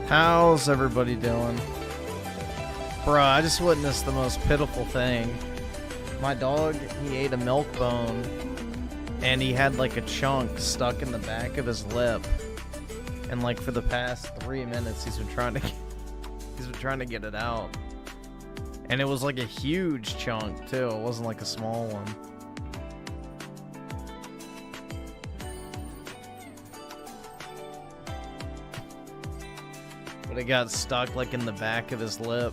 How's everybody doing? Bruh, I just witnessed the most pitiful thing. My dog, he ate a milk bone, and he had like a chunk stuck in the back of his lip. And like for the past 3 minutes, he's been trying to get it out. And it was like a huge chunk too. It wasn't like a small one. But it got stuck like in the back of his lip.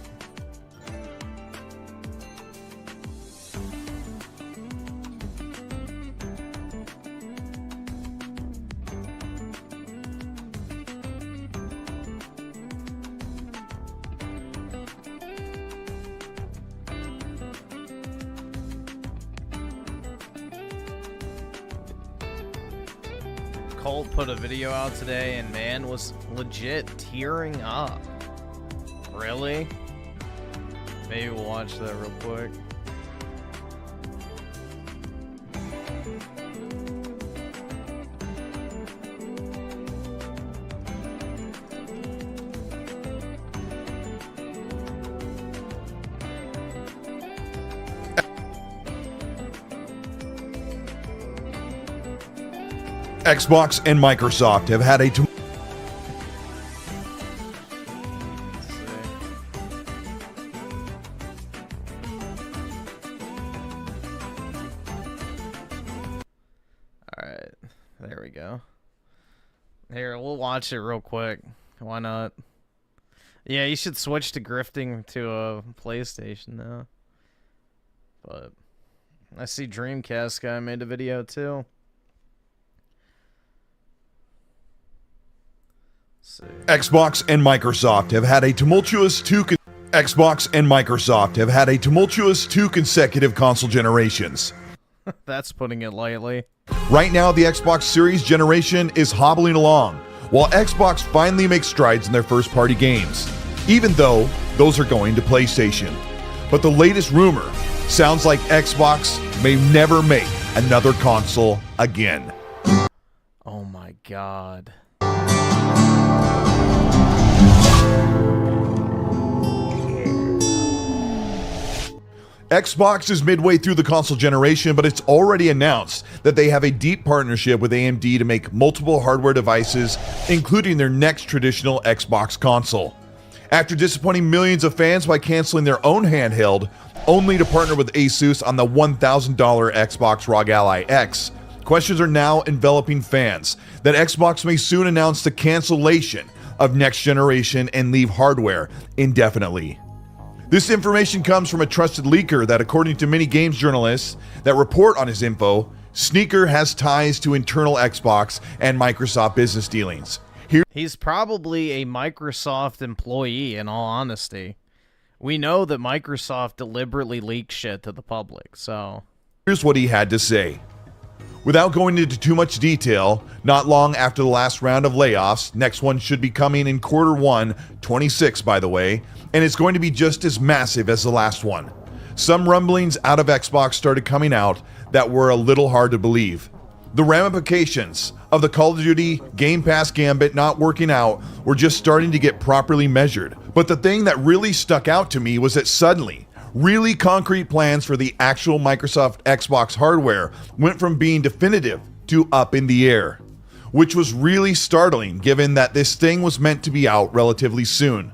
Colt put a video out today and man was legit tearing up. Really? Maybe we'll watch that real quick. Xbox and Microsoft have had a Alright, there we go. Here, we'll watch it real quick. Why not? Yeah, you should switch to grifting to a PlayStation now. But I see Dreamcast guy made a video too. Xbox and Microsoft have had a tumultuous two consecutive console generations. That's putting it lightly. Right now, the Xbox Series generation is hobbling along, while Xbox finally makes strides in their first-party games, even though those are going to PlayStation. But the latest rumor sounds like Xbox may never make another console again. Oh my god. Xbox is midway through the console generation, but it's already announced that they have a deep partnership with AMD to make multiple hardware devices, including their next traditional Xbox console. After disappointing millions of fans by canceling their own handheld, only to partner with Asus on the $1,000 Xbox ROG Ally X, questions are now enveloping fans that Xbox may soon announce the cancellation of next generation and leave hardware indefinitely. This information comes from a trusted leaker that, according to many games journalists that report on his info, Sneaker has ties to internal Xbox and Microsoft business dealings. He's probably a Microsoft employee, in all honesty. We know that Microsoft deliberately leaks shit to the public, so... Here's what he had to say. Without going into too much detail, not long after the last round of layoffs, next one should be coming in Q1 26, by the way, and it's going to be just as massive as the last one. Some rumblings out of Xbox started coming out that were a little hard to believe. The ramifications of the Call of Duty Game Pass Gambit not working out were just starting to get properly measured. But the thing that really stuck out to me was that suddenly, really concrete plans for the actual Microsoft Xbox hardware went from being definitive to up in the air, which was really startling given that this thing was meant to be out relatively soon.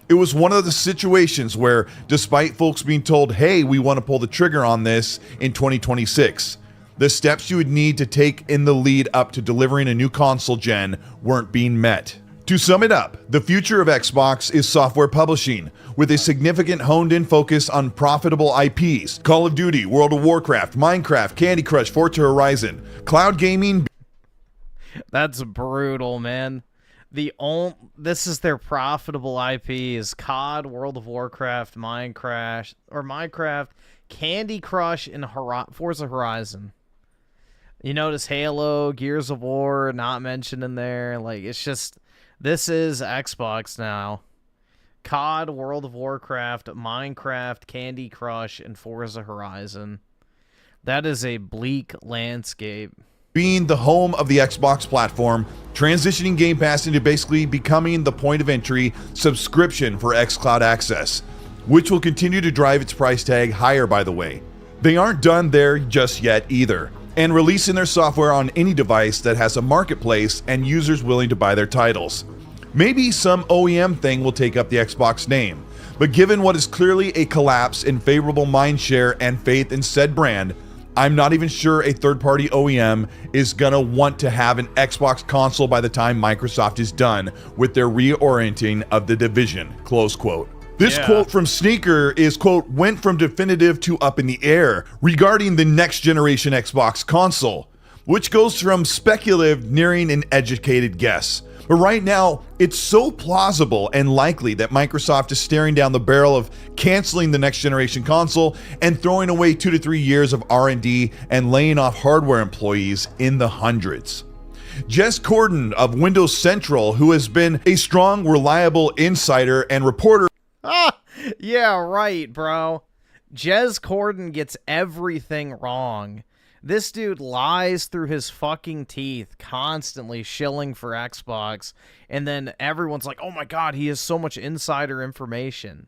It was one of the situations where, despite folks being told, hey, we want to pull the trigger on this in 2026, the steps you would need to take in the lead up to delivering a new console gen weren't being met. To sum it up, the future of Xbox is software publishing, with a significant honed-in focus on profitable IPs, Call of Duty, World of Warcraft, Minecraft, Candy Crush, Forza Horizon, cloud gaming. That's brutal, man. This is their profitable IPs: COD, World of Warcraft, Minecraft, Candy Crush, and Forza Horizon. You notice Halo, Gears of War not mentioned in there. Like, it's just, this is Xbox now. COD, World of Warcraft, Minecraft, Candy Crush, and Forza Horizon. That is a bleak landscape. being the home of the Xbox platform, transitioning Game Pass into basically becoming the point of entry subscription for xCloud access, which will continue to drive its price tag higher, by the way. They aren't done there just yet either, and releasing their software on any device that has a marketplace and users willing to buy their titles. Maybe some OEM thing will take up the Xbox name, but given what is clearly a collapse in favorable mindshare and faith in said brand, I'm not even sure a third-party OEM is gonna want to have an Xbox console by the time Microsoft is done with their reorienting of the division, close quote. This quote from Sneaker is, quote, went from definitive to up in the air regarding the next generation Xbox console, which goes from speculative nearing an educated guess. But right now, it's so plausible and likely that Microsoft is staring down the barrel of canceling the next generation console and throwing away 2 to 3 years of R&D and laying off hardware employees in the hundreds. Jez Corden of Windows Central, who has been a strong, reliable insider and reporter. Yeah, right, bro. Jez Corden gets everything wrong. This dude lies through his fucking teeth, constantly shilling for Xbox, and then everyone's like, oh my god, he has so much insider information.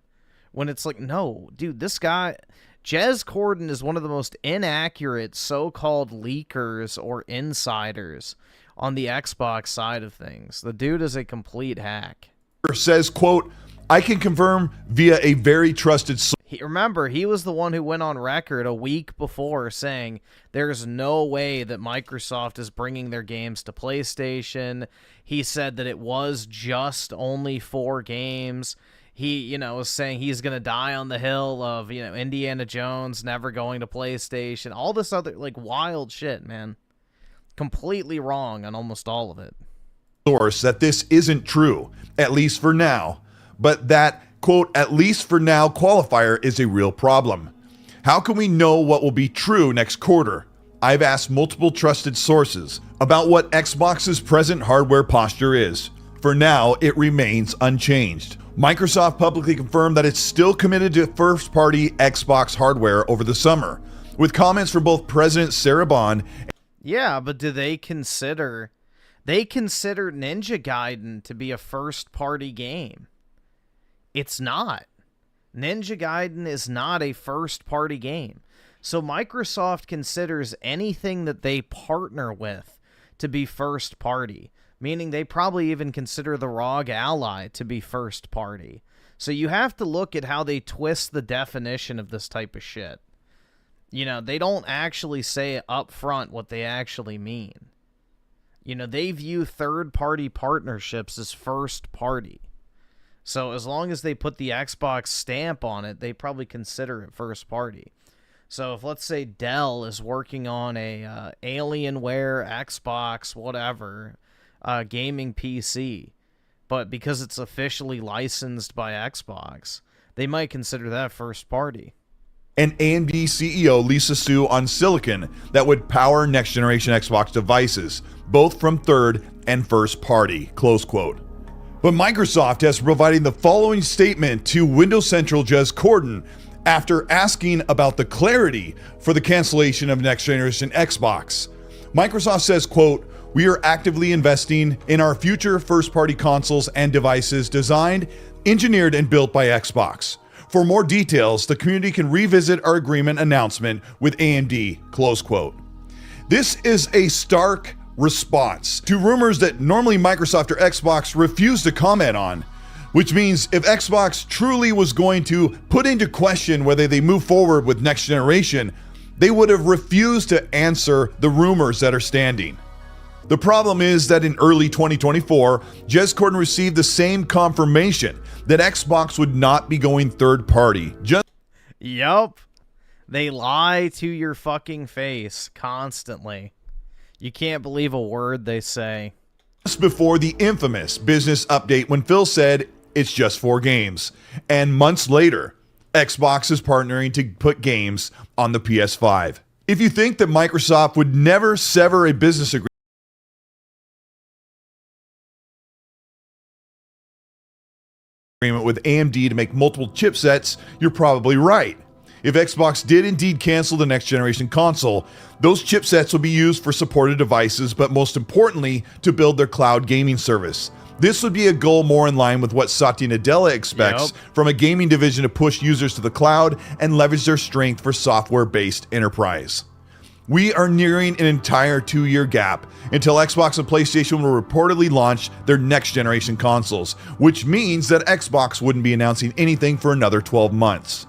When it's like, no, dude, this guy, Jez Corden is one of the most inaccurate so-called leakers or insiders on the Xbox side of things. The dude is a complete hack. Says, quote, I can confirm via a very trusted source. Remember, he was the one who went on record a week before saying there's no way that Microsoft is bringing their games to PlayStation. He said that it was just only 4 games. He, was saying he's going to die on the hill of, Indiana Jones never going to PlayStation. All this other, wild shit, man. Completely wrong on almost all of it. Source that this isn't true, at least for now. But that, quote, at least for now qualifier is a real problem. How can we know what will be true next quarter? I've asked multiple trusted sources about what Xbox's present hardware posture is. For now, it remains unchanged. Microsoft publicly confirmed that it's still committed to first-party Xbox hardware over the summer, with comments from both President Sarah Bond. Yeah, but do they consider Ninja Gaiden to be a first-party game? It's not. Ninja Gaiden is not a first-party game. So Microsoft considers anything that they partner with to be first-party, meaning they probably even consider the ROG Ally to be first-party. So you have to look at how they twist the definition of this type of shit. They don't actually say up front what they actually mean. They view third-party partnerships as first-party. So as long as they put the Xbox stamp on it, they probably consider it first party. So if, let's say, Dell is working on a Alienware, Xbox, whatever, gaming PC, but because it's officially licensed by Xbox, they might consider that first party. And AMD CEO Lisa Su on silicon that would power next-generation Xbox devices, both from third and first party, close quote. But Microsoft has provided the following statement to Windows Central Jez Corden after asking about the clarity for the cancellation of next generation Xbox. Microsoft says, quote, we are actively investing in our future first-party consoles and devices designed, engineered, and built by Xbox. For more details, the community can revisit our agreement announcement with AMD, close quote. This is a stark response to rumors that normally Microsoft or Xbox refuse to comment on, which means if Xbox truly was going to put into question whether they move forward with next generation, they would have refused to answer the rumors that are standing. The problem is that in early 2024, Jez Corden received the same confirmation that Xbox would not be going third party. Yup. They lie to your fucking face constantly. You can't believe a word they say. Just before the infamous business update when Phil said it's just 4 games. And months later, Xbox is partnering to put games on the PS5. If you think that Microsoft would never sever a business agreement with AMD to make multiple chipsets, you're probably right. If Xbox did indeed cancel the next generation console, those chipsets will be used for supported devices, but most importantly, to build their cloud gaming service. This would be a goal more in line with what Satya Nadella expects from a gaming division to push users to the cloud and leverage their strength for software-based enterprise. We are nearing an entire 2-year gap until Xbox and PlayStation will reportedly launch their next generation consoles, which means that Xbox wouldn't be announcing anything for another 12 months.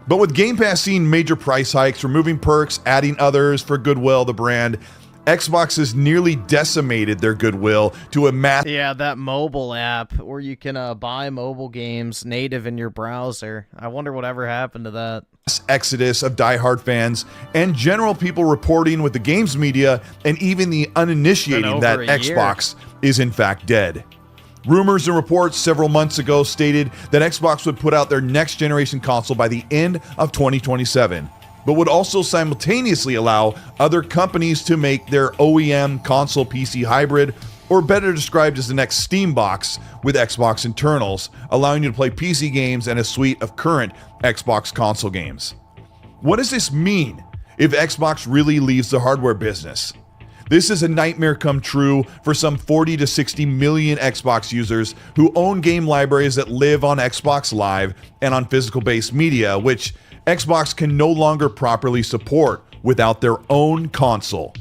But with Game Pass seeing major price hikes, removing perks, adding others for goodwill of the brand, Xbox has nearly decimated their goodwill to a massive... Yeah, that mobile app where you can buy mobile games native in your browser. I wonder whatever happened to that. Exodus of diehard fans and general people reporting with the games media and even the uninitiated that Xbox is in fact dead. Rumors and reports several months ago stated that Xbox would put out their next generation console by the end of 2027, but would also simultaneously allow other companies to make their OEM console PC hybrid, or better described as the next Steam box with Xbox internals, allowing you to play PC games and a suite of current Xbox console games. What does this mean if Xbox really leaves the hardware business? This is a nightmare come true for some 40 to 60 million Xbox users who own game libraries that live on Xbox Live and on physical-based media, which Xbox can no longer properly support without their own console.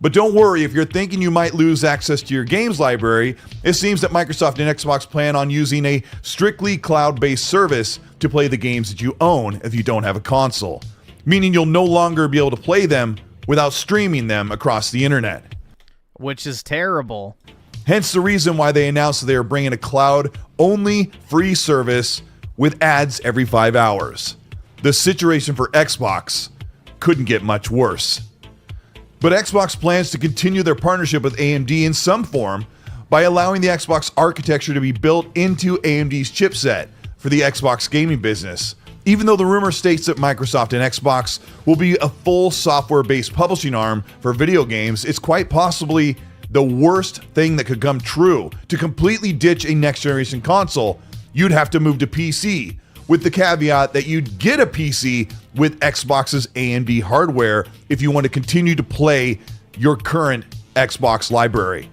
But don't worry, if you're thinking you might lose access to your games library, it seems that Microsoft and Xbox plan on using a strictly cloud-based service to play the games that you own if you don't have a console, meaning you'll no longer be able to play them without streaming them across the internet. Which is terrible. Hence the reason why they announced that they are bringing a cloud-only free service with ads every 5 hours. The situation for Xbox couldn't get much worse. But Xbox plans to continue their partnership with AMD in some form by allowing the Xbox architecture to be built into AMD's chipset for the Xbox gaming business. Even though the rumor states that Microsoft and Xbox will be a full software-based publishing arm for video games, it's quite possibly the worst thing that could come true. To completely ditch a next-generation console, you'd have to move to PC, with the caveat that you'd get a PC with Xbox's AMD hardware if you want to continue to play your current Xbox library.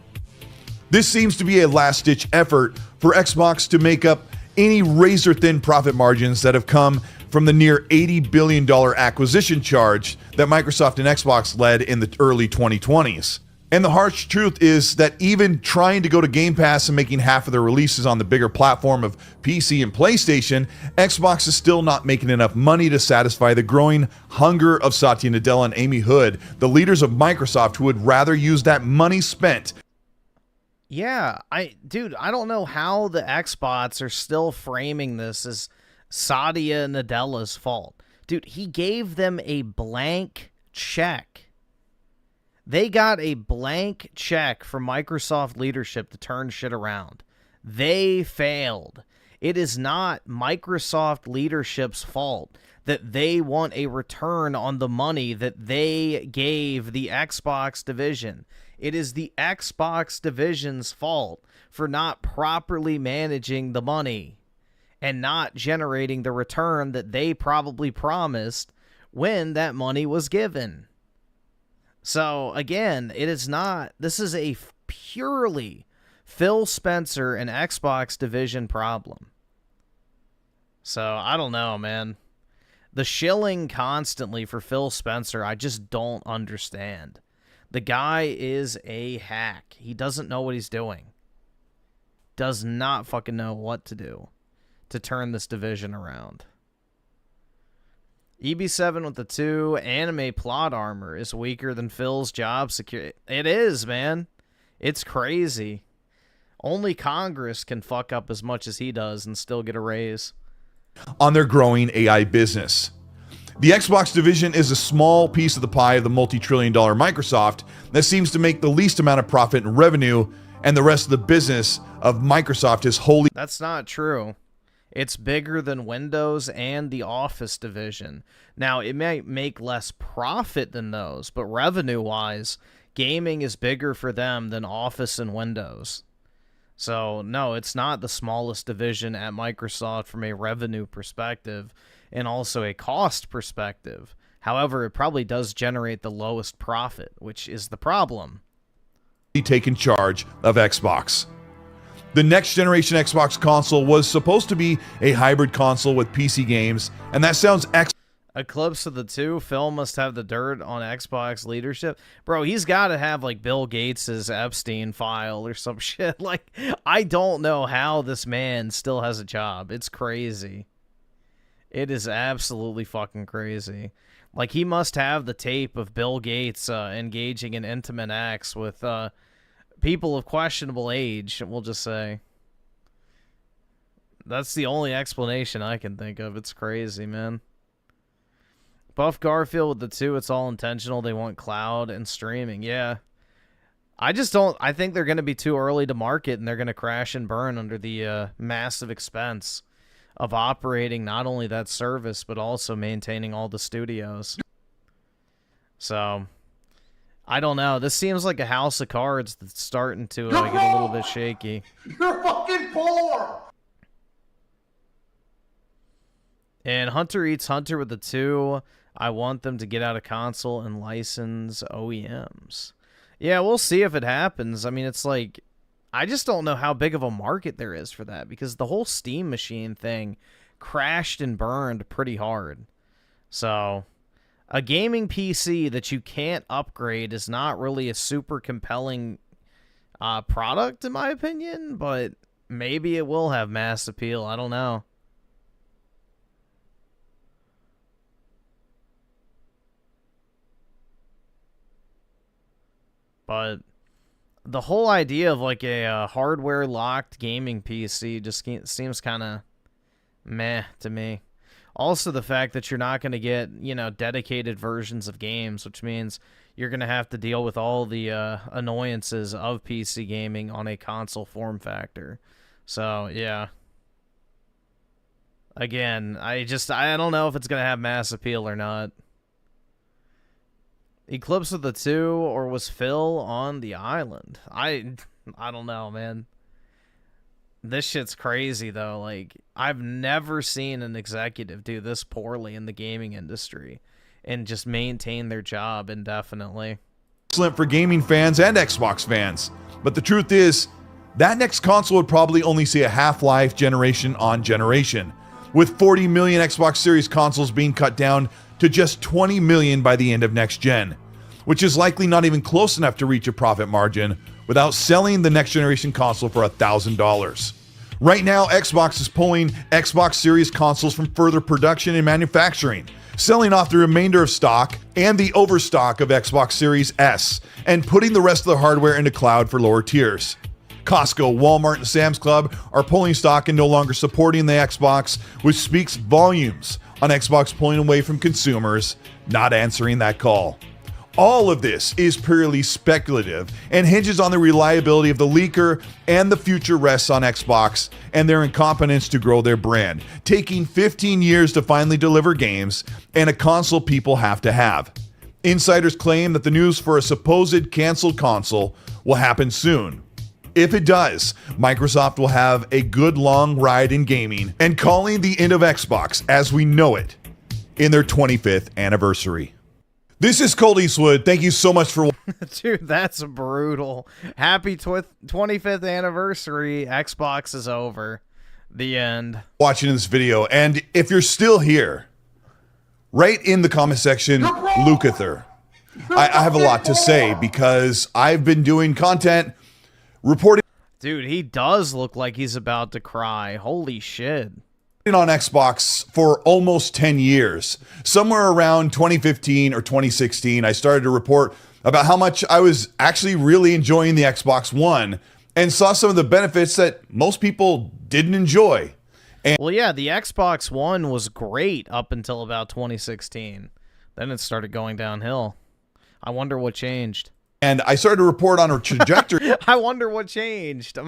This seems to be a last-ditch effort for Xbox to make up any razor-thin profit margins that have come from the near $80 billion acquisition charge that Microsoft and Xbox led in the early 2020s. And the harsh truth is that even trying to go to Game Pass and making half of their releases on the bigger platform of PC and PlayStation, Xbox is still not making enough money to satisfy the growing hunger of Satya Nadella and Amy Hood, the leaders of Microsoft, who would rather use that money spent. Yeah, I don't know how the Xbots are still framing this as Satya Nadella's fault. Dude, he gave them a blank check. They got a blank check from Microsoft leadership to turn shit around. They failed. It is not Microsoft leadership's fault that they want a return on the money that they gave the Xbox division. It is the Xbox division's fault for not properly managing the money and not generating the return that they probably promised when that money was given. So, again, this is a purely Phil Spencer and Xbox division problem. So, I don't know, man. The shilling constantly for Phil Spencer, I just don't understand. The guy is a hack. He doesn't know what he's doing. Does not fucking know what to do to turn this division around. EB7 with the 2, anime plot armor is weaker than Phil's job security. It is, man. It's crazy. Only Congress can fuck up as much as he does and still get a raise. On their growing AI business. The Xbox division is a small piece of the pie of the multi-trillion-dollar Microsoft that seems to make the least amount of profit and revenue, and the rest of the business of Microsoft is wholly... That's not true. It's bigger than Windows and the Office division. Now, it might make less profit than those, but revenue-wise, gaming is bigger for them than Office and Windows. So, no, it's not the smallest division at Microsoft from a revenue perspective. and also a cost perspective. However, it probably does generate the lowest profit, which is the problem. Taken charge of Xbox. The next generation Xbox console was supposed to be a hybrid console with PC games, and that sounds Eclipse of the two. Phil must have the dirt on Xbox leadership. Bro, he's got to have, like, Bill Gates's Epstein file or some shit. Like, I don't know how this man still has a job. It's crazy. It is absolutely fucking crazy. Like, he must have the tape of Bill Gates engaging in intimate acts with people of questionable age, we'll just say. That's the only explanation I can think of. It's crazy, man. Buff Garfield with the two, it's all intentional. They want cloud and streaming. Yeah. I just don't... I think they're going to be too early to market, and they're going to crash and burn under the massive expense of operating not only that service, but also maintaining all the studios. So... I don't know. This seems like a house of cards that's starting to get a little bit shaky. You're fucking poor! And Hunter Eats Hunter with the two. I want them to get out of console and license OEMs. Yeah, we'll see if it happens. I mean, it's like... I just don't know how big of a market there is for that, because the whole Steam Machine thing crashed and burned pretty hard. So... a gaming PC that you can't upgrade is not really a super compelling product, in my opinion, but maybe it will have mass appeal. I don't know. But the whole idea of like a hardware-locked gaming PC just seems kind of meh to me. Also, the fact that you're not going to get, you know, dedicated versions of games, which means you're going to have to deal with all the annoyances of PC gaming on a console form factor. So, yeah. Again, I don't know if it's going to have mass appeal or not. Eclipse of the two, or was Phil on the island? I don't know, man. This shit's crazy, though. Like, I've never seen an executive do this poorly in the gaming industry and just maintain their job indefinitely. Excellent for gaming fans and Xbox fans. But the truth is, that next console would probably only see a half-life generation on generation, with 40 million Xbox Series consoles being cut down to just 20 million by the end of next gen, which is likely not even close enough to reach a profit margin without selling the next generation console for $1,000. Right now, Xbox is pulling Xbox Series consoles from further production and manufacturing, selling off the remainder of stock and the overstock of Xbox Series S, and putting the rest of the hardware into cloud for lower tiers. Costco, Walmart, and Sam's Club are pulling stock and no longer supporting the Xbox, which speaks volumes on Xbox pulling away from consumers, not answering that call. All of this is purely speculative and hinges on the reliability of the leaker, and the future rests on Xbox and their incompetence to grow their brand, taking 15 years to finally deliver games and a console people have to have. Insiders claim that the news for a supposed canceled console will happen soon. If it does, Microsoft will have a good long ride in gaming and calling the end of Xbox as we know it in their 25th anniversary. This is Cold Eastwood. Thank you so much for... Dude, that's brutal. Happy 25th anniversary. Xbox is over. The end. Watching this video. And if you're still here, write in the comment section, Lukather. I have a lot to say because I've been doing content reporting... Dude, he does look like he's about to cry. Holy shit. On Xbox for almost 10 years. Somewhere around 2015 or 2016, I started to report about how much I was actually really enjoying the Xbox One and saw some of the benefits that most people didn't enjoy. And well, yeah, the Xbox One was great up until about 2016. Then it started going downhill. I wonder what changed. And I started to report on a trajectory. I wonder what changed.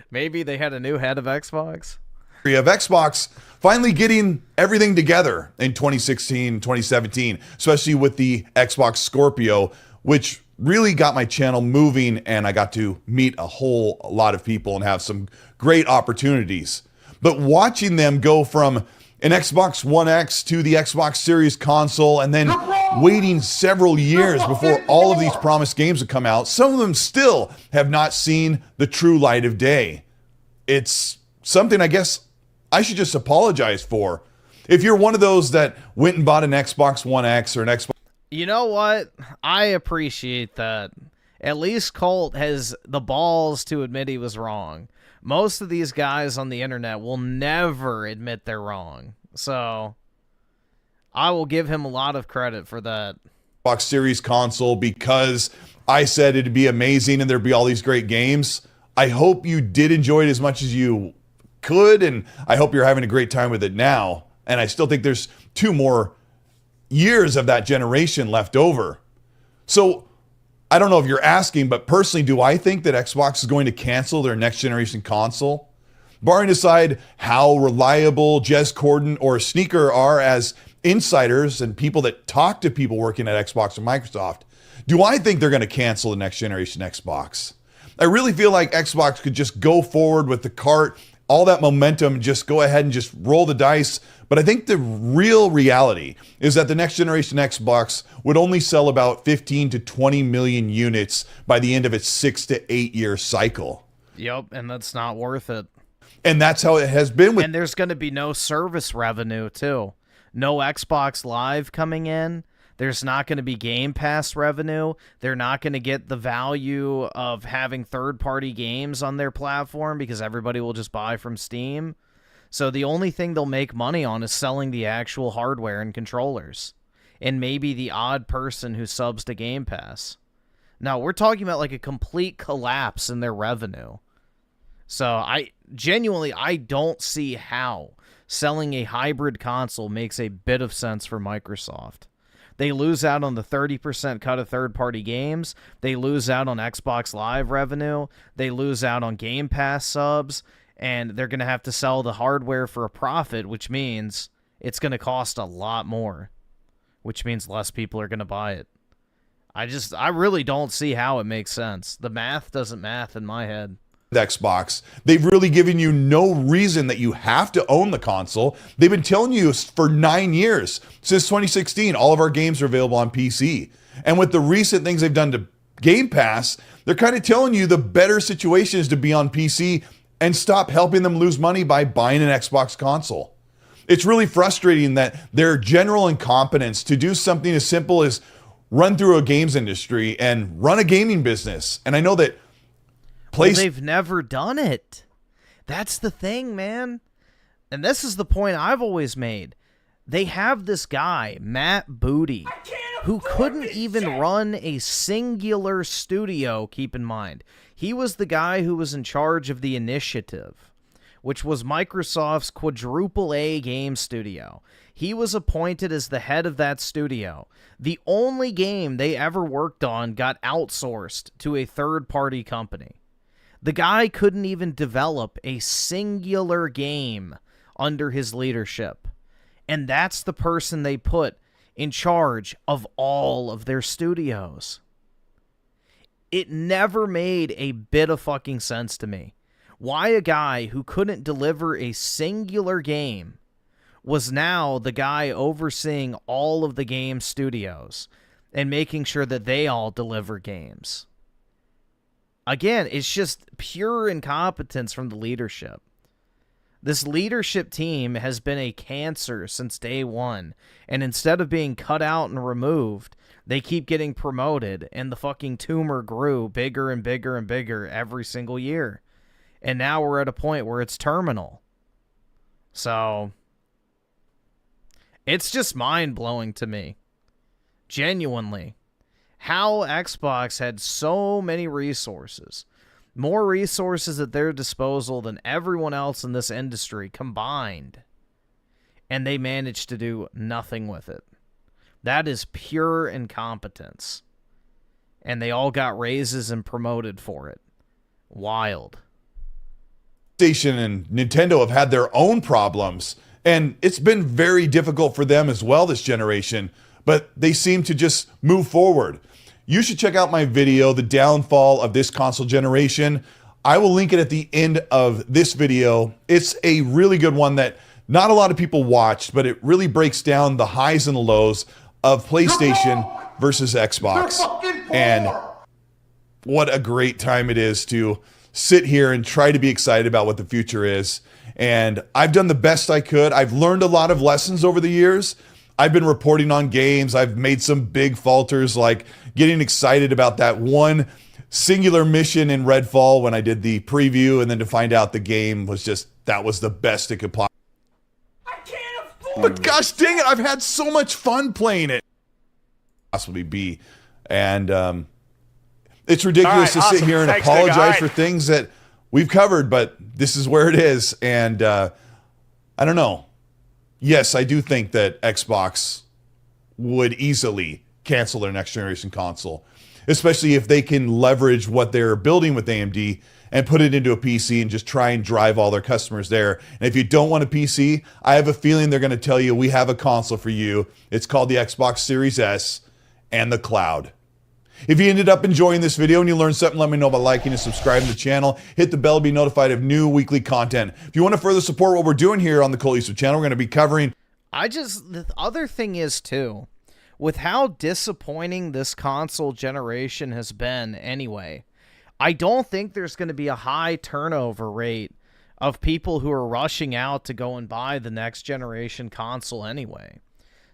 Maybe they had a new head of Xbox. Of Xbox finally getting everything together in 2016, 2017, especially with the Xbox Scorpio, which really got my channel moving, and I got to meet a whole lot of people and have some great opportunities. But watching them go from an Xbox One X to the Xbox Series console, and then waiting several years before all of these promised games would come out. Some of them still have not seen the true light of day. It's something I guess I should just apologize for. If you're one of those that went and bought an Xbox One X or an Xbox... You know what? I appreciate that. At least Colt has the balls to admit he was wrong. Most of these guys on the internet will never admit they're wrong. So I will give him a lot of credit for that. Xbox Series console because I said it'd be amazing and there'd be all these great games. I hope you did enjoy it as much as you could, and I hope you're having a great time with it now. And I still think there's 2 more years of that generation left over. So I don't know if you're asking, but personally, do I think that Xbox is going to cancel their next generation console? Barring aside how reliable Jez Corden or Sneaker are as insiders and people that talk to people working at Xbox or Microsoft, do I think they're going to cancel the next generation Xbox? I really feel like Xbox could just go forward with the cart, all that momentum, just go ahead and just roll the dice. But I think the real reality is that the next generation Xbox would only sell about 15 to 20 million units by the end of its 6 to 8 year cycle. Yep, and that's not worth it. And that's how it has been with... And there's going to be no service revenue, too. No Xbox Live coming in. There's not going to be Game Pass revenue. They're not going to get the value of having third-party games on their platform because everybody will just buy from Steam. So the only thing they'll make money on is selling the actual hardware and controllers. And maybe the odd person who subs to Game Pass. Now, we're talking about like a complete collapse in their revenue. So I don't see how selling a hybrid console makes a bit of sense for Microsoft. They lose out on the 30% cut of third-party games. They lose out on Xbox Live revenue. They lose out on Game Pass subs. And they're going to have to sell the hardware for a profit, which means it's going to cost a lot more, which means less people are going to buy it. I really don't see how it makes sense. The math doesn't math in my head. Xbox, they've really given you no reason that you have to own the console. They've been telling you for 9 years, since 2016, all of our games are available on PC. And with the recent things they've done to Game Pass, they're kind of telling you the better situation is to be on PC and stop helping them lose money by buying an Xbox console. It's really frustrating that their general incompetence to do something as simple as run through a games industry and run a gaming business. And I know that they've never done it. That's the thing, man. And this is the point I've always made. They have this guy, Matt Booty, who couldn't even run a singular studio, keep in mind. He was the guy who was in charge of the Initiative, which was Microsoft's quadruple A game studio. He was appointed as the head of that studio. The only game they ever worked on got outsourced to a third-party company. The guy couldn't even develop a singular game under his leadership. And that's the person they put in charge of all of their studios. It never made a bit of fucking sense to me. Why a guy who couldn't deliver a singular game was now the guy overseeing all of the game studios and making sure that they all deliver games. Again, it's just pure incompetence from the leadership. This leadership team has been a cancer since day one, and instead of being cut out and removed, they keep getting promoted, and the fucking tumor grew bigger and bigger and bigger every single year. And now we're at a point where it's terminal. So, it's just mind-blowing to me. Genuinely. How Xbox had so many resources, more resources at their disposal than everyone else in this industry combined, and they managed to do nothing with it. That is pure incompetence. And they all got raises and promoted for it. Wild. PlayStation and Nintendo have had their own problems, and it's been very difficult for them as well this generation, but they seem to just move forward. You should check out my video, The Downfall of This Console Generation. I will link it at the end of this video. It's a really good one that not a lot of people watched, but it really breaks down the highs and the lows of PlayStation versus Xbox. And what a great time it is to sit here and try to be excited about what the future is. And I've done the best I could. I've learned a lot of lessons over the years. I've been reporting on games. I've made some big falters, like getting excited about that one singular mission in Redfall when I did the preview, and then to find out the game was just, that was the best it could possibly. I can't afford. But gosh dang it, I've had so much fun playing it. Possibly be. And it's ridiculous to sit here and apologize for things that we've covered, but this is where it is. And I don't know. Yes, I do think that Xbox would easily cancel their next generation console, especially if they can leverage what they're building with AMD and put it into a PC and just try and drive all their customers there. And if you don't want a PC, I have a feeling they're going to tell you, we have a console for you. It's called the Xbox Series S and the cloud. If you ended up enjoying this video and you learned something, let me know by liking and subscribing to the channel. Hit the bell to be notified of new weekly content. If you want to further support what we're doing here on the Cole Eastwood channel, we're going to be covering... The other thing is, too, with how disappointing this console generation has been anyway, I don't think there's going to be a high turnover rate of people who are rushing out to go and buy the next generation console anyway.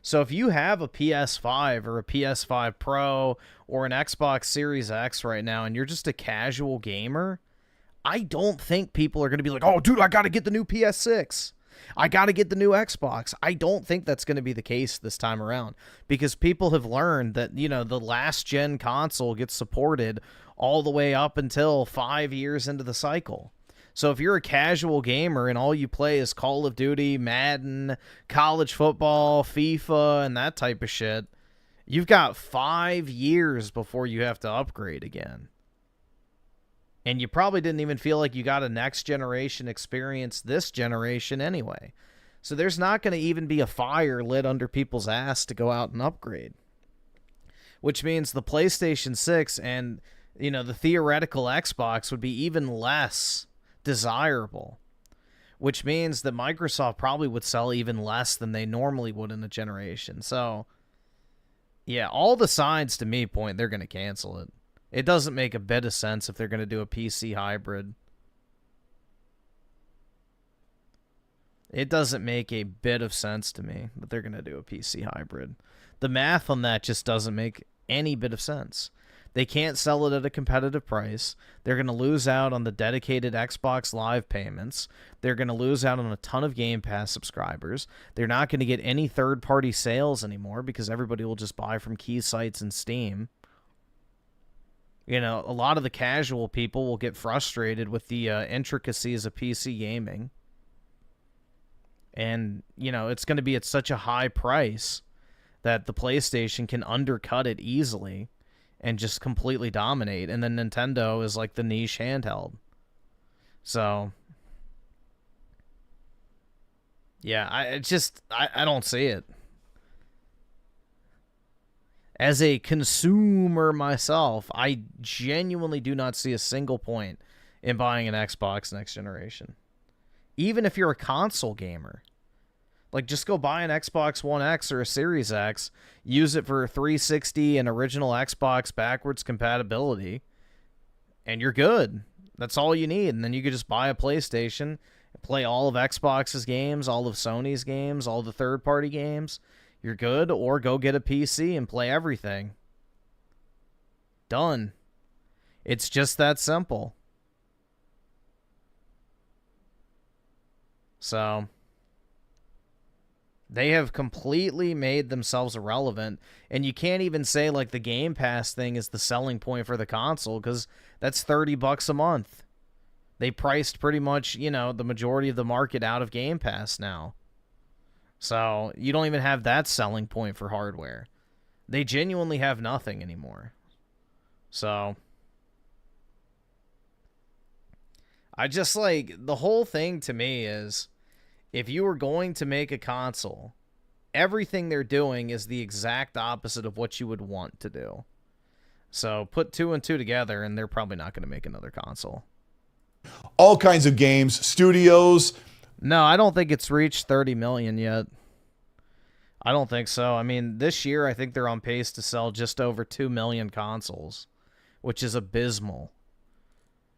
So if you have a PS5 or a PS5 Pro or an Xbox Series X right now and you're just a casual gamer, I don't think people are going to be like, oh, dude, I got to get the new PS6. I got to get the new Xbox. I don't think that's going to be the case this time around, because people have learned that, you know, the last gen console gets supported all the way up until 5 years into the cycle. So if you're a casual gamer and all you play is Call of Duty, Madden, college football, FIFA, and that type of shit, you've got 5 years before you have to upgrade again. And you probably didn't even feel like you got a next generation experience this generation anyway. So there's not going to even be a fire lit under people's ass to go out and upgrade. Which means the PlayStation 6 and, you know, the theoretical Xbox would be even less desirable, which means that Microsoft probably would sell even less than they normally would in a generation. So, yeah, all the signs to me point they're going to cancel it. It doesn't make a bit of sense if they're going to do a PC hybrid. It doesn't make a bit of sense to me that they're going to do a PC hybrid. The math on that just doesn't make any bit of sense. They can't sell it at a competitive price. They're going to lose out on the dedicated Xbox Live payments. They're going to lose out on a ton of Game Pass subscribers. They're not going to get any third-party sales anymore because everybody will just buy from key sites and Steam. You know, a lot of the casual people will get frustrated with the intricacies of PC gaming. And, you know, it's going to be at such a high price that the PlayStation can undercut it easily and just completely dominate. And then Nintendo is like the niche handheld. So, yeah, I don't see it. As a consumer myself, I genuinely do not see a single point in buying an Xbox next generation. Even if you're a console gamer. Like, just go buy an Xbox One X or a Series X, use it for 360 and original Xbox backwards compatibility, and you're good. That's all you need. And then you could just buy a PlayStation, play all of Xbox's games, all of Sony's games, all the third-party games. You're good, or go get a PC and play everything. Done. It's just that simple. So, they have completely made themselves irrelevant, and you can't even say like the Game Pass thing is the selling point for the console, because that's $30 a month. They priced pretty much, you know, the majority of the market out of Game Pass now. So, you don't even have that selling point for hardware. They genuinely have nothing anymore. So, I just like, the whole thing to me is, if you were going to make a console, everything they're doing is the exact opposite of what you would want to do. So, put 2 and 2 together, and they're probably not going to make another console. All kinds of games, studios, No, I don't think it's reached 30 million yet. I don't think so. I mean, this year I think they're on pace to sell just over 2 million consoles, which is abysmal.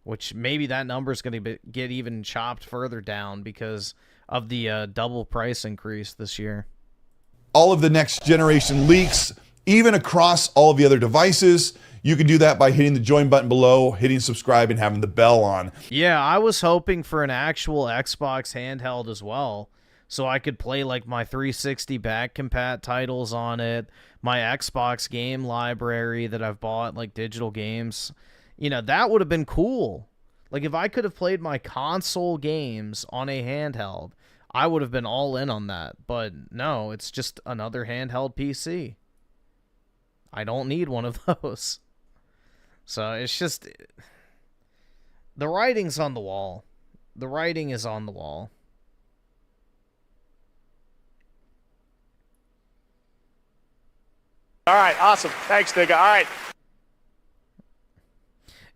Which maybe that number is going to get even chopped further down because of the double price increase this year. All of the next generation leaks, even across all of the other devices. You can do that by hitting the join button below, hitting subscribe, and having the bell on. Yeah, I was hoping for an actual Xbox handheld as well, so I could play like my 360 back compat titles on it, my Xbox game library that I've bought, like digital games. You know, that would have been cool. Like if I could have played my console games on a handheld, I would have been all in on that. But no, it's just another handheld PC. I don't need one of those. So it's just, the writing's on the wall. The writing is on the wall. All right, awesome. Thanks, nigga. All right.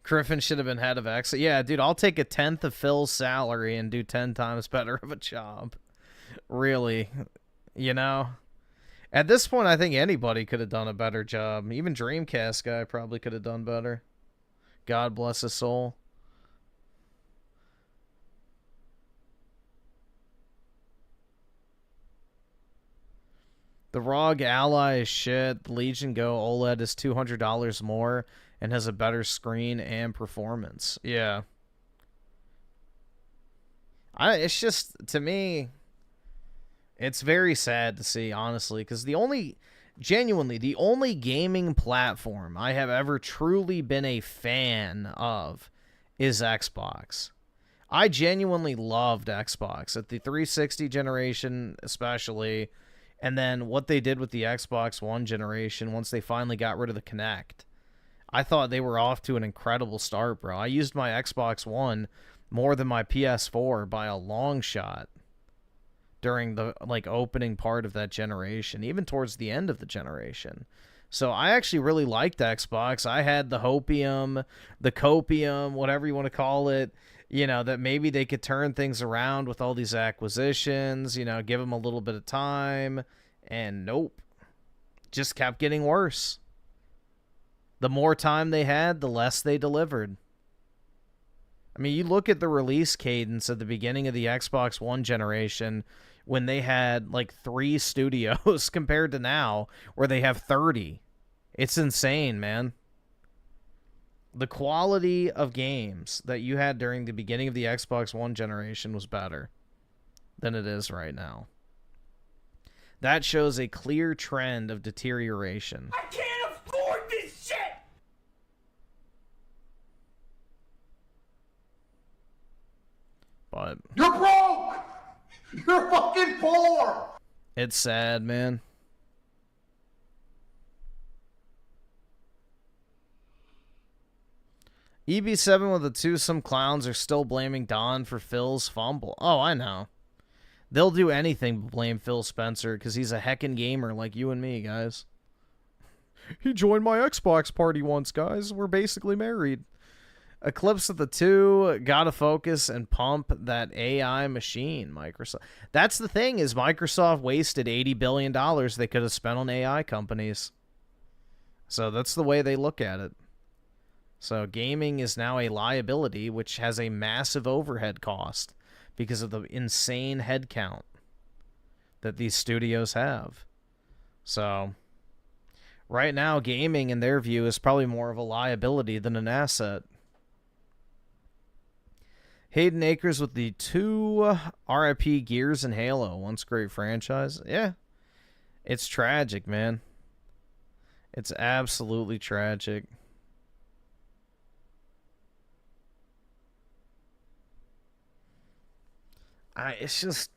Griffin should have been head of X. Yeah, dude, I'll take 1/10 of Phil's salary and do 10 times better of a job. Really, you know? At this point, I think anybody could have done a better job. Even Dreamcast guy probably could have done better. God bless his soul. The ROG Ally is shit. The Legion Go OLED is $200 more and has a better screen and performance. Yeah. It's just, to me, it's very sad to see, honestly, because genuinely, the only gaming platform I have ever truly been a fan of is Xbox. I genuinely loved Xbox at the 360 generation, especially, and then what they did with the Xbox One generation once they finally got rid of the Kinect. I thought they were off to an incredible start, bro. I used my Xbox One more than my PS4 by a long shot during the opening part of that generation, even towards the end of the generation. So I actually really liked Xbox. I had the hopium, the copium, whatever you want to call it, you know, that maybe they could turn things around with all these acquisitions, you know, give them a little bit of time, and nope. Just kept getting worse. The more time they had, the less they delivered. I mean, you look at the release cadence at the beginning of the Xbox One generation when they had like 3 studios compared to now where they have 30. It's insane, man. The quality of games that you had during the beginning of the Xbox One generation was better than it is right now. That shows a clear trend of deterioration. I can't afford this shit! But You're broke! You're fucking poor! it's sad, man. EB7 with the twosome clowns are still blaming Don for Phil's fumble. Oh, I know. They'll do anything but blame Phil Spencer because he's a heckin' gamer like you and me, guys. He joined my Xbox party once, guys. We're basically married. Eclipse of the 2, gotta focus and pump that AI machine, Microsoft. That's the thing, is Microsoft wasted $80 billion they could have spent on AI companies. So that's the way they look at it. So gaming is now a liability, which has a massive overhead cost because of the insane headcount that these studios have. So right now, gaming, in their view, is probably more of a liability than an asset. Hayden Akers with the 2 RIP Gears and Halo. Once great franchise. Yeah. It's tragic, man. It's absolutely tragic. It's just,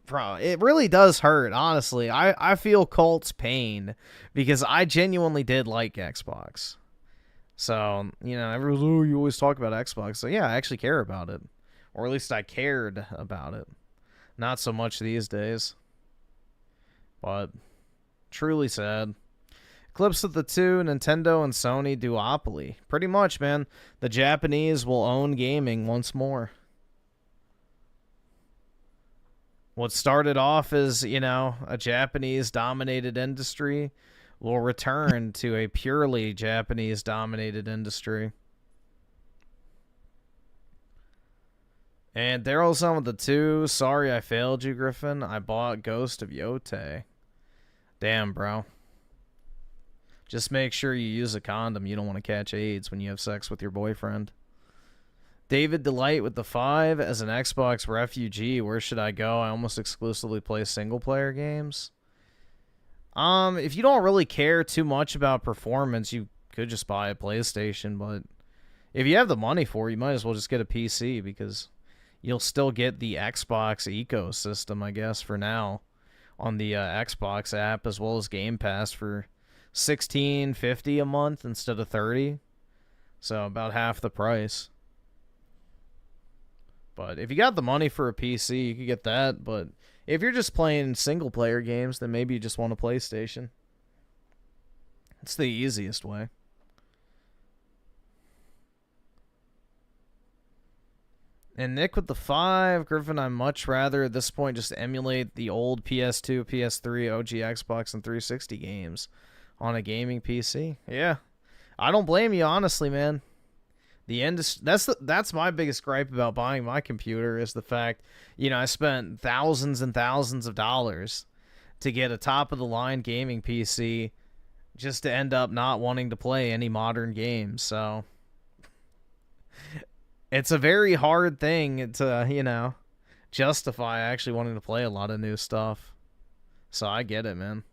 bro, it really does hurt, honestly. I feel Colt's pain because I genuinely did like Xbox. So, you know, everyone's, oh, you always talk about Xbox. So, yeah, I actually care about it. Or at least I cared about it. Not so much these days. But, truly sad. Eclipse of the 2, Nintendo and Sony duopoly. Pretty much, man. The Japanese will own gaming once more. What started off as, you know, a Japanese-dominated industry will return to a purely Japanese-dominated industry. And Daryl's on with the 2. Sorry I failed you, Griffin. I bought Ghost of Yote. Damn, bro. Just make sure you use a condom. You don't want to catch AIDS when you have sex with your boyfriend. David Delight with the 5. As an Xbox refugee, where should I go? I almost exclusively play single-player games. If you don't really care too much about performance, you could just buy a PlayStation. But if you have the money for it, you might as well just get a PC, because you'll still get the Xbox ecosystem, I guess, for now, on the Xbox app, as well as Game Pass for $16.50 a month instead of $30. So about half the price. But if you got the money for a PC, you could get that. But if you're just playing single-player games, then maybe you just want a PlayStation. It's the easiest way. And Nick with the 5. Griffin, I'd much rather at this point just emulate the old PS2, PS3, OG Xbox, and 360 games on a gaming PC. Yeah. I don't blame you, honestly, man. That's my biggest gripe about buying my computer, is the fact, you know, I spent thousands and thousands of dollars to get a top-of-the-line gaming PC just to end up not wanting to play any modern games. So it's a very hard thing to, you know, justify actually wanting to play a lot of new stuff. So I get it, man.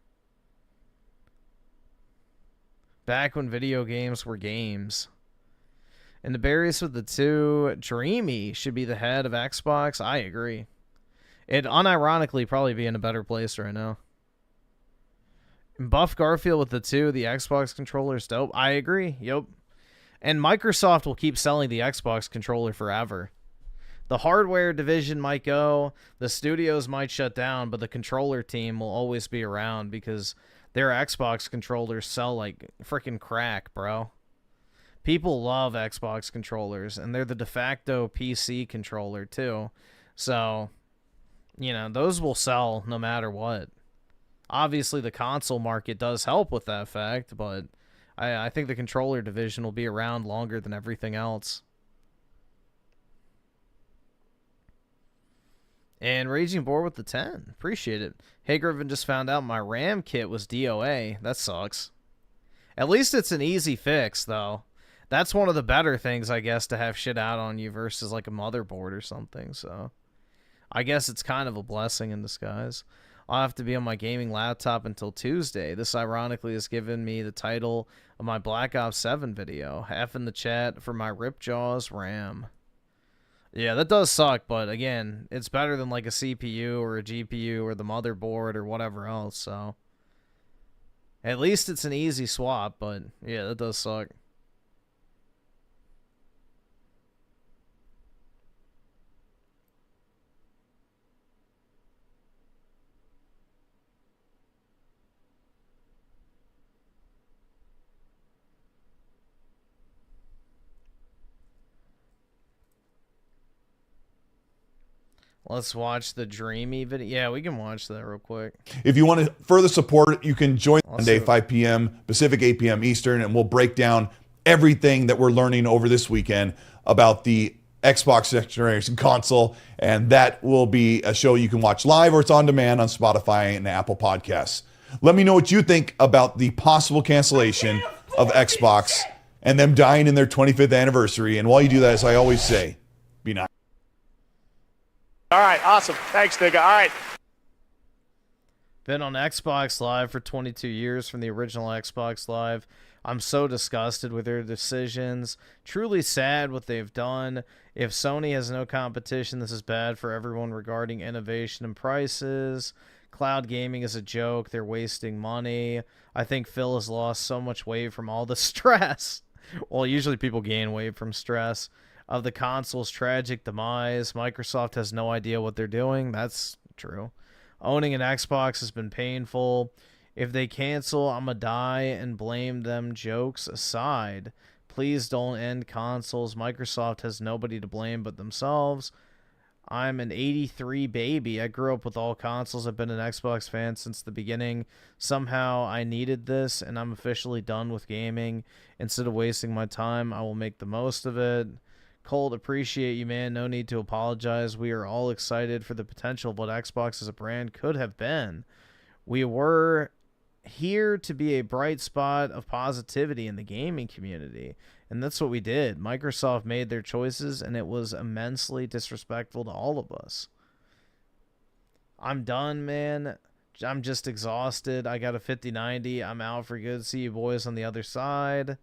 Back when video games were games. And the berries with the 2. Dreamy should be the head of Xbox. I agree. It'd unironically probably be in a better place right now. And Buff Garfield with the 2. The Xbox controller's dope. I agree. Yep. And Microsoft will keep selling the Xbox controller forever. The hardware division might go, the studios might shut down, but the controller team will always be around, because their Xbox controllers sell like freaking crack, bro. People love Xbox controllers, and they're the de facto PC controller too. So, you know, those will sell no matter what. Obviously, the console market does help with that fact, but I think the controller division will be around longer than everything else. And Raging Boar with the 10. Appreciate it. Hey, Griffin, just found out my RAM kit was DOA. That sucks. At least it's an easy fix, though. That's one of the better things, I guess, to have shit out on you versus like a motherboard or something. So I guess it's kind of a blessing in disguise. I'll have to be on my gaming laptop until Tuesday. This ironically has given me the title of my Black Ops 7 video. F in the chat for my Ripjaws RAM. Yeah, that does suck, but again, it's better than like a CPU or a GPU or the motherboard or whatever else, so at least it's an easy swap, but yeah, that does suck. Let's watch the Dreamy video. Yeah, we can watch that real quick. If you want to further support, you can join Monday, 5 p.m. Pacific, 8 p.m. Eastern, and we'll break down everything that we're learning over this weekend about the Xbox Next Generation console, and that will be a show you can watch live or it's on demand on Spotify and Apple Podcasts. Let me know what you think about the possible cancellation of Xbox and them dying in their 25th anniversary. And while you do that, as I always say, be nice. All right, awesome. Thanks, nigga. All right. Been on Xbox Live for 22 years from the original Xbox Live. I'm so disgusted with their decisions. Truly sad what they've done. If Sony has no competition, this is bad for everyone regarding innovation and prices. Cloud gaming is a joke. They're wasting money. I think Phil has lost so much weight from all the stress. Well, usually people gain weight from stress. Of the console's tragic demise. Microsoft has no idea what they're doing. That's true. Owning an Xbox has been painful. If they cancel, I'ma die and blame them. Jokes aside, please don't end consoles. Microsoft has nobody to blame but themselves. I'm an 83 baby. I grew up with all consoles. I've been an Xbox fan since the beginning. Somehow I needed this, and I'm officially done with gaming. Instead of wasting my time, I will make the most of it. Colt, appreciate you, man. No need to apologize. We are all excited for the potential of what Xbox as a brand could have been. We were here to be a bright spot of positivity in the gaming community, and that's what we did. Microsoft made their choices, and it was immensely disrespectful to all of us. I'm done, man. I'm just exhausted. I got a 5090. I'm out for good. See you boys on the other side.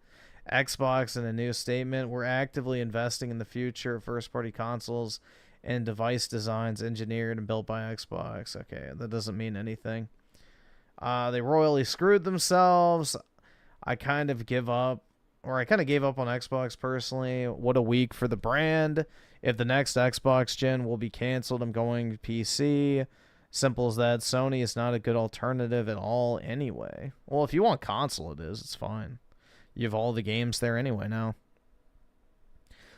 Xbox in a new statement: we're actively investing in the future of first-party consoles and device designs engineered and built by Xbox. Okay, that doesn't mean anything. They royally screwed themselves. I kind of gave up on Xbox personally. What a week for the brand. If the next Xbox gen will be canceled, I'm going PC. Simple as that. Sony is not a good alternative at all anyway. Well, if you want console, it is. It's fine. You have all the games there anyway now.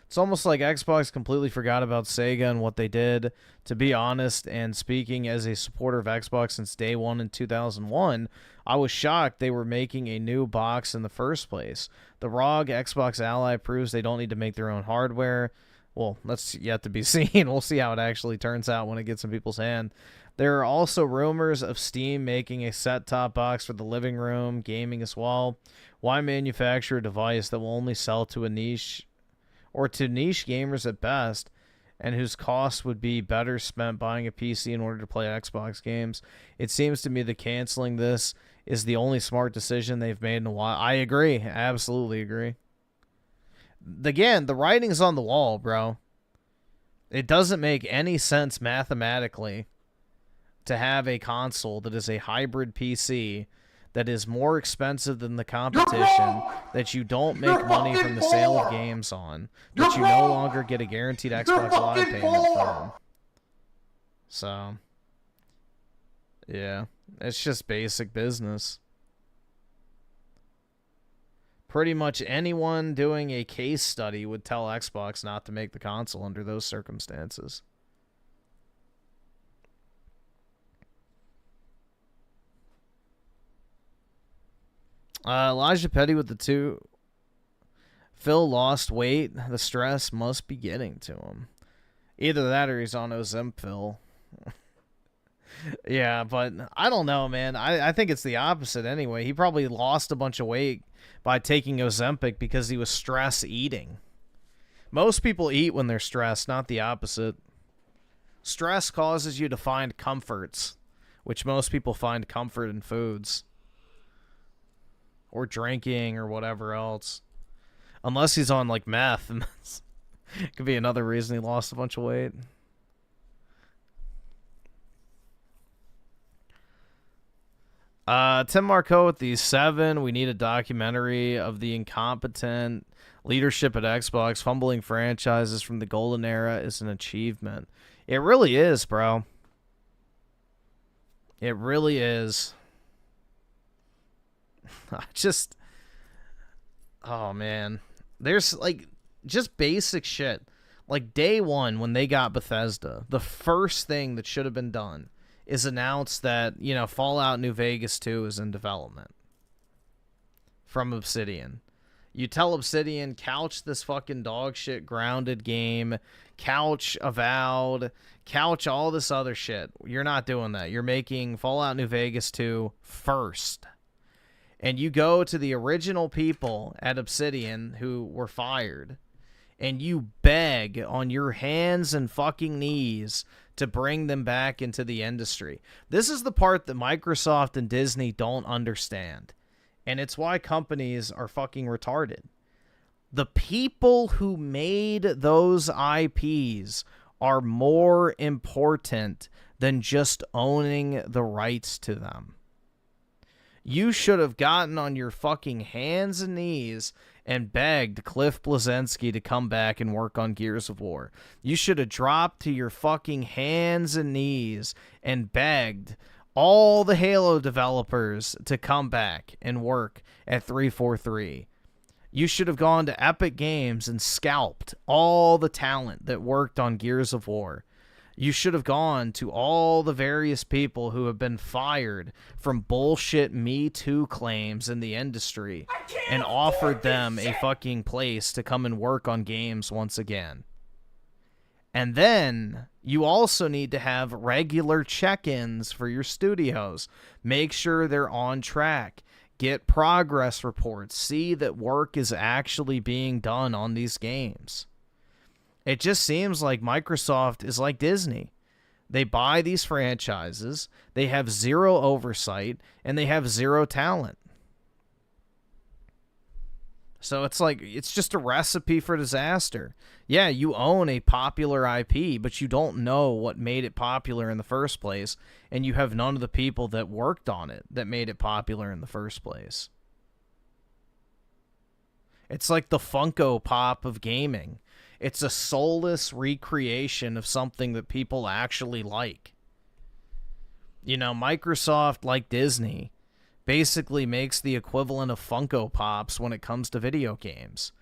It's almost like Xbox completely forgot about Sega and what they did. To be honest, and speaking as a supporter of Xbox since day one in 2001, I was shocked they were making a new box in the first place. The ROG Xbox Ally proves they don't need to make their own hardware. Well, that's yet to be seen. We'll see how it actually turns out when it gets in people's hand. There are also rumors of Steam making a set-top box for the living room, gaming as well. Why manufacture a device that will only sell to a niche, or to niche gamers at best, and whose cost would be better spent buying a PC in order to play Xbox games? It seems to me that canceling this is the only smart decision they've made in a while. I agree. I absolutely agree. Again, the writing's on the wall, bro. It doesn't make any sense mathematically to have a console that is a hybrid PC that is more expensive than the competition, that you don't make money from the sale of games on, that you no longer get a guaranteed Xbox Live payment from. So, yeah, it's just basic business. Pretty much anyone doing a case study would tell Xbox not to make the console under those circumstances. Elijah Petty with the 2. Phil lost weight. The stress must be getting to him. Either that or he's on Ozempic. Yeah, but I don't know, man. I think it's the opposite anyway. He probably lost a bunch of weight by taking Ozempic because he was stress eating. Most people eat when they're stressed, not the opposite. Stress causes you to find comforts, which most people find comfort in foods. Or drinking or whatever else. Unless he's on like meth, and that's could be another reason he lost a bunch of weight. Tim Marco with the 7. We need a documentary of the incompetent leadership at Xbox. Fumbling franchises from the golden era is an achievement. It really is, bro. It really is. Oh man, there's like just basic shit. Like day one when they got Bethesda, the first thing that should have been done is announce that, you know, Fallout New Vegas 2 is in development from Obsidian. You tell Obsidian, couch this fucking dog shit Grounded game, couch Avowed, couch all this other shit. You're not doing that. You're making Fallout New Vegas 2 first. And you go to the original people at Obsidian who were fired, and you beg on your hands and fucking knees to bring them back into the industry. This is the part that Microsoft and Disney don't understand. And it's why companies are fucking retarded. The people who made those IPs are more important than just owning the rights to them. You should have gotten on your fucking hands and knees and begged Cliff Bleszinski to come back and work on Gears of War. You should have dropped to your fucking hands and knees and begged all the Halo developers to come back and work at 343. You should have gone to Epic Games and scalped all the talent that worked on Gears of War. You should have gone to all the various people who have been fired from bullshit Me Too claims in the industry and offered them a fucking place to come and work on games once again. And then you also need to have regular check-ins for your studios. Make sure they're on track. Get progress reports. See that work is actually being done on these games. It just seems like Microsoft is like Disney. They buy these franchises, they have zero oversight, and they have zero talent. So it's like, it's just a recipe for disaster. Yeah, you own a popular IP, but you don't know what made it popular in the first place, and you have none of the people that worked on it that made it popular in the first place. It's like the Funko Pop of gaming. It's a soulless recreation of something that people actually like. You know, Microsoft, like Disney, basically makes the equivalent of Funko Pops when it comes to video games.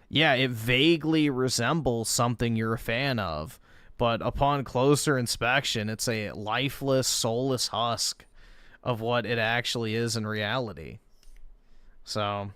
Yeah, it vaguely resembles something you're a fan of, but upon closer inspection, it's a lifeless, soulless husk of what it actually is in reality. So...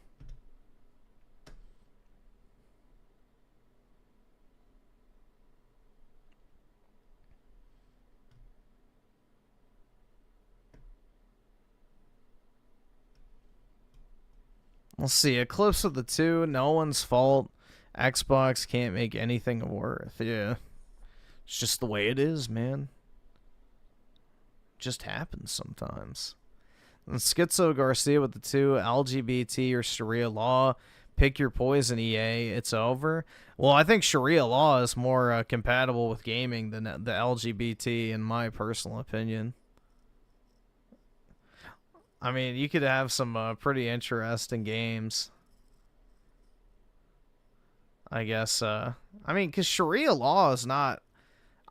Let's see. Eclipse of the 2, no one's fault. Xbox can't make anything worth. Yeah. It's just the way it is, man. It just happens sometimes. And Schizo Garcia with the 2, LGBT or Sharia law. Pick your poison, EA. It's over. Well, I think Sharia law is more compatible with gaming than the LGBT, in my personal opinion. I mean, you could have some pretty interesting games. I guess, I mean, because Sharia law is not...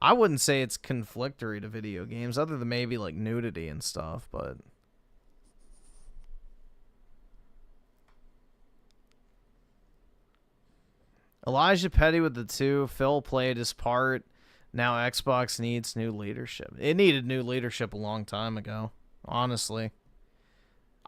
I wouldn't say it's conflictory to video games, other than maybe, like, nudity and stuff, but... Elijah Petty with the 2. Phil played his part. Now Xbox needs new leadership. It needed new leadership a long time ago, honestly.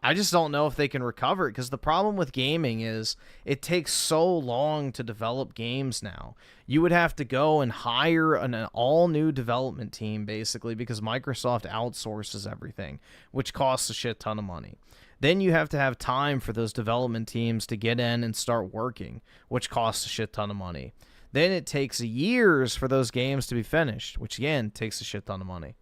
I just don't know if they can recover it, because the problem with gaming is it takes so long to develop games now. You would have to go and hire an all-new development team, basically, because Microsoft outsources everything, which costs a shit ton of money. Then you have to have time for those development teams to get in and start working, which costs a shit ton of money. Then it takes years for those games to be finished, which, again, takes a shit ton of money.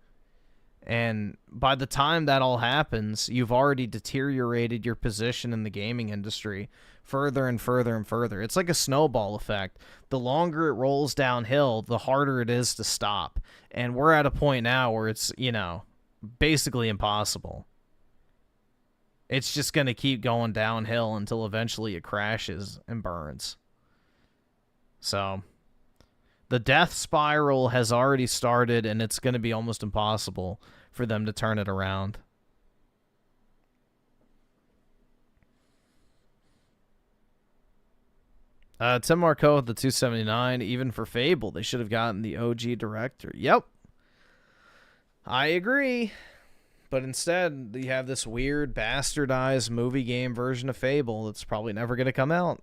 And by the time that all happens, you've already deteriorated your position in the gaming industry further and further and further. It's like a snowball effect. The longer it rolls downhill, the harder it is to stop. And we're at a point now where it's, you know, basically impossible. It's just going to keep going downhill until eventually it crashes and burns. So... the death spiral has already started, and it's going to be almost impossible for them to turn it around. Tim Marco with the 279. Even for Fable, they should have gotten the OG director. Yep. I agree. But instead, you have this weird, bastardized movie game version of Fable that's probably never going to come out.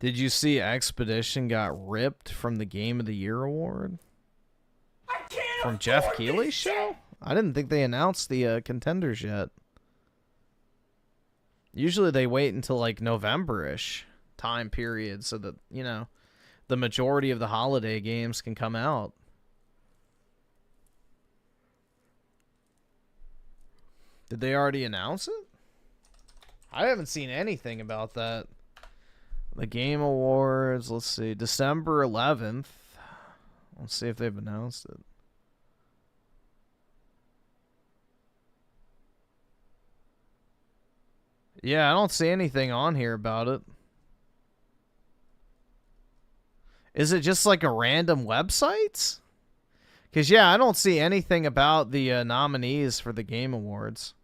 Did you see Expedition got ripped from the Game of the Year award? From Jeff Keighley's show? I didn't think they announced the contenders yet. Usually they wait until like November-ish time period so that, you know, the majority of the holiday games can come out. Did they already announce it? I haven't seen anything about that. The Game Awards, let's see, December 11th. Let's see if they've announced it. Yeah, I don't see anything on here about it. Is it just like a random website? Because, yeah, I don't see anything about the nominees for the Game Awards.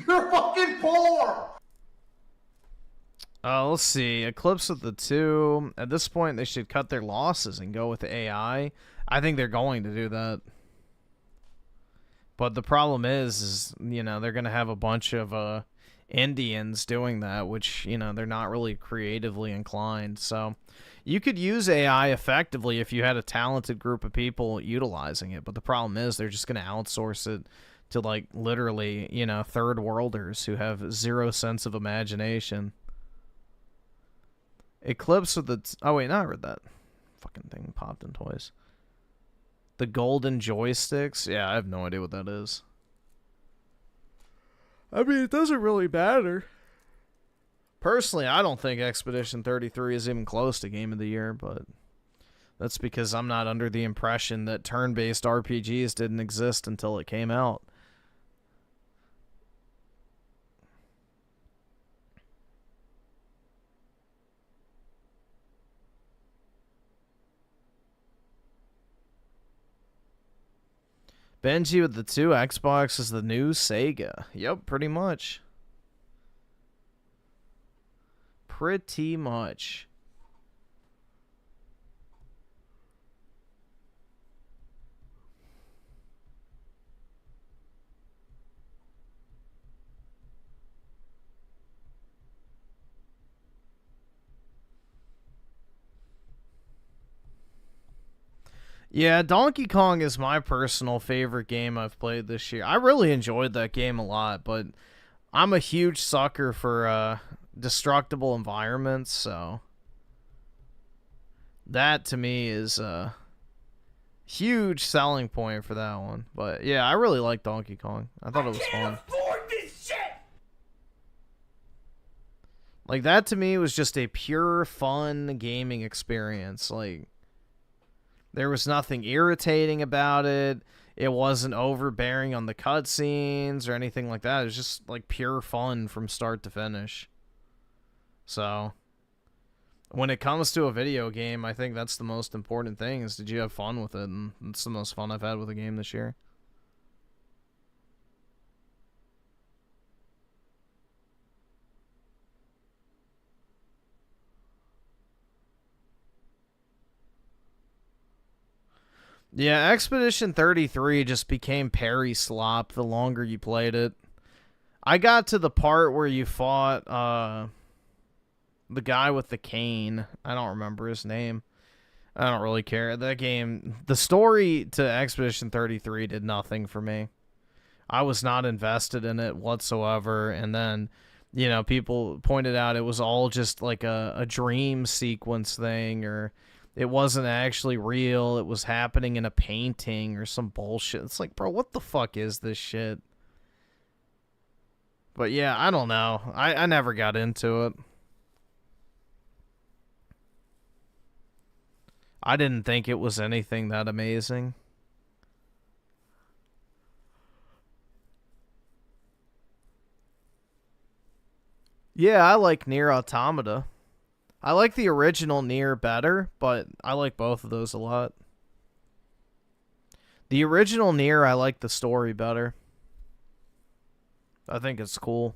You're fucking poor! Let's see. Eclipse with the 2. At this point, they should cut their losses and go with AI. I think they're going to do that. But the problem is you know, they're going to have a bunch of Indians doing that, which, you know, they're not really creatively inclined. So you could use AI effectively if you had a talented group of people utilizing it. But the problem is they're just going to outsource it to, like, literally, you know, third worlders who have zero sense of imagination. Eclipse with the... Oh, wait, no, I read that. Fucking thing popped in toys. The golden joysticks? Yeah, I have no idea what that is. I mean, it doesn't really matter. Personally, I don't think Expedition 33 is even close to Game of the Year, but that's because I'm not under the impression that turn-based RPGs didn't exist until it came out. Benji with the 2. Xbox is the new Sega. Yep, pretty much. Pretty much. Yeah, Donkey Kong is my personal favorite game I've played this year. I really enjoyed that game a lot, but I'm a huge sucker for destructible environments, so that to me is a huge selling point for that one. But yeah, I really like Donkey Kong. I thought it was fun. Afford this shit! Like, that to me was just a pure fun gaming experience. Like, there was nothing irritating about it. It wasn't overbearing on the cutscenes or anything like that. It was just, like, pure fun from start to finish. So, when it comes to a video game, I think that's the most important thing, is did you have fun with it? And it's the most fun I've had with a game this year. Yeah, Expedition 33 just became parry slop the longer you played it. I got to the part where you fought the guy with the cane. I don't remember his name. I don't really care. That game, the story to Expedition 33 did nothing for me. I was not invested in it whatsoever. And then, you know, people pointed out it was all just like a dream sequence thing, or it wasn't actually real. It was happening in a painting or some bullshit. It's like, bro, what the fuck is this shit? But yeah, I don't know. I never got into it. I didn't think it was anything that amazing. Yeah, I like Nier Automata. I like the original Nier better, but I like both of those a lot. The original Nier, I like the story better. I think it's cool.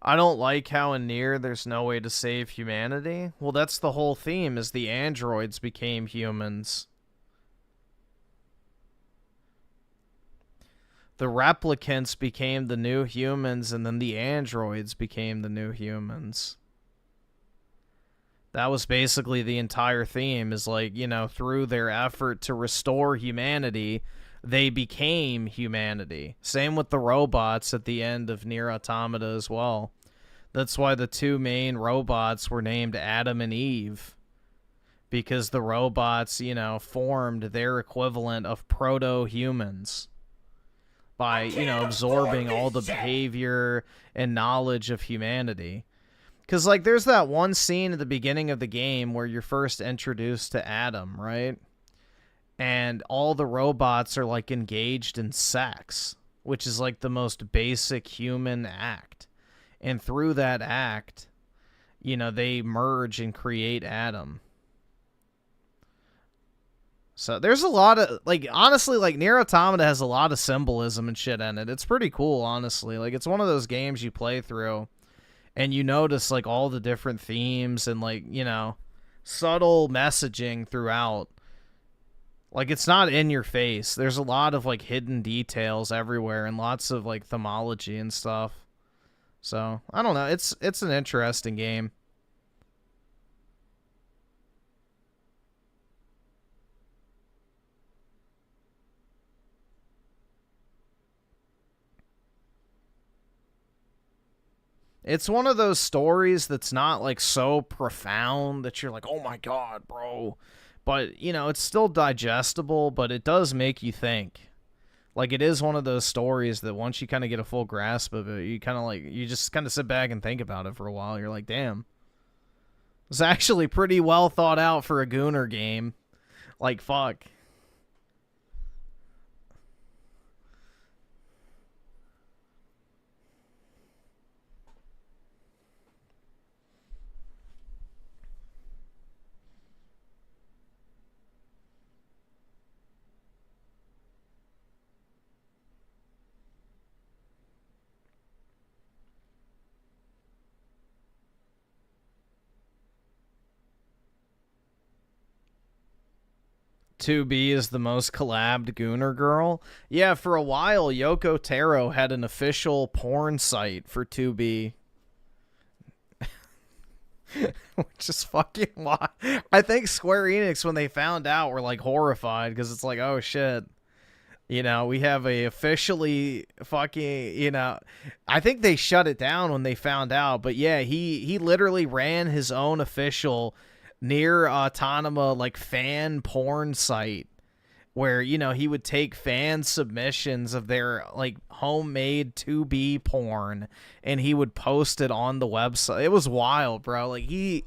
I don't like how in Nier there's no way to save humanity. Well, that's the whole theme, is the androids became humans. The replicants became the new humans, and then the androids became the new humans. That was basically the entire theme, is like, you know, through their effort to restore humanity, they became humanity. Same with the robots at the end of Nier Automata as well. That's why the two main robots were named Adam and Eve. Because the robots, you know, formed their equivalent of proto-humans. by, you know, absorbing all the behavior and knowledge of humanity. Because, like, there's that one scene at the beginning of the game where you're first introduced to Adam, right? And all the robots are, like, engaged in sex, which is, like, the most basic human act. And through that act, you know, they merge and create Adam. So there's a lot of, like, honestly, like, Nier Automata has a lot of symbolism and shit in it. It's pretty cool, honestly. Like, it's one of those games you play through and you notice, like, all the different themes and, like, you know, subtle messaging throughout. Like, it's not in your face. There's a lot of, like, hidden details everywhere and lots of, like, themology and stuff. So, I don't know. It's an interesting game. It's one of those stories that's not, like, so profound that you're like, oh my god, bro. But, you know, it's still digestible, but it does make you think. Like, it is one of those stories that once you kind of get a full grasp of it, you kind of, like, you just kind of sit back and think about it for a while. You're like, damn. It's actually pretty well thought out for a Gooner game. Like, fuck. "2B is the most collabed Gooner girl." Yeah, for a while, Yoko Taro had an official porn site for 2B. Which is fucking wild. I think Square Enix, when they found out, were, like, horrified, because it's like, oh shit. You know, we have a officially fucking, you know, I think they shut it down when they found out, but yeah, he literally ran his own official Nier Automata, like, fan porn site where, you know, he would take fan submissions of their, like, homemade 2B porn and he would post it on the website. It was wild, bro. Like, he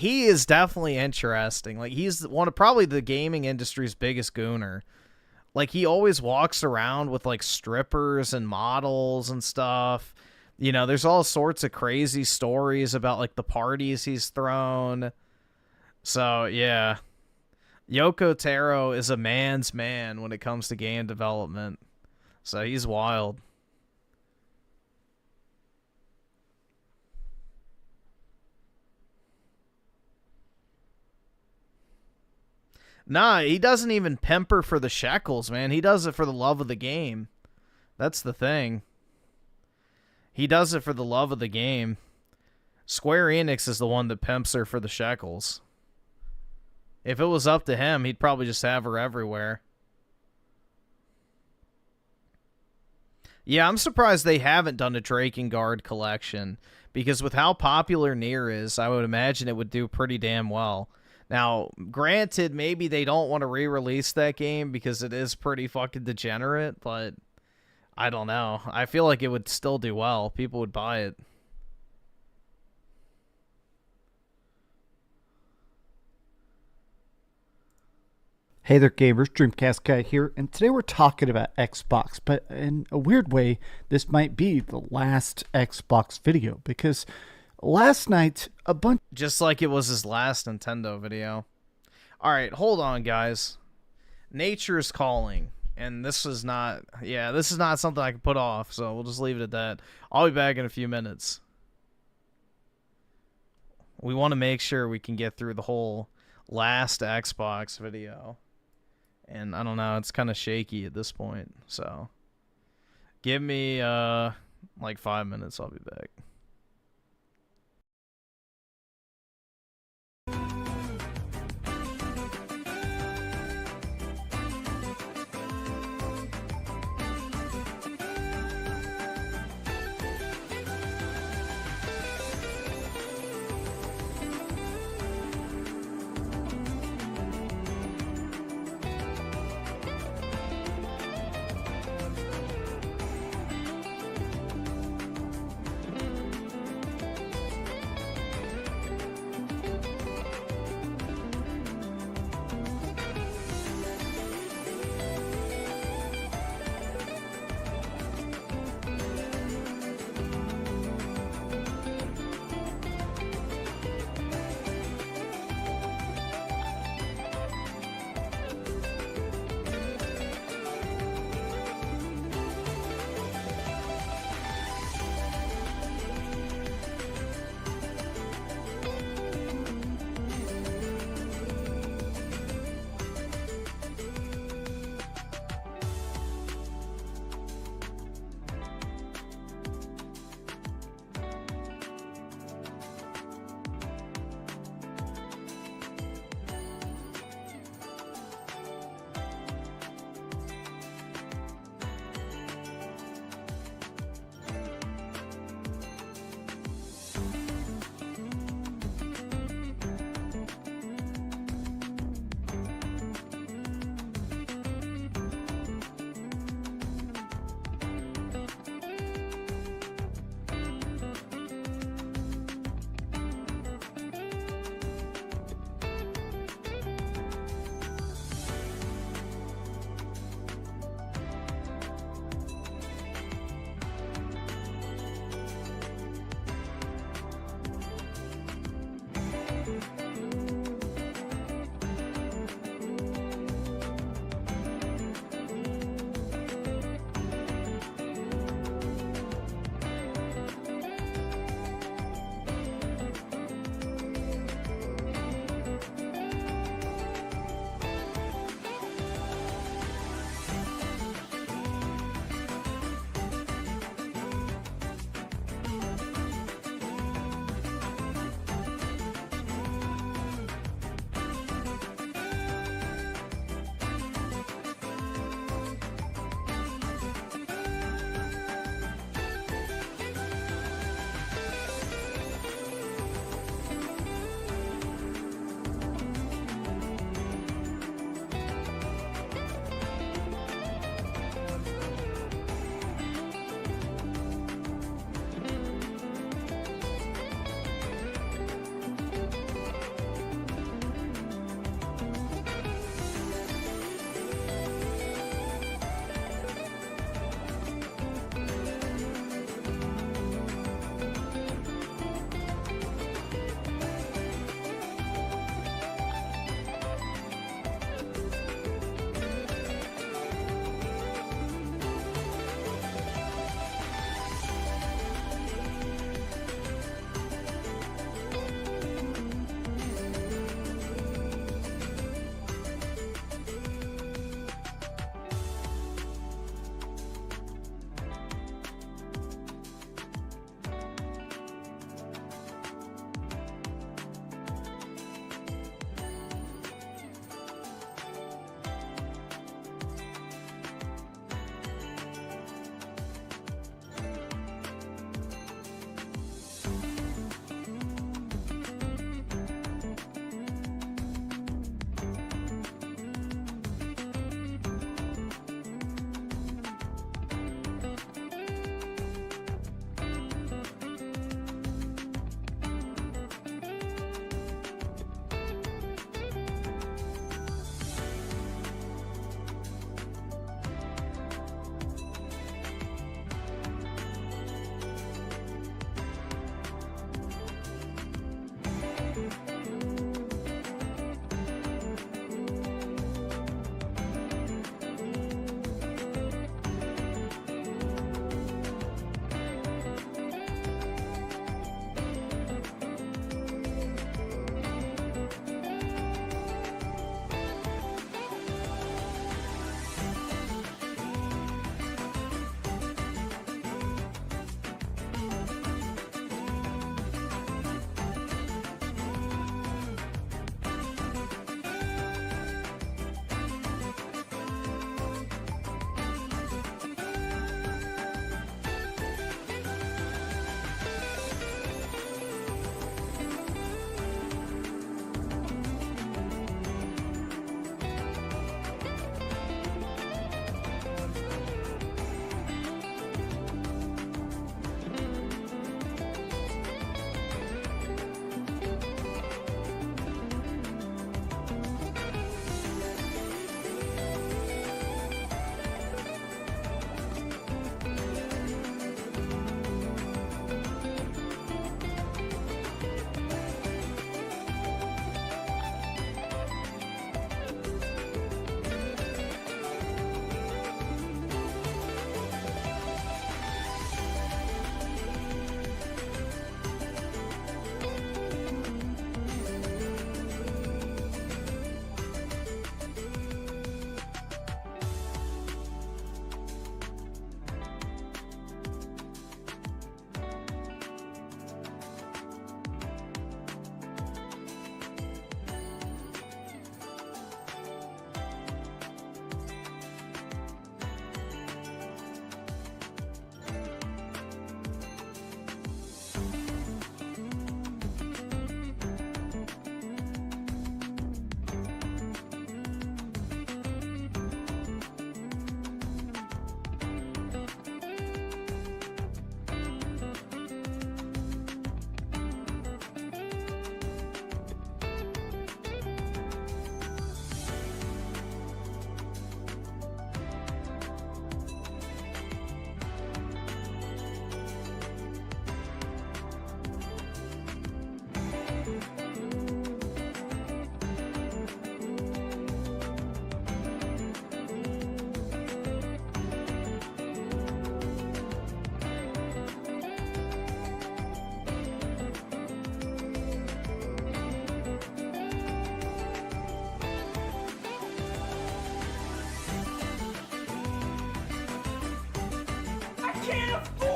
is definitely interesting. Like, he's one of probably the gaming industry's biggest gooner. Like, he always walks around with, like, strippers and models and stuff. You know, there's all sorts of crazy stories about, like, the parties he's thrown. So, yeah. Yoko Taro is a man's man when it comes to game development. So, he's wild. Nah, he doesn't even pimp her for the shekels, man. He does it for the love of the game. That's the thing. He does it for the love of the game. Square Enix is the one that pimps her for the shekels. If it was up to him, he'd probably just have her everywhere. Yeah, I'm surprised they haven't done a Drakengard collection, because with how popular Nier is, I would imagine it would do pretty damn well. Now, granted, maybe they don't want to re-release that game because it is pretty fucking degenerate, but I don't know. I feel like it would still do well. People would buy it. Hey there, gamers. Dreamcast Guy here, and today we're talking about Xbox, but in a weird way, this might be the last Xbox video, because last night, a bunch... Just like it was his last Nintendo video. Alright, hold on, guys. Nature's calling, and this is not... Yeah, this is not something I can put off, so we'll just leave it at that. I'll be back in a few minutes. We want to make sure we can get through the whole last Xbox video. And I don't know, it's kind of shaky at this point, so give me like 5 minutes, I'll be back.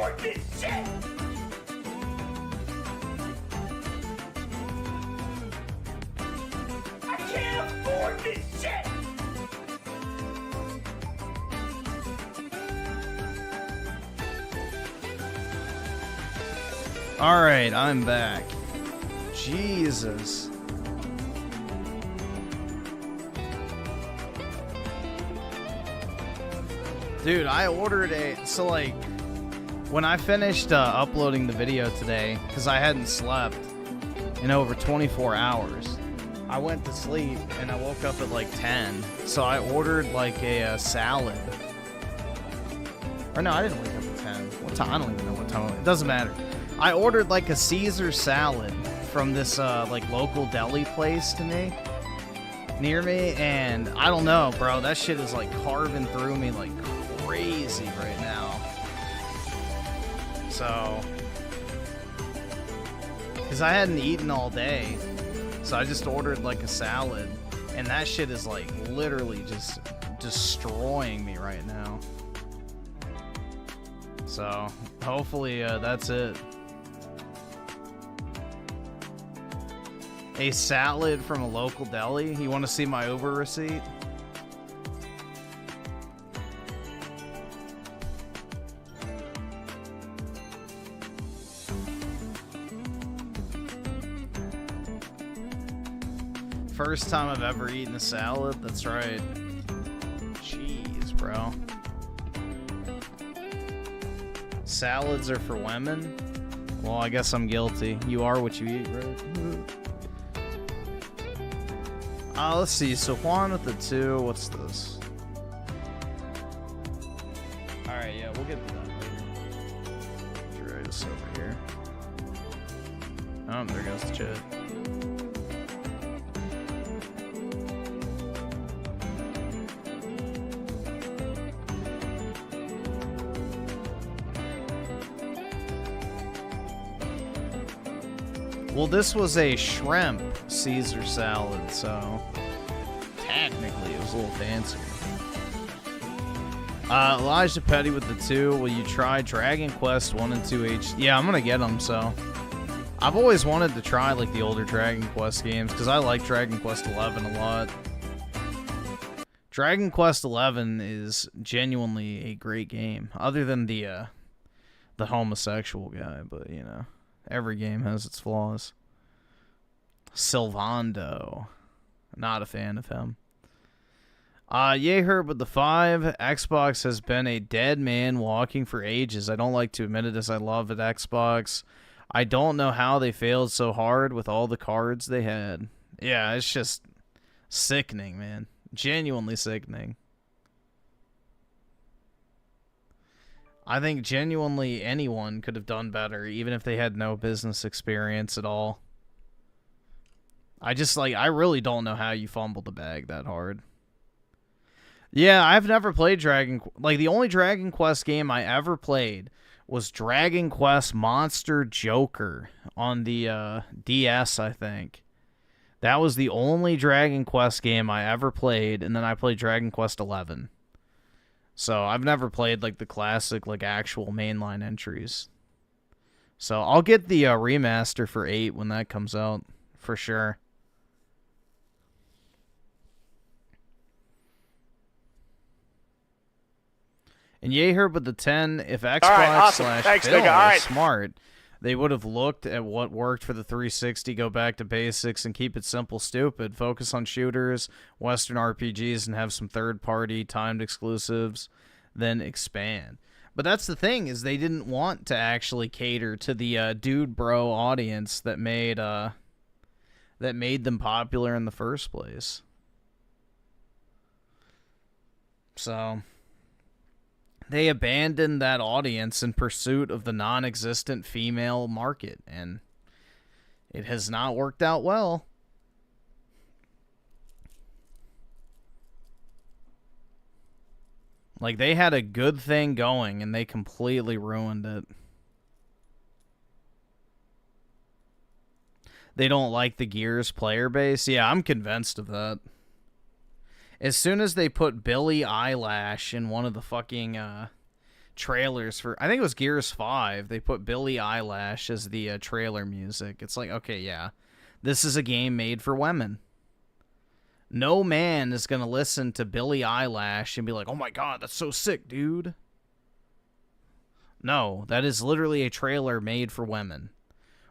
afford this shit! I can't afford this shit! Alright, I'm back. Jesus. Dude, I ordered so like, when I finished uploading the video today, because I hadn't slept in over 24 hours, I went to sleep and I woke up at like 10, so I ordered like a salad. Or no, I didn't wake up at 10. What time? I don't even know what time. It doesn't matter. I ordered like a Caesar salad from this like local deli place to me, near me, and I don't know, bro. That shit is like carving through me like crazy right now. So, because I hadn't eaten all day, so I just ordered like a salad, and that shit is like literally just destroying me right now. So, hopefully that's it. A salad from a local deli? You want to see my Uber receipt? First time I've ever eaten a salad? That's right. Jeez, bro. Salads are for women? Well, I guess I'm guilty. You are what you eat, right? Let's see. So Juan with the 2. What's this? Alright, yeah, we'll get to that later. Try this over here. Oh, there goes the Chud. Well, this was a shrimp Caesar salad, so technically it was a little fancier. Elijah Petty with the 2. Will you try Dragon Quest 1 and 2 H? Yeah, I'm gonna get them, so. I've always wanted to try, like, the older Dragon Quest games, because I like Dragon Quest 11 a lot. Dragon Quest 11 is genuinely a great game, other than the homosexual guy, but, you know. Every game has its flaws. Sylvando. Not a fan of him. Yay Herb with the 5. Xbox has been a dead man walking for ages. I don't like to admit it as I love it, Xbox. I don't know how they failed so hard with all the cards they had. Yeah, it's just sickening, man. Genuinely sickening. I think genuinely anyone could have done better, even if they had no business experience at all. I really don't know how you fumbled the bag that hard. Yeah, I've never played the only Dragon Quest game I ever played was Dragon Quest Monster Joker on the DS, I think. That was the only Dragon Quest game I ever played, and then I played Dragon Quest 11. So I've never played like the classic, like actual mainline entries. So I'll get the remaster for 8 when that comes out, for sure. And yay Herb with the 10. If Xbox / Phil was smart, they would have looked at what worked for the 360, go back to basics, and keep it simple, stupid. Focus on shooters, Western RPGs, and have some third-party timed exclusives, then expand. But that's the thing, is they didn't want to actually cater to the dude bro audience that made them popular in the first place. So they abandoned that audience in pursuit of the non-existent female market, and it has not worked out well. Like, they had a good thing going, and they completely ruined it. They don't like the Gears player base? Yeah, I'm convinced of that. As soon as they put Billie Eyelash in one of the fucking trailers for, I think it was Gears 5. They put Billie Eilish as the trailer music. It's like, okay, yeah, this is a game made for women. No man is going to listen to Billie Eilish and be like, oh my god, that's so sick, dude. No, that is literally a trailer made for women.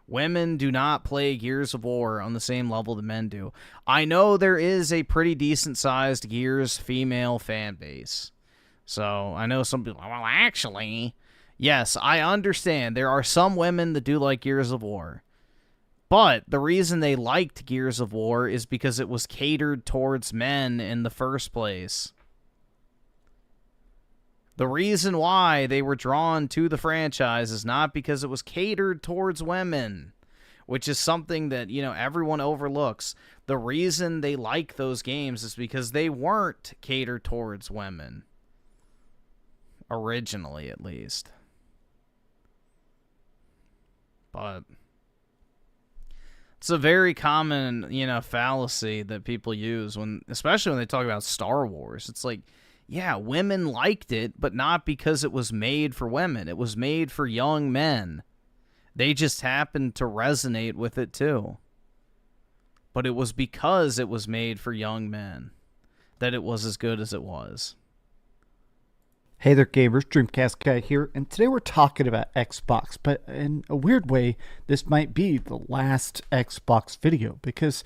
Women do not play Gears of War on the same level that men do. I know there is a pretty decent-sized Gears female fan base. So, I know some people, well, actually, yes, I understand. There are some women that do like Gears of War. But the reason they liked Gears of War is because it was catered towards men in the first place. The reason why they were drawn to the franchise is not because it was catered towards women, which is something that, you know, everyone overlooks. The reason they like those games is because they weren't catered towards women. Originally, at least. But it's a very common, you know, fallacy that people use when, especially when they talk about Star Wars. It's like, yeah, women liked it, but not because it was made for women. It was made for young men. They just happened to resonate with it too. But it was because it was made for young men that it was as good as it was. Hey there, gamers. Dreamcast Guy here, and today we're talking about Xbox, but in a weird way, this might be the last Xbox video, because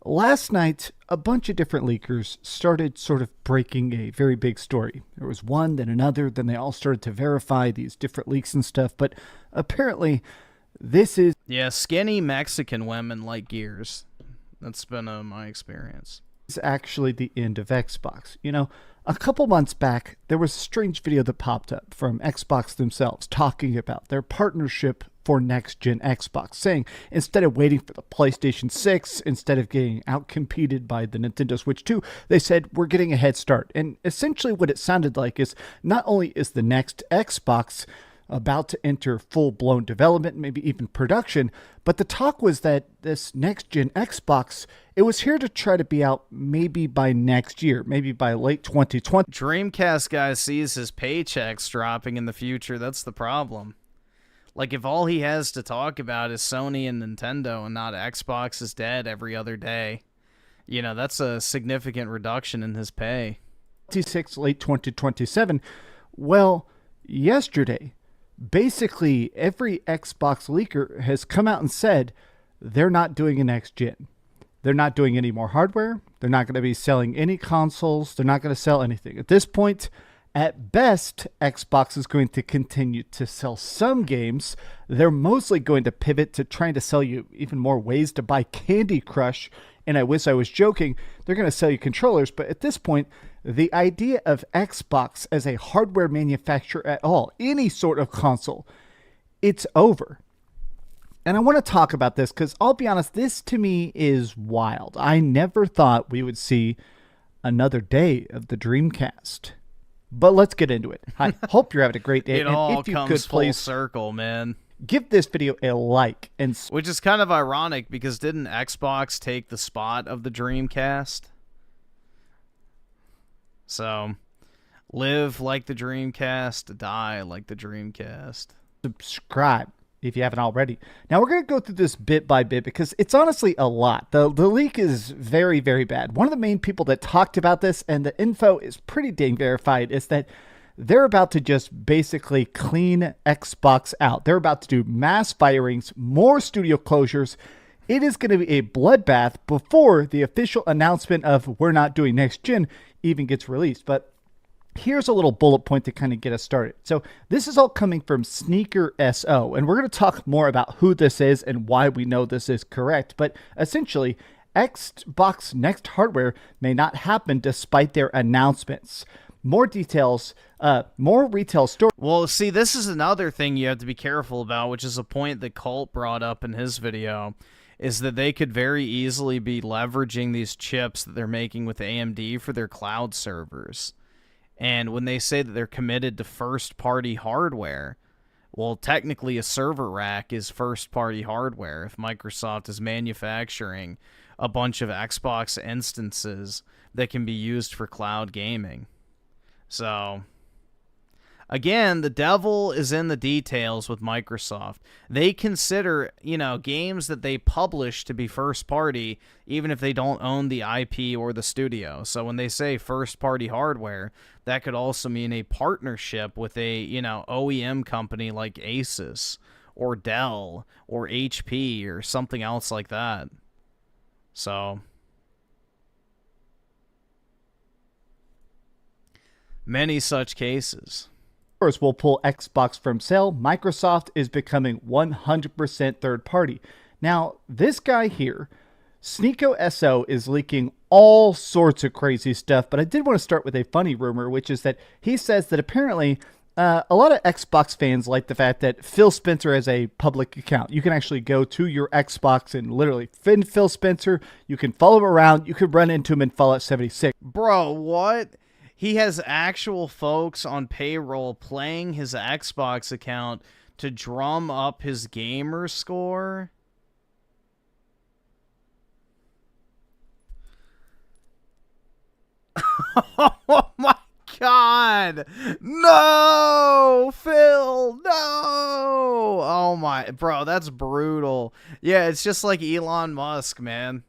last night, a bunch of different leakers started sort of breaking a very big story. There was one, then another, then they all started to verify these different leaks and stuff, but apparently this is... Yeah, skinny Mexican women like Gears. That's been my experience. Is actually the end of Xbox. You know, a couple months back, there was a strange video that popped up from Xbox themselves talking about their partnership for next-gen Xbox, saying instead of waiting for the PlayStation 6, instead of getting outcompeted by the Nintendo Switch 2, they said, we're getting a head start. And essentially what it sounded like is not only is the next Xbox about to enter full-blown development, maybe even production, but the talk was that this next-gen Xbox, it was here to try to be out maybe by next year, maybe by late 2020. Dreamcast guy sees his paychecks dropping in the future. That's the problem. Like, if all he has to talk about is Sony and Nintendo and not Xbox is dead every other day, you know, that's a significant reduction in his pay. 26, late 2027. Well, yesterday, basically every Xbox leaker has come out and said they're not doing a next gen. They're not doing any more hardware. They're not going to be selling any consoles. They're not going to sell anything. At this point, at best, Xbox is going to continue to sell some games. They're mostly going to pivot to trying to sell you even more ways to buy Candy Crush. And I wish I was joking. They're going to sell you controllers. But at this point, the idea of Xbox as a hardware manufacturer at all, any sort of console, it's over. And I want to talk about this because I'll be honest, this to me is wild. I never thought we would see another day of the Dreamcast. But let's get into it. I hope you're having a great day. It and all if you comes could, full please circle, man. give this video a like. And which is kind of ironic because didn't Xbox take the spot of the Dreamcast? So, live like the Dreamcast, die like the Dreamcast. subscribe if you haven't already. Now we're going to go through this bit by bit because it's honestly a lot. The leak is very, very bad. One of the main people that talked about this, and the info is pretty dang verified, is that they're about to just basically clean Xbox out. They're about to do mass firings, more studio closures. It is going to be a bloodbath before the official announcement of we're not doing next gen even gets released. But here's a little bullet point to kind of get us started. So this is all coming from Sneaker SO, and we're going to talk more about who this is and why we know this is correct. But essentially, Xbox Next hardware may not happen despite their announcements. More details, more retail store. Well, see, this is another thing you have to be careful about, which is a point that Colt brought up in his video, is that they could very easily be leveraging these chips that they're making with AMD for their cloud servers. And when they say that they're committed to first-party hardware, well, technically a server rack is first-party hardware if Microsoft is manufacturing a bunch of Xbox instances that can be used for cloud gaming. So, Again, the devil is in the details with Microsoft. They consider, games that they publish to be first party, even if they don't own the IP or the studio. So when they say first party hardware, that could also mean a partnership with a, OEM company like Asus or Dell or HP or something else like that. So many such cases. Will pull Xbox from sale. Microsoft is becoming 100% third party. Now, this guy here, Sneeko SO, is leaking all sorts of crazy stuff, but I did want to start with a funny rumor, which is that he says that apparently a lot of Xbox fans like the fact that Phil Spencer has a public account. You can actually go to your Xbox and literally find Phil Spencer. You can follow him around. You could run into him in Fallout 76. Bro, what? He has actual folks on payroll playing his Xbox account to drum up his gamer score? Oh my God! No! Phil! No! Oh my... Bro, that's brutal. Yeah, it's just like Elon Musk, man.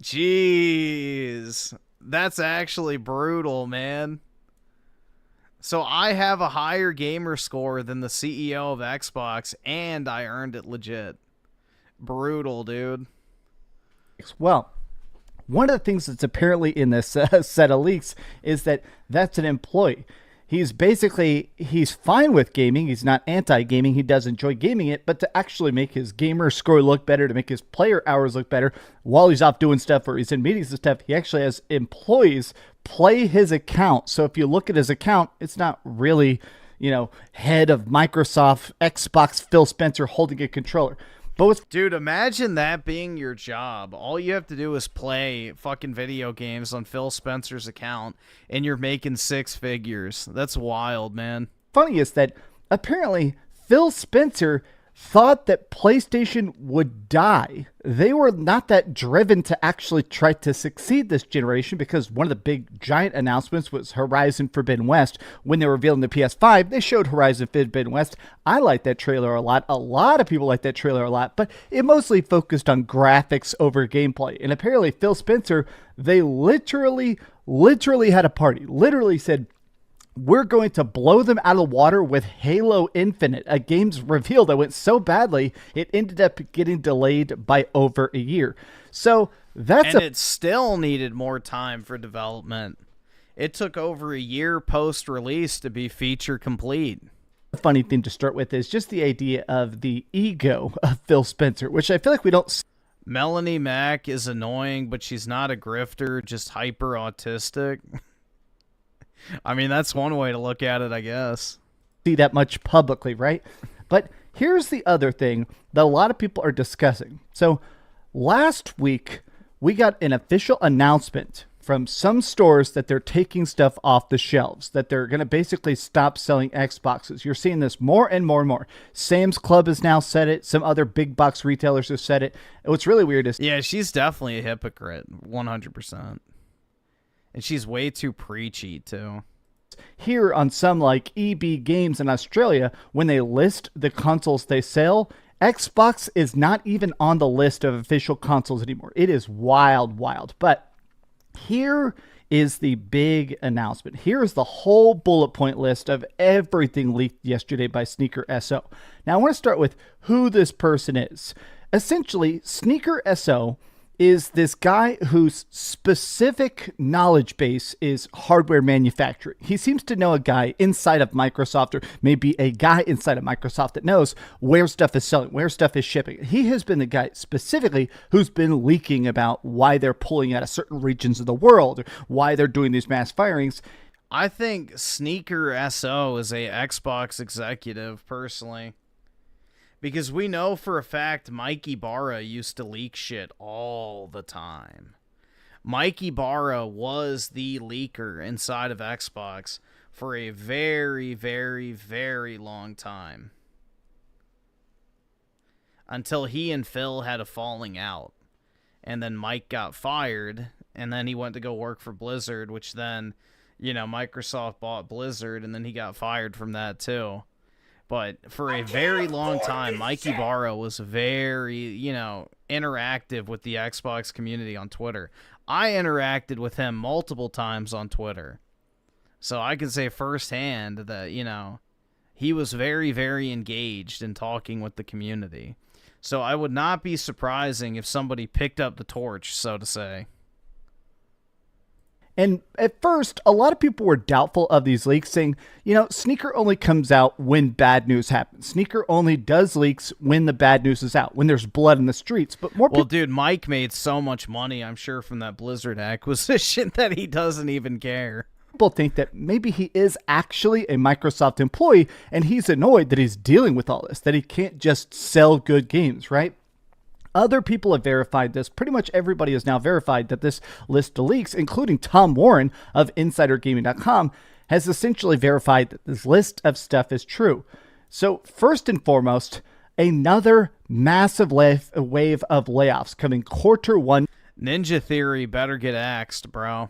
Jeez. That's actually brutal, man. So I have a higher gamer score than the CEO of Xbox, and I earned it legit. Brutal, dude. Well, one of the things that's apparently in this set of leaks is that that's an employee. He's fine with gaming. He's not anti-gaming. He does enjoy gaming it, but to actually make his gamer score look better, to make his player hours look better while he's off doing stuff or he's in meetings and stuff, he actually has employees play his account. So if you look at his account, it's not really, head of Microsoft, Xbox, Phil Spencer holding a controller. But dude, imagine that being your job. All you have to do is play fucking video games on Phil Spencer's account, and you're making six figures. That's wild, man. Funny is that apparently Phil Spencer thought that PlayStation would die. They were not that driven to actually try to succeed this generation, because one of the big giant announcements was Horizon Forbidden West. When they were revealing the PS5, they showed Horizon Forbidden West. I like that trailer a lot. A lot of people like that trailer a lot, but it mostly focused on graphics over gameplay. And apparently Phil Spencer, they literally had a party. Literally said, we're going to blow them out of the water with Halo Infinite, a game's reveal that went so badly, it ended up getting delayed by over a year. So it still needed more time for development. It took over a year post-release to be feature complete. The funny thing to start with is just the idea of the ego of Phil Spencer, which I feel like we don't... Melanie Mack is annoying, but she's not a grifter, just hyper autistic. I mean, that's one way to look at it, I guess. See that much publicly, right? But here's the other thing that a lot of people are discussing. So last week, we got an official announcement from some stores that they're taking stuff off the shelves, that they're going to basically stop selling Xboxes. You're seeing this more and more and more. Sam's Club has now said it. Some other big box retailers have said it. And what's really weird is... Yeah, she's definitely a hypocrite, 100%. And she's way too preachy, too. Here on some like EB Games in Australia, when they list the consoles they sell, Xbox is not even on the list of official consoles anymore. It is wild. But here is the big announcement. Here is the whole bullet point list of everything leaked yesterday by Sneaker SO. Now, I want to start with who this person is. Essentially, Sneaker SO is this guy whose specific knowledge base is hardware manufacturing. He seems to know a guy inside of Microsoft, or maybe a guy inside of Microsoft that knows where stuff is selling, where stuff is shipping. He has been the guy specifically who's been leaking about why they're pulling out of certain regions of the world, or why they're doing these mass firings. I think Sneaker SO is a Xbox executive, personally. Because we know for a fact Mike Ibarra used to leak shit all the time. Mike Ibarra was the leaker inside of Xbox for a very, very, very long time. Until he and Phil had a falling out. And then Mike got fired, and then he went to go work for Blizzard, which then, Microsoft bought Blizzard, and then he got fired from that too. But for a very long time, Mikey Barra was very, interactive with the Xbox community on Twitter. I interacted with him multiple times on Twitter. So I can say firsthand that, he was very, very engaged in talking with the community. So I would not be surprising if somebody picked up the torch, so to say. And at first, a lot of people were doubtful of these leaks, saying, Sneaker only comes out when bad news happens. Sneaker only does leaks when the bad news is out, when there's blood in the streets. But more people... Well, dude, Mike made so much money, I'm sure, from that Blizzard acquisition that he doesn't even care. People think that maybe he is actually a Microsoft employee, and he's annoyed that he's dealing with all this, that he can't just sell good games, right? Other people have verified this. Pretty much everybody has now verified that this list of leaks, including Tom Warren of InsiderGaming.com, has essentially verified that this list of stuff is true. So first and foremost, another massive wave of layoffs coming quarter 1. Ninja Theory better get axed, bro.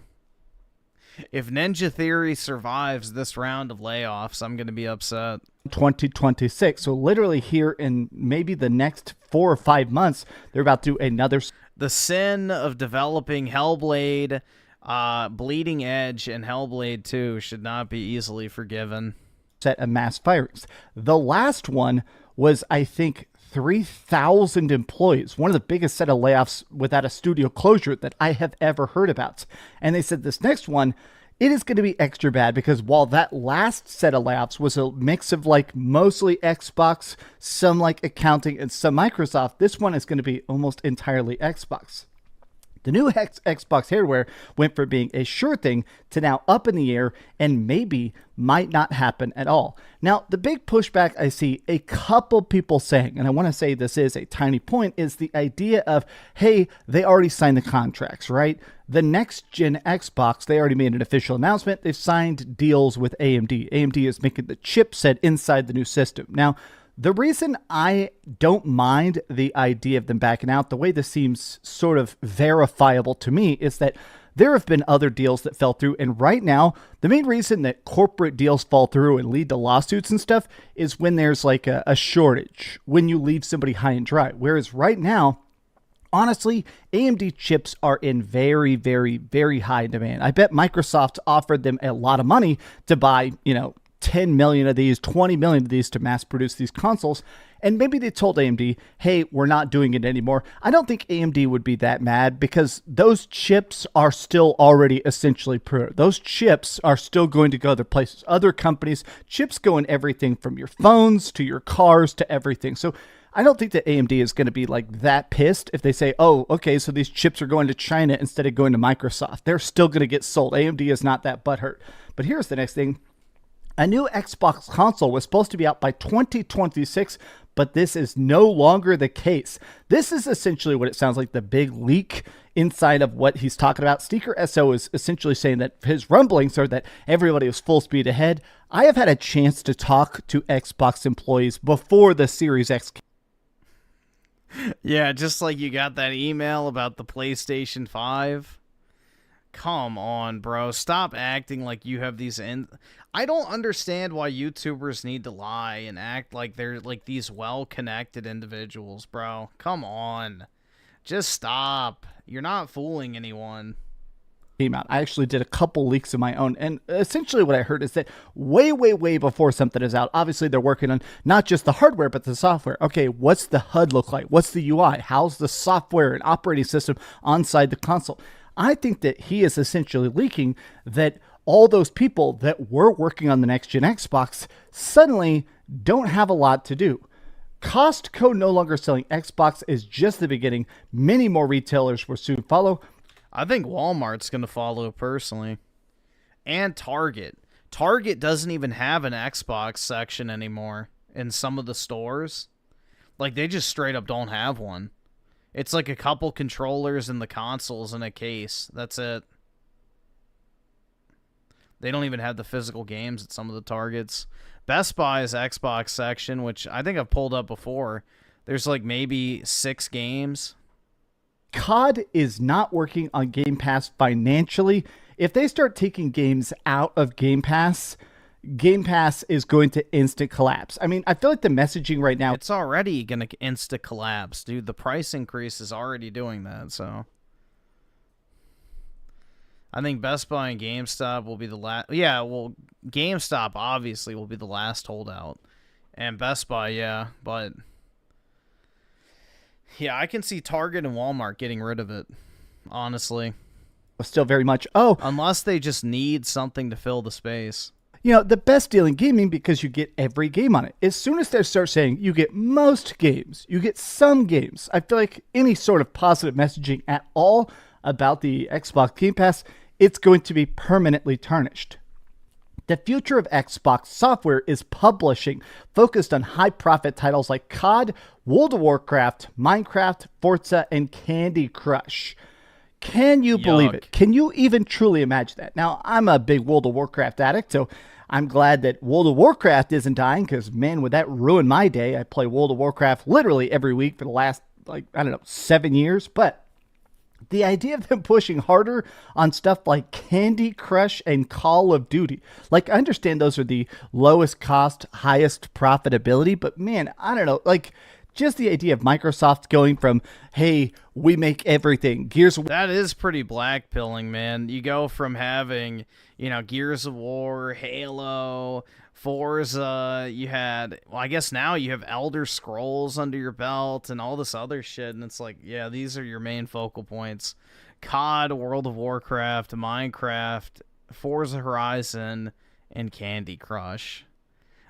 If Ninja Theory survives this round of layoffs, I'm going to be upset. 2026. So literally here in maybe the next 4 or 5 months, they're about to do another. The sin of developing Hellblade, Bleeding Edge, and Hellblade 2 should not be easily forgiven. Set of mass firings. The last one was, I think, 3,000 employees, one of the biggest set of layoffs without a studio closure that I have ever heard about. And they said this next one, it is going to be extra bad because while that last set of layoffs was a mix of mostly Xbox, some accounting, and some Microsoft, this one is going to be almost entirely Xbox. The new Xbox hardware went from being a sure thing to now up in the air and maybe might not happen at all. Now, the big pushback I see a couple people saying, and I want to say this is a tiny point, is the idea of, hey, they already signed the contracts, right? The next gen Xbox, they already made an official announcement. They've signed deals with AMD. AMD is making the chipset inside the new system. Now, the reason I don't mind the idea of them backing out, the way this seems sort of verifiable to me, is that there have been other deals that fell through. And right now, the main reason that corporate deals fall through and lead to lawsuits and stuff is when there's a shortage, when you leave somebody high and dry. Whereas right now, honestly, AMD chips are in very, very, very high demand. I bet Microsoft offered them a lot of money to buy, 10 million of these, 20 million of these to mass produce these consoles. And maybe they told AMD, hey, we're not doing it anymore. I don't think AMD would be that mad because those chips are still already essentially proved. Those chips are still going to go other places. Other companies, chips go in everything from your phones to your cars to everything. So I don't think that AMD is going to be that pissed if they say, oh, okay, so these chips are going to China instead of going to Microsoft. They're still going to get sold. AMD is not that butthurt. But here's the next thing. A new Xbox console was supposed to be out by 2026, but this is no longer the case. This is essentially what it sounds like, the big leak inside of what he's talking about. Sneaker SO is essentially saying that his rumblings are that everybody was full speed ahead. I have had a chance to talk to Xbox employees before the Series X. Yeah, just like you got that email about the PlayStation 5. Come on, bro. Stop acting like you have these I don't understand why YouTubers need to lie and act like they're these well-connected individuals, bro. Come on. Just stop. You're not fooling anyone. Came out. I actually did a couple leaks of my own, and essentially what I heard is that way before something is out, obviously they're working on not just the hardware but the software. Okay, what's the HUD look like? What's the UI? How's the software and operating system inside the console? I think that he is essentially leaking that all those people that were working on the next gen Xbox suddenly don't have a lot to do. Costco no longer selling Xbox is just the beginning. Many more retailers will soon follow. I think Walmart's going to follow personally. And Target. Target doesn't even have an Xbox section anymore in some of the stores. They just straight up don't have one. It's a couple controllers and the consoles in a case. That's it. They don't even have the physical games at some of the Targets. Best Buy's Xbox section, which I think I've pulled up before, there's maybe 6 games. COD is not working on Game Pass financially. If they start taking games out of Game Pass is going to instant collapse. I mean, I feel like the messaging right now, It's already going to insta collapse, dude. The price increase is already doing that, so I think Best Buy and GameStop will be the last. Yeah, well, GameStop obviously will be the last holdout, and Best Buy, yeah, but yeah, I can see Target and Walmart getting rid of it, honestly, still very much, unless they just need something to fill the space. you know, the best deal in gaming because you get every game on it. As soon as they start saying you get most games, you get some games, I feel like any sort of positive messaging at all about the Xbox Game Pass, it's going to be permanently tarnished. The future of Xbox software is publishing, focused on high-profit titles like COD, World of Warcraft, Minecraft, Forza, and Candy Crush. Can you believe it? Can you even truly imagine that? Now, I'm a big World of Warcraft addict, so I'm glad that World of Warcraft isn't dying, because, man, would that ruin my day. I play World of Warcraft literally every week for the last, 7 years, but the idea of them pushing harder on stuff like Candy Crush and Call of Duty. Like, I understand those are the lowest cost, highest profitability, but man, I don't know. Like, just the idea of Microsoft going from, hey, we make everything. That is pretty blackpilling, man. You go from having, Gears of War, Halo, Forza, you had, well, I guess now you have Elder Scrolls under your belt and all this other shit, and it's like, yeah, these are your main focal points. COD, World of Warcraft, Minecraft, Forza Horizon, and Candy Crush.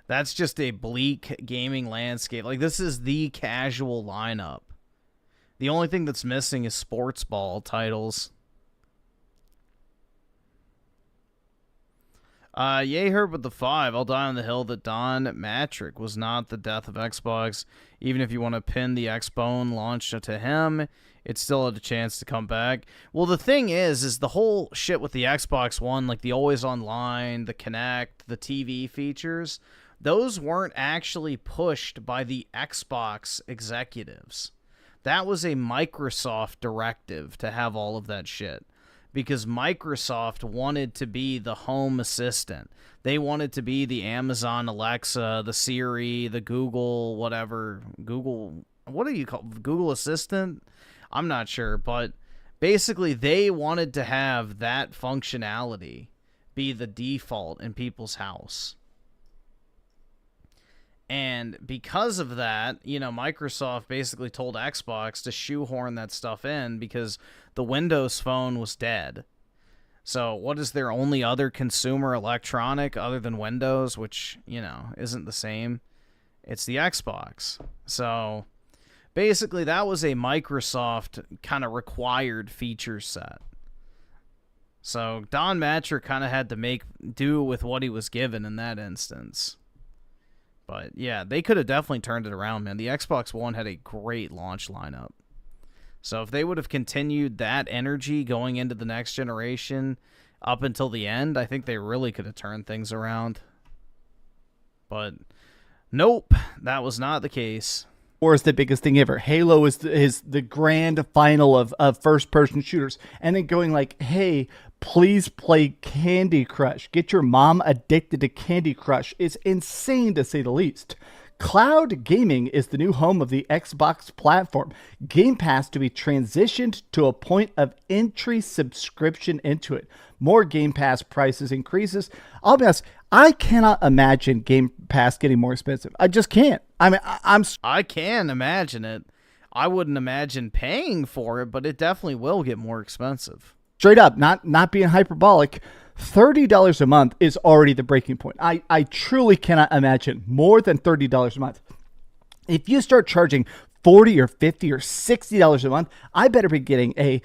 That's just a bleak gaming landscape. Like, this is the casual lineup. The only thing that's missing is sports ball titles. Yay Herb with the 5. I'll die on the hill that Don Matrick was not the death of Xbox. Even if you want to pin the Xbone launch to him, it still had a chance to come back. Well, the thing is the whole shit with the Xbox One, like the always online, the Kinect, the TV features, those weren't actually pushed by the Xbox executives. That was a Microsoft directive to have all of that shit. Because Microsoft wanted to be the home assistant. They wanted to be the Amazon Alexa, the Siri, the Google, whatever. Google, what do you call it? Google Assistant? I'm not sure. But basically, they wanted to have that functionality be the default in people's house. And because of that, Microsoft basically told Xbox to shoehorn that stuff in because the Windows Phone was dead. So what is their only other consumer electronic other than Windows, which, isn't the same? It's the Xbox. So basically that was a Microsoft kind of required feature set. So Don Matcher kind of had to make do with what he was given in that instance. But, yeah, they could have definitely turned it around, man. The Xbox One had a great launch lineup. So if they would have continued that energy going into the next generation up until the end, I think they really could have turned things around. But, nope, that was not the case. War is the biggest thing ever. Halo is the grand final of first-person shooters. And then going like, hey, please play Candy Crush. Get your mom addicted to Candy Crush. It's insane, to say the least. Cloud gaming is the new home of the Xbox platform. Game Pass to be transitioned to a point of entry subscription into it. More Game Pass prices increases. I'll be honest, I cannot imagine Game Pass getting more expensive. I just can't. I mean, I can imagine it. I wouldn't imagine paying for it, but it definitely will get more expensive. Straight up, not being hyperbolic, $30 a month is already the breaking point. I truly cannot imagine more than $30 a month. If you start charging $40 or $50 or $60 a month, I better be getting a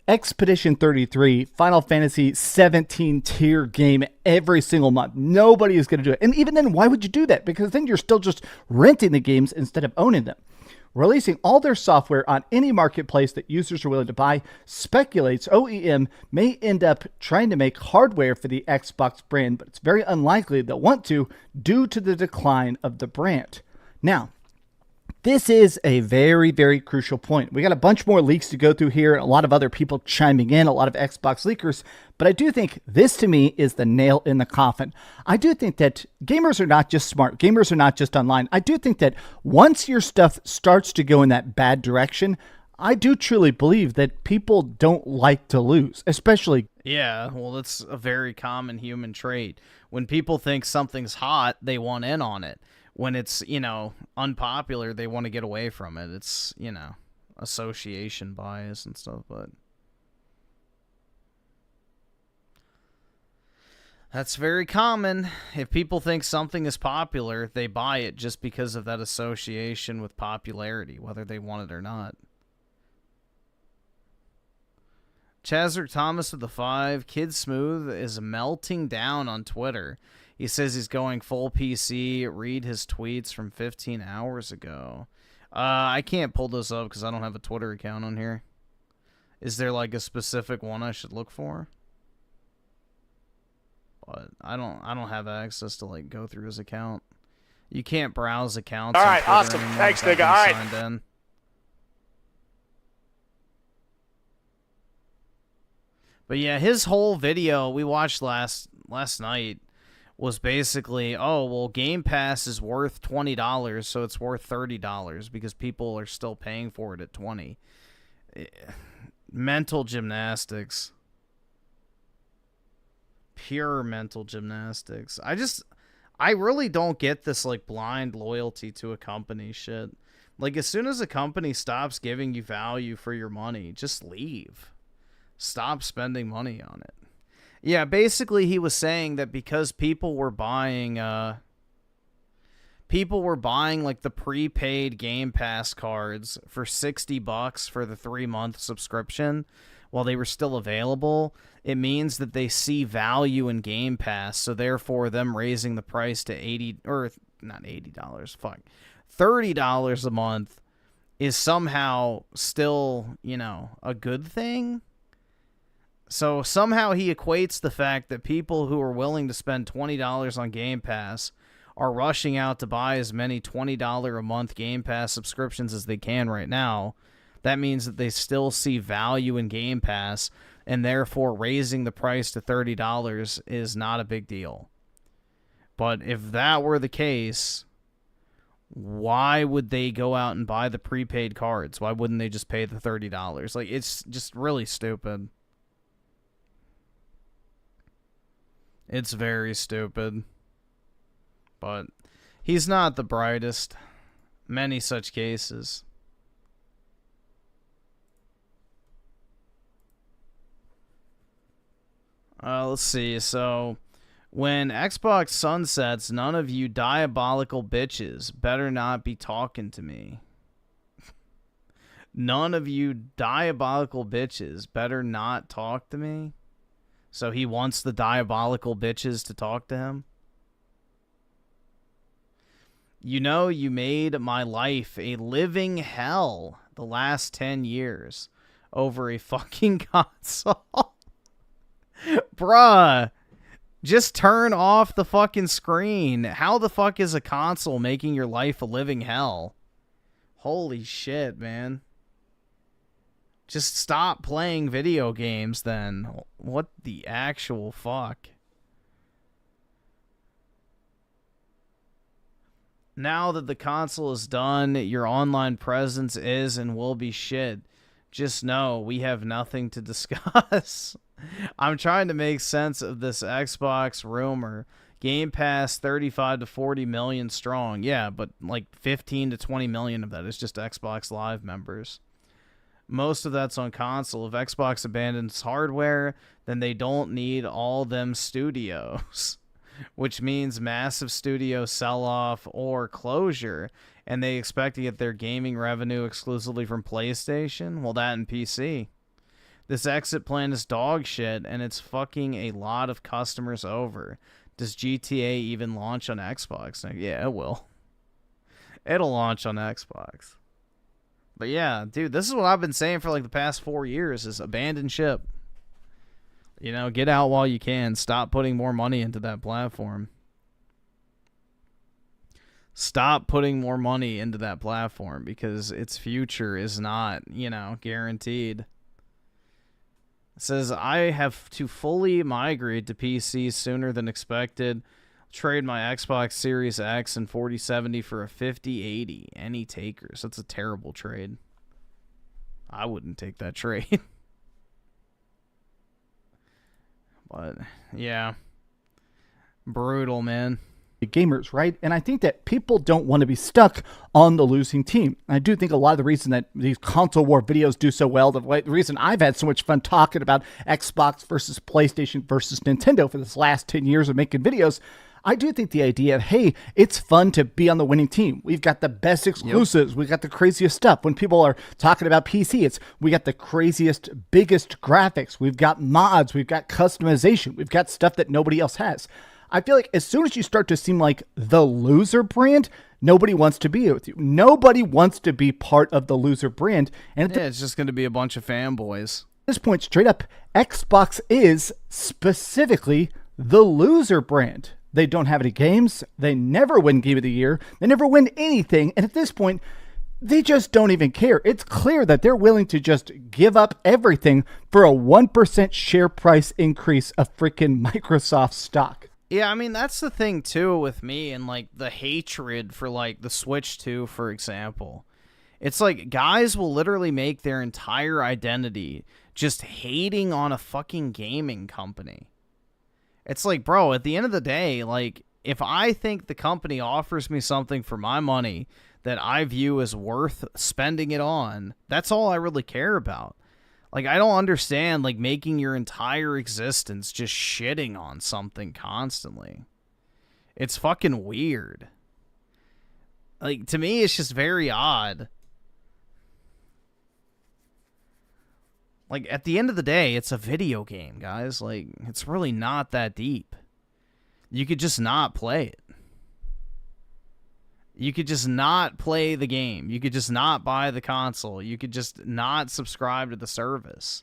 Expedition 33 Final Fantasy 17 tier game every single month. Nobody is going to do it. And even then, why would you do that? Because then you're still just renting the games instead of owning them. Releasing all their software on any marketplace that users are willing to buy, speculates OEM may end up trying to make hardware for the Xbox brand, but it's very unlikely they'll want to due to the decline of the brand. Now, This is a very, very crucial point. We got a bunch more leaks to go through here, a lot of other people chiming in, a lot of Xbox leakers, but I do think this to me is the nail in the coffin. I do think that gamers are not just smart, gamers are not just online. I do think that once your stuff starts to go in that bad direction, I do truly believe that people don't like to lose, especially... Yeah, well, that's a very common human trait. When people think something's hot, they want in on it. When it's, you know, unpopular, they want to get away from it. It's, you know, association bias and stuff, but that's very common. If people think something is popular, they buy it just because of that association with popularity, whether they want it or not. Chazzer Thomas with the 5. Kidsmoove is melting down on Twitter. He says he's going full PC. Read his tweets from 15 hours ago. I can't pull this up because I don't have a Twitter account on here. Is there like a specific one I should look for? But I don't have access to like go through his account. You can't browse accounts. All on right, Twitter awesome. anymore Thanks, without nigga. being All right. signed in. But yeah, his whole video we watched last night was basically, oh, well, Game Pass is worth $20, so it's worth $30 because people are still paying for it at $20. Mental gymnastics. Pure mental gymnastics. I really don't get this, like, blind loyalty to a company shit. Like, as soon as a company stops giving you value for your money, just leave. Stop spending money on it. Yeah, basically he was saying that because people were buying like the prepaid Game Pass cards for $60 for the 3-month subscription while they were still available, it means that they see value in Game Pass, so therefore them raising the price to $30 a month is somehow still, you know, a good thing. So somehow he equates the fact that people who are willing to spend $20 on Game Pass are rushing out to buy as many $20 a month Game Pass subscriptions as they can right now. That means that they still see value in Game Pass, and therefore raising the price to $30 is not a big deal. But if that were the case, why would they go out and buy the prepaid cards? Why wouldn't they just pay the $30? Like, it's just really stupid. It's very stupid. But he's not the brightest. Many such cases. Let's see. So, when Xbox sunsets, none of you diabolical bitches better not be talking to me. None of you diabolical bitches better not talk to me. So he wants the diabolical bitches to talk to him. You know, you made my life a living hell the last 10 years over a fucking console. Bruh, just turn off the fucking screen. How the fuck is a console making your life a living hell? Holy shit, man. Just stop playing video games then. What the actual fuck? Now that the console is done, your online presence is and will be shit. Just know we have nothing to discuss. I'm trying to make sense of this Xbox rumor. Game Pass 35 to 40 million strong. Yeah, but like 15 to 20 million of that is just Xbox Live members. Most of that's on console. If Xbox abandons hardware, then they don't need all them studios, which means massive studio sell-off or closure, and they expect to get their gaming revenue exclusively from PlayStation? Well, that and PC. This exit plan is dog shit, and it's fucking a lot of customers over. Does GTA even launch on Xbox? Yeah, it will. It'll launch on Xbox. But yeah, dude, this is what I've been saying for like the past 4 years is abandon ship. You know, get out while you can. Stop putting more money into that platform. Stop putting more money into that platform because its future is not, guaranteed. It says, I have to fully migrate to PC sooner than expected. Trade my Xbox Series X and 4070 for a 5080. Any takers? That's a terrible trade. I wouldn't take that trade. But, yeah. Brutal, man. Gamers, right? And I think that people don't want to be stuck on the losing team. I do think a lot of the reason that these console war videos do so well, the reason I've had so much fun talking about Xbox versus PlayStation versus Nintendo for this last 10 years of making videos, I do think the idea of, hey, it's fun to be on the winning team. We've got the best exclusives. We've got the craziest stuff. When people are talking about PC, we got the craziest, biggest graphics. We've got mods. We've got customization. We've got stuff that nobody else has. I feel like as soon as you start to seem like the loser brand, nobody wants to be with you. Nobody wants to be part of the loser brand. And it's just going to be a bunch of fanboys. At this point, straight up, Xbox is specifically the loser brand. They don't have any games. They never win Game of the Year. They never win anything. And at this point, they just don't even care. It's clear that they're willing to just give up everything for a 1% share price increase of freaking Microsoft stock. Yeah, I mean, that's the thing, too, with me and, like, the hatred for, like, the Switch 2, for example. It's like, guys will literally make their entire identity just hating on a fucking gaming company. It's like, bro, at the end of the day, like, if I think the company offers me something for my money that I view as worth spending it on, that's all I really care about. Like, I don't understand, like, making your entire existence just shitting on something constantly. It's fucking weird. Like, to me, it's just very odd. Like, at the end of the day, it's a video game, guys. Like, it's really not that deep. You could just not play it. You could just not play the game. You could just not buy the console. You could just not subscribe to the service.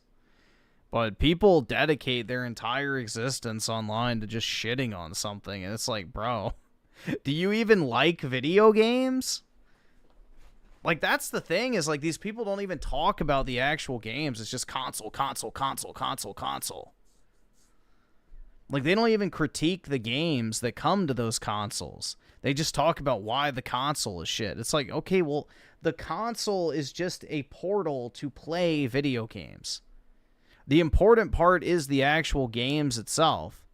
But people dedicate their entire existence online to just shitting on something. And it's like, bro, do you even like video games? Like, that's the thing, is, like, these people don't even talk about the actual games. It's just console, console, console, console, console. Like, they don't even critique the games that come to those consoles. They just talk about why the console is shit. It's like, okay, well, the console is just a portal to play video games. The important part is the actual games itself,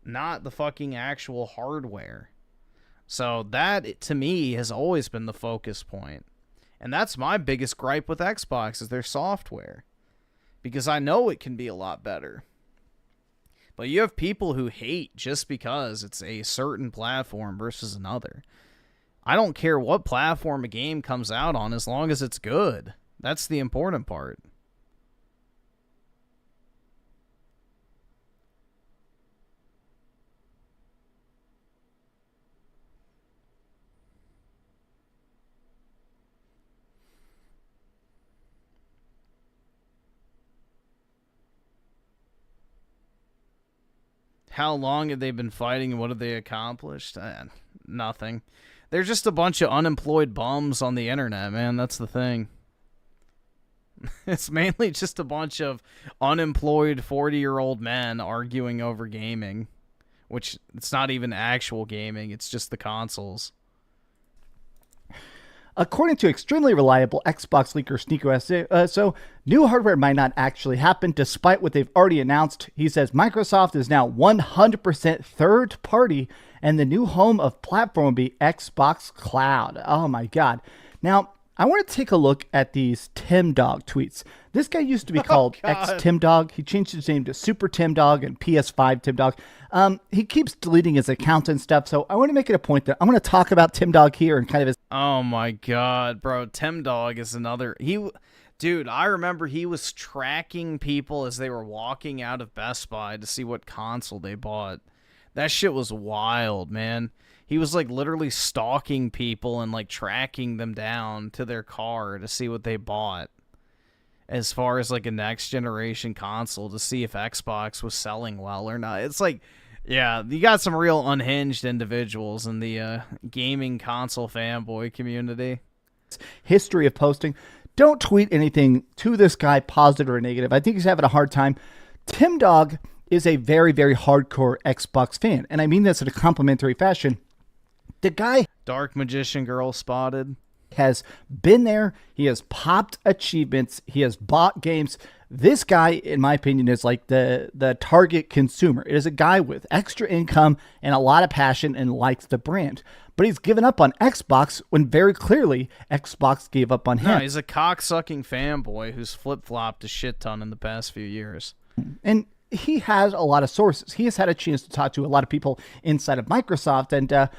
not the fucking actual hardware. So that, to me, has always been the focus point. And that's my biggest gripe with Xbox, is their software. Because I know it can be a lot better. But you have people who hate just because it's a certain platform versus another. I don't care what platform a game comes out on as long as it's good. That's the important part. How long have they been fighting and what have they accomplished? Nothing. They're just a bunch of unemployed bums on the internet, man. That's the thing. It's mainly just a bunch of unemployed 40-year-old men arguing over gaming, which it's not even actual gaming. It's just the consoles. According to extremely reliable Xbox leaker Sneako, so new hardware might not actually happen despite what they've already announced. He says Microsoft is now 100% third party and the new home of platform will be Xbox Cloud. Oh my God. Now, I want to take a look at these Tim Dog tweets. This guy used to be called X Tim Dog. He changed his name to Super Tim Dog and PS5 Tim Dog. He keeps deleting his account and stuff, so I want to make it a point that I'm going to talk about Tim Dog here and kind of his... Oh my God, bro. Tim Dog is another... Dude, I remember he was tracking people as they were walking out of Best Buy to see what console they bought. That shit was wild, man. He was, like, literally stalking people and, like, tracking them down to their car to see what they bought. As far as, like, a next-generation console to see if Xbox was selling well or not. It's like, Yeah, you got some real unhinged individuals in the gaming console fanboy community. History of posting. Don't tweet anything to this guy, positive or negative. I think he's having a hard time. Tim Dog is a very, very hardcore Xbox fan, and I mean this in a complimentary fashion. The guy Dark Magician Girl spotted. has been there. He has popped achievements. He has bought games. This guy, in my opinion, is like the target consumer. It is a guy with extra income and a lot of passion and likes the brand. But he's given up on Xbox when very clearly Xbox gave up on him. No, he's a cocksucking fanboy who's flip-flopped a shit ton in the past few years. And he has a lot of sources. He has had a chance to talk to a lot of people inside of Microsoft, and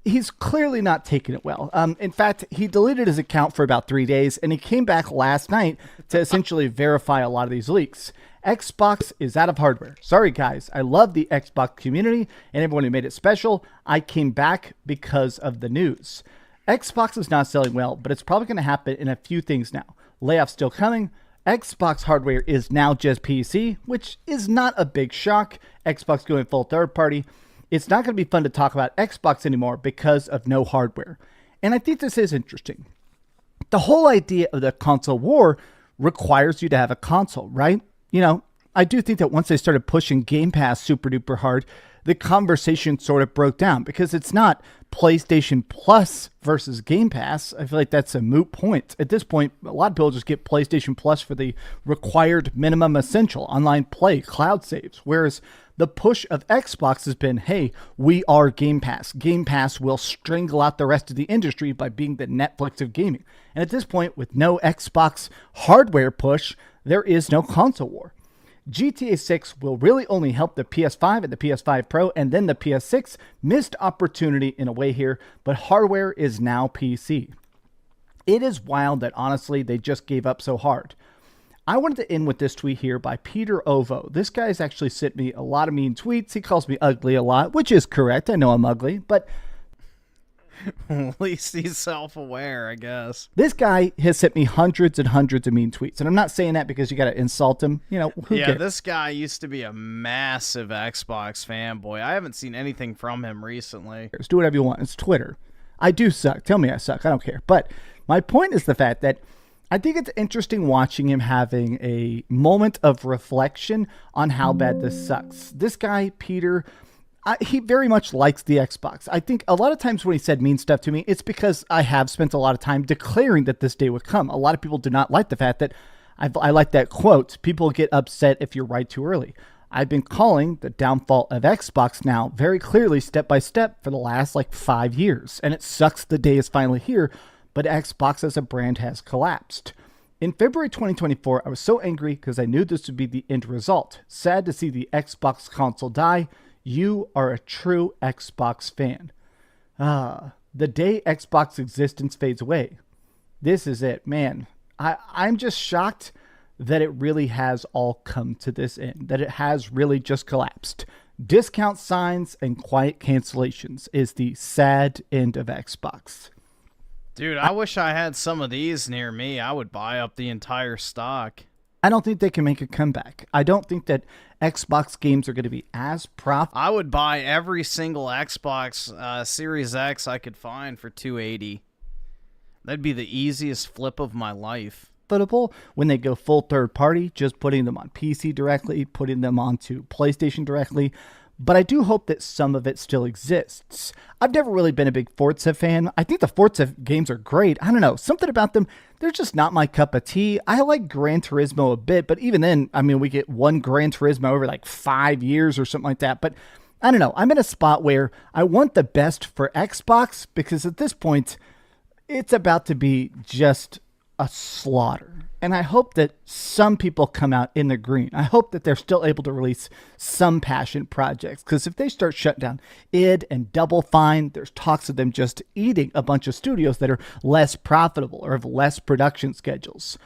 he's clearly not taking it well. In fact, he deleted his account for about 3 days, and he came back last night to essentially verify a lot of these leaks. Xbox is out of hardware. Sorry, guys. I love the Xbox community and everyone who made it special. I came back because of the news. Xbox is not selling well, but it's probably going to happen in a few things now. Layoffs still coming. Xbox hardware is now just PC, which is not a big shock. Xbox going full third party. It's not going to be fun to talk about Xbox anymore because of no hardware. And I think this is interesting. The whole idea of the console war requires you to have a console, right? You know, I do think that once they started pushing Game Pass super duper hard, the conversation sort of broke down because it's not PlayStation Plus versus Game Pass. I feel like that's a moot point. At this point, a lot of people just get PlayStation Plus for the required minimum essential online play, cloud saves, whereas the push of Xbox has been, hey, we are Game Pass. Game Pass will strangle out the rest of the industry by being the Netflix of gaming. And at this point, with no Xbox hardware push, there is no console war. GTA 6 will really only help the PS5 and the PS5 Pro and then the PS6. Missed opportunity in a way here, but hardware is now PC. It is wild that honestly they just gave up so hard. I wanted to end with this tweet here by Peter Ovo. This guy's actually sent me a lot of mean tweets. He calls me ugly a lot, which is correct. I know I'm ugly, but At least he's self-aware, I guess. this guy has sent me hundreds and hundreds of mean tweets. And I'm not saying that because you got to insult him. You know, who Yeah, cares? this guy used to be a massive Xbox fanboy. I haven't seen anything from him recently. Do whatever you want. It's Twitter. I do suck. Tell me I suck. I don't care. But my point is the fact that I think it's interesting watching him having a moment of reflection on how bad this sucks. This guy, Peter, he very much likes the Xbox. I think a lot of times when he said mean stuff to me, it's because I have spent a lot of time declaring that this day would come. A lot of people do not like the fact that I like that quote. People get upset if you're right too early. I've been calling the downfall of Xbox now very clearly step by step for the last 5 years. And it sucks the day is finally here, but Xbox as a brand has collapsed. In February 2024, I was so angry because I knew this would be the end result. Sad to see the Xbox console die. You are a true Xbox fan. The day Xbox existence fades away. This is it, man. I'm just shocked that it really has all come to this end, that it has really just collapsed. Discount signs and quiet cancellations is the sad end of Xbox. Dude, I wish I had some of these near me. I would buy up the entire stock. I don't think they can make a comeback. I don't think that Xbox games are going to be as profitable. I would buy every single Xbox Series X I could find for $280. That'd be the easiest flip of my life. When they go full third party, just putting them on PC directly, putting them onto PlayStation directly. But I do hope that some of it still exists. I've never really been a big Forza fan. I think the Forza games are great. I don't know, something about them, they're just not my cup of tea. I like Gran Turismo a bit, but even then, I mean, we get one Gran Turismo over 5 years or something like that. But I don't know, I'm in a spot where I want the best for Xbox because at this point, it's about to be just a slaughter. And I hope that some people come out in the green. I hope that they're still able to release some passion projects. Because if they start shutting down id and Double Fine, there's talks of them just eating a bunch of studios that are less profitable or have less production schedules.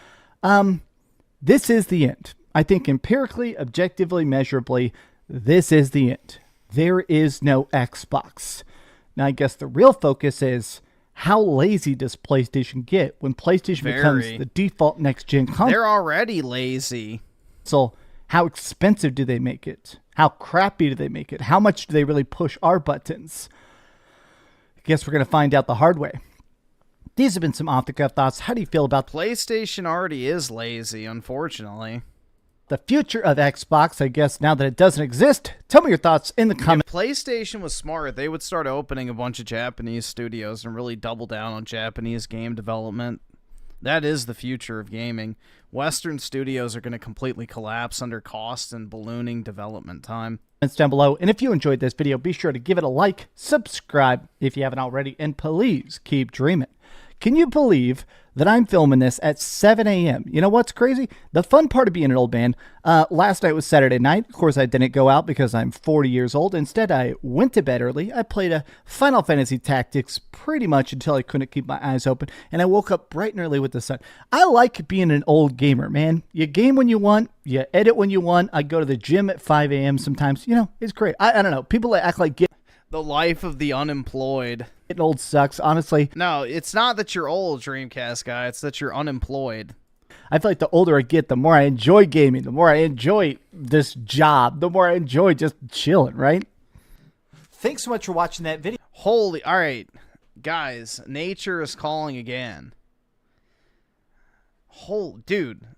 This is the end. I think empirically, objectively, measurably, this is the end. There is no Xbox. Now, I guess the real focus is, how lazy does PlayStation get when PlayStation becomes the default next-gen console? They're already lazy. So how expensive do they make it? How crappy do they make it? How much do they really push our buttons? I guess we're going to find out the hard way. These have been some off-the-cuff thoughts. How do you feel about PlayStation already is lazy, unfortunately. the future of Xbox, I guess, now that it doesn't exist? Tell me your thoughts in the comments. If PlayStation was smart, they would start opening a bunch of Japanese studios and really double down on Japanese game development. That is the future of gaming. Western studios are going to completely collapse under cost and ballooning development time. Down below. And if you enjoyed this video, be sure to give it a like, subscribe if you haven't already, and please keep dreaming. Can you believe that I'm filming this at 7 a.m.? You know what's crazy? The fun part of being an old man, last night was Saturday night. Of course, I didn't go out because I'm 40 years old. Instead, I went to bed early. I played a Final Fantasy Tactics pretty much until I couldn't keep my eyes open, and I woke up bright and early with the sun. I like being an old gamer, man. You game when you want. You edit when you want. I go to the gym at 5 a.m. sometimes. You know, it's great. I don't know. People that act like The life of the unemployed. getting old sucks, honestly. No, it's not that you're old, Dreamcast guy. It's that you're unemployed. I feel like the older I get, the more I enjoy gaming, the more I enjoy this job, the more I enjoy just chilling, right? Thanks so much for watching that video. Holy, all right, guys, nature is calling again. Dude,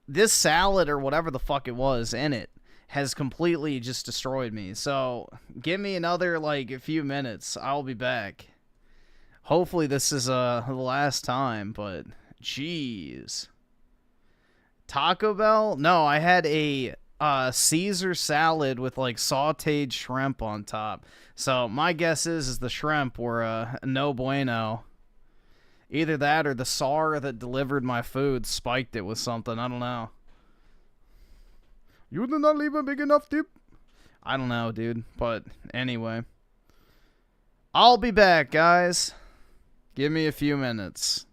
this salad or whatever the fuck it was in it has completely just destroyed me. So give me another, like, a few minutes. I'll be back. Hopefully this is the last time, but jeez. Taco Bell? No, I had a Caesar salad with, like, sauteed shrimp on top. So my guess is the shrimp were no bueno. Either that or the SAR that delivered my food spiked it with something. I don't know. You did not leave a big enough tip? I don't know, dude. But anyway. I'll be back, guys. Give me a few minutes.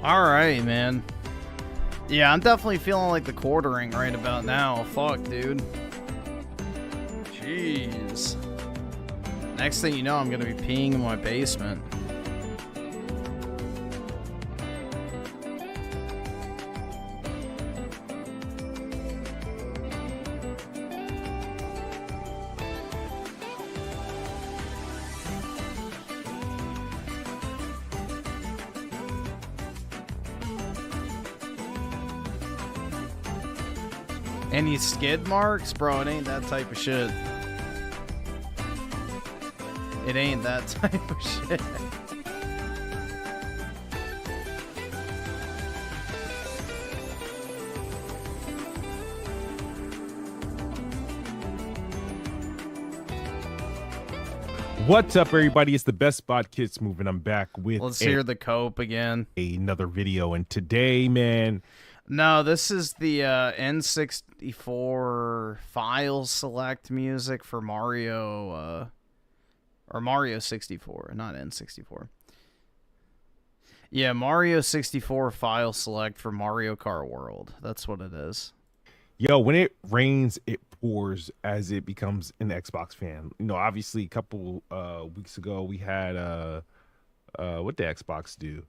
All right, man. Yeah, I'm definitely feeling like the quartering right about now. Fuck, dude. Jeez. Next thing you know, I'm gonna be peeing in my basement. Any skid marks? Bro, it ain't that type of shit. It ain't that type of shit. What's up, everybody? It's the best spot, Kidsmoove, and I'm back with Let's hear the cope again. another video. And today, man, No, this is the N64 file select music for Mario, or Mario 64, not N64. Yeah, Mario 64 file select for Mario Kart World. That's what it is. yo, when it rains, it pours as it becomes an Xbox fan. You know, obviously, a couple weeks ago, we had what did Xbox do?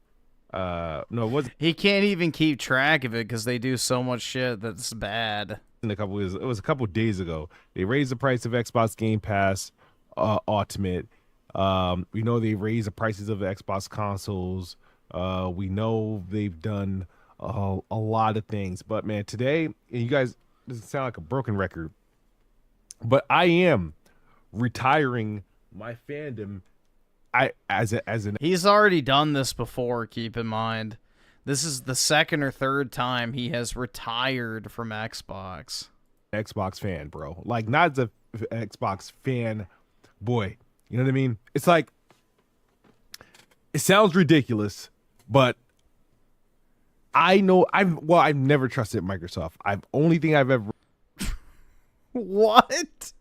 No, it wasn't He can't even keep track of it because they do so much shit that's bad. a couple. It was a couple days ago. They raised the price of Xbox Game Pass Ultimate. We know they raised the prices of the Xbox consoles. We know they've done a lot of things. But man, today, and you guys, this sound like a broken record, but I am retiring my fandom. As an He's already done this before, keep in mind. This is the second or third time he has retired from Xbox. Xbox fan, bro. Like, not as a Xbox fan, boy. You know what I mean? It's like, it sounds ridiculous, but I know I've never trusted Microsoft. Only thing I've ever What?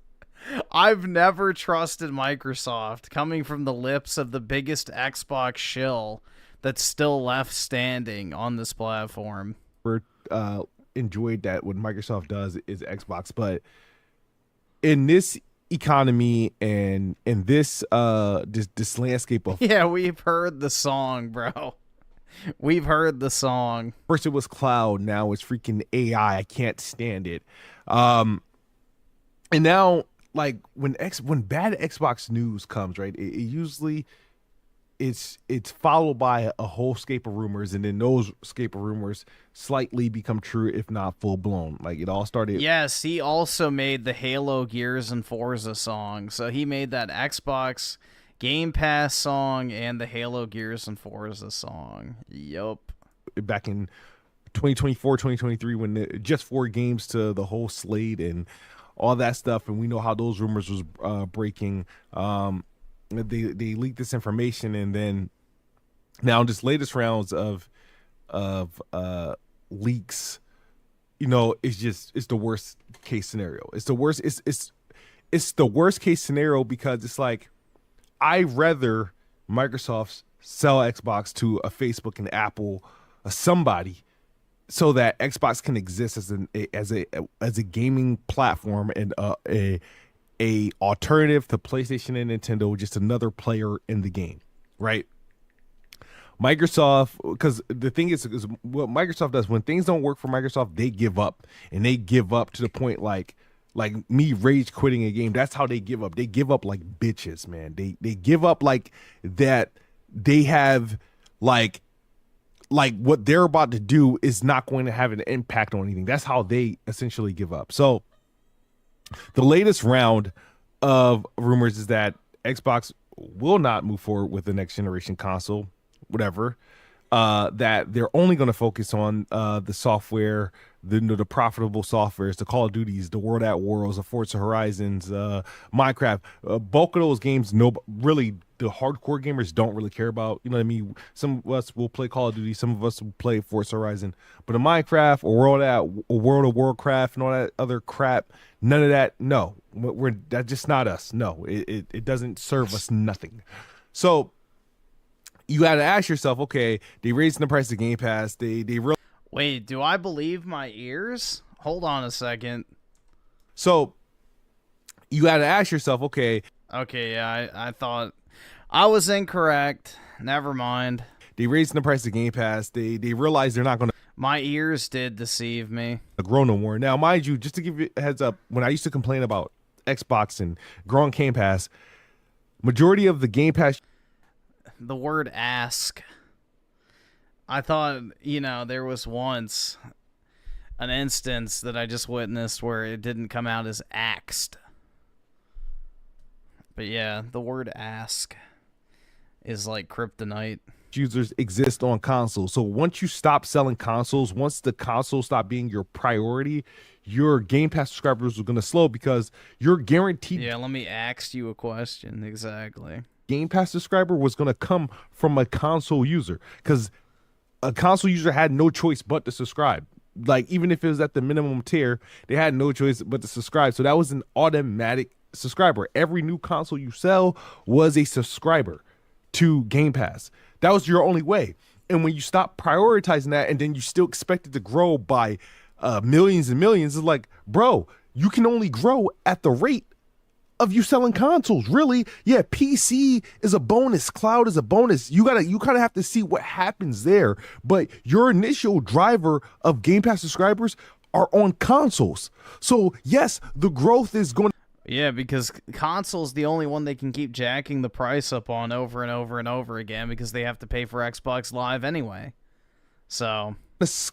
I've never trusted Microsoft, coming from the lips of the biggest Xbox shill that's still left standing on this platform. enjoyed that what Microsoft does is Xbox, but in this economy and in this this landscape of Yeah, we've heard the song, bro. We've heard the song. first it was cloud, now it's freaking AI. I can't stand it. And now, like, when bad Xbox news comes, right, it usually it's followed by a whole scape of rumors, and then those scape of rumors slightly become true, if not full blown. Like, it all started. Yes, he also made the Halo, Gears, and Forza song. So he made that Xbox Game Pass song and the Halo, Gears, and Forza song. Yup. Back in 2024, 2023, when just 4 games to the whole slate and all that stuff, and we know how those rumors was breaking. They leaked this information, and then now this latest rounds of leaks, you know, it's the worst case scenario. It's the worst. It's the worst case scenario, because it's like, I rather Microsoft sell Xbox to a Facebook and Apple, somebody, so that Xbox can exist as a gaming platform and a alternative to PlayStation and Nintendo, just another player in the game, right? Microsoft, because the thing is what Microsoft does when things don't work for Microsoft, they give up, and they give up to the point like me rage quitting a game. That's how they give up. They give up like bitches, man. They give up like that. They have like what they're about to do is not going to have an impact on anything. That's how they essentially give up. So the latest round of rumors is that Xbox will not move forward with the next generation console, whatever. That they're only going to focus on the software, the profitable softwares, the Call of Duties, the World at Wars, the Forza Horizons, Minecraft. Bulk of those games, really, the hardcore gamers don't really care about. You know what I mean? Some of us will play Call of Duty, some of us will play Forza Horizon, but in Minecraft or World of Warcraft and all that other crap, none of that. No, that's just not us. No, it doesn't serve us nothing. So you got to ask yourself, okay, they raised the price of Game Pass. They really. Wait, do I believe my ears? Hold on a second. So you got to ask yourself, okay. Okay, yeah, I thought I was incorrect. Never mind. They raised the price of Game Pass. They realize they're not going to. My ears did deceive me. Grow no more. Now, mind you, just to give you a heads up, when I used to complain about Xbox and growing Game Pass, majority of the Game Pass. The word ask. I thought, there was once an instance that I just witnessed where it didn't come out as axed. But yeah, the word ask is like kryptonite. Users exist on consoles. So once you stop selling consoles, once the console stop being your priority, your Game Pass subscribers are going to slow because you're guaranteed. Yeah, let me ask you a question. Exactly. Game Pass subscriber was going to come from a console user because a console user had no choice but to subscribe. Like, even if it was at the minimum tier, they had no choice but to subscribe. So that was an automatic subscriber. Every new console you sell was a subscriber to Game Pass. That was your only way. And when you stop prioritizing that and then you still expect it to grow by millions and millions, it's like, bro, you can only grow at the rate of you selling consoles. Really? Yeah, PC is a bonus. Cloud is a bonus. You kind of have to see what happens there. But your initial driver of Game Pass subscribers are on consoles. So yes, the growth is going. Yeah, because console's the only one they can keep jacking the price up on over and over and over again because they have to pay for Xbox Live anyway. So This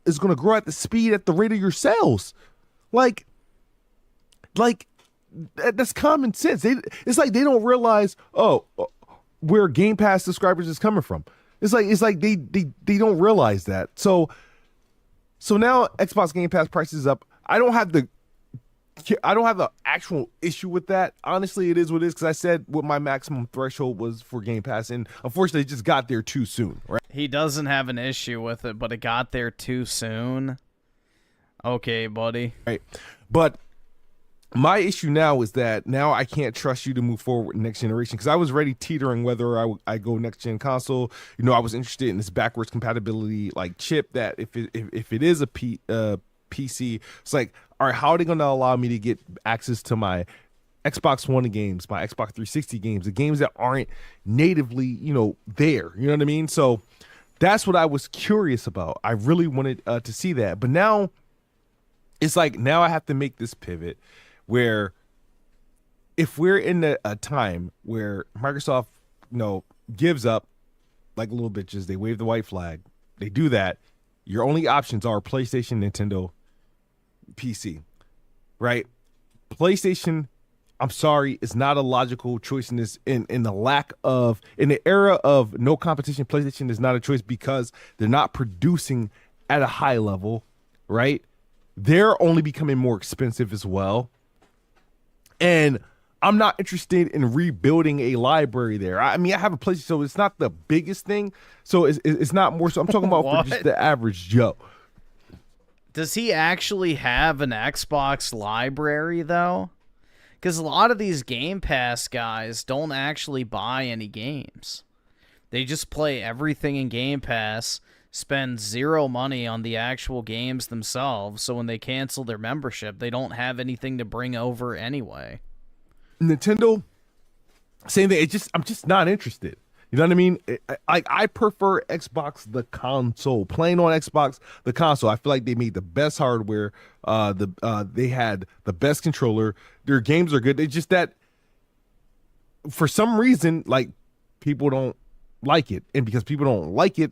is going to grow at the speed at the rate of your sales. Like that's common sense. It's like they don't realize where Game Pass subscribers is coming from. It's like they don't realize that. So now Xbox Game Pass price is up. I don't have the actual issue with that. Honestly, it is what it is because I said what my maximum threshold was for Game Pass, and unfortunately, it just got there too soon. Right? He doesn't have an issue with it, but it got there too soon. Okay, buddy. Right, but my issue now is that now I can't trust you to move forward with next generation because I was already teetering whether I go next gen console. I was interested in this backwards compatibility like chip that if it is a PC, it's like, all right, how are they going to allow me to get access to my Xbox One games, my Xbox 360 games, the games that aren't natively, there, you know what I mean? So that's what I was curious about. I really wanted to see that, but now it's like, now I have to make this pivot where if we're in a time where Microsoft, gives up like little bitches, they wave the white flag, they do that, your only options are PlayStation, Nintendo, PC, right? PlayStation, I'm sorry, is not a logical choice in this in the era of no competition. PlayStation is not a choice because they're not producing at a high level, right? They're only becoming more expensive as well. And I'm not interested in rebuilding a library there. I mean, I have a PlayStation, so it's not the biggest thing. So it's not more. So I'm talking about for just the average Joe. Does he actually have an Xbox library, though? Because a lot of these Game Pass guys don't actually buy any games. They just play everything in Game Pass, spend zero money on the actual games themselves, so when they cancel their membership, they don't have anything to bring over anyway. Nintendo, same thing. I'm just not interested. You know what I mean? I prefer Xbox the console. Playing on Xbox the console, I feel like they made the best hardware. They had the best controller. Their games are good. It's just that for some reason, like, people don't like it, and because people don't like it,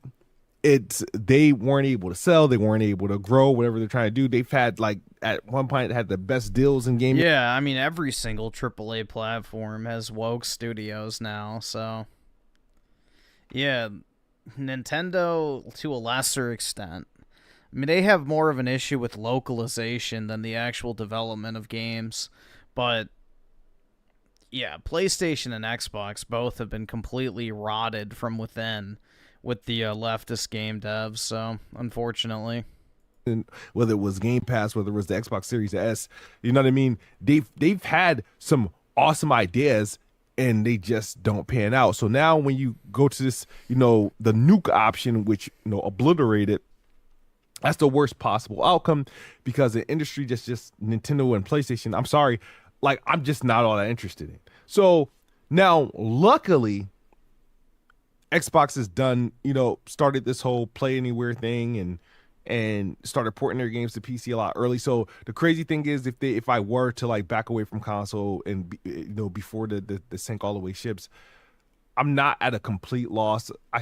they weren't able to sell. They weren't able to grow. Whatever they're trying to do, they've had like at one point had the best deals in gaming. Yeah, I mean every single AAA platform has woke studios now, so. Yeah, Nintendo to a lesser extent. I mean, they have more of an issue with localization than the actual development of games. But, yeah, PlayStation and Xbox both have been completely rotted from within with the leftist game devs, so, unfortunately. And whether it was Game Pass, whether it was the Xbox Series S, you know what I mean? They've had some awesome ideas, and they just don't pan out. So now when you go to this, the nuke option, which obliterated, that's the worst possible outcome, because the industry just Nintendo and PlayStation, I'm sorry, like, I'm just not all that interested in. So now, luckily, Xbox has done, started this whole Play Anywhere thing and started porting their games to PC a lot early. So the crazy thing is, if I were to like back away from console and before the sync all the way ships, I'm not at a complete loss. I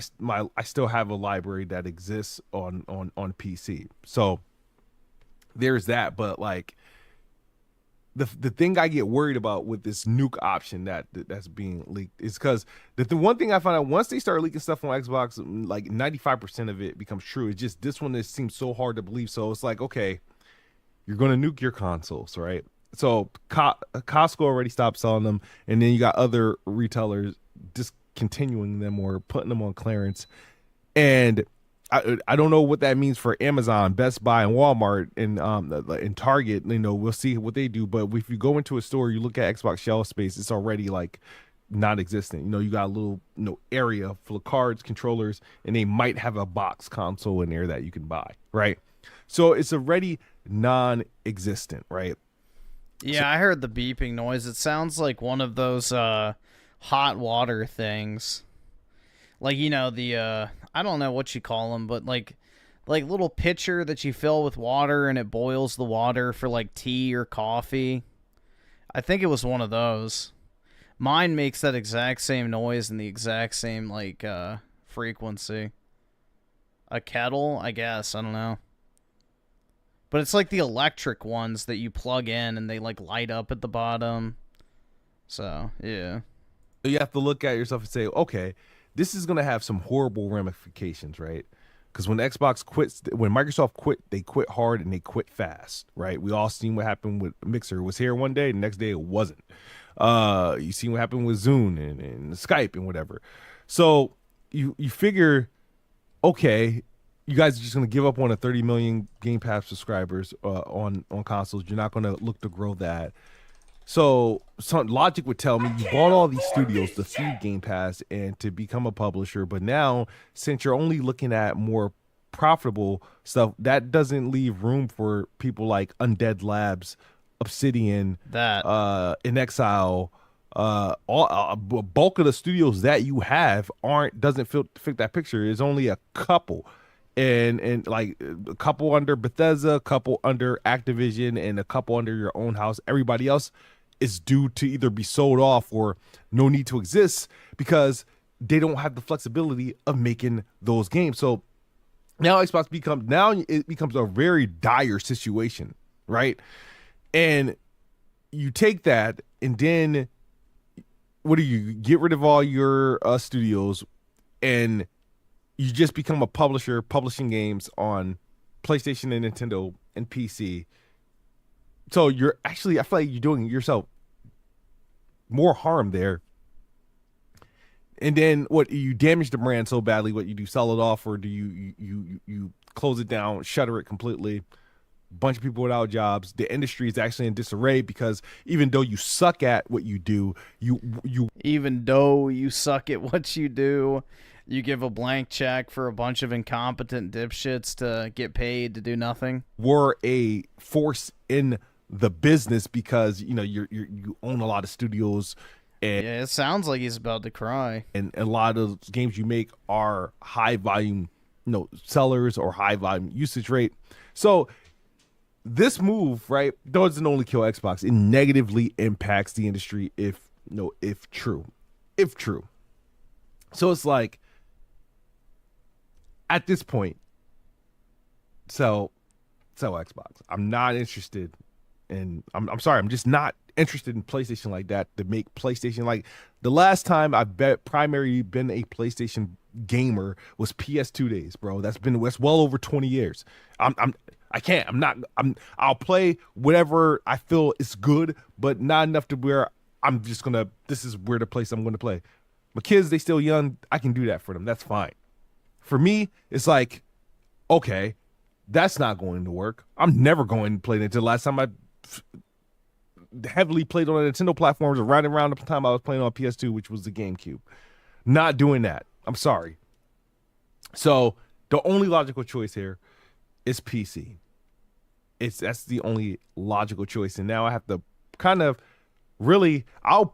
still have a library that exists on PC. So there's that. But like the thing I get worried about with this nuke option that's being leaked is because the one thing I found out, once they start leaking stuff on Xbox, like 95% of it becomes true. It's just this one that seems so hard to believe. So it's like, okay, you're going to nuke your consoles, right? So Costco already stopped selling them, and then you got other retailers discontinuing them or putting them on clearance. And I don't know what that means for Amazon, Best Buy, and Walmart, and Target. We'll see what they do. But if you go into a store, you look at Xbox shelf space, it's already like non-existent. You got a little area full of cards, controllers, and they might have a box console in there that you can buy, right? So it's already non-existent, right? Yeah, I heard the beeping noise. It sounds like one of those hot water things. Like, the I don't know what you call them, but like little pitcher that you fill with water and it boils the water for like tea or coffee. I think it was one of those. Mine makes that exact same noise and the exact same like frequency. A kettle, I guess, I don't know. But it's like the electric ones that you plug in and they like light up at the bottom. So, yeah. You have to look at yourself and say, okay, this is going to have some horrible ramifications, right? Because when Microsoft quit, they quit hard and they quit fast, right? We all seen what happened with Mixer. It was here one day, the next day it wasn't. You seen what happened with Zoom and Skype and whatever. So you figure, okay, you guys are just going to give up on a 30 million Game Pass subscribers on consoles. You're not going to look to grow that. So some logic would tell me you bought all these studios to feed Game Pass and to become a publisher, but now since you're only looking at more profitable stuff, that doesn't leave room for people like Undead Labs, Obsidian, In Exile. Bulk of the studios that you have doesn't fit that picture. There's only a couple. And like a couple under Bethesda, a couple under Activision, and a couple under your own house. Everybody else is due to either be sold off or no need to exist because they don't have the flexibility of making those games. So now Xbox becomes a very dire situation, right? And you take that and then what do you get rid of all your studios and you just become a publisher publishing games on PlayStation and Nintendo and PC. So you're actually, I feel like you're doing yourself more harm there. And then what, you damage the brand so badly, what you do, sell it off, or do you close it down, shutter it completely? Bunch of people without jobs. The industry is actually in disarray because even though you suck at what you do, you give a blank check for a bunch of incompetent dipshits to get paid to do nothing. Were a force in the business because you own a lot of studios. And, yeah, it sounds like he's about to cry. And a lot of games you make are high volume, sellers or high volume usage rate. So this move, right, doesn't only kill Xbox; it negatively impacts the industry if true. So it's like, at this point, sell Xbox. I'm not interested in. I'm sorry. I'm just not interested in PlayStation like that. To make PlayStation like the last time I've primarily been a PlayStation gamer was PS2 days, bro. That's well over 20 years. I'll play whatever I feel is good, but not enough to where I'm just gonna. This is where the place I'm going to play. My kids, they still young. I can do that for them. That's fine. For me, it's like, okay, that's not going to work. I'm never going to play it until the last time I heavily played on the Nintendo platforms right around the time I was playing on PS2, which was the GameCube. Not doing that. I'm sorry. So the only logical choice here is PC. That's the only logical choice. And now I have to kind of really, I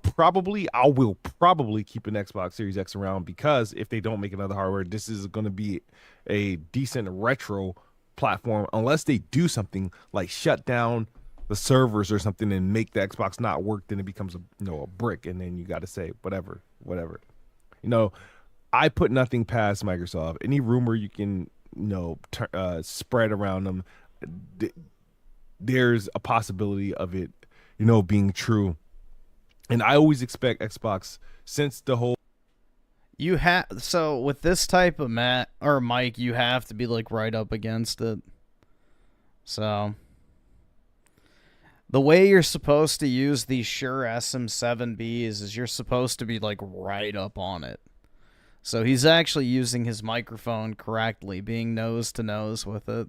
will probably keep an Xbox Series X around, because if they don't make another hardware, this is going to be a decent retro platform, unless they do something like shut down the servers or something and make the Xbox not work. Then it becomes a brick, and then you got to say whatever. I put nothing past Microsoft. Any rumor you can spread around them, there's a possibility of it being true. And I always expect Xbox, since the whole so with this type of mic, you have to be like right up against it. So the way you're supposed to use these Shure SM7Bs is you're supposed to be like right up on it. So he's actually using his microphone correctly, being nose to nose with it.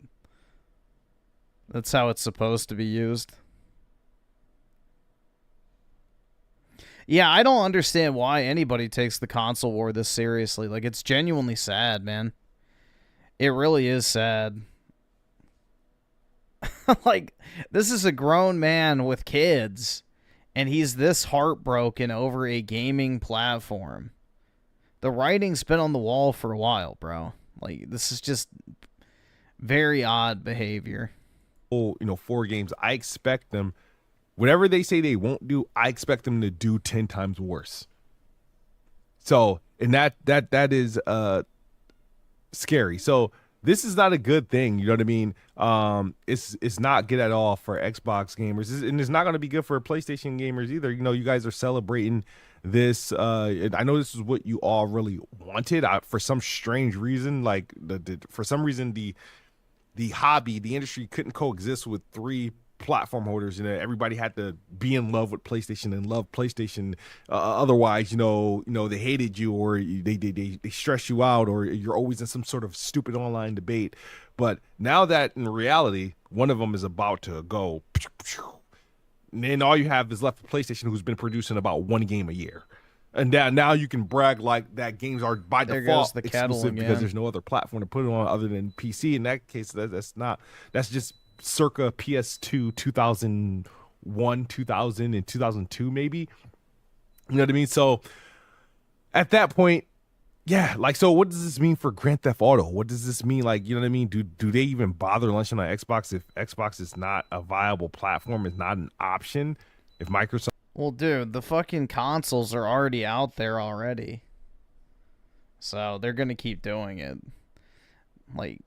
That's how it's supposed to be used. Yeah, I don't understand why anybody takes the console war this seriously. Like, it's genuinely sad, man. It really is sad. Like, this is a grown man with kids, and he's this heartbroken over a gaming platform. The writing's been on the wall for a while, bro. Like, this is just very odd behavior. 4 games, I expect them, whatever they say they won't do, I expect them to do 10 times worse. So, and that is scary. So this is not a good thing, you know what I mean? It's not good at all for Xbox gamers, and it's not going to be good for PlayStation gamers either. You guys are celebrating this. I know this is what you all really wanted. For some strange reason, like for some reason the hobby, the industry couldn't coexist with 3 platform holders. Everybody had to be in love with PlayStation and love PlayStation. Otherwise, they hated you, or they stress you out, or you're always in some sort of stupid online debate. But now that in reality, one of them is about to go, and then all you have is left PlayStation, who's been producing about 1 game a year. And now you can brag like that games are by default exclusive because there's no other platform to put it on other than PC. In that case, that's just circa PS2 2001, 2000, and 2002 maybe. You know what I mean? So at that point, yeah, like, so what does this mean for Grand Theft Auto? What does this mean? Like, you know what I mean? Do they even bother launching on Xbox if Xbox is not a viable platform, is not an option? If Microsoft... Well, dude, the fucking consoles are already out there already. So they're going to keep doing it. Like,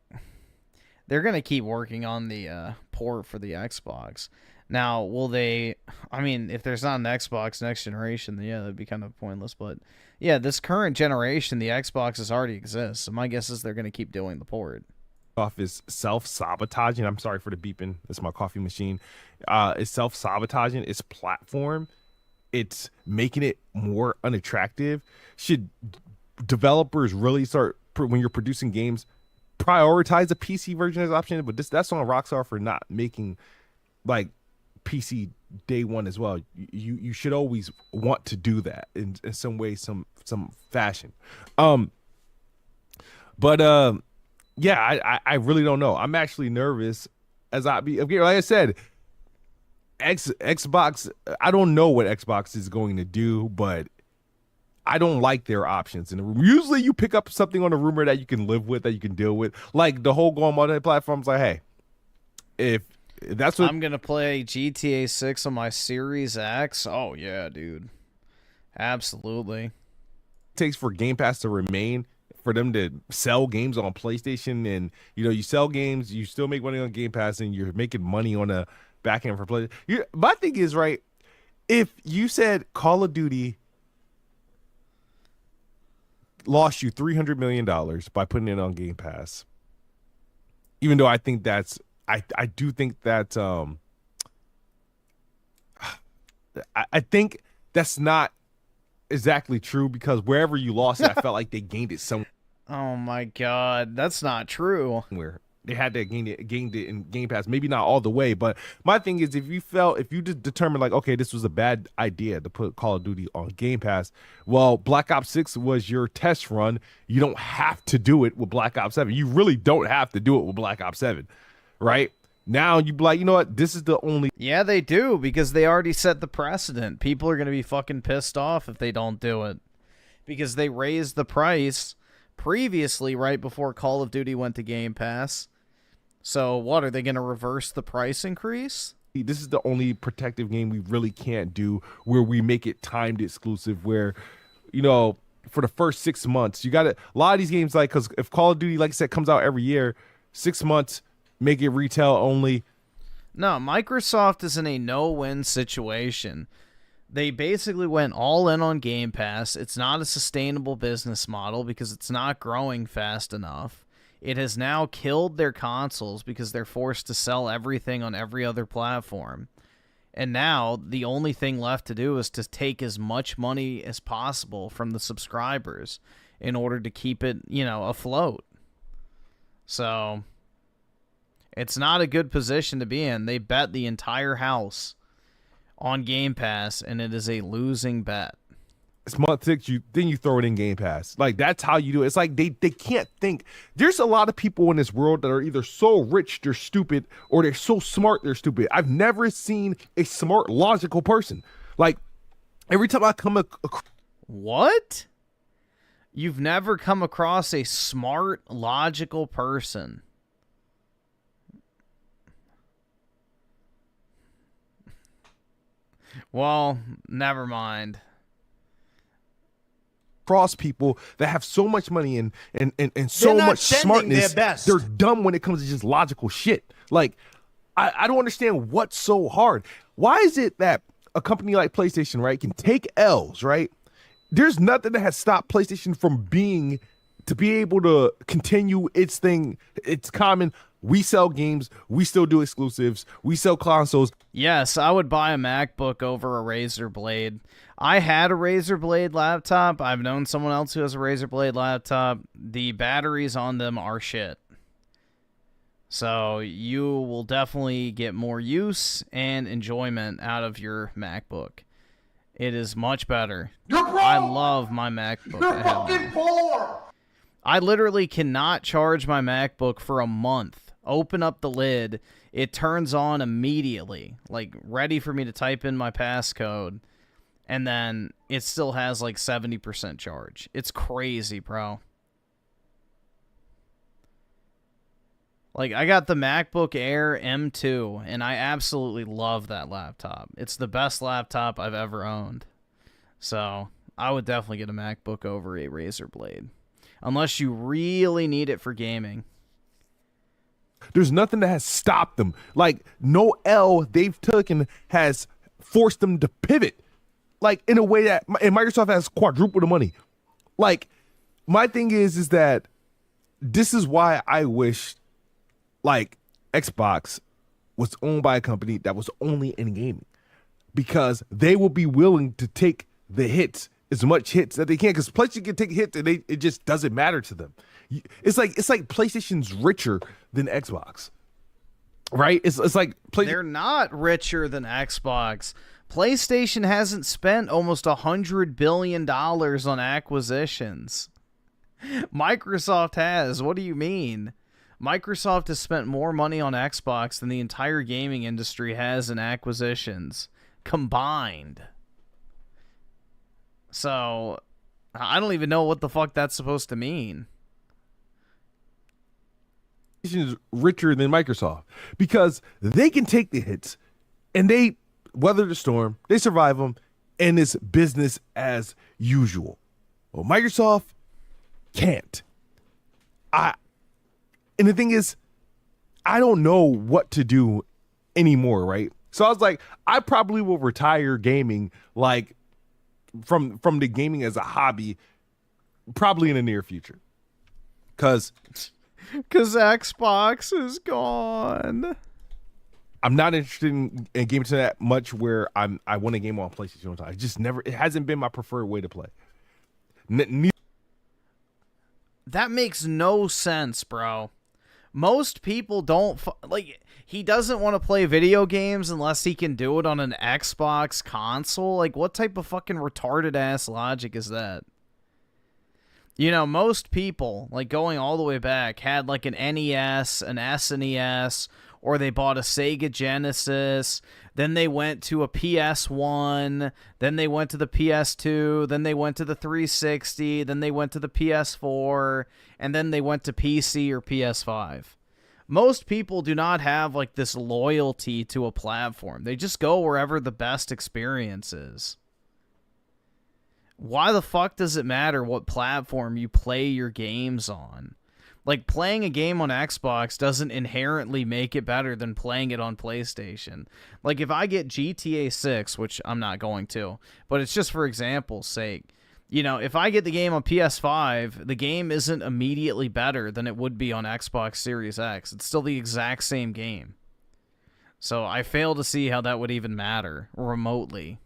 they're going to keep working on the port for the Xbox. Now, will they... I mean, if there's not an Xbox next generation, then yeah, that'd be kind of pointless. But yeah, this current generation, the Xboxes already exist. So my guess is they're going to keep doing the port. Is self-sabotaging. I'm sorry for the beeping. It's my coffee machine. It's self-sabotaging its platform. It's making it more unattractive. Should developers really start, when you're producing games, prioritize a PC version as option? But that's on Rockstar for not making like PC day one as well. You should always want to do that in some way, some fashion. Yeah, I really don't know. I'm actually nervous like I said, Xbox, I don't know what Xbox is going to do, but I don't like their options. And usually you pick up something on a rumor that you can live with, that you can deal with. Like the whole going multi-platform, it's like, hey, if that's what... I'm going to play GTA 6 on my Series X. Oh, yeah, dude. Absolutely. It takes for Game Pass to remain, for them to sell games on PlayStation, and you sell games, you still make money on Game Pass, and you're making money on a back end for play. My thing is, right, if you said Call of Duty lost you $300 million by putting it on Game Pass, even though I think that's I do think that I think that's not exactly true, because wherever you lost it, I felt like they gained it somewhere. Oh my god, that's not true. they had to gain it in Game Pass. Maybe not all the way, but my thing is, if you just determined like, okay, this was a bad idea to put Call of Duty on Game Pass, well, Black Ops 6 was your test run. You don't have to do it with Black Ops 7. You really don't have to do it with Black Ops 7, right? Now you be like, you know what? This is the only. Yeah, they do, because they already set the precedent. People are going to be fucking pissed off if they don't do it, because they raised the price previously right before Call of Duty went to Game Pass. So what, are they going to reverse the price increase? This is the only protective game we really can't do where we make it timed exclusive, where, you know, for the first 6 months, you got to, a lot of these games, like, because if Call of Duty, like I said, comes out every year, 6 months, make it retail only. No, Microsoft is in a no-win situation. They basically went all in on Game Pass. It's not a sustainable business model because it's not growing fast enough. It has now killed their consoles because they're forced to sell everything on every other platform. And now the only thing left to do is to take as much money as possible from the subscribers in order to keep it, you know, afloat. So it's not a good position to be in. They bet the entire house on Game Pass, and it is a losing bet. It's month 6, then you throw it in Game Pass. Like, that's how you do it. It's like they can't think. There's a lot of people in this world that are either so rich they're stupid, or they're so smart they're stupid. I've never seen a smart, logical person. Like, every time I come across... What? You've never come across a smart, logical person? Well, never mind. Cross people that have so much money and so much smartness, they're dumb when it comes to just logical shit. Like, I don't understand what's so hard. Why is it that a company like PlayStation, right, can take L's, right? There's nothing that has stopped PlayStation from being to be able to continue its thing. It's common. We sell games. We still do exclusives. We sell consoles. Yes, I would buy a MacBook over a Razer Blade. I had a Razer Blade laptop. I've known someone else who has a Razer Blade laptop. The batteries on them are shit. So you will definitely get more use and enjoyment out of your MacBook. It is much better. You're broke. I love my MacBook. You're fucking poor. I literally cannot charge my MacBook for a month. Open up the lid, it turns on immediately, like ready for me to type in my passcode, and then it still has like 70% charge. It's crazy, bro. Like, I got the MacBook Air M2, and I absolutely love that laptop. It's the best laptop I've ever owned. So, I would definitely get a MacBook over a Razer Blade. Unless you really need it for gaming. There's nothing that has stopped them. Like, no L they've taken has forced them to pivot. Like, in a way that, and Microsoft has quadrupled the money. Like, my thing is that this is why I wish, like, Xbox was owned by a company that was only in gaming. Because they will be willing to take the hits, as much hits that they can, because PlayStation can take hits and it just doesn't matter to them. It's like PlayStation's richer than Xbox, right? It's like they're not richer than Xbox. PlayStation hasn't spent almost $100 billion on acquisitions. Microsoft has. What do you mean? Microsoft has spent more money on Xbox than the entire gaming industry has in acquisitions combined. So, I don't even know what the fuck that's supposed to mean. Is richer than Microsoft because they can take the hits and they weather the storm, they survive them, and it's business as usual. Well, Microsoft can't. And the thing is, I don't know what to do anymore, right? So I was like, I probably will retire gaming, like, from the gaming as a hobby, probably in the near future. Because Xbox is gone. I'm not interested in gaming to that much where I want to game on PlayStation all the time. It hasn't been my preferred way to play. That makes no sense, bro. Most people don't like. He doesn't want to play video games unless he can do it on an Xbox console. Like, what type of fucking retarded ass logic is that? You know, most people, like going all the way back, had like an NES, an SNES, or they bought a Sega Genesis. Then they went to a PS1. Then they went to the PS2. Then they went to the 360. Then they went to the PS4. And then they went to PC or PS5. Most people do not have like this loyalty to a platform. They just go wherever the best experience is. Why the fuck does it matter what platform you play your games on? Like, playing a game on Xbox doesn't inherently make it better than playing it on PlayStation. Like, if I get GTA 6, which I'm not going to, but it's just for example's sake, you know, if I get the game on PS5, the game isn't immediately better than it would be on Xbox Series X. It's still the exact same game. So I fail to see how that would even matter remotely.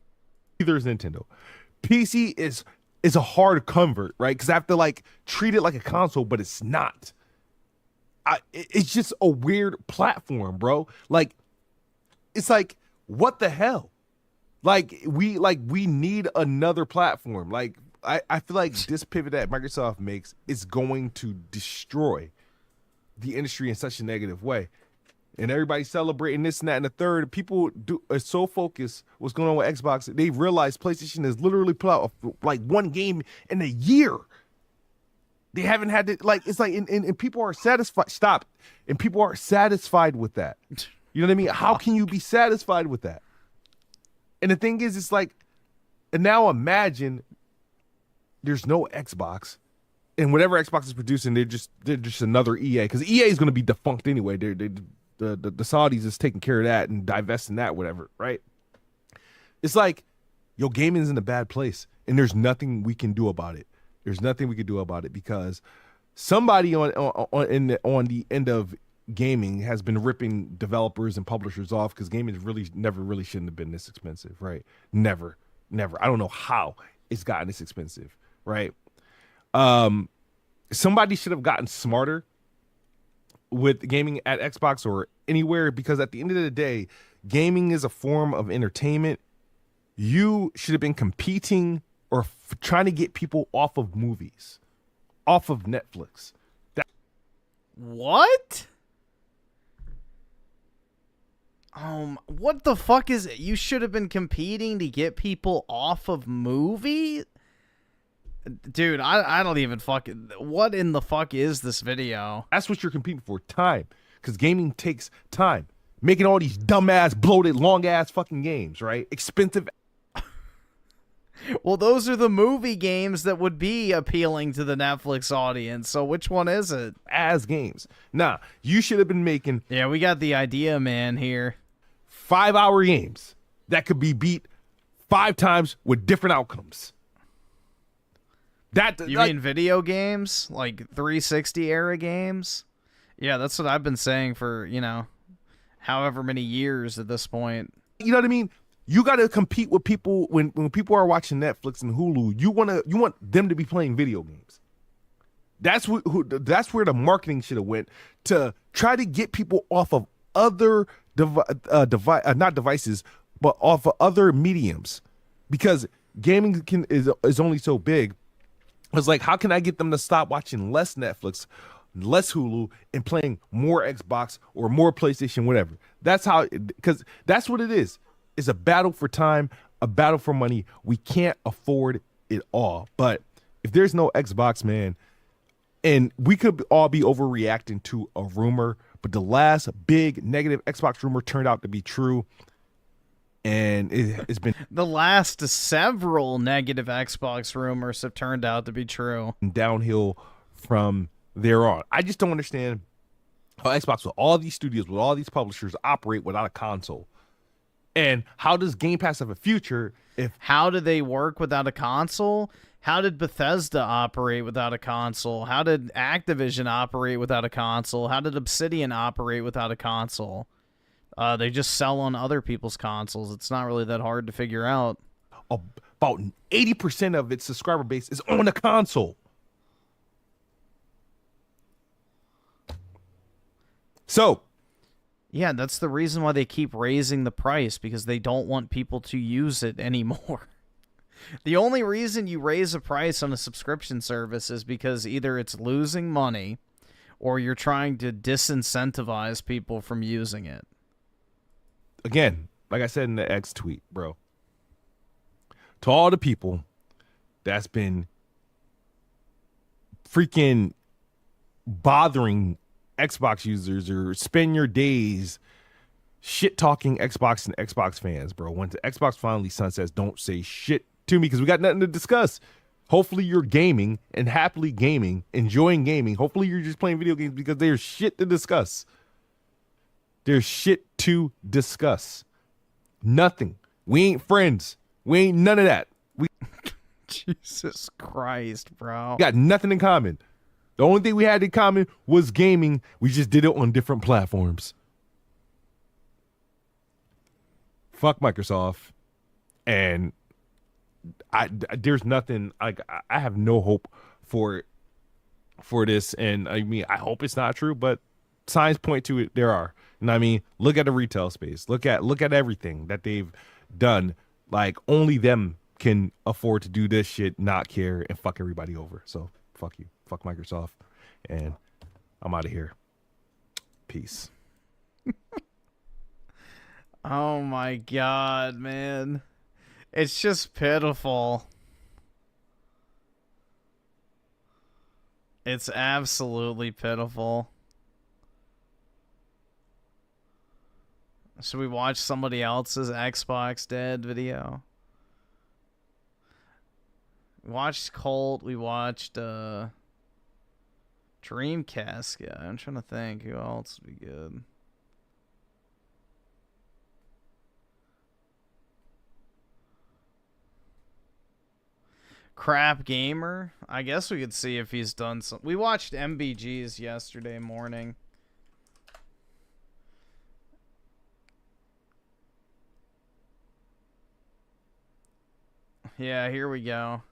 Either is Nintendo. PC is a hard convert, right? Because I have to like treat it like a console, but it's not. It's just a weird platform, bro. Like, it's like, what the hell? Like we need another platform. Like I feel like this pivot that Microsoft makes is going to destroy the industry in such a negative way. And everybody's celebrating this and that and the third. People are so focused what's going on with Xbox, they realize PlayStation has literally put out like one game in a year. They haven't had to, like, it's like, and people are satisfied. Stop. And people are satisfied with that. You know what I mean? How can you be satisfied with that? And the thing is, it's like, and now imagine there's no Xbox, and whatever Xbox is producing, they're just another EA, because EA is going to be defunct anyway. The Saudis is taking care of that and divesting that, whatever, right? It's like, yo, gaming is in a bad place, and there's nothing we can do about it. There's nothing we can do about it because somebody on the end of gaming has been ripping developers and publishers off, because gaming never really shouldn't have been this expensive, right? Never. I don't know how it's gotten this expensive, right? Somebody should have gotten smarter with gaming at Xbox or anywhere, because at the end of the day, gaming is a form of entertainment. You should have been competing or trying to get people off of movies, off of Netflix. What? What the fuck is it? You should have been competing to get people off of movie? Dude, I don't even fucking... What in the fuck is this video? That's what you're competing for, time. Because gaming takes time. Making all these dumbass, bloated, long-ass fucking games, right? Expensive. Well, those are the movie games that would be appealing to the Netflix audience, so which one is it? As games. Nah, you should have been making... Yeah, we got the idea man here. 5-hour games that could be beat 5 times with different outcomes. You mean video games? Like 360 era games? Yeah, that's what I've been saying for, you know, however many years at this point. You know what I mean? You got to compete with people when people are watching Netflix and Hulu. You want them to be playing video games. That's where the marketing should have went, to try to get people off of other not devices, but off of other mediums, because gaming is only so big. It's like, how can I get them to stop watching less Netflix, less Hulu, and playing more Xbox or more PlayStation, whatever. That's how, because that's what it is. It's a battle for time, a battle for money. We can't afford it all. But if there's no Xbox, man, and we could all be overreacting to a rumor, but the last big negative Xbox rumor turned out to be true. And it's been the last several negative Xbox rumors have turned out to be true. Downhill from there on. I just don't understand how Xbox, with all these studios, with all these publishers, operate without a console. And how does Game Pass have a future if... How do they work without a console? How did Bethesda operate without a console? How did Activision operate without a console? How did Obsidian operate without a console? They just sell on other people's consoles. It's not really that hard to figure out. About 80% of its subscriber base is on a console. So, Yeah, that's the reason why they keep raising the price, because they don't want people to use it anymore. The only reason you raise a price on a subscription service is because either it's losing money or you're trying to disincentivize people from using it. again, like I said in the X tweet, bro, to all the people that's been freaking bothering Xbox users or spend your days shit talking Xbox and Xbox fans, bro. When the Xbox finally sunsets, don't say shit to me because we got nothing to discuss. Hopefully you're gaming and happily gaming, enjoying gaming. Hopefully you're just playing video games because there's shit to discuss. There's shit to discuss. Nothing. We ain't friends. We ain't none of that. We Jesus Christ, bro. got nothing in common. The only thing we had in common was gaming. We just did it on different platforms. Fuck Microsoft. And there's nothing, I have no hope for this. And I mean, I hope it's not true, but signs point to it. There are. And I mean, look at the retail space. Look at everything that they've done. Like, only them can afford to do this shit, not care, and fuck everybody over. So fuck you. Fuck Microsoft. And I'm out of here. Peace. Oh my God, man. It's just pitiful. It's absolutely pitiful. Should we watch somebody else's Xbox Dead video? We watched Colt. We watched Dreamcast. Yeah, I'm trying to think who else would be good. Crap Gamer. I guess we could see if he's done some. We watched MBG's yesterday morning. Yeah, here we go.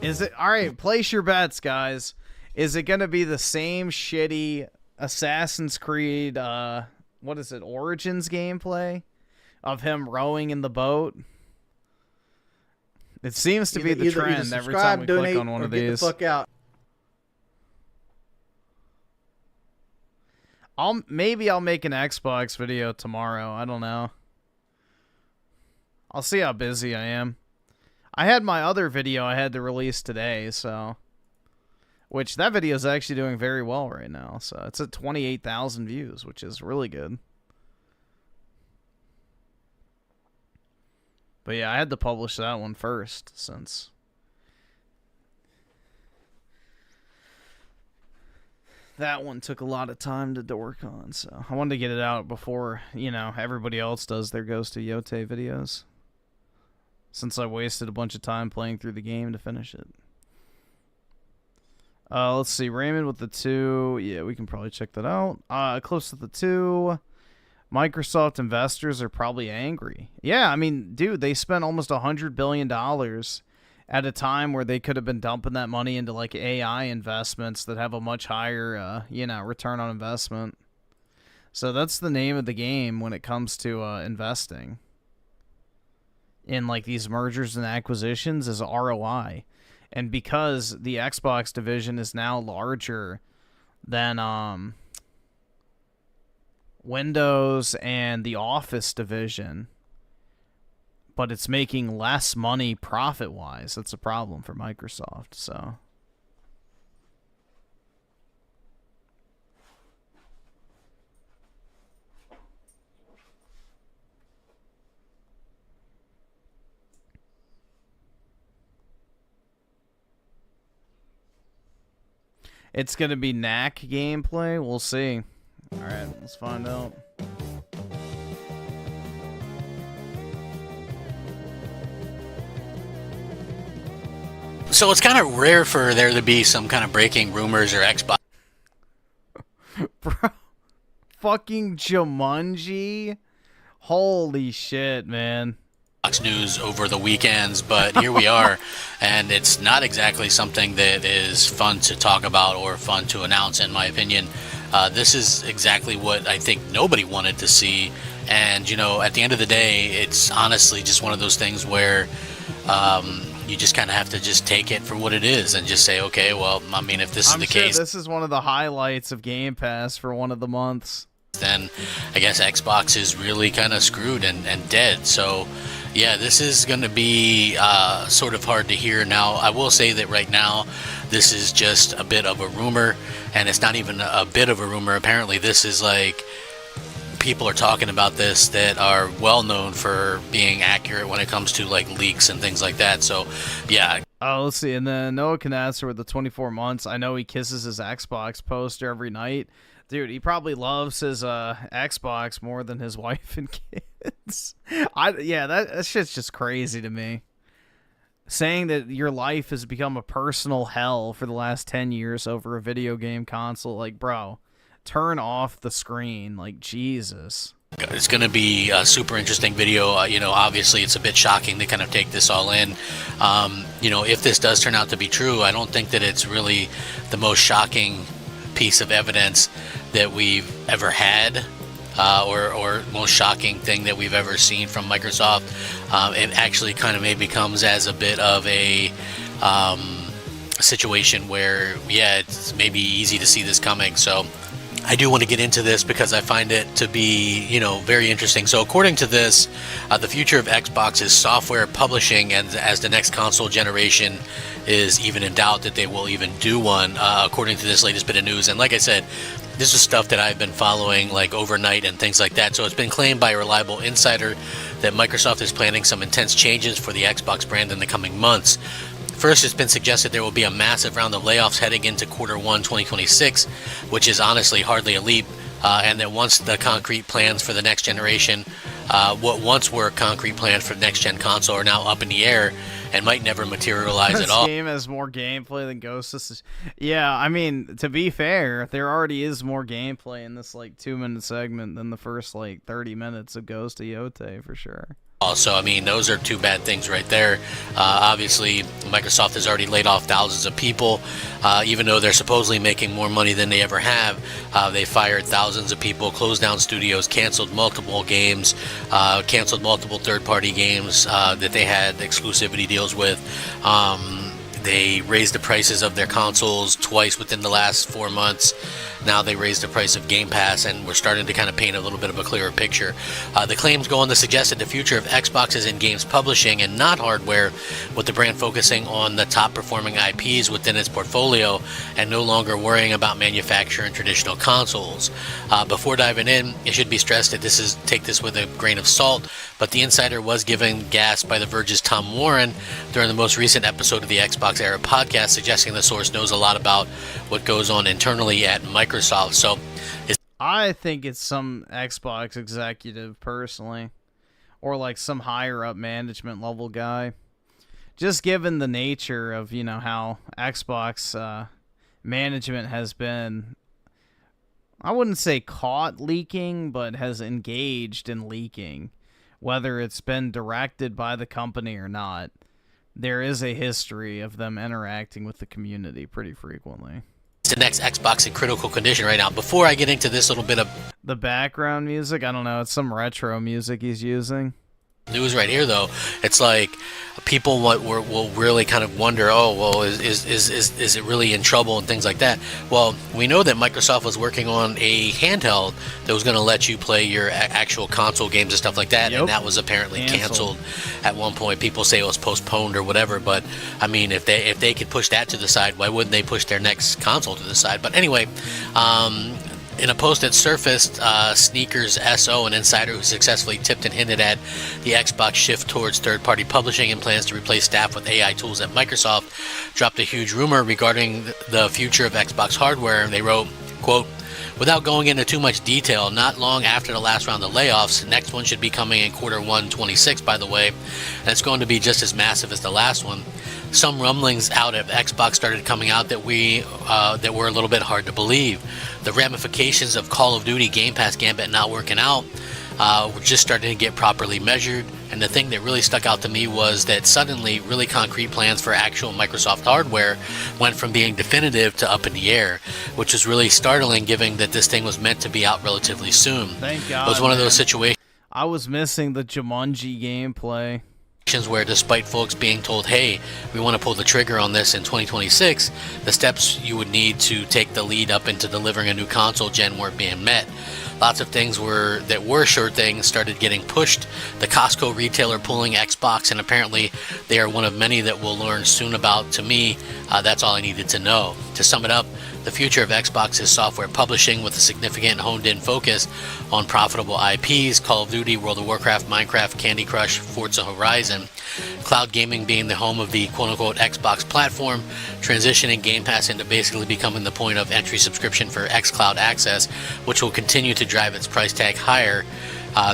Is it all right? Place your bets, guys. Is it gonna be the same shitty Assassin's Creed? What is it? Origins gameplay of him rowing in the boat. It seems to be the trend every time we click on one of these. Get the fuck out. Maybe I'll make an Xbox video tomorrow. I don't know. I'll see how busy I am. I had my other video I had to release today, so which that video is actually doing very well right now. So it's at 28,000 views, which is really good. But yeah, I had to publish that one first since that one took a lot of time to work on. So I wanted to get it out before, you know, everybody else does their Ghost of Yote videos. Since I wasted a bunch of time playing through the game to finish it. Let's see. Raymond with the 2. Yeah, we can probably check that out. Close to the 2. Microsoft investors are probably angry. Yeah, I mean, dude, they spent almost $100 billion at a time where they could have been dumping that money into, like, AI investments that have a much higher, you know, return on investment. So that's the name of the game when it comes to investing in, like, these mergers and acquisitions is ROI. And because the Xbox division is now larger than Windows and the Office division, but it's making less money profit-wise, that's a problem for Microsoft, so... It's going to be knack gameplay? We'll see. Alright, let's find out. So it's kind of rare for there to be some kind of breaking rumors or Xbox Bro, fucking Jumanji? Holy shit, man. news over the weekends, but here we are, and it's not exactly something that is fun to talk about or fun to announce, in my opinion. This is exactly what I think nobody wanted to see. And, you know, at the end of the day, it's honestly just one of those things where you just kind of have to just take it for what it is and just say, okay, well, I mean, if this is the case, this is one of the highlights of Game Pass for one of the months. Then I guess Xbox is really kind of screwed and dead. So, yeah, this is going to be sort of hard to hear. Now, I will say that right now, this is just a bit of a rumor, and it's not even a bit of a rumor. Apparently, this is like people are talking about this that are well known for being accurate when it comes to like leaks and things like that. So, yeah. Oh, let's see. And then Noah Canasser with the 24 months. I know he kisses his Xbox poster every night. Dude, he probably loves his Xbox more than his wife and kids. That shit's just crazy to me. Saying that your life has become a personal hell for the last 10 years over a video game console. Like, bro, turn off the screen. Like, Jesus. It's going to be a super interesting video. You know, obviously it's a bit shocking to kind of take this all in. You know, if this does turn out to be true, I don't think that it's really the most shocking piece of evidence that we've ever had, or most shocking thing that we've ever seen from Microsoft. It actually kind of maybe comes as a bit of a situation where, yeah, it's maybe easy to see this coming. So I do want to get into this because I find it to be, you know, very interesting. So according to this, the future of Xbox is software publishing, and as the next console generation is even in doubt that they will even do one, according to this latest bit of news. And like I said, this is stuff that I've been following like overnight and things like that. So it's been claimed by a reliable insider that Microsoft is planning some intense changes for the Xbox brand in the coming months. First, it's been suggested there will be a massive round of layoffs heading into Q1 2026, which is honestly hardly a leap, and that once the concrete plans for the next generation, what once were concrete plans for the next-gen console are now up in the air and might never materialize at all. This game has more gameplay than Ghost of Tsushima. Yeah, I mean, to be fair, there already is more gameplay in this like 2-minute segment than the first like 30 minutes of Ghost of Yote for sure. Also, I mean, those are two bad things right there. Obviously, Microsoft has already laid off thousands of people. Even though they're supposedly making more money than they ever have, they fired thousands of people, closed down studios, canceled multiple games, canceled multiple third-party games that they had exclusivity deals with. They raised the prices of their consoles twice within the last 4 months. Now they raised the price of Game Pass, and we're starting to kind of paint a little bit of a clearer picture. The claims go on to suggest that the future of Xbox is in games publishing and not hardware, with the brand focusing on the top-performing IPs within its portfolio and no longer worrying about manufacturing traditional consoles. Before diving in, it should be stressed that take this with a grain of salt, but the insider was given gas by The Verge's Tom Warren during the most recent episode of the Xbox Era podcast, suggesting the source knows a lot about what goes on internally at Microsoft. So I think it's some Xbox executive personally, or like some higher up management level guy. Just given the nature of, you know, how Xbox management has been, I wouldn't say caught leaking, but has engaged in leaking, whether it's been directed by the company or not. There is a history of them interacting with the community pretty frequently. The next Xbox in critical condition right now. Before I get into this little bit of the background music, I don't know, it's some retro music he's using. News right here, though, it's like people will really kind of wonder, oh, well, is it really in trouble and things like that. Well, we know that Microsoft was working on a handheld that was going to let you play your actual console games and stuff like that, and that was apparently canceled at one point. People say it was postponed or whatever, but I mean, if they could push that to the side, why wouldn't they push their next console to the side? But anyway, in a post that surfaced, Sneakers SO, an insider who successfully tipped and hinted at the Xbox shift towards third-party publishing and plans to replace staff with AI tools at Microsoft, dropped a huge rumor regarding the future of Xbox hardware. They wrote, quote, "Without going into too much detail, not long after the last round of layoffs, the next one should be coming in Q1 26, by the way, and it's going to be just as massive as the last one. Some rumblings out of Xbox started coming out that were a little bit hard to believe. The ramifications of Call of Duty Game Pass Gambit not working out were just starting to get properly measured. And the thing that really stuck out to me was that suddenly really concrete plans for actual Microsoft hardware went from being definitive to up in the air, which was really startling given that this thing was meant to be out relatively soon. Thank God. It was one of man. those situations I was missing the Jumanji gameplay. where despite folks being told, hey, we want to pull the trigger on this in 2026, the steps you would need to take the lead up into delivering a new console gen weren't being met. Lots of things that were sure things started getting pushed. The Costco retailer pulling Xbox, and apparently they are one of many that we'll learn soon about. To me, that's all I needed to know. To sum it up, the future of Xbox is software publishing with a significant honed-in focus on profitable IPs, Call of Duty, World of Warcraft, Minecraft, Candy Crush, Forza Horizon. Cloud gaming being the home of the quote-unquote Xbox platform, transitioning Game Pass into basically becoming the point of entry subscription for xCloud access, which will continue to drive its price tag higher.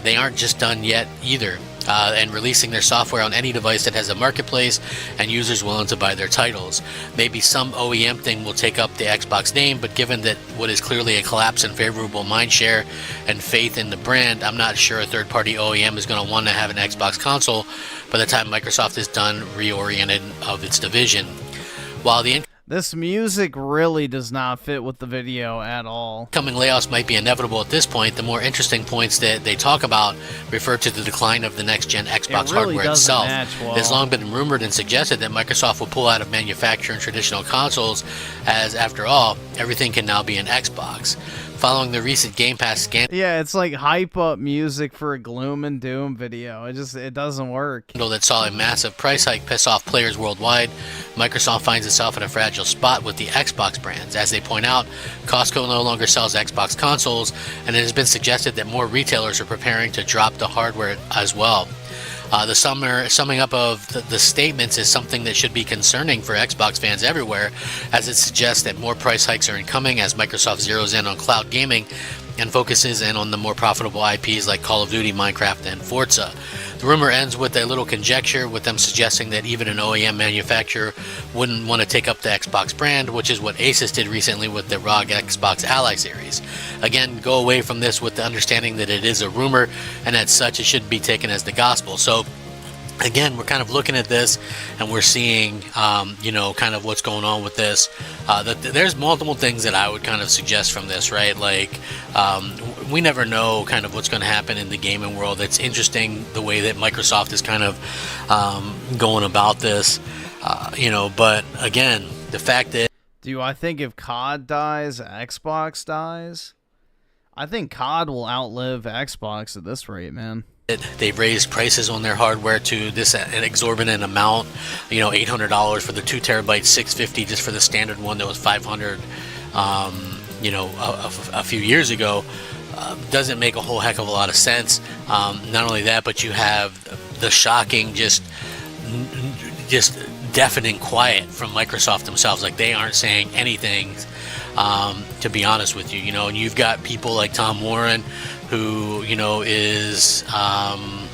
They aren't just done yet either. And releasing their software on any device that has a marketplace and users willing to buy their titles. Maybe some OEM thing will take up the Xbox name, but given that what is clearly a collapse in favorable mindshare and faith in the brand, I'm not sure a third-party OEM is going to want to have an Xbox console by the time Microsoft is done reoriented of its division. While the This music really does not fit with the video at all. incoming layoffs might be inevitable at this point, the more interesting points that they talk about refer to the decline of the next-gen Xbox really hardware doesn't itself. match well. It's long been rumored and suggested that Microsoft will pull out of manufacturing traditional consoles, as, after all, everything can now be an Xbox. Following the recent Game Pass scandal Yeah, it's like hype up music for a gloom and doom video. It doesn't work. that saw a massive price hike piss off players worldwide, Microsoft finds itself in a fragile spot with the Xbox brands. As they point out, Costco no longer sells Xbox consoles, and it has been suggested that more retailers are preparing to drop the hardware as well. The summing up of the statements is something that should be concerning for Xbox fans everywhere, as it suggests that more price hikes are incoming as Microsoft zeroes in on cloud gaming and focuses in on the more profitable IPs like Call of Duty, Minecraft, and Forza. The rumor ends with a little conjecture, with them suggesting that even an OEM manufacturer wouldn't want to take up the Xbox brand, which is what Asus did recently with the ROG Xbox Ally series. Again, go away from this with the understanding that it is a rumor, and as such, it shouldn't be taken as the gospel. So, again, we're kind of looking at this and we're seeing, kind of what's going on with this. There's multiple things that I would kind of suggest from this, right? Like, we never know kind of what's going to happen in the gaming world. It's interesting the way that Microsoft is kind of going about this, but again, the fact that Do I think if COD dies, Xbox dies? I think COD will outlive Xbox at this rate, man. they've raised prices on their hardware to an exorbitant amount, $800 for the 2 terabyte, $650 just for the standard one that was $500, a few years ago. Doesn't make a whole heck of a lot of sense. Not only that, but you have the shocking, just deafening quiet from Microsoft themselves. Like, they aren't saying anything, to be honest with you. And you've got people like Tom Warren, who is kind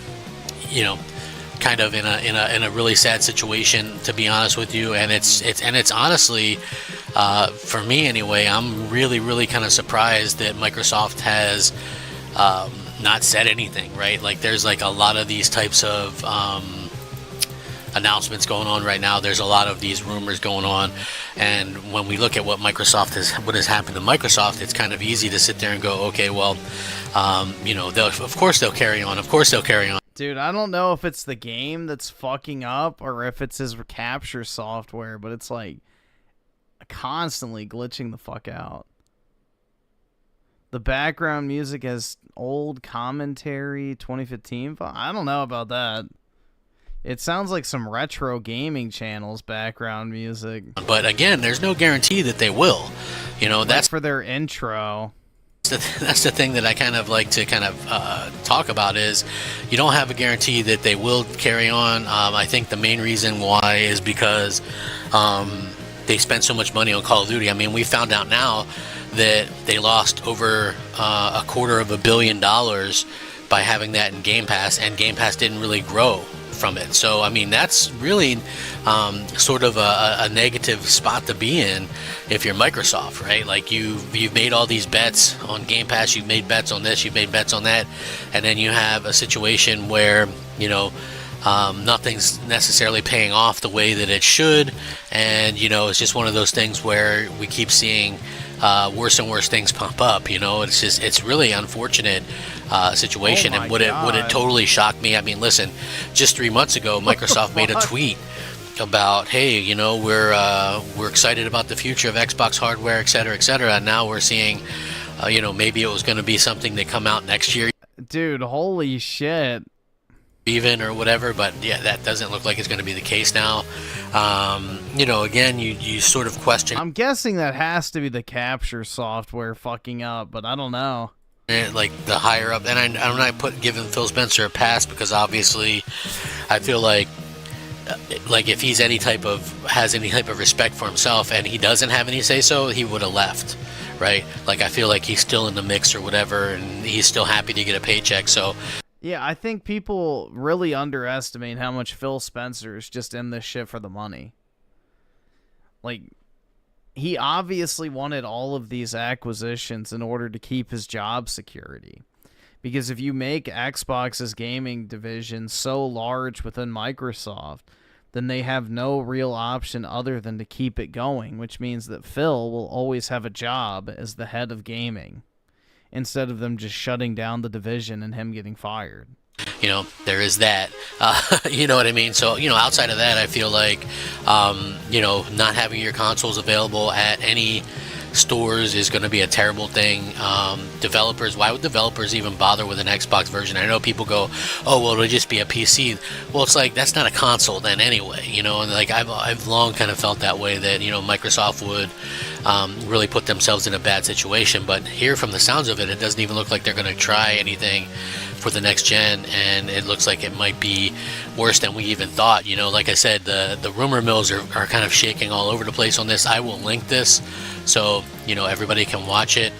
of in a really sad situation, to be honest with you. And it's honestly, for me anyway, I'm really kind of surprised that Microsoft has not said anything, right? Like, there's like a lot of these types of announcements going on right now. There's a lot of these rumors going on, and when we look at what has happened to Microsoft, it's kind of easy to sit there and go, okay, well, of course they'll carry on. Dude, I don't know if it's the game that's fucking up or if it's his capture software, but it's like constantly glitching the fuck out. The background music has old commentary 2015. I don't know about that. It sounds like some retro gaming channels background music. But again, there's no guarantee that they will. That's for their intro. That's the thing that I kind of like to talk about, is you don't have a guarantee that they will carry on. I think the main reason why is because they spent so much money on Call of Duty. I mean, we found out now that they lost over $250 million by having that in Game Pass, and Game Pass didn't really grow from it. So I mean, that's really sort of a negative spot to be in if you're Microsoft, right? Like you've made all these bets on Game Pass, you've made bets on this, you've made bets on that, and then you have a situation where, you know, nothing's necessarily paying off the way that it should, and you know, it's just one of those things where we keep seeing worse and worse things pop up. You know, it's really unfortunate situation. Oh and would it totally shock me? I mean, listen, just 3 months ago, Microsoft made a tweet about, hey, you know, we're excited about the future of Xbox hardware, et cetera, et cetera. And now we're seeing, you know, maybe it was going to be something that come out next year, Dude, holy shit. even, or whatever, but yeah, that doesn't look like it's going to be the case now. You know, again, you sort of question I'm guessing that has to be the capture software fucking up, but I don't know. it, like the higher up, and I'm not giving Phil Spencer a pass, because obviously I feel like if he's has any type of respect for himself, and he doesn't have any say so, he would have left, right? Like, I feel like he's still in the mix or whatever, and he's still happy to get a paycheck. So Yeah, I think people really underestimate how much Phil Spencer is just in this shit for the money. Like, he obviously wanted all of these acquisitions in order to keep his job security. Because if you make Xbox's gaming division so large within Microsoft, then they have no real option other than to keep it going, which means that Phil will always have a job as the head of gaming, instead of them just shutting down the division and him getting fired. you know, there is that. You know what I mean? So, you know, outside of that, I feel like, you know, not having your consoles available at any stores is going to be a terrible thing. Developers, why would developers even bother with an Xbox version? I know people go, oh, well, it'll just be a PC. Well, it's like, that's not a console then anyway, you know. And like, I've long kind of felt that way, that, you know, Microsoft would really put themselves in a bad situation. But here, from the sounds of it, it doesn't even look like they're going to try anything for the next gen, and it looks like it might be worse than we even thought. You know, like I said, the rumor mills are kind of shaking all over the place on this. I will link this so, you know, everybody can watch it.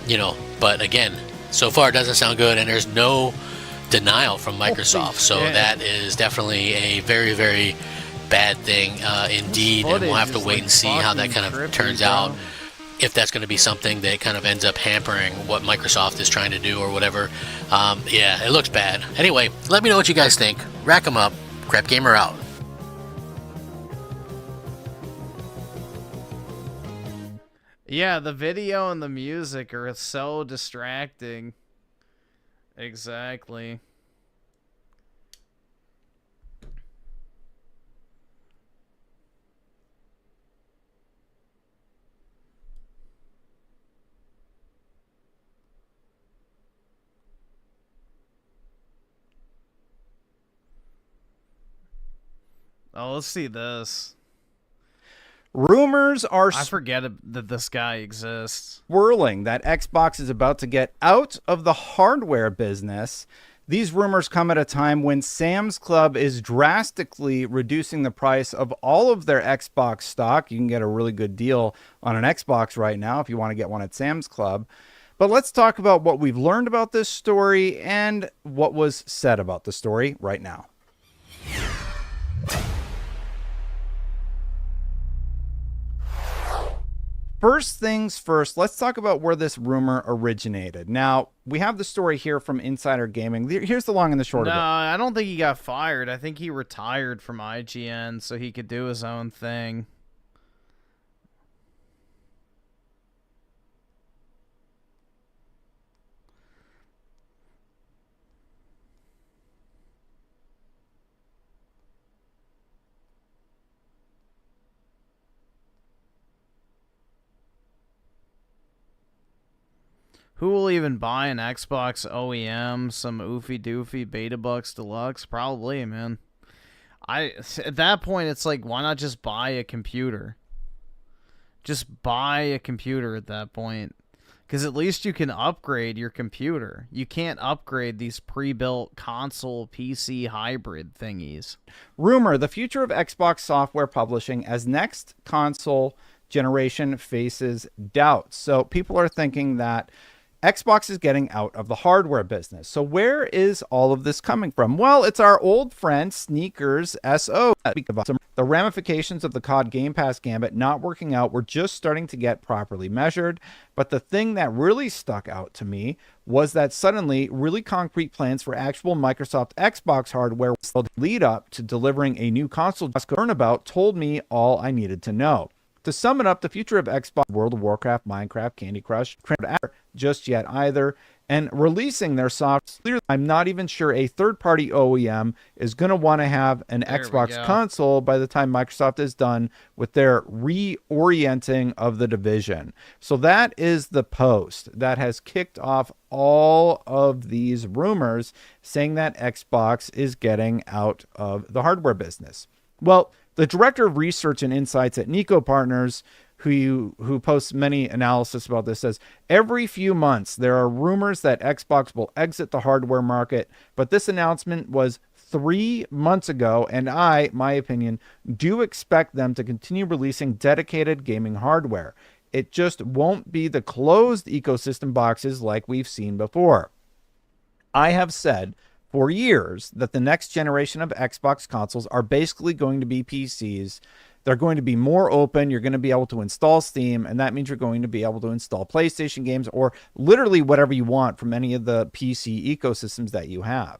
You know, but again, so far it doesn't sound good, and there's no denial from Microsoft. So that is definitely a very, very bad thing indeed, and we'll have to wait and see how that kind of turns out. If that's going to be something that kind of ends up hampering what Microsoft is trying to do or whatever. Yeah, it looks bad. Anyway, let me know what you guys think. Rack 'em up. Crap Gamer out. Yeah, the video and the music are so distracting. Exactly. Oh, let's see this. Rumors are I forget that this guy exists. swirling that Xbox is about to get out of the hardware business. These rumors come at a time when Sam's Club is drastically reducing the price of all of their Xbox stock. You can get a really good deal on an Xbox right now if you want to get one at Sam's Club. But let's talk about what we've learned about this story and what was said about the story right now. First things first, let's talk about where this rumor originated. Now, we have the story here from Insider Gaming. Here's the long and the short of it. No, I don't think he got fired. I think he retired from IGN so he could do his own thing. Who will even buy an Xbox OEM, some oofy doofy Beta Bucks Deluxe? Probably, man. At that point, it's like, why not just buy a computer? Just buy a computer at that point. Because at least you can upgrade your computer. You can't upgrade these pre-built console PC hybrid thingies. Rumor, the future of Xbox software publishing as next console generation faces doubts. So people are thinking that Xbox is getting out of the hardware business. So where is all of this coming from? Well, it's our old friend Sneakers SO. The ramifications of the COD Game Pass gambit not working out were just starting to get properly measured. But the thing that really stuck out to me was that suddenly really concrete plans for actual Microsoft Xbox hardware lead up to delivering a new console turnabout told me all I needed to know. To sum it up, the future of Xbox, World of Warcraft, Minecraft, Candy Crush, just yet either, and releasing their software. I'm not even sure a third-party OEM is going to want to have an Xbox console by the time Microsoft is done with their reorienting of the division. So that is the post that has kicked off all of these rumors saying that Xbox is getting out of the hardware business. Well, the director of research and insights at Nico Partners, who posts many analysis about this, says every few months there are rumors that Xbox will exit the hardware market, but this announcement was 3 months ago, and my opinion, do expect them to continue releasing dedicated gaming hardware. It just won't be the closed ecosystem boxes like we've seen before. I have said for years that the next generation of Xbox consoles are basically going to be PCs. They're going to be more open. You're going to be able to install Steam, and that means you're going to be able to install PlayStation games or literally whatever you want from any of the PC ecosystems that you have.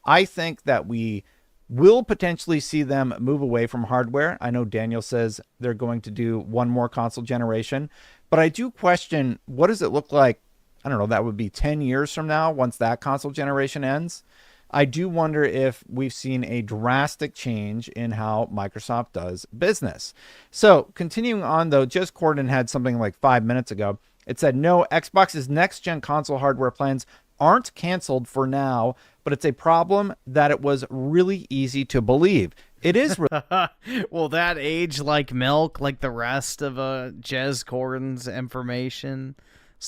I think that we will potentially see them move away from hardware. I know Daniel says they're going to do one more console generation, but I do question, what does it look like? I don't know, that would be 10 years from now once that console generation ends. I do wonder if we've seen a drastic change in how Microsoft does business. So continuing on, though, Jez Corden had something like 5 minutes ago. It said, no, Xbox's next-gen console hardware plans aren't canceled for now, but it's a problem that it was really easy to believe. It is. Will that age like milk, like the rest of Jez Corden's information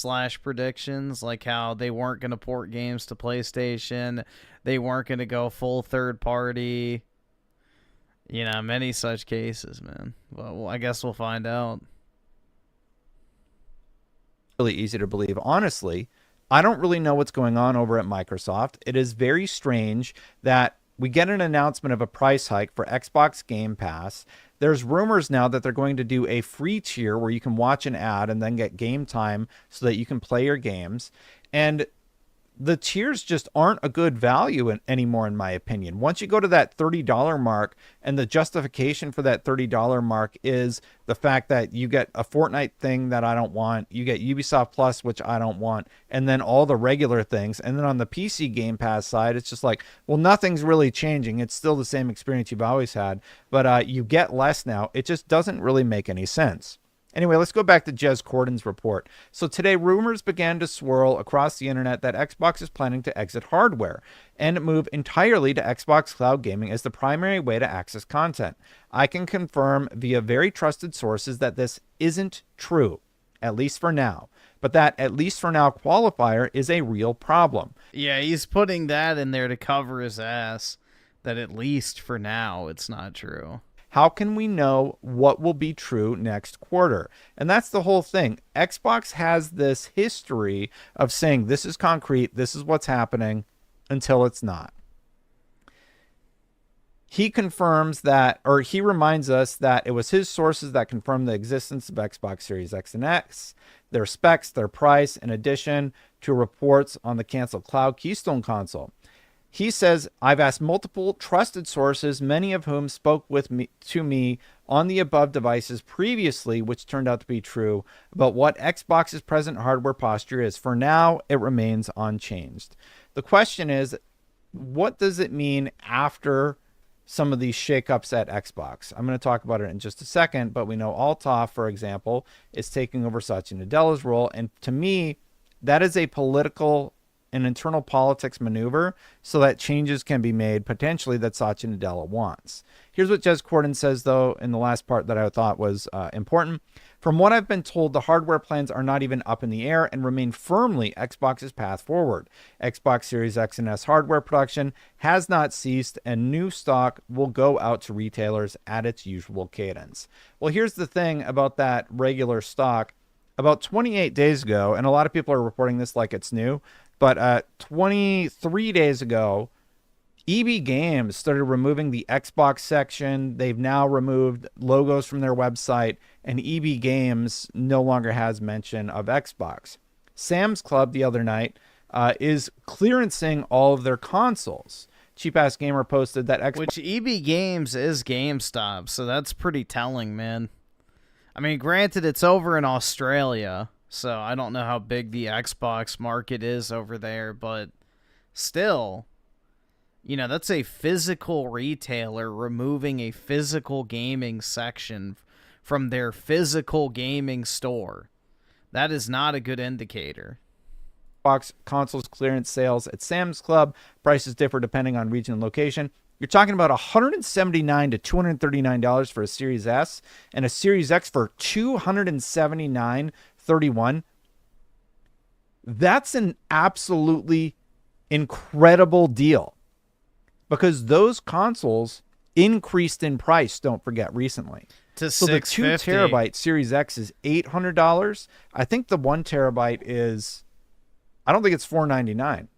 / predictions, like how they weren't going to port games to PlayStation, they weren't going to go full third party, many such cases, man. Well, I guess we'll find out. Really easy to believe. Honestly, I don't really know what's going on over at Microsoft. It is very strange that we get an announcement of a price hike for Xbox Game Pass. There's rumors now that they're going to do a free tier where you can watch an ad and then get game time so that you can play your games. And the tiers just aren't a good value anymore, in my opinion. Once you go to that $30 mark, and the justification for that $30 mark is the fact that you get a Fortnite thing that I don't want, you get Ubisoft Plus, which I don't want, and then all the regular things. And then on the PC Game Pass side, it's just like, well, nothing's really changing. It's still the same experience you've always had, but you get less now. It just doesn't really make any sense. Anyway, let's go back to Jez Corden's report. So today, rumors began to swirl across the internet that Xbox is planning to exit hardware and move entirely to Xbox Cloud Gaming as the primary way to access content. I can confirm via very trusted sources that this isn't true, at least for now. But that at least for now qualifier is a real problem. Yeah, he's putting that in there to cover his ass, that at least for now it's not true. How can we know what will be true next quarter? And that's the whole thing. Xbox has this history of saying this is concrete, this is what's happening, until it's not. He confirms that, or he reminds us that it was his sources that confirmed the existence of Xbox Series X and X, their specs, their price, in addition to reports on the canceled Cloud Keystone console. He says, I've asked multiple trusted sources, many of whom spoke to me on the above devices previously, which turned out to be true, about what Xbox's present hardware posture is. For now, it remains unchanged. The question is, what does it mean after some of these shakeups at Xbox? I'm going to talk about it in just a second, but we know Althoff, for example, is taking over Satya Nadella's role, and to me, that is a political an internal politics maneuver so that changes can be made potentially that Satya Nadella wants. Here's what Jez Corden says, though, in the last part that I thought was important. From what I've been told, the hardware plans are not even up in the air and remain firmly Xbox's path forward. Xbox Series X and S hardware production has not ceased, and new stock will go out to retailers at its usual cadence. Well, here's the thing about that regular stock. about 28 days ago, and a lot of people are reporting this like it's new, but 23 days ago, EB Games started removing the Xbox section. They've now removed logos from their website, and EB Games no longer has mention of Xbox. Sam's Club the other night is clearancing all of their consoles. Cheap Ass Gamer posted that Xbox... Which EB Games is GameStop, so that's pretty telling, man. I mean, granted, it's over in Australia, so I don't know how big the Xbox market is over there, but still, you know, that's a physical retailer removing a physical gaming section from their physical gaming store. That is not a good indicator. Xbox consoles clearance sales at Sam's Club. Prices differ depending on region and location. You're talking about $179 to $239 for a Series S and a Series X for $279.31. That's an absolutely incredible deal because those consoles increased in price, don't forget, recently. So the 2 terabyte Series X is $800. I think the 1 terabyte is, I don't think it's $499.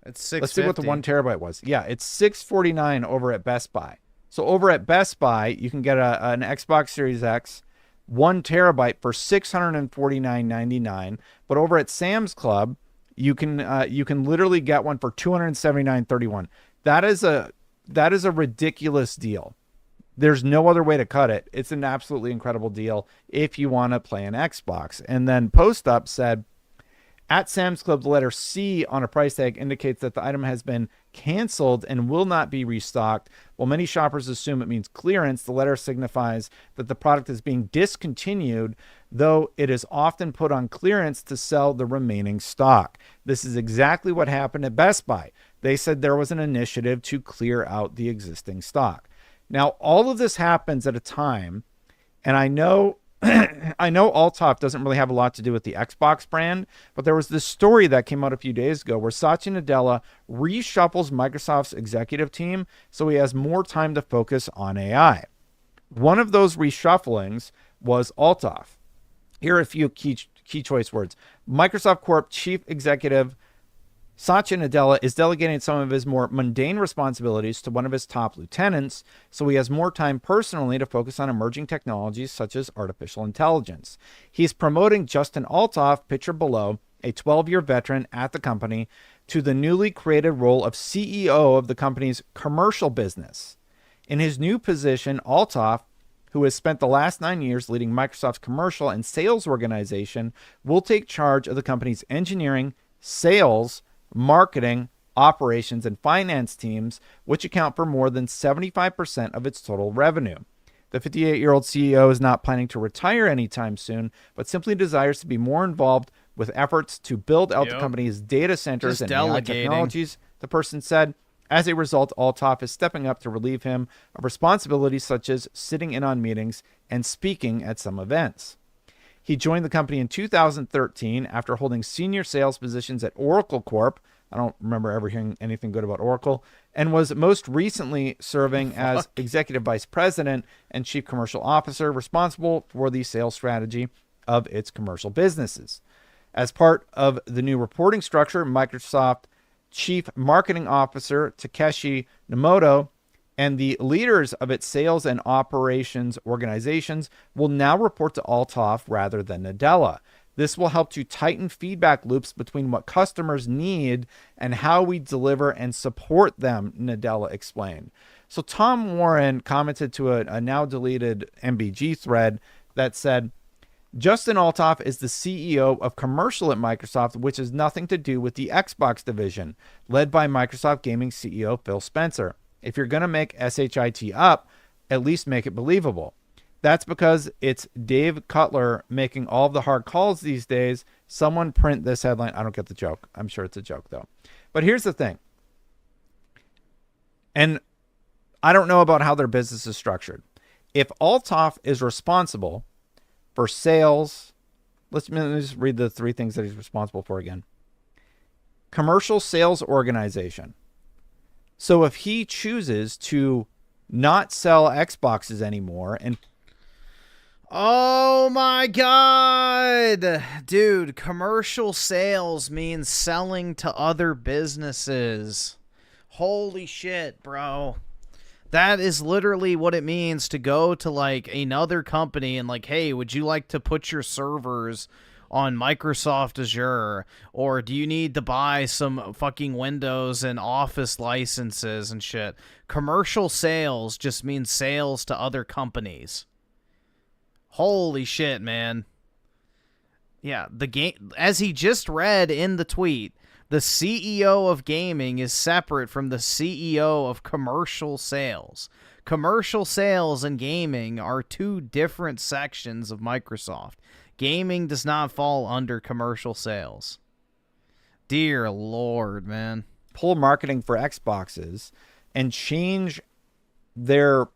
It's $650. Let's see what the 1 terabyte was. Yeah, it's $649 over at Best Buy. So over at Best Buy, you can get an Xbox Series X 1 terabyte for $649.99. But over at Sam's Club, you can literally get one for $279.31. That is a ridiculous deal. There's no other way to cut it. It's an absolutely incredible deal if you want to play an Xbox. And then Post Up said, at Sam's Club, the letter C on a price tag indicates that the item has been canceled and will not be restocked. While many shoppers assume it means clearance, the letter signifies that the product is being discontinued, though it is often put on clearance to sell the remaining stock. This is exactly what happened at Best Buy. They said there was an initiative to clear out the existing stock. Now, all of this happens at a time, and I know Althoff doesn't really have a lot to do with the Xbox brand, but there was this story that came out a few days ago where Satya Nadella reshuffles Microsoft's executive team so he has more time to focus on AI. One of those reshufflings was Althoff. Here are a few key choice words. Microsoft Corp Chief Executive Satya Nadella is delegating some of his more mundane responsibilities to one of his top lieutenants, so he has more time personally to focus on emerging technologies such as artificial intelligence. He's promoting Justin Althoff, picture below, a 12-year veteran at the company, to the newly created role of CEO of the company's commercial business. In his new position, Althoff, who has spent the last 9 years leading Microsoft's commercial and sales organization, will take charge of the company's engineering, sales, marketing, operations, and finance teams, which account for more than 75% of its total revenue. The 58-year-old CEO is not planning to retire anytime soon, but simply desires to be more involved with efforts to build out the company's data centers and AI technologies, the person said. As a result, Althoff is stepping up to relieve him of responsibilities such as sitting in on meetings and speaking at some events. He joined the company in 2013 after holding senior sales positions at Oracle Corp. I don't remember ever hearing anything good about Oracle, and was most recently serving as executive vice president and chief commercial officer, responsible for the sales strategy of its commercial businesses. As part of the new reporting structure, Microsoft Chief Marketing Officer Takeshi Nomoto and the leaders of its sales and operations organizations will now report to Althoff rather than Nadella. This will help to tighten feedback loops between what customers need and how we deliver and support them, Nadella explained. So Tom Warren commented to a now deleted MBG thread that said, Justin Althoff is the CEO of commercial at Microsoft, which has nothing to do with the Xbox division, led by Microsoft Gaming CEO Phil Spencer. If you're going to make SHIT up, at least make it believable. That's because it's Dave Cutler making all of the hard calls these days. Someone print this headline. I don't get the joke. I'm sure it's a joke, though. But here's the thing. And I don't know about how their business is structured. If Althoff is responsible for sales, let me just read the 3 things that he's responsible for again. Commercial sales organization. So if he chooses to not sell Xboxes anymore and Oh my god! Dude, commercial sales means selling to other businesses. Holy shit, bro. That is literally what it means to go to like another company and like, hey, would you like to put your servers on Microsoft Azure? Or do you need to buy some fucking Windows and Office licenses and shit? Commercial sales just means sales to other companies. Holy shit, man. Yeah, the game, as he just read in the tweet, the CEO of gaming is separate from the CEO of commercial sales. Commercial sales and gaming are two different sections of Microsoft. Gaming does not fall under commercial sales. Dear Lord, man. Pull marketing for Xboxes and change their...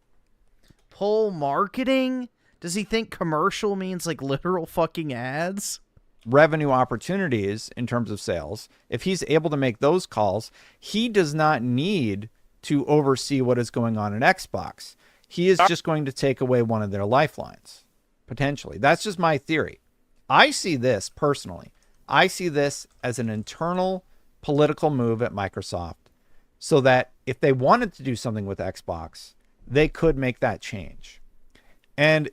Pull marketing? Does he think commercial means like literal fucking ads? Revenue opportunities in terms of sales. If he's able to make those calls, he does not need to oversee what is going on in Xbox. He is just going to take away one of their lifelines, potentially. That's just my theory. I see this personally. I see this as an internal political move at Microsoft so that if they wanted to do something with Xbox, they could make that change. And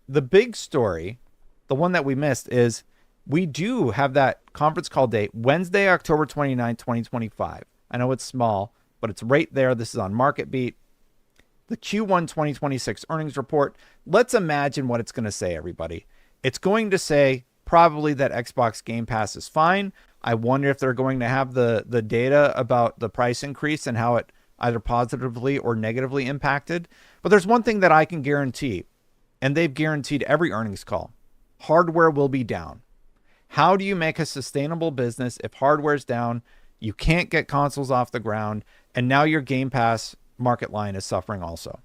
the big story, the one that we missed, is we do have that conference call date, Wednesday, October 29, 2025. I know it's small, but it's right there. This is on MarketBeat. The Q1 2026 earnings report. Let's imagine what it's going to say, everybody. It's going to say probably that Xbox Game Pass is fine. I wonder if they're going to have the data about the price increase and how it either positively or negatively impacted. But there's one thing that I can guarantee, and they've guaranteed every earnings call. Hardware will be down. How do you make a sustainable business if hardware's down, you can't get consoles off the ground, and now your Game Pass market line is suffering also?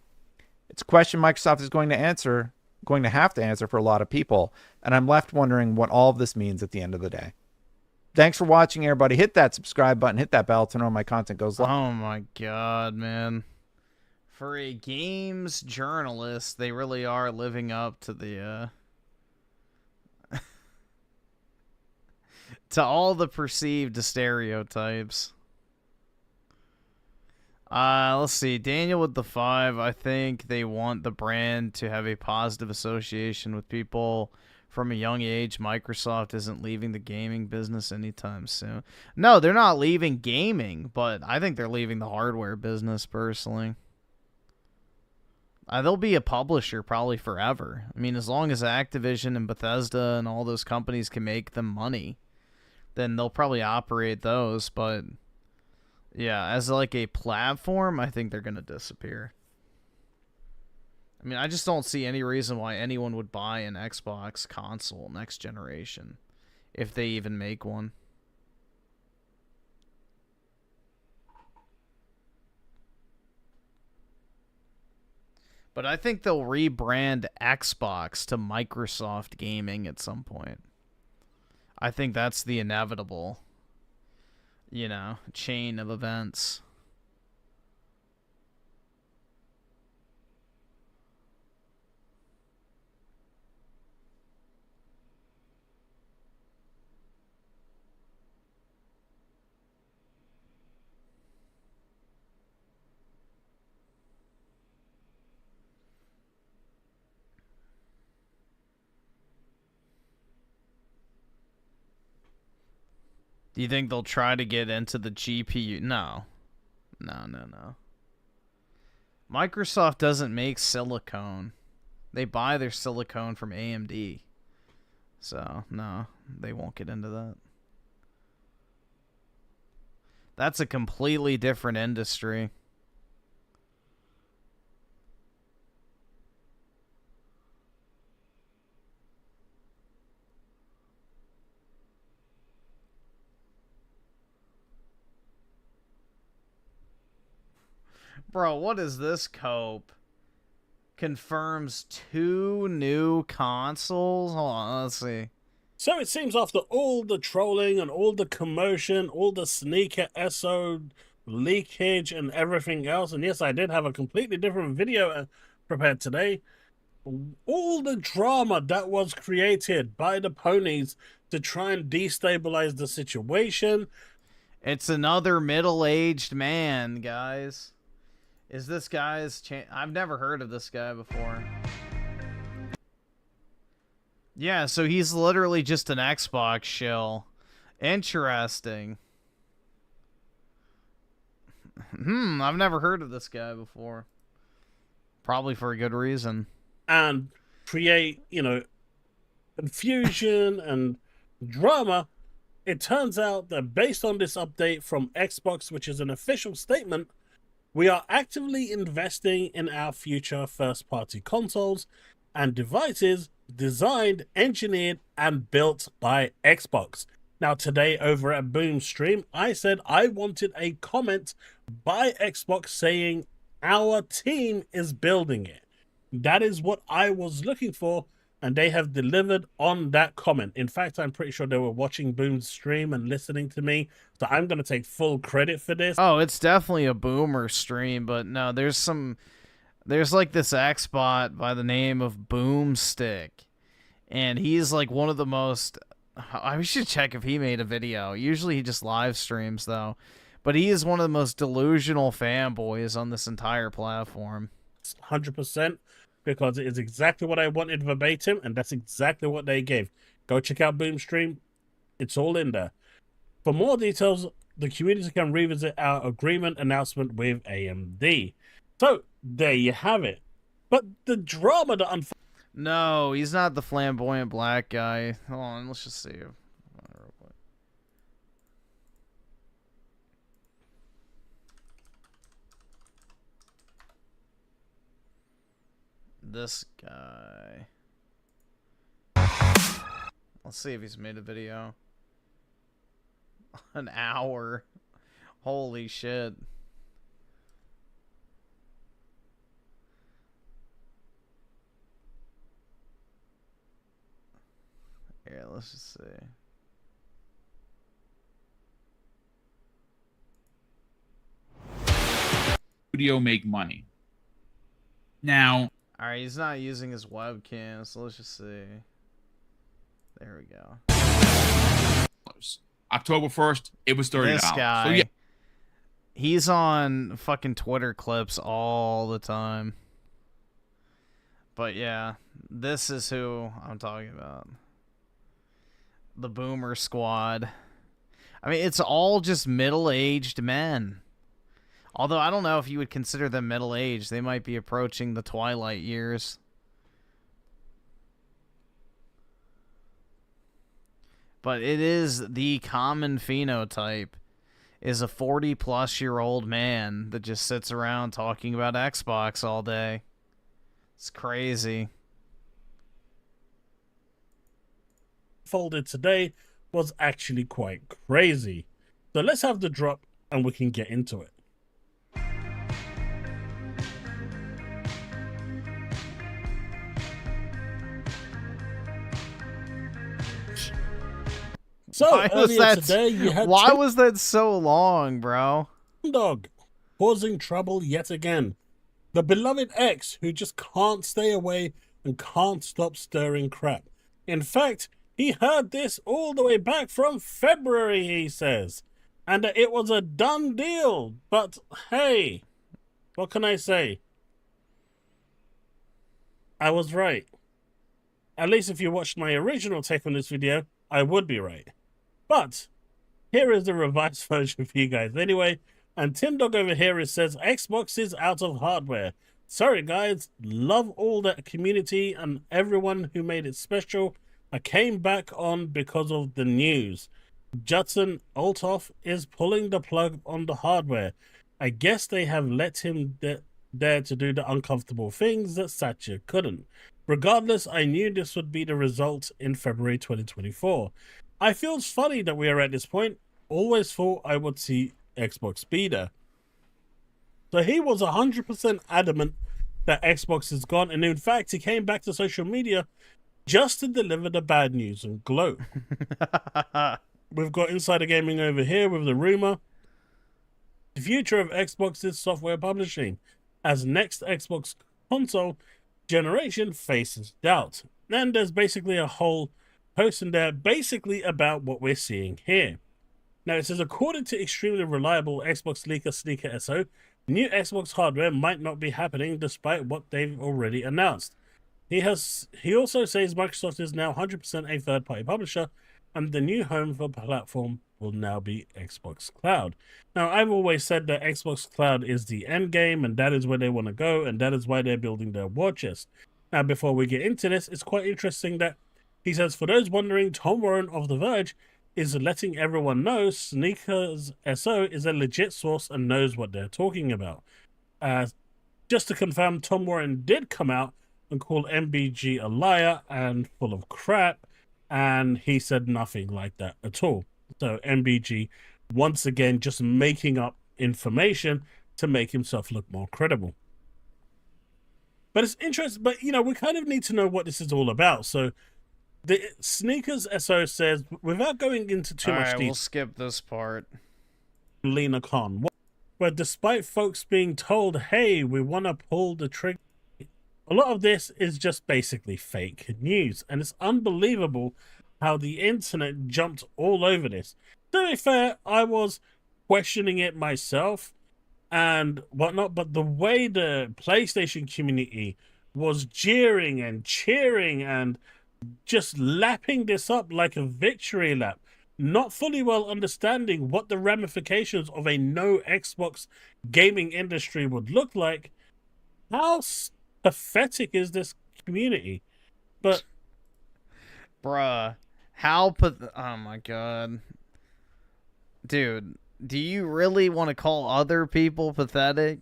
It's a question Microsoft is going to have to answer for a lot of people, and I'm left wondering what all of this means at the end of the day. Thanks for watching, everybody. Hit that subscribe button, hit that bell to know when my content goes live. Oh my god, man. For a games journalist, they really are living up to the to all the perceived stereotypes. Let's see. Daniel with the 5. I think they want the brand to have a positive association with people from a young age. Microsoft isn't leaving the gaming business anytime soon. No, they're not leaving gaming, but I think they're leaving the hardware business personally. They'll be a publisher probably forever. I mean, as long as Activision and Bethesda and all those companies can make them money, then they'll probably operate those. But yeah, as like a platform, I think they're going to disappear. I mean, I just don't see any reason why anyone would buy an Xbox console next generation, if they even make one. But I think they'll rebrand Xbox to Microsoft Gaming at some point. I think that's the inevitable, chain of events. Do you think they'll try to get into the GPU? No. No. Microsoft doesn't make silicone. They buy their silicone from AMD. So, no, they won't get into that. That's a completely different industry. Bro, what is this cope? Confirms 2 new consoles? Hold on, let's see. So it seems after all the trolling and all the commotion, all the sneaker SO leakage and everything else, and yes, I did have a completely different video prepared today, all the drama that was created by the ponies to try and destabilize the situation. It's another middle-aged man, guys. Is this guy's I've never heard of this guy before. Yeah, so he's literally just an Xbox shill. Interesting. I've never heard of this guy before. Probably for a good reason. And create, you know, confusion and drama. It turns out that based on this update from Xbox, which is an official statement, we are actively investing in our future first-party consoles and devices designed, engineered, and built by Xbox. Now, today over at Boomstream, I said I wanted a comment by Xbox saying our team is building it. That is what I was looking for, and they have delivered on that comment. In fact, I'm pretty sure they were watching Boomstream and listening to me, so I'm going to take full credit for this. Oh, it's definitely a Boomer stream, but no, there's like this Xbot by the name of Boomstick, and he's like one of the most... I should check if he made a video. Usually he just live streams, though. But he is one of the most delusional fanboys on this entire platform. 100%, because it is exactly what I wanted verbatim, and that's exactly what they gave. Go check out Boomstream. It's all in there. For more details, the community can revisit our agreement announcement with AMD. So, there you have it. But the drama that unfolded... No, he's not the flamboyant black guy. Hold on, let's just see. This guy. Let's see if he's made a video. An hour. Holy shit. Here, let's just see. Studio make money. Now, alright, he's not using his webcam, so let's just see. There we go. October 1st, it was $30. This guy. So yeah. He's on fucking Twitter clips all the time. But yeah, this is who I'm talking about. The Boomer Squad. I mean, it's all just middle-aged men. Although I don't know if you would consider them middle-aged. They might be approaching the twilight years. But it is the common phenotype. Is a 40-plus-year-old man that just sits around talking about Xbox all day. It's crazy. Folded today was actually quite crazy. So let's have the drop and we can get into it. So why was that, today you had why was that so long, bro? Dog causing trouble yet again. The beloved ex who just can't stay away and can't stop stirring crap. In fact, he heard this all the way back from February, he says. And it was a done deal. But hey, what can I say? I was right. At least if you watched my original take on this video, I would be right. But here is the revised version for you guys anyway. And Tim Dog over here says, Xbox is out of hardware. Sorry guys, love all that community and everyone who made it special. I came back on because of the news. Judson Althoff is pulling the plug on the hardware. I guess they have let him there to do the uncomfortable things that Satya couldn't. Regardless, I knew this would be the result in February 2024. I feel it's funny that we are at this point. Always thought I would see Xbox Beta. So he was 100% adamant that Xbox is gone. And in fact, he came back to social media just to deliver the bad news and gloat. We've got Insider Gaming over here with the rumor. The future of Xbox is software publishing, as next Xbox console generation faces doubt. And there's basically a whole post in there basically about what we're seeing here. Now it says, according to extremely reliable Xbox leaker Sneaker SO, new Xbox hardware might not be happening despite what they've already announced. He also says Microsoft is now 100% a third-party publisher, and the new home for the platform will now be Xbox Cloud. Now, I've always said that Xbox Cloud is the end game, and that is where they want to go, and that is why they're building their war chest. Now, before we get into this, it's quite interesting that he says, for those wondering, Tom Warren of The Verge is letting everyone know Sneakers SO is a legit source and knows what they're talking about. Just to confirm, Tom Warren did come out and call MBG a liar and full of crap, and he said nothing like that at all. So MBG, once again, just making up information to make himself look more credible. But it's interesting, but, you know, we kind of need to know what this is all about. So the Sneakers SO says, without going into too much detail, we'll skip this part. Lena Khan, but despite folks being told, hey, we want to pull the trigger, a lot of this is just basically fake news, and it's unbelievable how the internet jumped all over this. To be fair, I was questioning it myself and whatnot, but the way the PlayStation community was jeering and cheering and just lapping this up like a victory lap, not fully well understanding what the ramifications of a no Xbox gaming industry would look like. How pathetic is this community? But bruh, oh my god, dude, do you really want to call other people pathetic?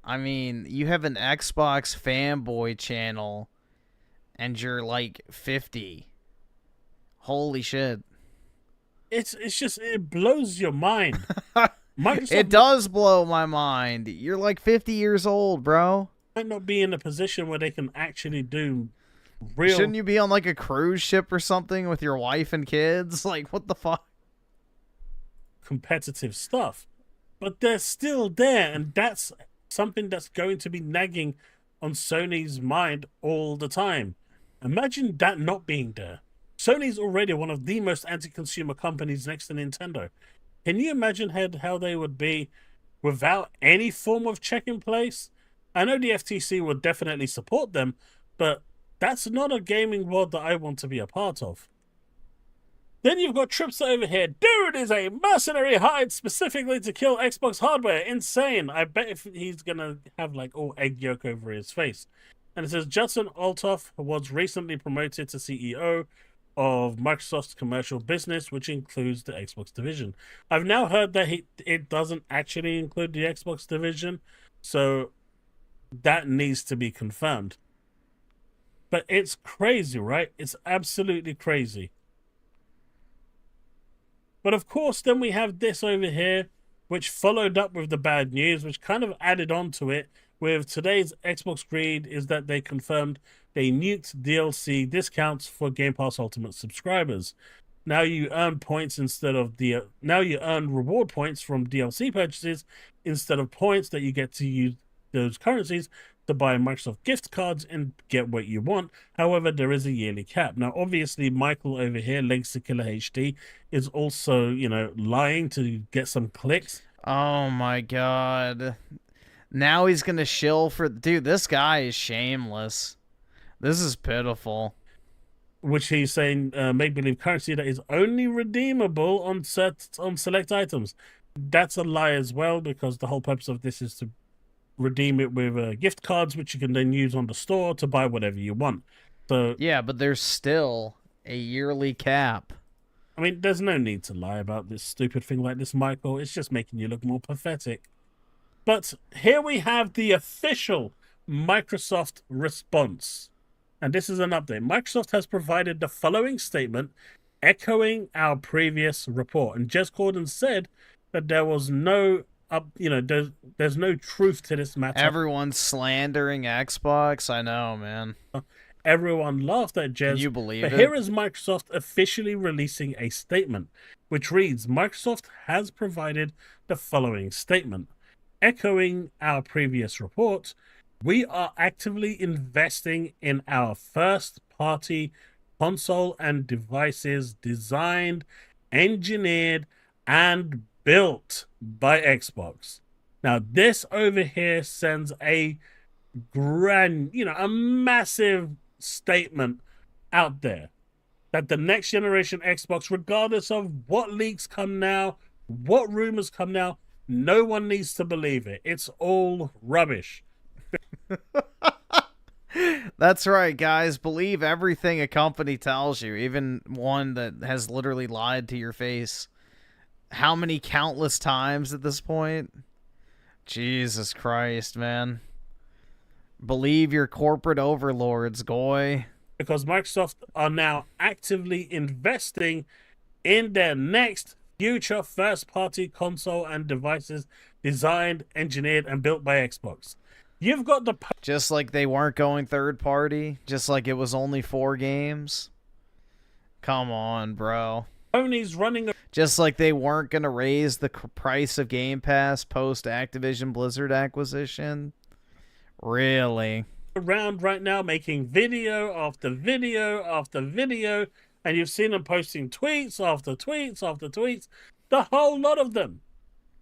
I mean, you have an Xbox fanboy channel and you're like 50. Holy shit. It's just, it blows your mind. It does blow my mind. You're like 50 years old, bro. Might not be in a position where they can actually do real. Shouldn't you be on like a cruise ship or something with your wife and kids? Like, what the fuck? Competitive stuff. But they're still there, and that's something that's going to be nagging on Sony's mind all the time. Imagine that not being there. Sony's already one of the most anti-consumer companies next to Nintendo. Can you imagine how they would be without any form of check in place? I know the FTC would definitely support them, but that's not a gaming world that I want to be a part of. Then you've got Trips over here. Dude is a mercenary hired specifically to kill Xbox hardware. Insane. I bet if he's going to have like all egg yolk over his face. And it says Judson Althoff was recently promoted to CEO of Microsoft's commercial business, which includes the Xbox division. I've now heard that it doesn't actually include the Xbox division, so that needs to be confirmed. But it's crazy, right? It's absolutely crazy. But of course, then we have this over here, which followed up with the bad news, which kind of added on to it with today's Xbox greed, is that they confirmed they nuked DLC discounts for Game Pass Ultimate subscribers. Now you earn points instead of now you earn reward points from DLC purchases instead of points that you get to use those currencies to buy Microsoft gift cards and get what you want. However, there is a yearly cap. Now, obviously, Michael over here, Legs to Killer HD, is also, you know, lying to get some clicks. Oh my god. Now he's gonna shill for... Dude, this guy is shameless. This is pitiful. Which he's saying, make-believe currency that is only redeemable on select items. That's a lie as well, because the whole purpose of this is to redeem it with gift cards, which you can then use on the store to buy whatever you want. So yeah, but there's still a yearly cap. I mean, there's no need to lie about this stupid thing like this, Michael. It's just making you look more pathetic. But here we have the official Microsoft response. And this is an update. Microsoft has provided the following statement echoing our previous report. And Jez Corden said that there was no there's no truth to this matter. Everyone's slandering Xbox. I know, man. Everyone laughed at Jez. Can you believe it? But here is Microsoft officially releasing a statement, which reads, Microsoft has provided the following statement. Echoing our previous report, We are actively investing in our first-party console and devices designed, engineered, and built by Xbox. Now, this over here sends a a massive statement out there that the next generation Xbox, regardless of what leaks come now, what rumors come now, no one needs to believe it. It's all rubbish. That's right, guys. Believe everything a company tells you, even one that has literally lied to your face. How many countless times at this point? Jesus Christ, man. Believe your corporate overlords, goy. Because Microsoft are now actively investing in their next future first-party console and devices designed, engineered, and built by Xbox. You've got the... Just like they weren't going third-party? Just like it was only 4 games? Come on, bro. Sony's running... Just like they weren't going to raise the price of Game Pass post-Activision Blizzard acquisition? Really? Around right now making video after video after video, and you've seen them posting tweets after tweets after tweets. The whole lot of them.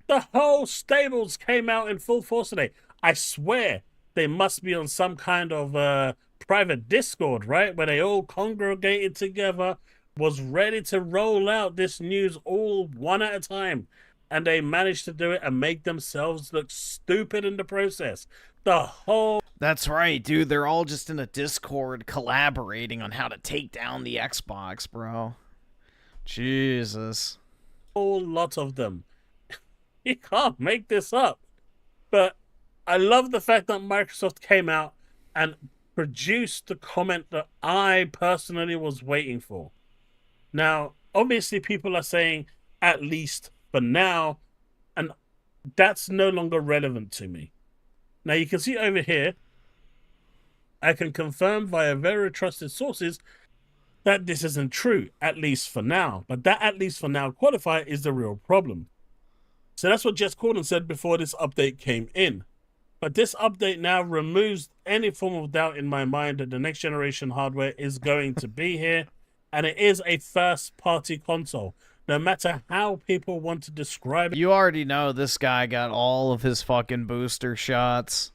The whole stables came out in full force today. I swear they must be on some kind of private Discord, right? Where they all congregated together, was ready to roll out this news all one at a time. And they managed to do it and make themselves look stupid in the process. The whole... That's right, dude. They're all just in a Discord collaborating on how to take down the Xbox, bro. Jesus. Whole lot of them. You can't make this up. But I love the fact that Microsoft came out and produced the comment that I personally was waiting for. Now, obviously people are saying, at least for now, and that's no longer relevant to me. Now, you can see over here, I can confirm via very trusted sources that this isn't true, at least for now. But that at least for now qualifier is the real problem. So that's what Jess Corden said before this update came in. But this update now removes any form of doubt in my mind that the next generation hardware is going to be here. And it is a first-party console. No matter how people want to describe it. You already know this guy got all of his fucking booster shots.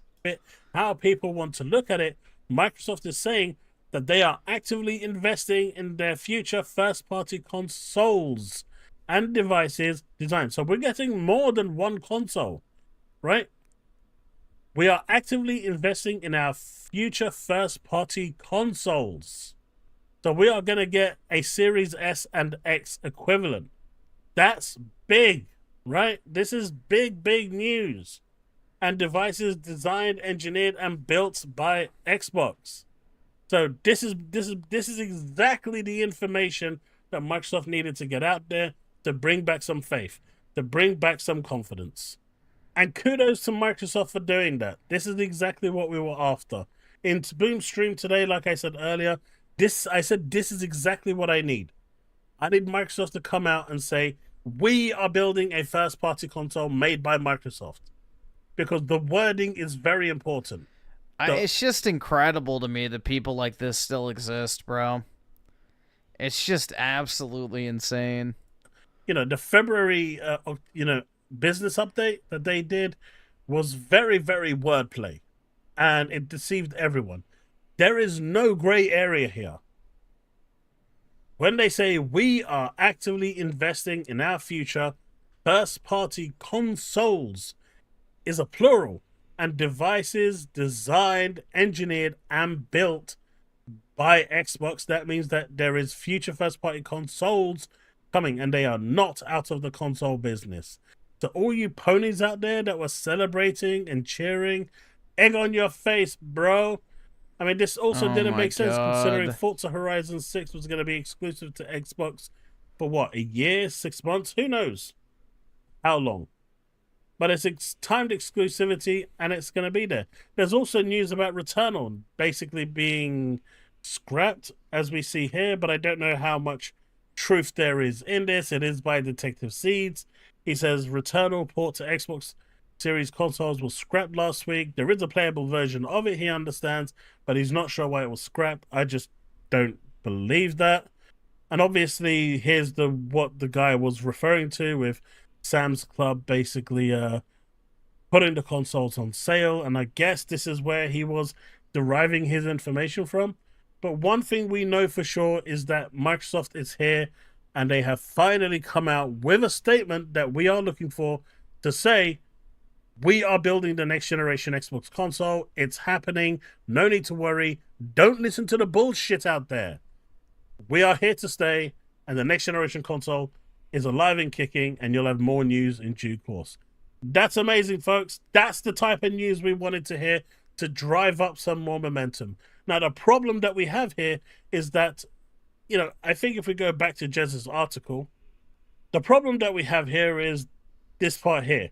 How people want to look at it, Microsoft is saying that they are actively investing in their future first-party consoles and devices design. So we're getting more than one console, right? We are actively investing in our future first-party consoles. So we are going to get a Series S and X equivalent. That's big, right? This is big, big news. And devices designed, engineered, and built by Xbox. So this is exactly the information that Microsoft needed to get out there to bring back some faith, to bring back some confidence. And kudos to Microsoft for doing that. This is exactly what we were after. In Boom Stream today, like I said earlier, I said this is exactly what I need. I need Microsoft to come out and say, we are building a first-party console made by Microsoft. Because the wording is very important. It's just incredible to me that people like this still exist, bro. It's just absolutely insane. You know, the February, business update that they did was very, very wordplay. And it deceived everyone. There is no gray area here. When they say we are actively investing in our future, first-party consoles is a plural, and devices designed, engineered, and built by Xbox. That means that there is future first-party consoles coming, and they are not out of the console business. So all you ponies out there that were celebrating and cheering, egg on your face, bro. I mean, this also didn't make sense considering Forza Horizon 6 was going to be exclusive to Xbox for what, a year, 6 months? Who knows how long? But it's timed exclusivity and it's going to be there. There's also news about Returnal basically being scrapped, as we see here, but I don't know how much truth there is in this. It is by Detective Seeds. He says Returnal port to Xbox Series consoles was scrapped last week. There is a playable version of it, he understands, but he's not sure why it was scrapped. I just don't believe that. And obviously, here's what the guy was referring to with Sam's Club basically putting the consoles on sale, and I guess this is where he was deriving his information from. But one thing we know for sure is that Microsoft is here, and they have finally come out with a statement that we are looking for to say, we are building the next generation Xbox console. It's happening. No need to worry. Don't listen to the bullshit out there. We are here to stay, and the next generation console is alive and kicking, and you'll have more news in due course. That's amazing, folks. That's the type of news we wanted to hear to drive up some more momentum. Now, the problem that we have here is that, you know, I think if we go back to Jez's article, the problem that we have here is this part here.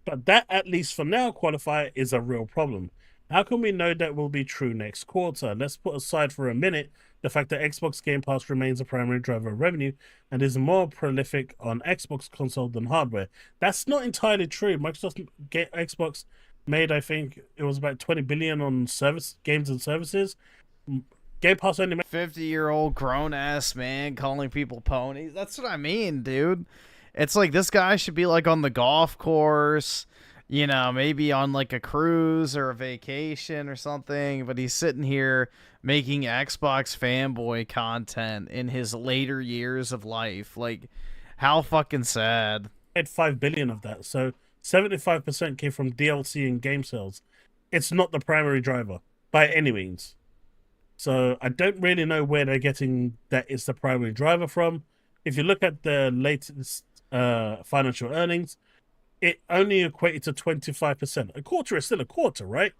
But that, at least for now, qualifier is a real problem. How can we know that will be true next quarter? Let's put aside for a minute the fact that Xbox Game Pass remains a primary driver of revenue and is more prolific on Xbox console than hardware. That's not entirely true. Xbox made, I think, it was about 20 billion on games and services. Game Pass only made 50-year-old grown-ass man calling people ponies. That's what I mean, dude. It's like this guy should be like on the golf course, you know, maybe on like a cruise or a vacation or something, but he's sitting here making Xbox fanboy content in his later years of life. Like, how fucking sad. 5 billion of that, so 75% came from DLC and game sales. It's not the primary driver by any means. So I don't really know where they're getting that it's the primary driver from. If you look at the latest financial earnings, it only equated to 25%. A quarter is still a quarter, right?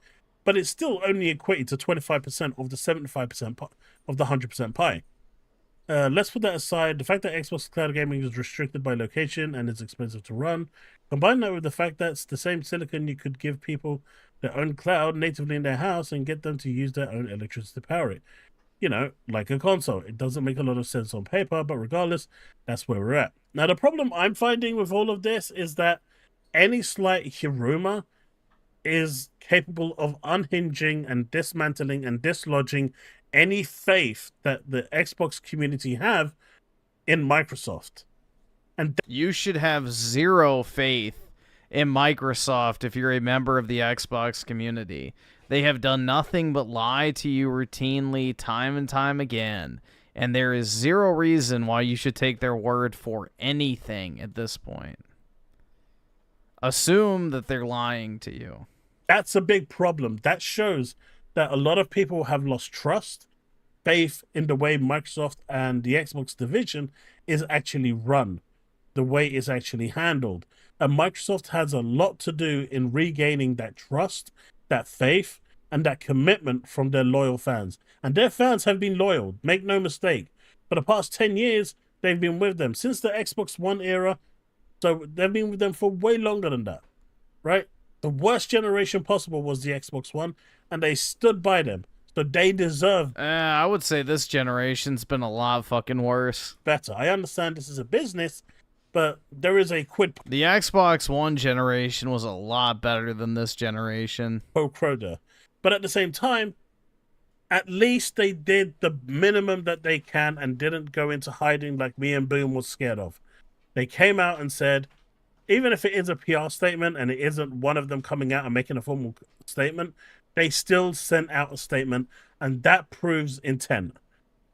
But it's still only equated to 25% of the 75% of the 100% pie. Let's put that aside. The fact that Xbox Cloud Gaming is restricted by location and is expensive to run, combine that with the fact that it's the same silicon you could give people their own cloud natively in their house and get them to use their own electricity to power it. You know, like a console. It doesn't make a lot of sense on paper, but regardless, that's where we're at. Now, the problem I'm finding with all of this is that any slight rumor is capable of unhinging and dismantling and dislodging any faith that the Xbox community have in Microsoft. And you should have zero faith in Microsoft if you're a member of the Xbox community. They have done nothing but lie to you routinely, time and time again, and there is zero reason why you should take their word for anything at this point. Assume that they're lying to you. That's a big problem. That shows that a lot of people have lost trust, faith in the way Microsoft and the Xbox division is actually run, the way it's actually handled. And Microsoft has a lot to do in regaining that trust, that faith, and that commitment from their loyal fans. And their fans have been loyal, make no mistake. For the past 10 years, they've been with them. Since the Xbox One era, so they've been with them for way longer than that, right? The worst generation possible was the Xbox One, and they stood by them. So they deserve... I would say this generation's been a lot fucking worse. Better. I understand this is a business, but there is a quid... The Xbox One generation was a lot better than this generation. Crowder. But at the same time, at least they did the minimum that they can and didn't go into hiding like me and Boom was scared of. They came out and said, even if it is a PR statement and it isn't one of them coming out and making a formal statement, they still sent out a statement, and that proves intent.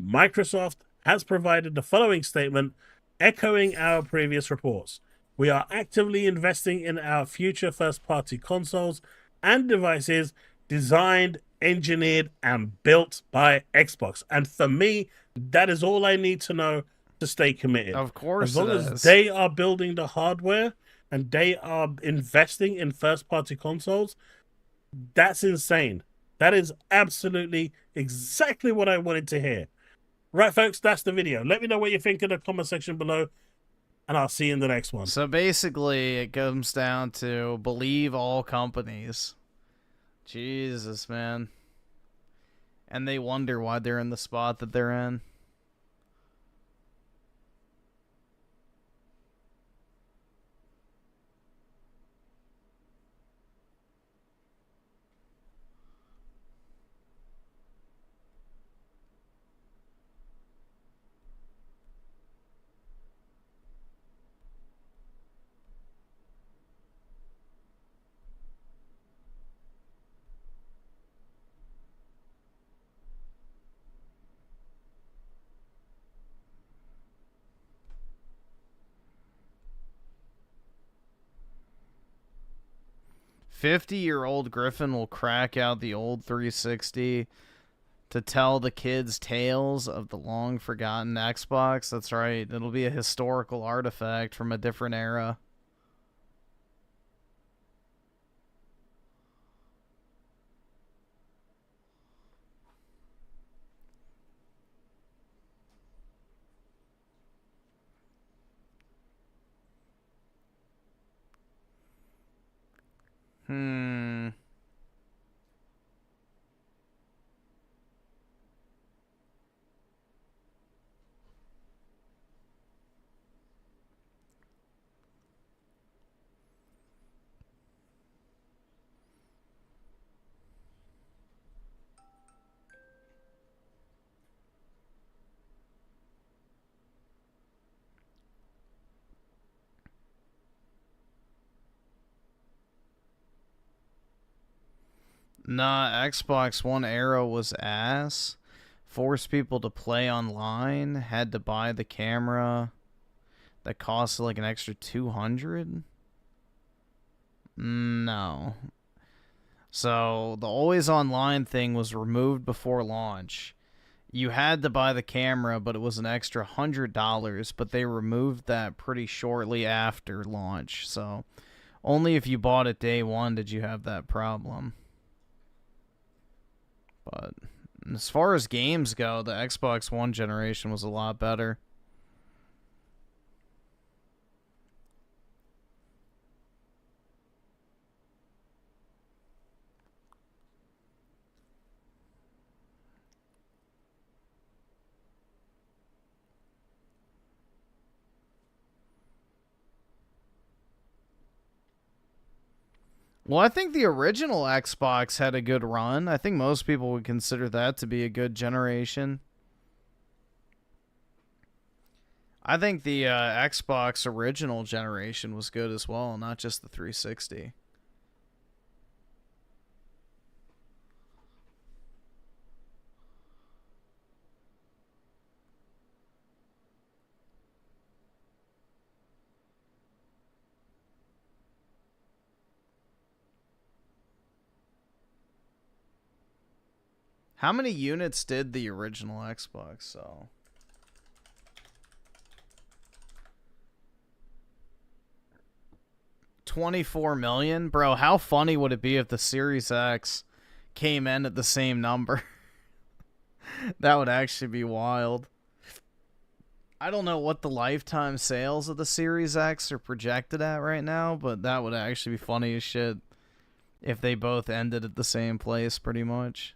Microsoft has provided the following statement, echoing our previous reports. We are actively investing in our future first-party consoles and devices designed, engineered, and built by Xbox. And for me, that is all I need to know to stay committed. Of course, as long as they are building the hardware and they are investing in first-party consoles, that's insane. That is absolutely exactly what I wanted to hear. Right, folks, that's the video. Let me know what you think in the comment section below, and I'll see you in the next one. So basically, it comes down to believe all companies. Jesus, man. And they wonder why they're in the spot that they're in. 50-year-old Griffin will crack out the old 360 to tell the kids tales of the long-forgotten Xbox. That's right. It'll be a historical artifact from a different era. Nah, Xbox One era was ass. Forced people to play online. Had to buy the camera. That cost like an extra $200. No. So the always online thing was removed before launch. You had to buy the camera, but it was an extra $100. But they removed that pretty shortly after launch. So only if you bought it day one did you have that problem. But as far as games go, the Xbox One generation was a lot better. Well, I think the original Xbox had a good run. I think most people would consider that to be a good generation. I think the Xbox original generation was good as well, not just the 360. How many units did the original Xbox sell? $24 million? Bro, how funny would it be if the Series X came in at the same number? That would actually be wild. I don't know what the lifetime sales of the Series X are projected at right now, but that would actually be funny as shit if they both ended at the same place pretty much.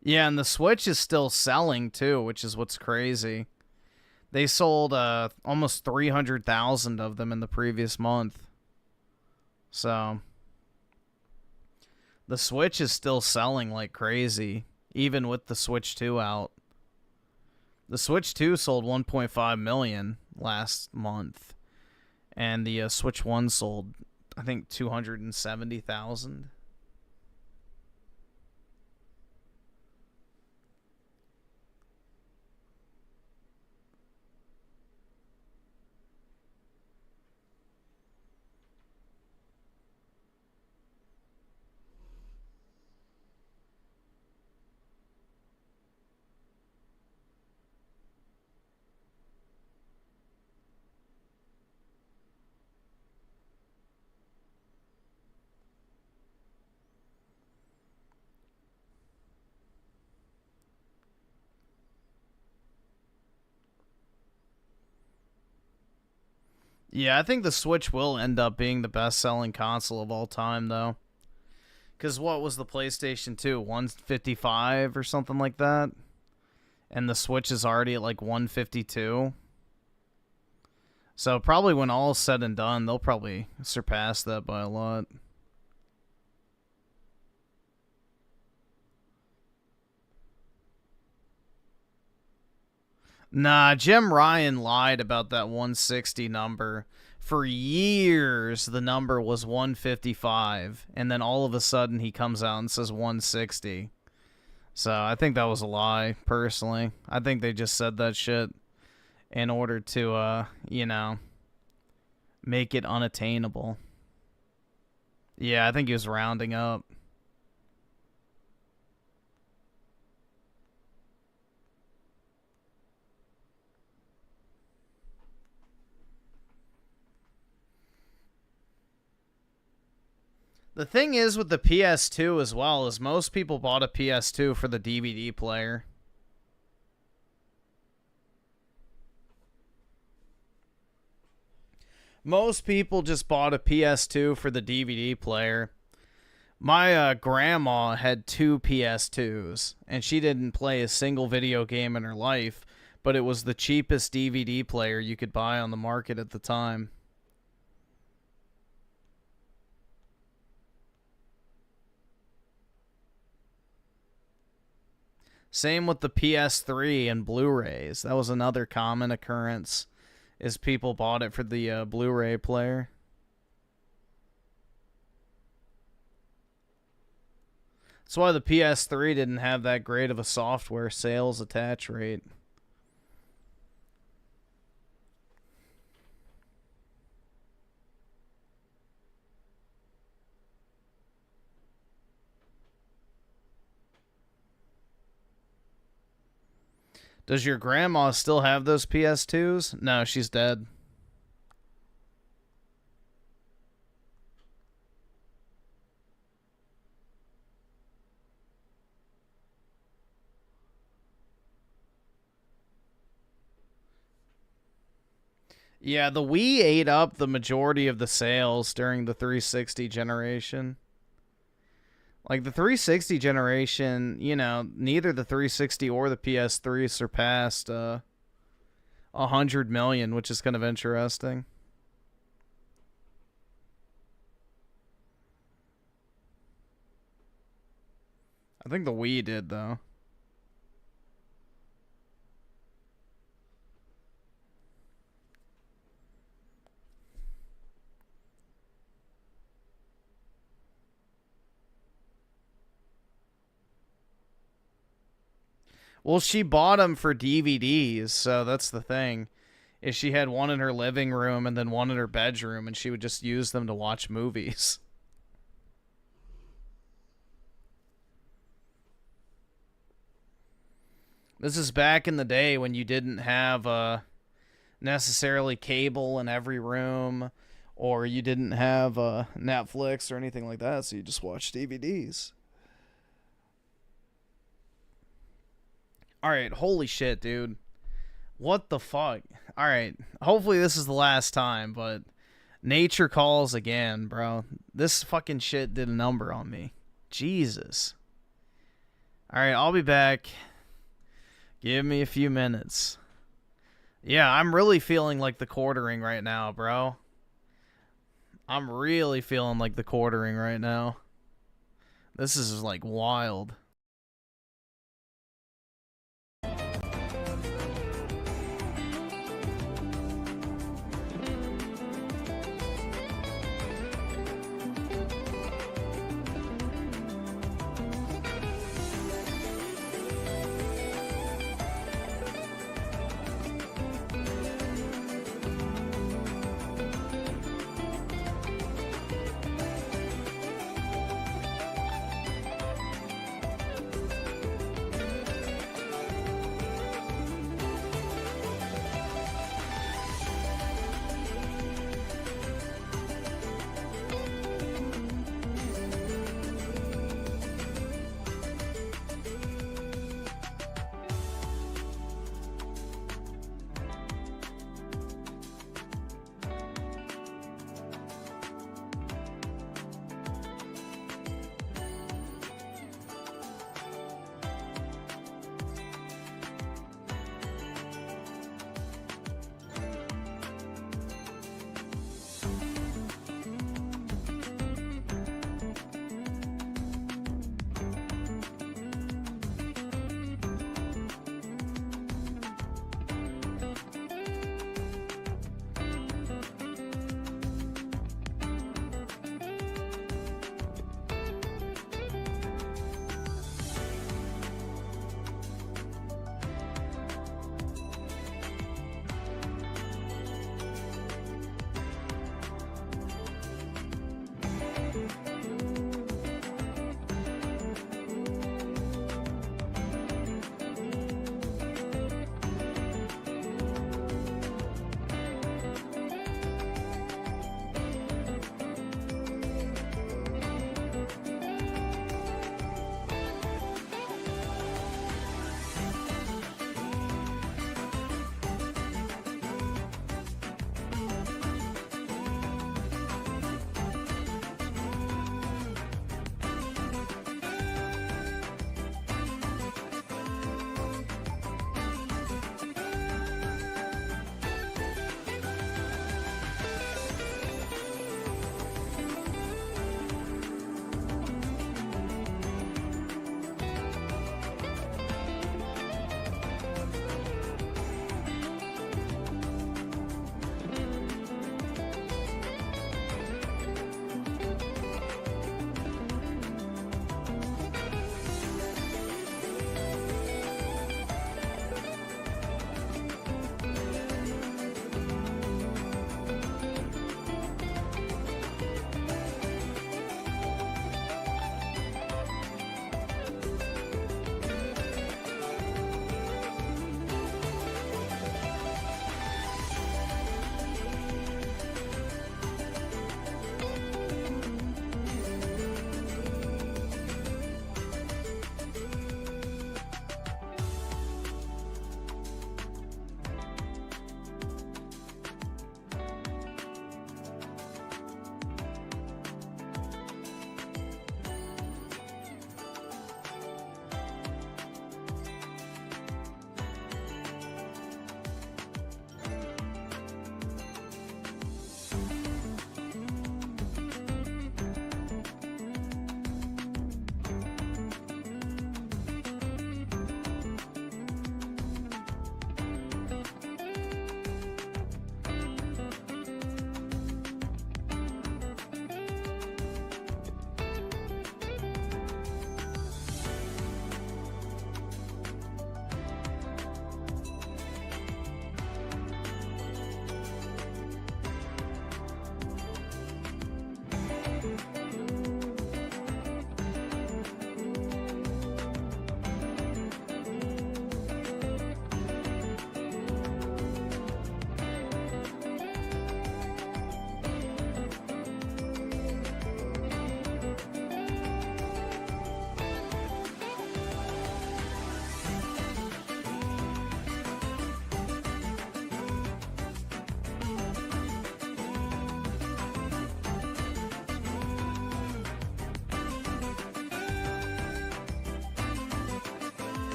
Yeah, and the Switch is still selling too, which is what's crazy. They sold almost 300,000 of them in the previous month. So the Switch is still selling like crazy, even with the Switch 2 out. The Switch 2 sold 1.5 million last month, and the Switch 1 sold, I think, 270,000. Yeah, I think the Switch will end up being the best-selling console of all time, though. Because what was the PlayStation 2? 155 or something like that? And the Switch is already at like 152. So probably when all is said and done, they'll probably surpass that by a lot. Nah, Jim Ryan lied about that 160 number. for years the number was 155, and then all of a sudden he comes out and says 160. So I think that was a lie, personally. I think they just said that shit in order to, you know, make it unattainable. Yeah, I think he was rounding up. The thing is with the PS2 as well is most people bought a PS2 for the DVD player. Most people just bought a PS2 for the DVD player. My grandma had 2 PS2s, and she didn't play a single video game in her life, but it was the cheapest DVD player you could buy on the market at the time. Same with the PS3 and Blu-rays. That was another common occurrence, is people bought it for the Blu-ray player. That's why the PS3 didn't have that great of a software sales attach rate. Does your grandma still have those PS2s? No, she's dead. Yeah, the Wii ate up the majority of the sales during the 360 generation. Like, the 360 generation, you know, neither the 360 or the PS3 surpassed 100 million, which is kind of interesting. I think the Wii did, though. Well, she bought them for DVDs, so that's the thing. Is she had one in her living room and then one in her bedroom, and she would just use them to watch movies. This is back in the day when you didn't have necessarily cable in every room, or you didn't have Netflix or anything like that, so you just watched DVDs. Alright, holy shit, dude. What the fuck? Alright, hopefully this is the last time, but nature calls again, bro. This fucking shit did a number on me. Jesus. Alright, I'll be back. Give me a few minutes. Yeah, I'm really feeling like the quartering right now, bro. I'm really feeling like the quartering right now. This is like wild.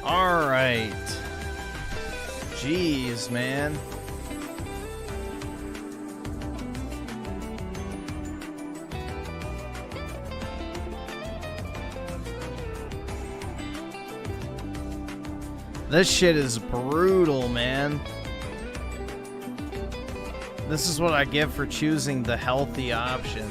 All right. Jeez, man. This shit is brutal, man. This is what I get for choosing the healthy option.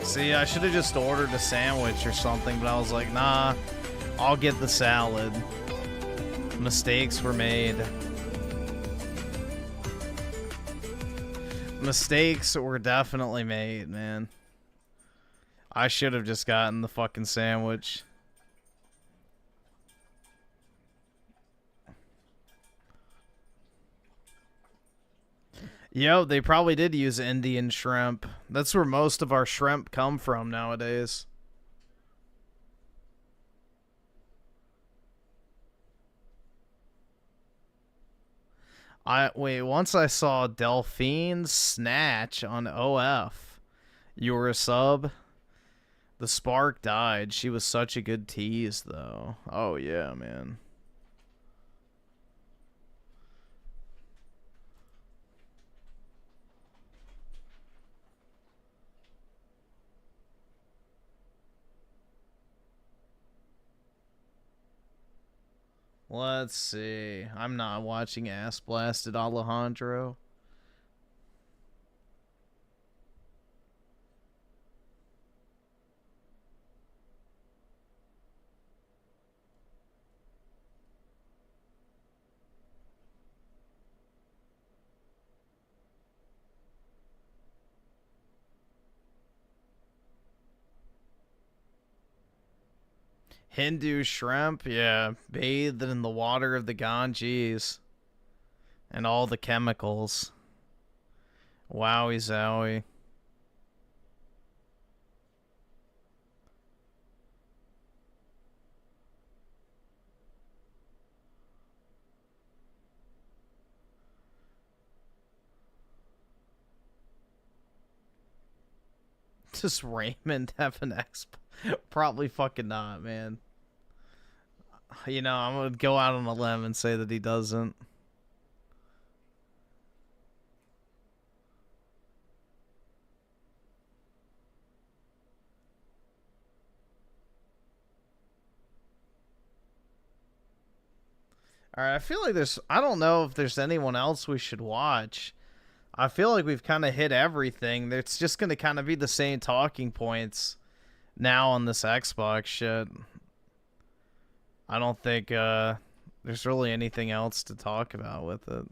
See, I should have just ordered a sandwich or something, but I was like, nah, I'll get the salad. Mistakes were made. Mistakes were definitely made, man. I should have just gotten the fucking sandwich. Yo, they probably did use Indian shrimp. That's where most of our shrimp come from nowadays. Once I saw Delphine Snatch on OF. You were a sub. The spark died. She was such a good tease, though. Oh, yeah, man. Let's see. I'm not watching Ass Blasted Alejandro. Hindu shrimp, yeah, bathed in the water of the Ganges and all the chemicals. Wowie zowie. Does Raymond have an Xbot? Probably fucking not, man. You know, I'm gonna go out on a limb and say that he doesn't. Alright, I feel like I don't know if there's anyone else we should watch. I feel like we've kind of hit everything. It's just going to kind of be the same talking points now on this Xbox shit. I don't think there's really anything else to talk about with it.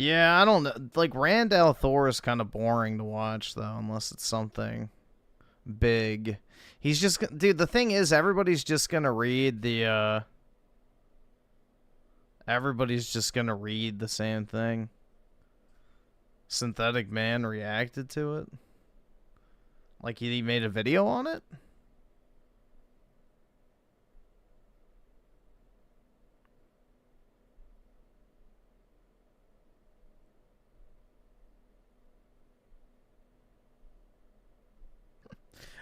Yeah, I don't know. Like, Randall Thor is kind of boring to watch, though, unless it's something big. He's just... Dude, the thing is, everybody's just going to read the, Everybody's just going to read the same thing. Synthetic Man reacted to it. Like, he made a video on it?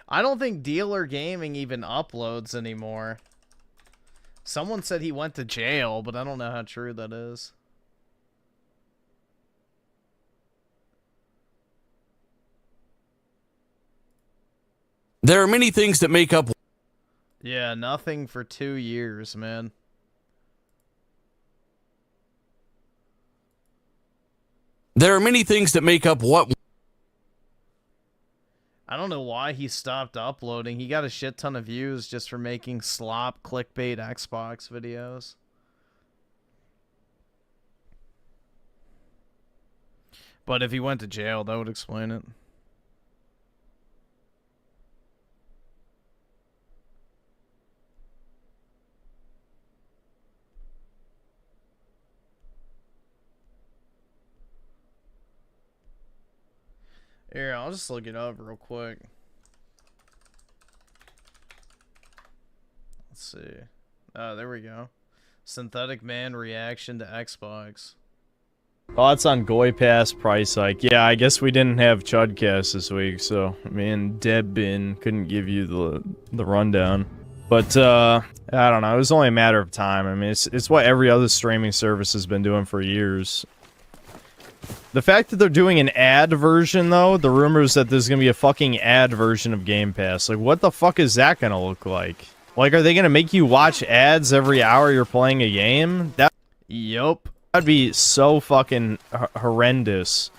I don't think Dealer Gaming even uploads anymore. Someone said he went to jail, but I don't know how true that is. There are many things that make up... Yeah, nothing for 2 years, man. There are many things that make up what. I don't know why he stopped uploading. He got a shit ton of views just for making slop clickbait Xbox videos. But if he went to jail, that would explain it. Here, I'll just look it up real quick. Let's see. Oh, there we go. Synthetic Man reaction to Xbox. Thoughts on Goy Pass price hike? Yeah, I guess we didn't have Chudcast this week, so me and Debbin couldn't give you the rundown. But I don't know. It was only a matter of time. I mean, it's what every other streaming service has been doing for years. The fact that they're doing an ad version, though, the rumors that there's gonna be a fucking ad version of Game Pass. Like, what the fuck is that gonna look like? Like, are they gonna make you watch ads every hour you're playing a game? Yup. That'd be so fucking horrendous.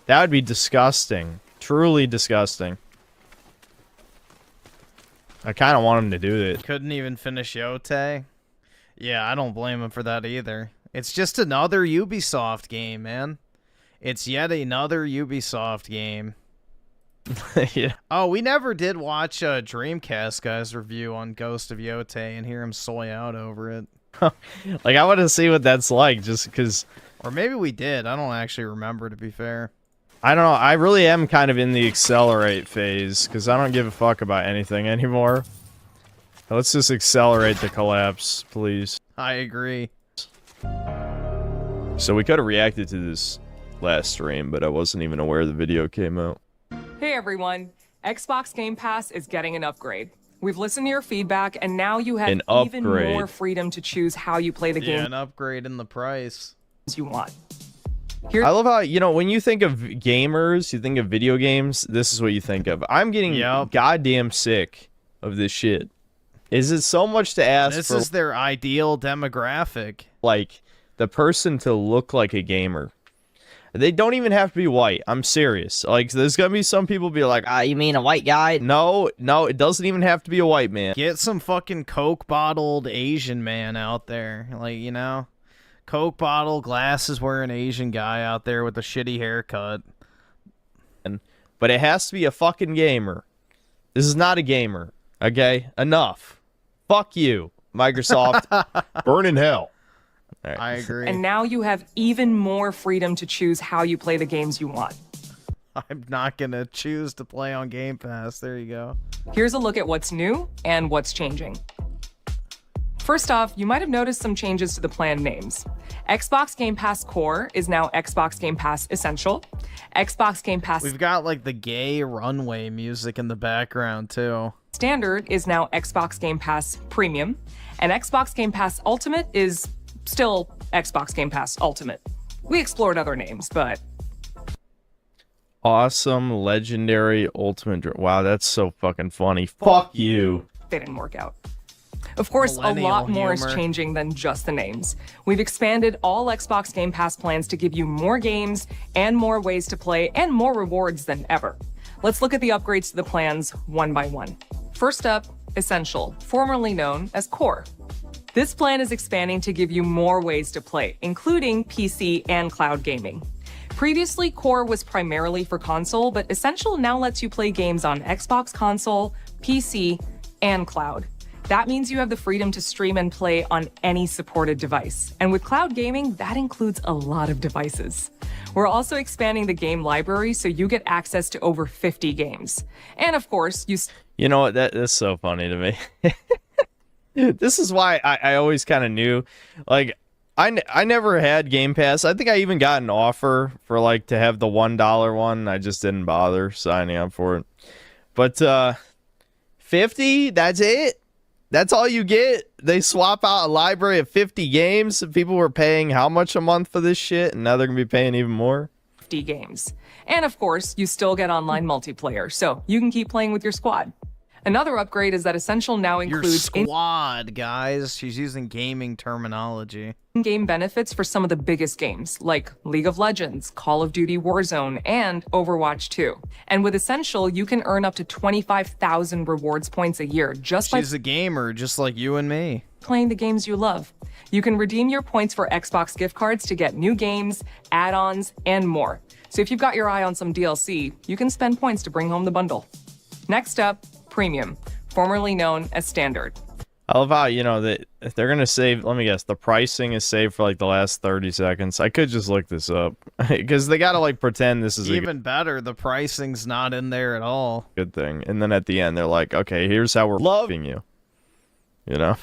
That would be disgusting. Truly disgusting. I kind of want him to do it. Couldn't even finish Yote. Yeah, I don't blame him for that either. It's just another Ubisoft game, man. It's yet another Ubisoft game. Yeah. Oh, we never did watch a Dreamcast guy's review on Ghost of Yote and hear him soy out over it. Like, I want to see what that's like, just because... Or maybe we did. I don't actually remember, to be fair. I don't know. I really am kind of in the accelerate phase, because I don't give a fuck about anything anymore. Let's just accelerate the collapse, please. I agree. So we could have reacted to this last stream, but I wasn't even aware the video came out. Hey everyone, Xbox Game Pass is getting an upgrade. We've listened to your feedback, and now you have even more freedom to choose how you play the game. Yeah, an upgrade in the price you want. I love how, you know, when you think of gamers, you think of video games, this is what you think of. I'm getting goddamn sick of this shit. Is it so much to ask This for... is their ideal demographic. Like, the person to look like a gamer. They don't even have to be white. I'm serious. Like, there's gonna be some people be like, you mean a white guy? No, it doesn't even have to be a white man. Get some fucking Coke bottled Asian man out there. Like, you know? Coke bottle, glasses wearing Asian guy out there with a shitty haircut. But it has to be a fucking gamer. This is not a gamer. Okay? Enough. Fuck you, Microsoft. Burn in hell. Right. I agree. And now you have even more freedom to choose how you play the games you want. I'm not going to choose to play on Game Pass. There you go. Here's a look at what's new and what's changing. First off, you might have noticed some changes to the plan names. Xbox Game Pass Core is now Xbox Game Pass Essential. Xbox Game Pass... We've got, like, the gay runway music in the background, too. Standard is now Xbox Game Pass Premium. And Xbox Game Pass Ultimate is... still Xbox Game Pass Ultimate. We explored other names, but... Awesome, legendary, ultimate... Wow, that's so fucking funny. Fuck you. They didn't work out. Of course, a lot more is changing than just the names. We've expanded all Xbox Game Pass plans to give you more games and more ways to play and more rewards than ever. Let's look at the upgrades to the plans one by one. First up, Essential, formerly known as Core. This plan is expanding to give you more ways to play, including PC and cloud gaming. Previously, Core was primarily for console, but Essential now lets you play games on Xbox console, PC, and cloud. That means you have the freedom to stream and play on any supported device. And with cloud gaming, that includes a lot of devices. We're also expanding the game library so you get access to over 50 games. And of course, You know what? That's so funny to me. This is why I always kind of knew, like, I never had Game Pass. I think I even got an offer for, like, to have the $1 one. I just didn't bother signing up for it. But 50, that's it? That's all you get? They swap out a library of 50 games? People were paying how much a month for this shit? And now they're going to be paying even more? 50 games. And of course, you still get online multiplayer, so you can keep playing with your squad. Another upgrade is that Essential now Your includes squad, guys. She's using gaming terminology. in-game benefits for some of the biggest games, like League of Legends, Call of Duty Warzone, and Overwatch 2. And with Essential, you can earn up to 25,000 rewards points a year just by She's a gamer, just like you and me. playing the games you love. You can redeem your points for Xbox gift cards to get new games, add-ons, and more. So if you've got your eye on some DLC, you can spend points to bring home the bundle. Next up, Premium, formerly known as Standard. I love how, you know, that if they're going to save, let me guess, the pricing is saved for like the last 30 seconds. I could just look this up because they got to like pretend this is Even better, the pricing's not in there at all. good thing. And then at the end, they're like, okay, here's how we're loving you. You know?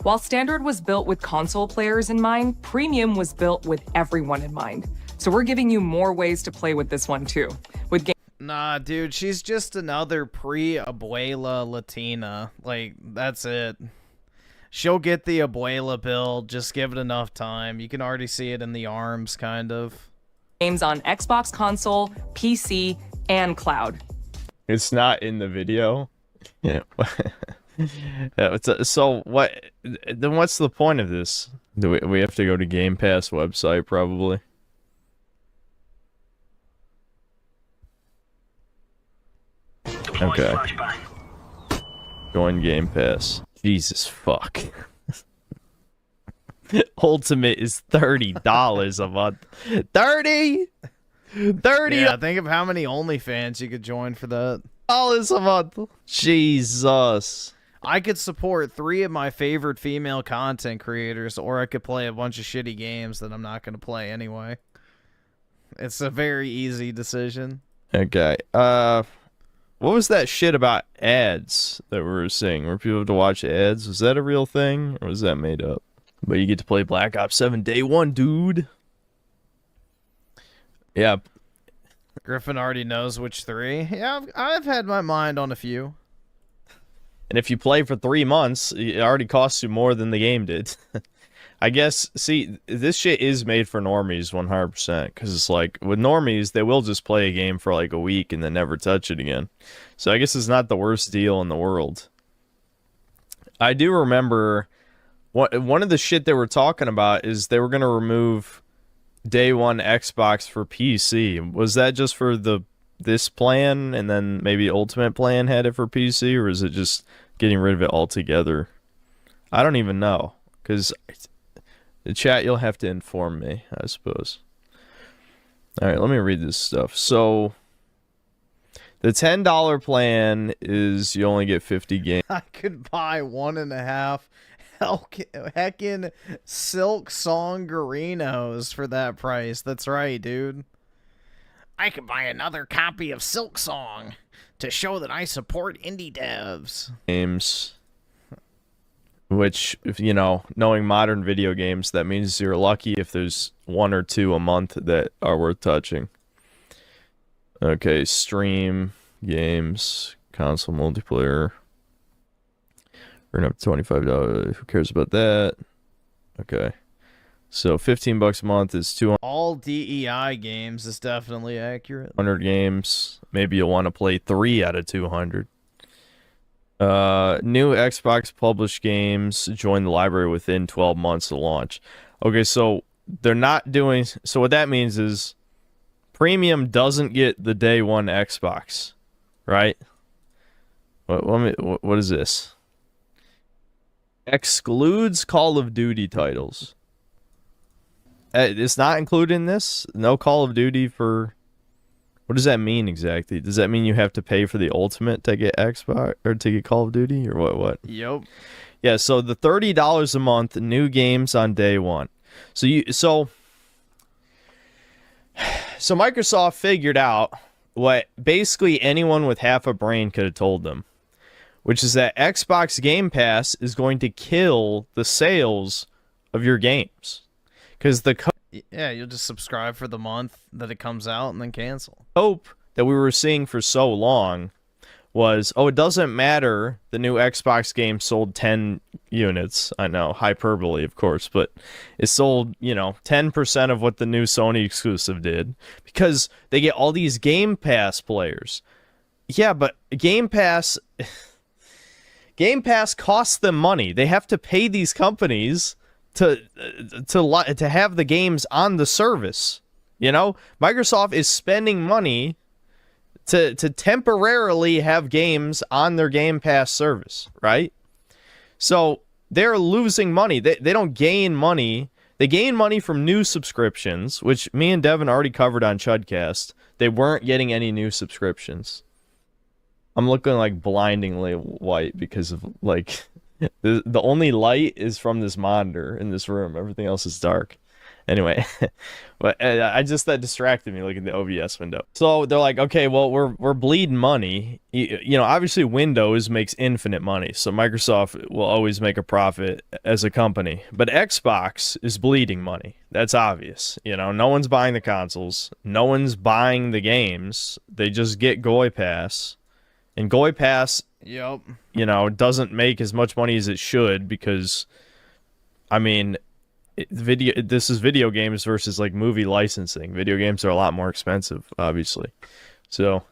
While Standard was built with console players in mind, Premium was built with everyone in mind. So we're giving you more ways to play with this one too. With Nah, dude, she's just another pre-Abuela Latina. Like, that's it. She'll get the Abuela build, just give it enough time. You can already see it in the arms, kind of. games on Xbox console, PC, and cloud. It's not in the video. Yeah. So what? Then what's the point of this? Do we have to go to Game Pass website probably? Okay. Join Game Pass. Jesus fuck. Ultimate is $30 a month. 30. Yeah, think of how many OnlyFans you could join for that. $30 a month. Jesus. I could support 3 of my favorite female content creators, or I could play a bunch of shitty games that I'm not going to play anyway. It's a very easy decision. Okay. What was that shit about ads that we were seeing? Were people to watch ads? Was that a real thing, or was that made up? But you get to play Black Ops 7 day one, dude. Yeah. Griffin already knows which 3. Yeah, I've had my mind on a few. And if you play for 3 months, it already costs you more than the game did. I guess, see, this shit is made for normies 100%. Because it's like, with normies, they will just play a game for like a week and then never touch it again. So I guess it's not the worst deal in the world. I do remember, one of the shit they were talking about is they were going to remove day one Xbox for PC. Was that just for this plan, and then maybe Ultimate plan had it for PC, or is it just getting rid of it altogether? I don't even know, because the chat, you'll have to inform me, I suppose. All right, let me read this stuff. So the $10 plan is you only get 50 games. I could buy 1.5 heckin' Silk Songerinos for that price. That's right, dude. I could buy another copy of Silk Song to show that I support indie devs. Games, which, if you know, knowing modern video games, that means you're lucky if there's 1 or 2 a month that are worth touching. Okay, stream, games, console multiplayer. Earn up to $25. Who cares about that? Okay. So $15 a month is 200. All DEI games is definitely accurate. 100 games. Maybe you'll want to play 3 out of 200. New Xbox published games join the library within 12 months of launch. Okay, so they're not doing. So what that means is Premium doesn't get the day one Xbox, right? What is this? Excludes Call of Duty titles. It's not included in this? No Call of Duty for... What does that mean exactly? Does that mean you have to pay for the Ultimate to get Xbox or to get Call of Duty, or what? Yep. Yeah, so the $30 a month, new games on day one. So Microsoft figured out what basically anyone with half a brain could have told them, which is that Xbox Game Pass is going to kill the sales of your games. Because yeah, you'll just subscribe for the month that it comes out and then cancel. Hope that we were seeing for so long was, it doesn't matter, the new Xbox game sold 10 units. I know, hyperbole, of course, but it sold, 10% of what the new Sony exclusive did, because they get all these Game Pass players. Yeah, but Game Pass... Game Pass costs them money. They have to pay these companies to have the games on the service. You know, Microsoft is spending money to temporarily have games on their Game Pass service, right? So they're losing money. They don't gain money. They gain money from new subscriptions, which me and Devin already covered on Chudcast. They weren't getting any new subscriptions. I'm looking like blindingly white because of like the only light is from this monitor in this room. Everything else is dark. Anyway, but that distracted me looking at the OBS window. So they're like, okay, well, we're bleeding money. You know, obviously Windows makes infinite money, so Microsoft will always make a profit as a company. But Xbox is bleeding money. That's obvious. You know, no one's buying the consoles. No one's buying the games. They just get Goy Pass. And Goy Pass, yep, you know, doesn't make as much money as it should because, I mean, this is video games versus like movie licensing. Video games are a lot more expensive, obviously. So,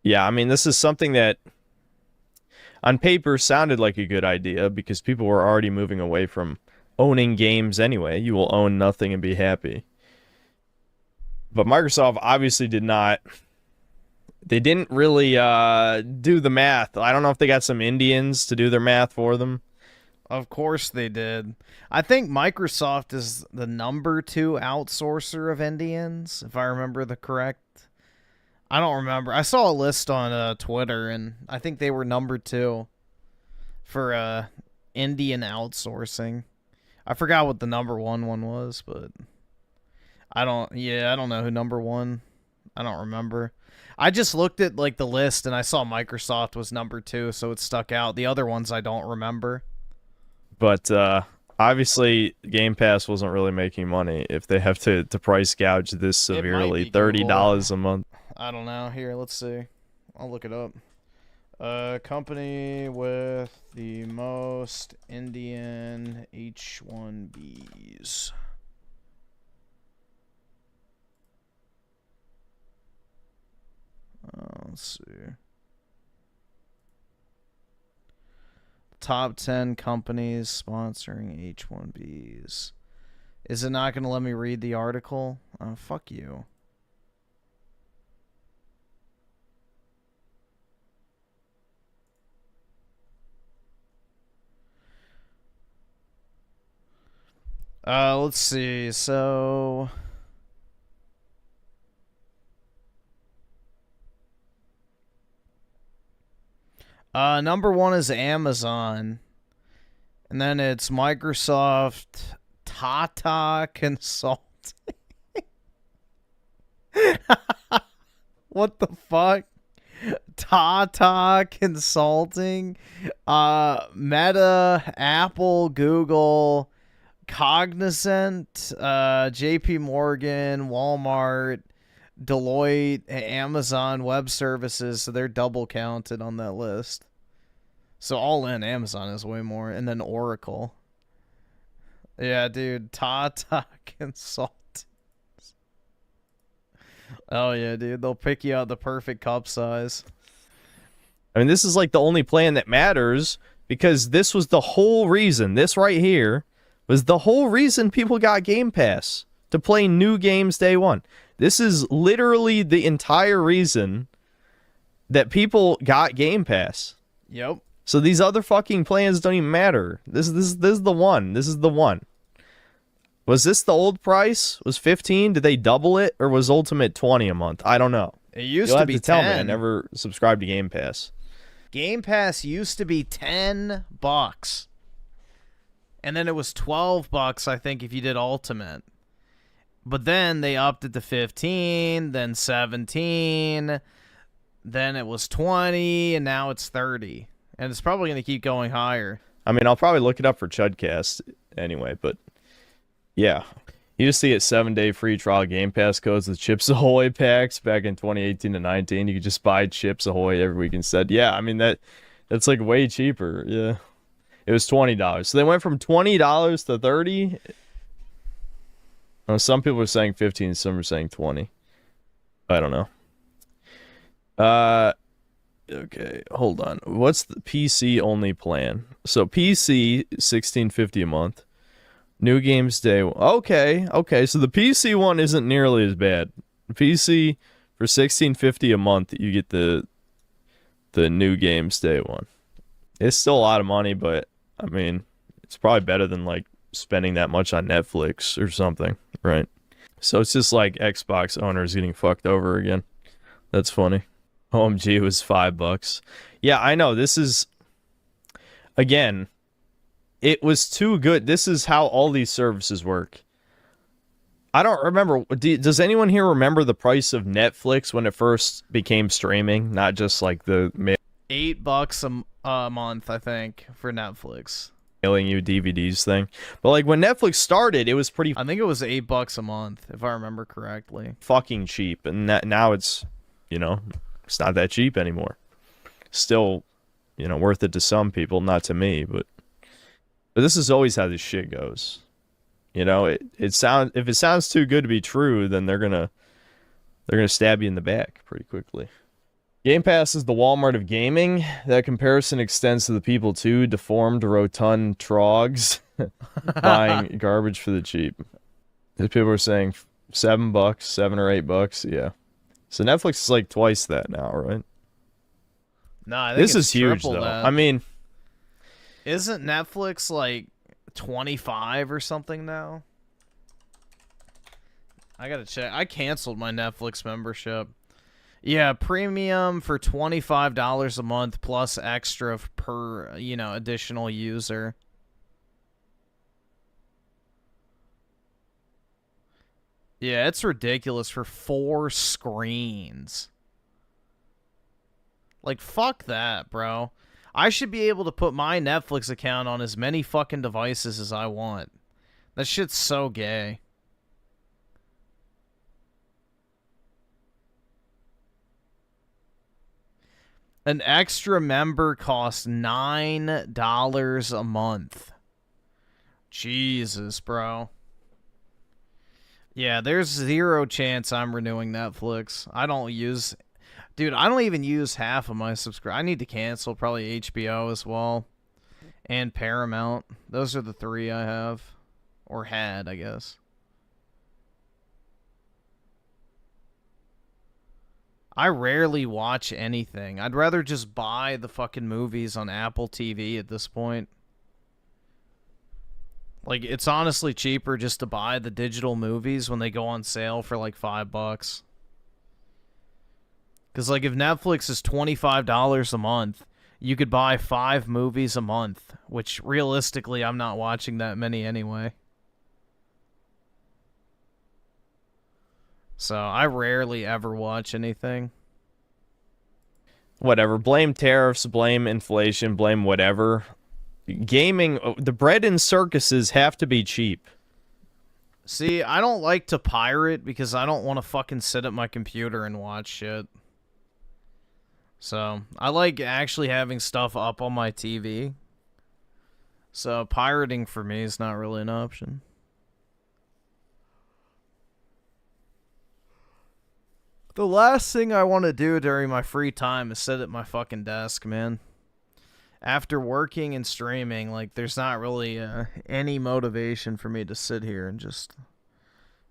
yeah, I mean, this is something that on paper sounded like a good idea because people were already moving away from owning games anyway. You will own nothing and be happy. But Microsoft obviously did not. They didn't really do the math. I don't know if they got some Indians to do their math for them. Of course they did. I think Microsoft is the #2 outsourcer of Indians, if I remember the correct. I don't remember. I saw a list on Twitter, and I think they were #2 for Indian outsourcing. I forgot what the #1 one was, but I don't know who #1. I don't remember. I just looked at like the list, and I saw Microsoft was #2, so it stuck out. The other ones I don't remember. But obviously, Game Pass wasn't really making money if they have to price gouge this severely. $30 a month. I don't know. Here, let's see. I'll look it up. Company with the most Indian H1Bs. Let's see. Top 10 companies sponsoring H1Bs. Is it not going to let me read the article? Oh, fuck you. Let's see. So #1 is Amazon, and then it's Microsoft, Tata Consulting. What the fuck? Tata Consulting, Meta, Apple, Google, Cognizant, JP Morgan, Walmart, Deloitte, Amazon Web Services, so they're double counted on that list. So all in, Amazon is way more. And then Oracle. Yeah, dude. Tata Consultants. Oh, yeah, dude. They'll pick you out the perfect cup size. I mean, this is like the only plan that matters because this was the whole reason. This right here was the whole reason people got Game Pass, to play new games day one. This is literally the entire reason that people got Game Pass. Yep. So these other fucking plans don't even matter. This is the one. This is the one. Was this the old price? Was 15? Did they double it, or was Ultimate 20 a month? I don't know. It used You'll to have be to tell 10. me. I never subscribed to Game Pass. Game Pass used to be $10, and then it was $12, I think, if you did Ultimate. But then they upped it to 15, then 17, then it was 20, and now it's 30. And it's probably going to keep going higher. I mean, I'll probably look it up for Chudcast anyway, but yeah. You just see it 7-day free trial Game Pass codes with Chips Ahoy packs back in 2018 to 19. You could just buy Chips Ahoy every week instead. Yeah, I mean, that's like way cheaper. Yeah. It was $20. So they went from $20 to $30. Some people are saying 15, some are saying 20. I don't know. Okay, hold on. What's the PC only plan? So PC $16.50 a month. New games day. Okay. So the PC one isn't nearly as bad. PC for $16.50 a month, you get the new games day one. It's still a lot of money, but I mean, it's probably better than like spending that much on Netflix or something, right? So it's just like Xbox owners getting fucked over again. That's funny. OMG, it was $5. Yeah, I know. This is, again, it was too good. This is how all these services work. I don't remember. Does anyone here remember the price of Netflix when it first became streaming? Not just like the $8 a month, I think, for Netflix. Mailing you DVDs thing. But like when Netflix started, it was pretty. I think it was $8 a month, if I remember correctly. Fucking cheap, and now it's, you know, it's not that cheap anymore. Still, you know, worth it to some people, not to me, but this is always how this shit goes. You know, if it sounds too good to be true, then they're gonna stab you in the back pretty quickly. Game Pass is the Walmart of gaming. That comparison extends to the people too, deformed, rotund trogs buying garbage for the cheap. These people are saying $7, $7 or $8, yeah. So Netflix is like twice that now, right? No, I think this is huge though. That. I mean, isn't Netflix like 25 or something now? I gotta check. I canceled my Netflix membership. Yeah, premium for $25 a month plus extra per, you know, additional user. Yeah, it's ridiculous for 4 screens. Like, fuck that, bro. I should be able to put my Netflix account on as many fucking devices as I want. That shit's so gay. An extra member costs $9 a month. Jesus, bro. Yeah, there's 0 chance I'm renewing Netflix. I don't use... Dude, I don't even use half of my subscription. I need to cancel probably HBO as well. And Paramount. Those are the 3 I have. Or had, I guess. I rarely watch anything. I'd rather just buy the fucking movies on Apple TV at this point. Like, it's honestly cheaper just to buy the digital movies when they go on sale for like $5. Because, like, if Netflix is $25 a month, you could buy 5 movies a month, which realistically I'm not watching that many anyway. So I rarely ever watch anything. Whatever. Blame tariffs, blame inflation, blame whatever. Gaming, the bread and circuses have to be cheap. See, I don't like to pirate because I don't want to fucking sit at my computer and watch shit. So, I like actually having stuff up on my TV. So, pirating for me is not really an option. The last thing I want to do during my free time is sit at my fucking desk, man. After working and streaming, like, there's not really any motivation for me to sit here and just,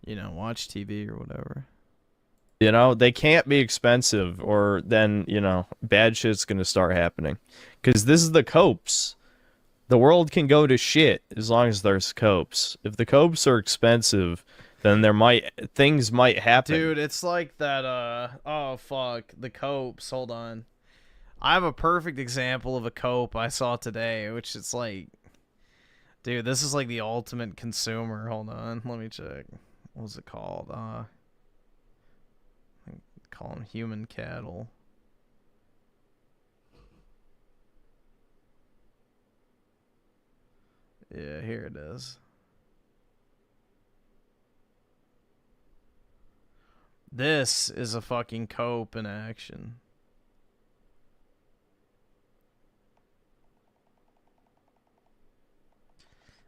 you know, watch TV or whatever. You know, they can't be expensive or then, you know, bad shit's going to start happening. Because this is the copes. The world can go to shit as long as there's copes. If the copes are expensive, then things might happen. Dude, it's like that, oh, fuck, the copes, hold on. I have a perfect example of a cope I saw today, which is like, dude, this is like the ultimate consumer. Hold on, let me check. What was it called? Call them human cattle. Yeah, here it is. This is a fucking cope in action.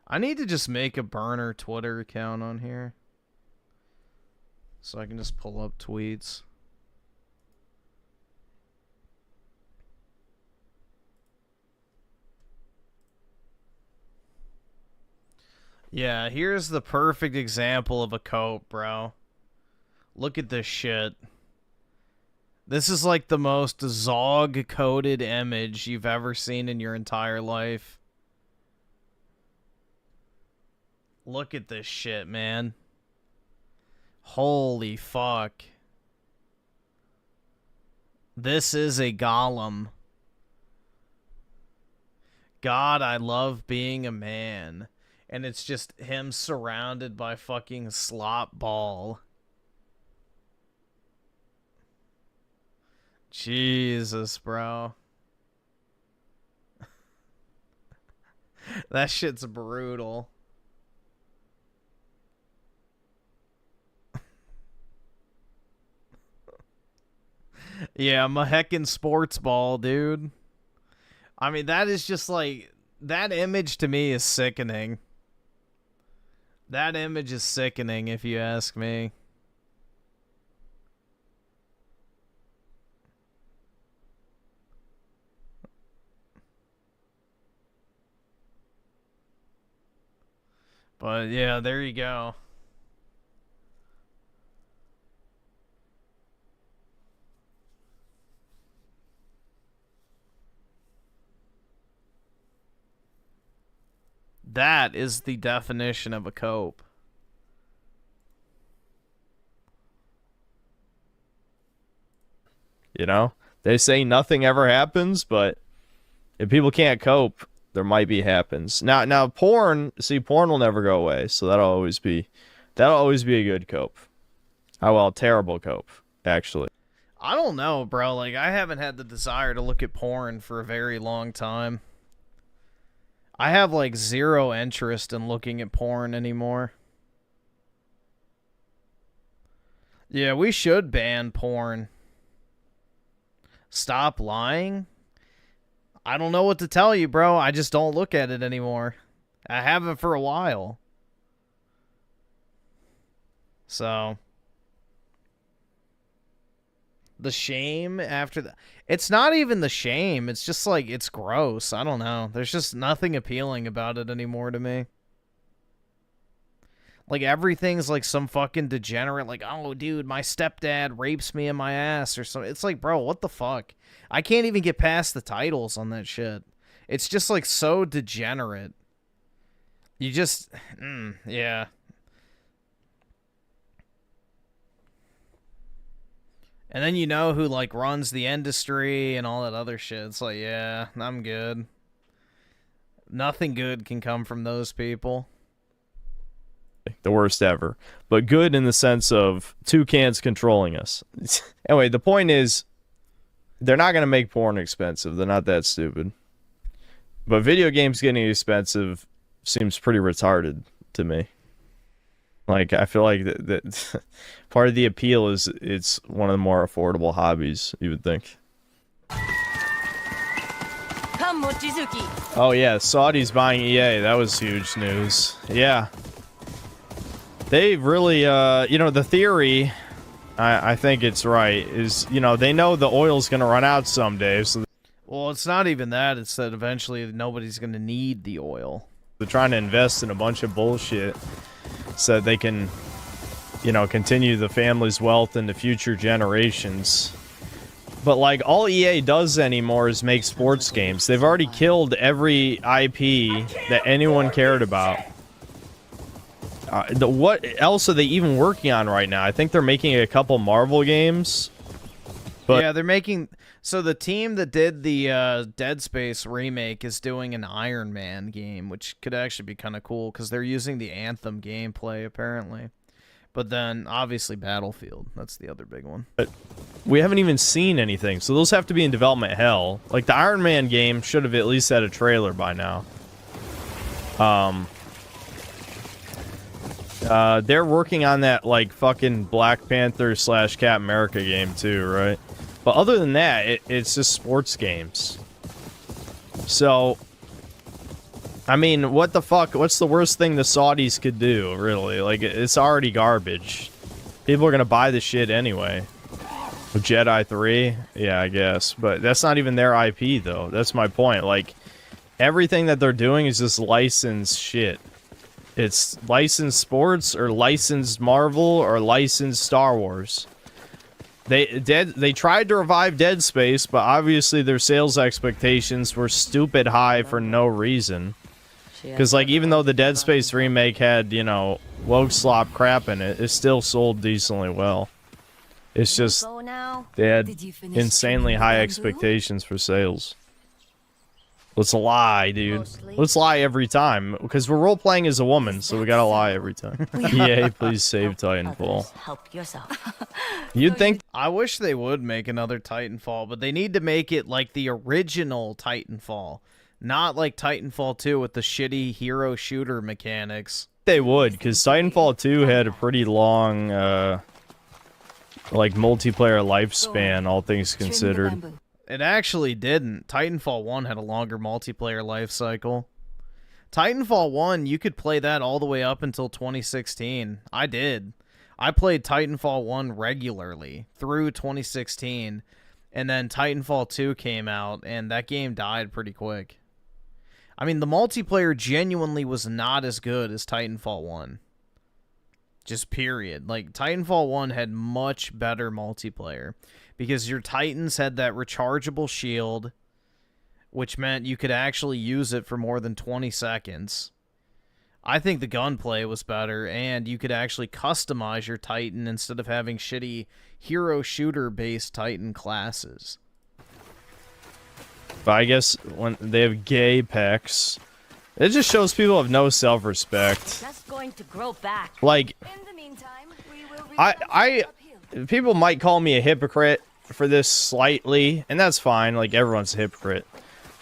I need to just make a burner Twitter account on here, so I can just pull up tweets. Yeah, here's the perfect example of a cope, bro. Look at this shit. This is like the most Zog-coded image you've ever seen in your entire life. Look at this shit, man. Holy fuck. This is a golem. God, I love being a man. And it's just him surrounded by fucking slop ball. Jesus, bro. That shit's brutal. Yeah, I'm a heckin' sports ball, dude. I mean, that is just like... That image to me is sickening. That image is sickening, if you ask me. But yeah, there you go. That is the definition of a cope. You know, they say nothing ever happens, but if people can't cope, there might be happens. Now porn, see, porn will never go away, so that'll always be a good cope. Oh well, terrible cope, actually. I don't know, bro. Like, I haven't had the desire to look at porn for a very long time. I have, like, zero interest in looking at porn anymore. Yeah, we should ban porn. Stop lying? I don't know what to tell you, bro. I just don't look at it anymore. I haven't for a while. So... The shame after that. It's not even the shame. It's just like, it's gross. I don't know. There's just nothing appealing about it anymore to me. Like, everything's like some fucking degenerate, like, oh, dude, my stepdad rapes me in my ass or something. It's like, bro, what the fuck? I can't even get past the titles on that shit. It's just, like, so degenerate. You just, yeah. And then you know who, like, runs the industry and all that other shit. It's like, yeah, I'm good. Nothing good can come from those people. The worst ever. But good in the sense of toucans controlling us. Anyway, the point is, they're not going to make porn expensive. They're not that stupid. But video games getting expensive seems pretty retarded to me. Like, I feel like that part of the appeal is it's one of the more affordable hobbies, you would think. Oh, yeah, Saudi's buying EA. That was huge news. Yeah. They've really, you know, the theory, I think it's right, is, you know, they know the oil's going to run out someday. So well, it's not even that. It's that eventually nobody's going to need the oil. They're trying to invest in a bunch of bullshit so they can, you know, continue the family's wealth into future generations. But, like, all EA does anymore is make sports games. They've already killed every IP that anyone cared about. What else are they even working on right now? I think they're making a couple Marvel games. But yeah, they're making... So the team that did the Dead Space remake is doing an Iron Man game, which could actually be kind of cool, because they're using the Anthem gameplay, apparently. But then, obviously, Battlefield. That's the other big one. But we haven't even seen anything, so those have to be in development hell. Like, the Iron Man game should have at least had a trailer by now. They're working on that, like, fucking Black Panther / Captain America game, too, right? But other than that, it's just sports games. So, I mean, what the fuck? What's the worst thing the Saudis could do, really? Like, it's already garbage. People are gonna buy the shit anyway. Jedi 3? Yeah, I guess. But that's not even their IP, though. That's my point. Like, everything that they're doing is just licensed shit. It's licensed sports or licensed Marvel or licensed Star Wars. They tried to revive Dead Space, but obviously their sales expectations were stupid high for no reason. Because, like, even though the Dead Space remake had, you know, woke slop crap in it, it still sold decently well. It's just they had insanely high expectations for sales. Let's lie, dude. Let's lie every time. Because we're role-playing as a woman, so we gotta lie every time. EA, please save Titanfall. Help yourself. You'd think... I wish they would make another Titanfall, but they need to make it like the original Titanfall. Not like Titanfall 2 with the shitty hero shooter mechanics. They would, because Titanfall 2 had a pretty long, like, multiplayer lifespan, all things considered. It actually didn't. Titanfall 1 had a longer multiplayer life cycle. Titanfall 1, you could play that all the way up until 2016. I did. I played Titanfall 1 regularly through 2016, and then Titanfall 2 came out, and that game died pretty quick. I mean, the multiplayer genuinely was not as good as Titanfall 1. Just period. Like, Titanfall 1 had much better multiplayer because your Titans had that rechargeable shield, which meant you could actually use it for more than 20 seconds. I think the gunplay was better, and you could actually customize your Titan instead of having shitty hero shooter-based Titan classes. But I guess when they have gay pecs, it just shows people have no self-respect. Just going to grow back. Like, In the meantime, we will people might call me a hypocrite for this slightly, and that's fine. Like, everyone's a hypocrite.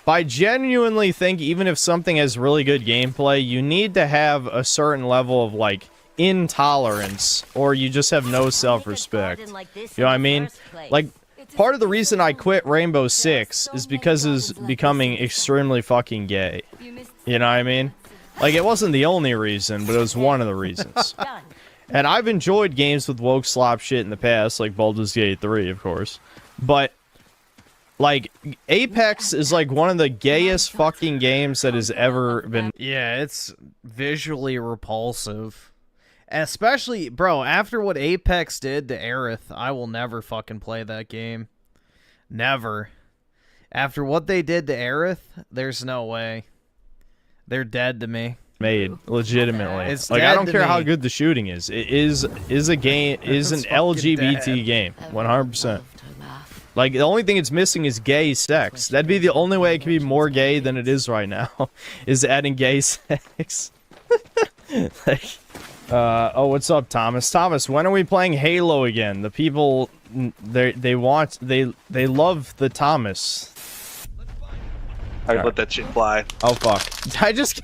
But I genuinely think even if something has really good gameplay, you need to have a certain level of, like, intolerance, or you just have no self-respect. You know what I mean? Like, part of the reason I quit Rainbow Six is because it's becoming extremely fucking gay. You know what I mean? Like, it wasn't the only reason, but it was one of the reasons. And I've enjoyed games with woke slop shit in the past, like Baldur's Gate 3, of course. But, like, Apex is, like, one of the gayest fucking games that has ever been... Yeah, it's visually repulsive. Especially, bro, after what Apex did to Aerith, I will never fucking play that game. Never. After what they did to Aerith, there's no way. They're dead to me. Made legitimately. It's like, dead I don't to care how me. good the shooting is. It is a game, is an It's fucking LGBT dead. game, 100%. Like, the only thing it's missing is gay sex. That'd be the only way it could be more gay than it is right now, is adding gay sex. Like, oh, what's up, Thomas? Thomas, when are we playing Halo again? The people, they love the Thomas. I let that shit fly. Oh fuck! I just.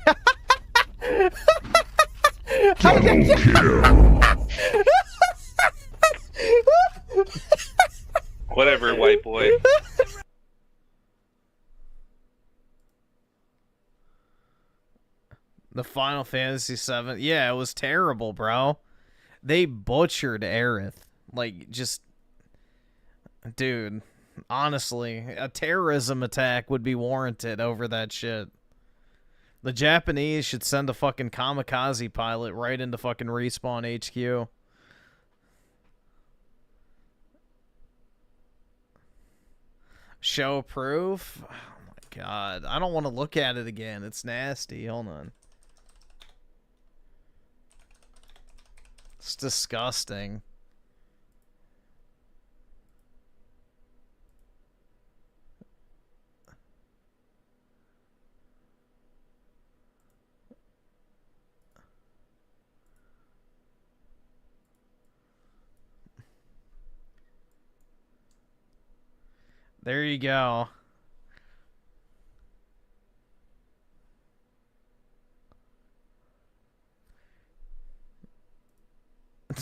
Whatever, white boy. The Final Fantasy VII. Yeah, it was terrible, bro. They butchered Aerith. Like, just... Dude, honestly, a terrorism attack would be warranted over that shit. The Japanese should send a fucking kamikaze pilot right into fucking Respawn HQ. Show proof? Oh my god. I don't want to look at it again. It's nasty. Hold on. It's disgusting. There you go.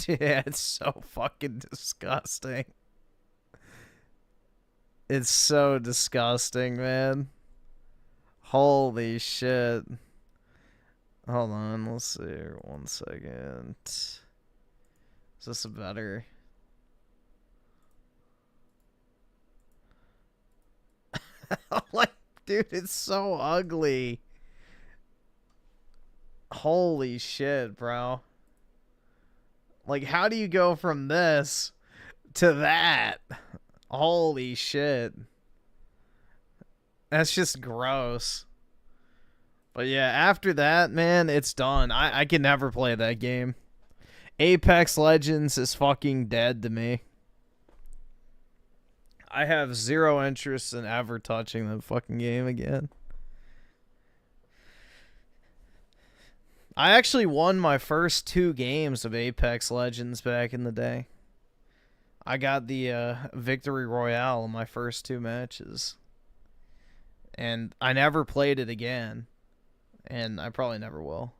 Yeah, it's so fucking disgusting. It's so disgusting, man. Holy shit. Hold on, let's see here. 1 second. Is this a better... Like, dude, it's so ugly. Holy shit, bro. Like, how do you go from this to that? Holy shit. That's just gross. But yeah, after that, man, it's done. I can never play that game. Apex Legends is fucking dead to me. I have zero interest in ever touching that fucking game again. I actually won my first 2 games of Apex Legends back in the day. I got the Victory Royale in my first 2 matches. And I never played it again. And I probably never will.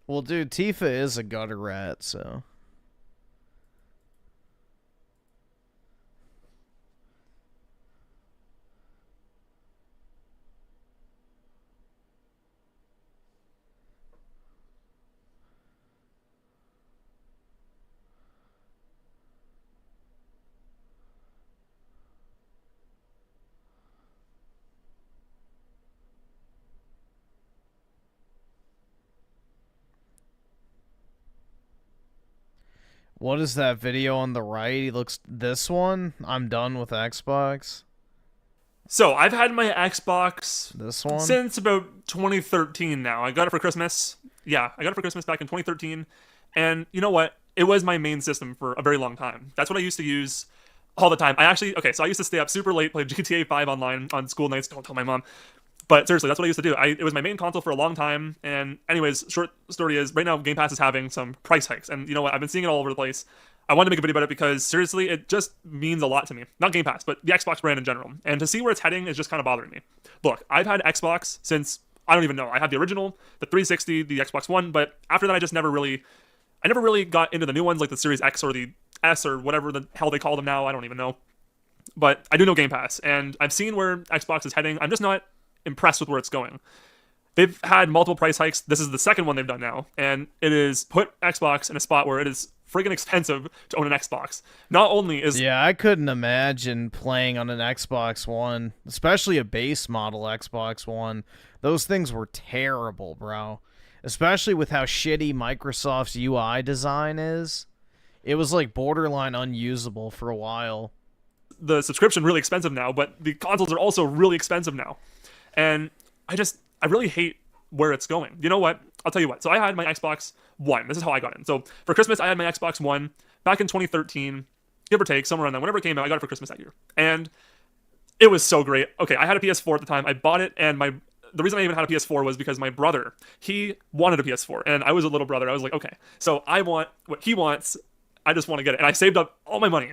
Well, dude, Tifa is a gutter rat, so... What is that video on the right? He looks... This one? I'm done with Xbox. So, I've had my Xbox this one since about 2013 now. I got it for Christmas. Yeah, I got it for Christmas back in 2013. And you know what? It was my main system for a very long time. That's what I used to use all the time. I used to stay up super late, play GTA 5 online on school nights. Don't tell my mom. But seriously, that's what I used to do. It was my main console for a long time. And anyways, short story is, right now Game Pass is having some price hikes. And you know what? I've been seeing it all over the place. I wanted to make a video about it because, seriously, it just means a lot to me. Not Game Pass, but the Xbox brand in general. And to see where it's heading is just kind of bothering me. Look, I've had Xbox since, I don't even know. I had the original, the 360, the Xbox One. But after that, I never really got into the new ones like the Series X or the S or whatever the hell they call them now. I don't even know. But I do know Game Pass. And I've seen where Xbox is heading. I'm just not impressed with where it's going. They've had multiple price hikes. This is the second one they've done now, and it is put Xbox in a spot where it is friggin' expensive to own an Xbox. Not only is... Yeah, I couldn't imagine playing on an Xbox One, especially a base model Xbox One. Those things were terrible, bro. Especially with how shitty Microsoft's UI design is. It was like borderline unusable for a while. The subscription really expensive now, but the consoles are also really expensive now. And I really hate where it's going. You know what? I'll tell you what. So I had my Xbox One. This is how I got it. So for Christmas, I had my Xbox One back in 2013, give or take, somewhere around there. Whenever it came out, I got it for Christmas that year. And it was so great. Okay, I had a PS4 at the time. I bought it, and the reason I even had a PS4 was because my brother, he wanted a PS4, and I was a little brother. I was like, okay, so I want what he wants. I just want to get it. And I saved up all my money.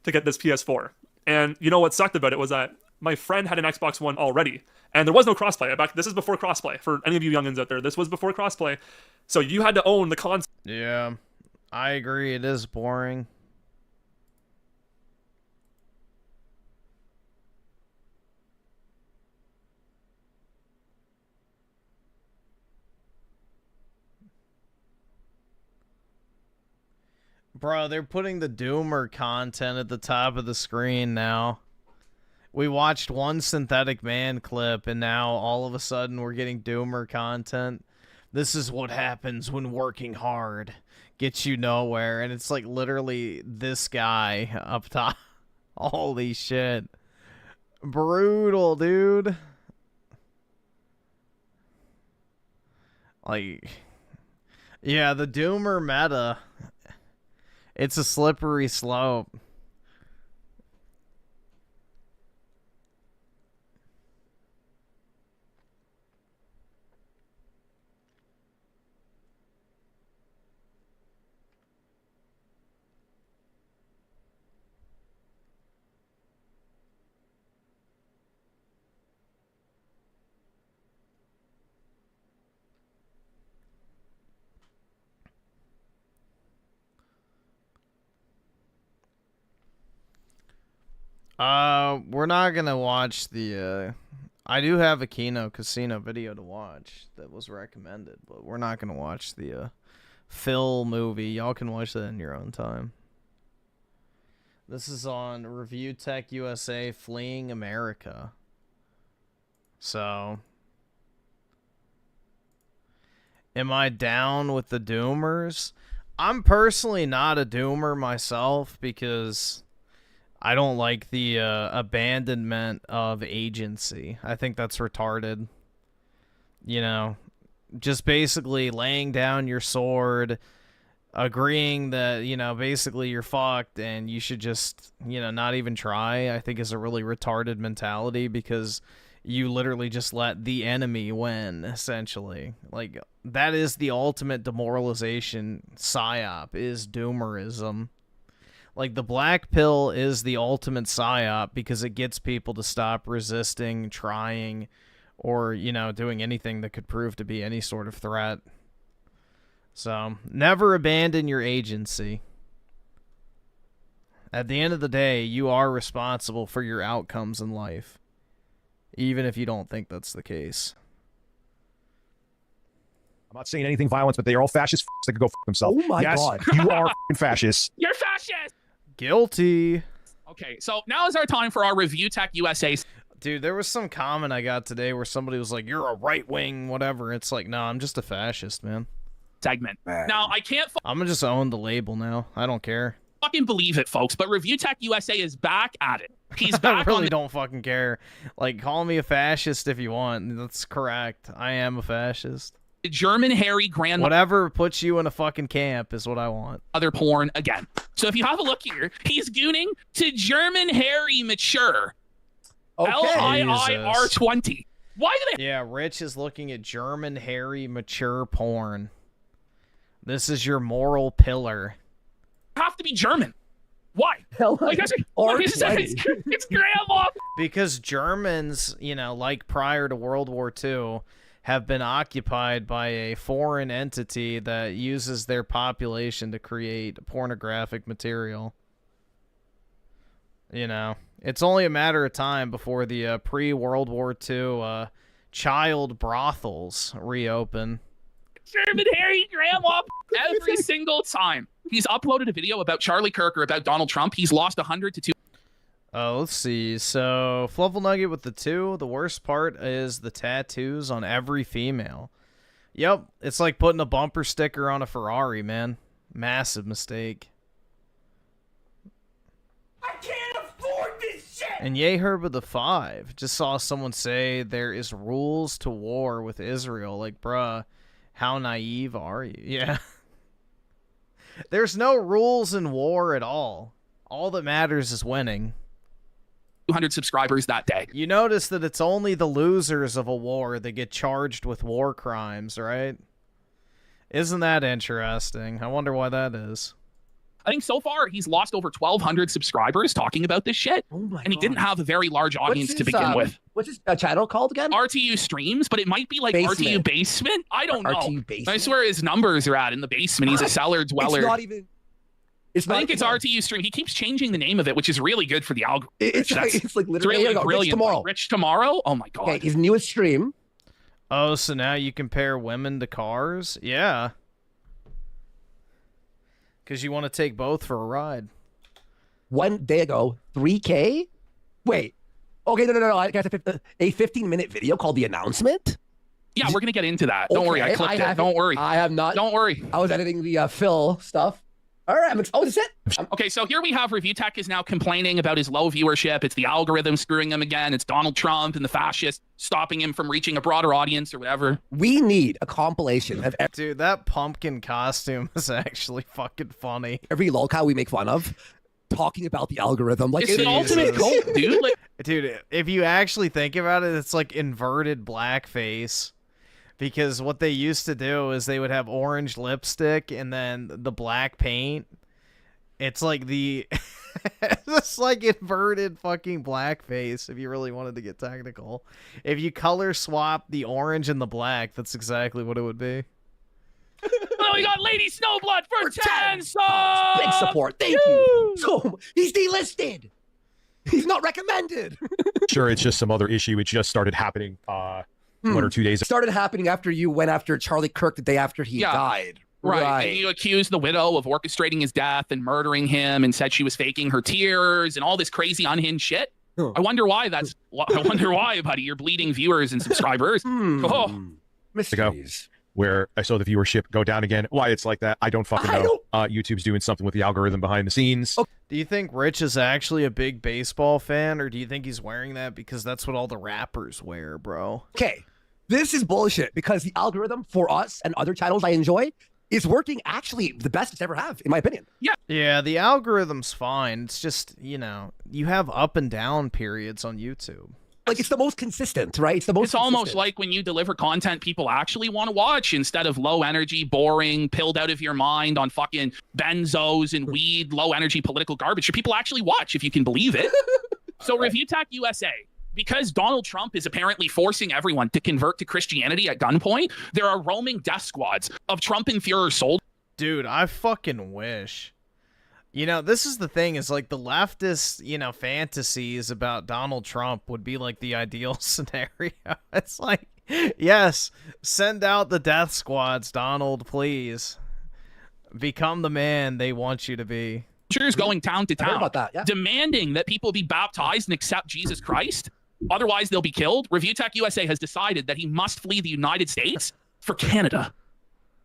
To get this PS4. And you know what sucked about it was that my friend had an Xbox One already, and there was no crossplay. This is before crossplay. For any of you youngins out there, this was before crossplay. So you had to own the console. Yeah, I agree. It is boring. Bro, they're putting the Doomer content at the top of the screen now. We watched one Synthetic Man clip, and now all of a sudden we're getting Doomer content. This is what happens when working hard gets you nowhere. And it's like literally this guy up top. Holy shit. Brutal, dude. Like, yeah, the Doomer meta. It's a slippery slope. We're not gonna watch the. I do have a Kino Casino video to watch that was recommended, but we're not gonna watch the Phil movie. Y'all can watch that in your own time. This is on Review Tech USA, Fleeing America. So, am I down with the Doomers? I'm personally not a Doomer myself because I don't like the abandonment of agency. I think that's retarded. You know, just basically laying down your sword, agreeing that, you know, basically you're fucked and you should just, you know, not even try, I think is a really retarded mentality because you literally just let the enemy win, essentially. Like, that is the ultimate demoralization psyop, is doomerism. Like, the black pill is the ultimate psyop because it gets people to stop resisting, trying, or, you know, doing anything that could prove to be any sort of threat. So, never abandon your agency. At the end of the day, you are responsible for your outcomes in life, even if you don't think that's the case. I'm not saying anything violent, but they are all fascist f***s that could go f*** themselves. Oh my God. You are f***ing fascist. You're fascist! Guilty. Okay, so now is our time for our Review Tech USA. Dude, there was some comment I got today where somebody was like, you're a right-wing whatever. It's like, no, I'm just a fascist, man. Segment. Now, I can't I'm gonna just own the label now. I don't care. fucking believe it, folks, but Review Tech USA is back at it. He's back I really on the don't fucking care. Like, call me a fascist if you want. That's correct. I am a fascist. German Harry grandmother. Whatever puts you in a fucking camp is what I want. Other porn again. So if you have a look here, he's gooning to German Harry mature. Okay. LIIR20. Why do they? Yeah, Rich is looking at German hairy mature porn. This is your moral pillar. Have to be German? Why? Like, it's grandma. Because Germans, you know, like prior to World War II, have been occupied by a foreign entity that uses their population to create pornographic material. You know, it's only a matter of time before the pre-World War II child brothels reopen. German Harry grandma every single time he's uploaded a video about Charlie Kirk or about Donald Trump, he's lost 100 to 2. Let's see. So, Fluffle Nugget with the 2. The worst part is the tattoos on every female. Yep, it's like putting a bumper sticker on a Ferrari, man. Massive mistake. I can't afford this shit! And yay Herb with the 5. Just saw someone say there is rules to war with Israel. Like, bruh, how naive are you? Yeah. There's no rules in war at all. All that matters is winning. 200 subscribers that day. You notice that it's only the losers of a war that get charged with war crimes, right? Isn't that interesting? I wonder why that is. I think so far he's lost over 1,200 subscribers talking about this shit. Oh my and he didn't have a very large audience to begin with. What's his channel called again? RTU Streams, but it might be like Basement. RTU Basement. I don't know. RTU Basement? I swear his numbers are at in the basement. He's a cellar dweller. It's not even... I think it's RTU Stream. He keeps changing the name of it, which is really good for the algorithm. It's like literally really brilliant. Rich Tomorrow. Rich Tomorrow? Oh my god. Okay, his newest stream. Oh, so now you compare women to cars? Yeah. Because you want to take both for a ride. One day ago, 3K? Wait. Okay, no. I got a 15-minute video called The Announcement? Yeah, we're going to get into that. Don't worry, I clipped it. Don't worry. I have not. Don't worry. I was editing the Phil stuff. All right, that's it. Okay, so here we have Review Tech is now complaining about his low viewership. It's the algorithm screwing him again. It's Donald Trump and the fascists stopping him from reaching a broader audience or whatever. We need a compilation of Dude, that pumpkin costume is actually fucking funny. every lolcow we make fun of talking about the algorithm. Like, It's the ultimate goal, dude. Like, dude, if you actually think about it, it's like inverted blackface. Because what they used to do is they would have orange lipstick and then the black paint. It's like it's like inverted fucking blackface if you really wanted to get technical. If you color swap the orange and the black, that's exactly what it would be. well, we got Lady Snowblood for 10 subs! Big support. Thank you. So, he's delisted. He's not recommended. Sure, it's just some other issue. It just started happening 1 or 2 days It started happening after you went after Charlie Kirk the day after he died. Right. And you accused the widow of orchestrating his death and murdering him and said she was faking her tears and all this crazy unhinged shit. I wonder why I wonder why, buddy. You're bleeding viewers and subscribers. Mysteries. Where I saw the viewership go down again. Why it's like that, I don't fucking know. YouTube's doing something with the algorithm behind the scenes. Do you think Rich is actually a big baseball fan, or do you think he's wearing that because that's what all the rappers wear, bro? Okay, this is bullshit because the algorithm for us and other channels I enjoy is working actually the best it's ever have, in my opinion. Yeah, the algorithm's fine. It's just, you know, you have up and down periods on YouTube. Like, it's the most consistent, right? It's almost like when you deliver content people actually want to watch instead of low energy, boring, pilled out of your mind on fucking benzos and weed, low energy political garbage. Should people actually watch, if you can believe it? So Review Tech USA, because Donald Trump is apparently forcing everyone to convert to Christianity at gunpoint, there are roaming death squads of Trump and Fuhrer soldiers. Dude, I fucking wish. You know, this is the thing, is like the leftist, you know, fantasies about Donald Trump would be like the ideal scenario. It's like, yes, send out the death squads, Donald, please. Become the man they want you to be. Going town to town, about that, demanding that people be baptized and accept Jesus Christ. Otherwise, they'll be killed. Review Tech USA has decided that he must flee the United States for Canada.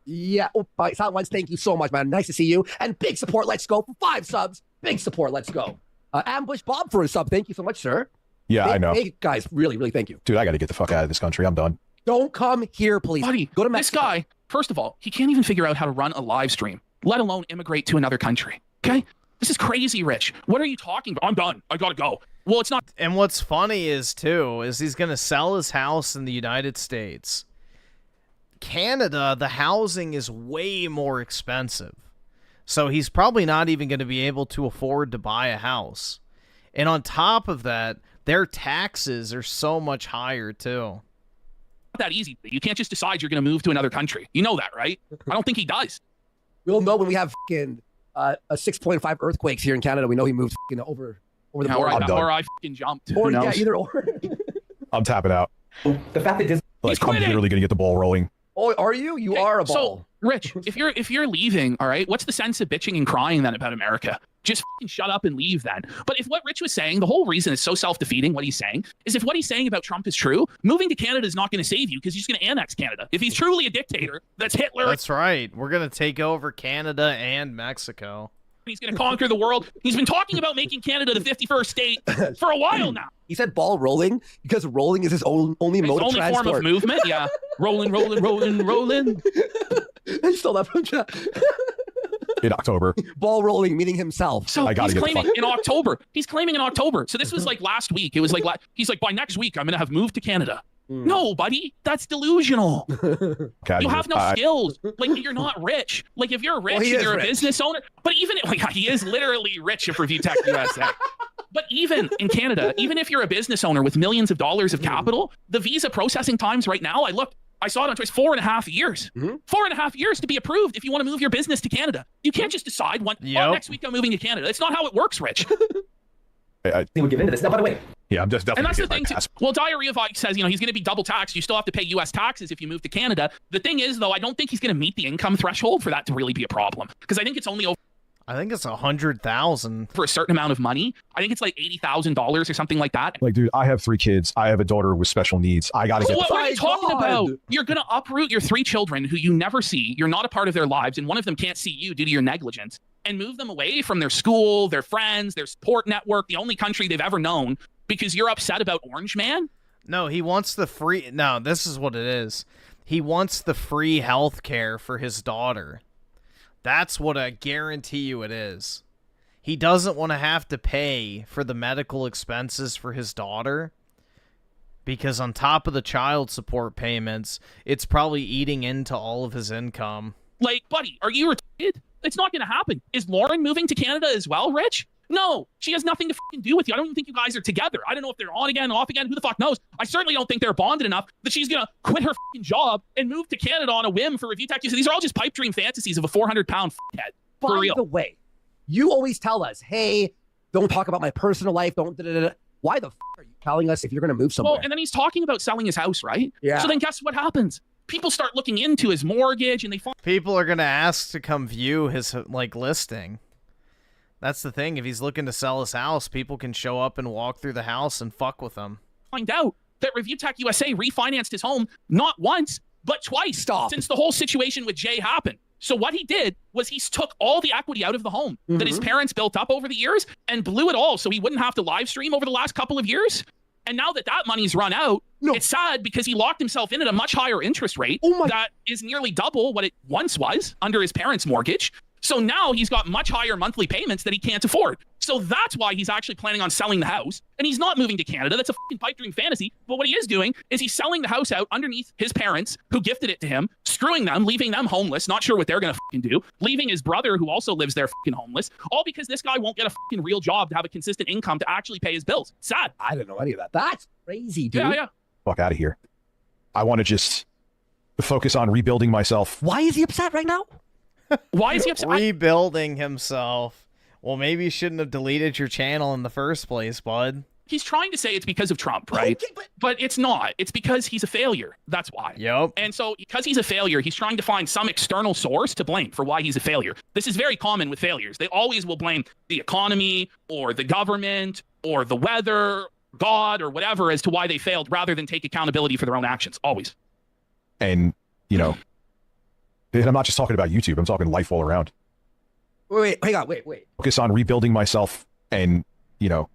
Yeah. Oh, Silent, thank you so much, man. Nice to see you. And big support, let's go. For 5 subs. Big support, let's go. Ambush Bob for a sub. Thank you so much, sir. Yeah, I know. Hey, guys, really, really thank you. Dude, I got to get the fuck out of this country. I'm done. Don't come here, please. Buddy, go to This Mexico. guy, first of all, he can't even figure out how to run a live stream, let alone immigrate to another country. Okay? This is crazy, Rich. What are you talking about? I'm done. I gotta go. Well, it's not. And what's funny is, too, is he's going to sell his house in the United States. Canada, the housing is way more expensive. So he's probably not even going to be able to afford to buy a house. And on top of that, their taxes are so much higher, too. That easy. You can't just decide you're going to move to another country. You know that, right? I don't think he does. We'll know when we have fucking a 6.5 earthquakes here in Canada. We know he moved fucking over the Yeah, border. or I fucking jumped. Or, Who knows? yeah, either or. I'm tapping out. The fact that I'm literally going to get the ball rolling. Oh, are you? You are a ball. So, Rich, if you're leaving, all right, what's the sense of bitching and crying then about America? Just fucking shut up and leave then. But if what Rich was saying, the whole reason is so self-defeating, what he's saying, is if what he's saying about Trump is true, moving to Canada is not going to save you because he's going to annex Canada. If he's truly a dictator, that's Hitler. That's right. We're going to take over Canada and Mexico. He's going to conquer the world. He's been talking about making Canada the 51st state for a while now. He said ball rolling because rolling is his only mode of transport. Form of movement, yeah. Rolling. I stole that from chat. In October. Ball rolling, meaning himself. So he's claiming in October. He's claiming in October. So this was like last week. It was like, he's like, by next week, I'm going to have moved to Canada. No, buddy, that's delusional. You have no skills. Like, you're not rich. Like, if you're rich, you're a business owner. But even he is literally rich if Review Tech USA. But even in Canada, even if you're a business owner with millions of dollars of capital, the visa processing times right now, I saw it on Twitter, 4.5 years. 4.5 years to be approved if you want to move your business to Canada. You can't just decide next week I'm moving to Canada. That's not how it works, Rich. I would give into this. Now, by the way. Yeah, I'm just definitely. And that's the thing, too. Well, Diarrhea Vike says, he's going to be double taxed. You still have to pay U.S. taxes if you move to Canada. The thing is, though, I don't think he's going to meet the income threshold for that to really be a problem. Because I think it's only over. I think it's 100,000 for a certain amount of money. I think it's like $80,000 or something like that. Like, dude, I have 3 kids. I have a daughter with special needs. I got to get. What are you talking about? You're going to uproot your 3 children who you never see. You're not a part of their lives, and one of them can't see you due to your negligence, and move them away from their school, their friends, their support network, the only country they've ever known, because you're upset about Orange Man? No, he wants the free. No, this is what it is. He wants the free health care for his daughter. That's what I guarantee you it is. He doesn't want to have to pay for the medical expenses for his daughter, because on top of the child support payments, it's probably eating into all of his income. Like, buddy, are you retarded? It's not going to happen. Is Lauren moving to Canada as well, Rich? No, she has nothing to fucking do with you. I don't even think you guys are together. I don't know if they're on again, off again. Who the fuck knows? I certainly don't think they're bonded enough that she's going to quit her fucking job and move to Canada on a whim for Review Tech. So these are all just pipe dream fantasies of a 400-pound head. By For real. the way, you always tell us, hey, Don't talk about my personal life. Don't. Why the are you telling us if you're going to move somewhere? Well, and then he's talking about selling his house, right? Yeah. So then guess what happens? People start looking into his mortgage, and they find people are gonna ask to come view his listing. That's the thing. If he's looking to sell his house, people can show up and walk through the house and fuck with him. Find out that Review Tech USA refinanced his home not once, but twice since the whole situation with Jay happened. So what he did was he took all the equity out of the home that his parents built up over the years and blew it all so he wouldn't have to live stream over the last couple of years. And now that money's run out, it's sad because he locked himself in at a much higher interest rate that is nearly double what it once was under his parents' mortgage. So now he's got much higher monthly payments that he can't afford. So that's why he's actually planning on selling the house. And he's not moving to Canada. That's a fucking pipe dream fantasy. But what he is doing is he's selling the house out underneath his parents who gifted it to him, screwing them, leaving them homeless, not sure what they're going to fucking do, leaving his brother who also lives there fucking homeless, all because this guy won't get a fucking real job to have a consistent income to actually pay his bills. Sad. I didn't know any of that. That's crazy, dude. Yeah. Fuck out of here. I want to just focus on rebuilding myself. Why is he upset right now? Why is he upset? Rebuilding himself. Well, maybe you shouldn't have deleted your channel in the first place, bud. He's trying to say it's because of Trump, right? Okay, but it's not. It's because he's a failure. That's why. Yep. And so because he's a failure, he's trying to find some external source to blame for why he's a failure. This is very common with failures. They always will blame the economy or the government or the weather, God, or whatever as to why they failed rather than take accountability for their own actions. Always. And, you know, and I'm not just talking about YouTube. I'm talking life all around. Wait, hang on, wait. Focus on rebuilding myself and, you know.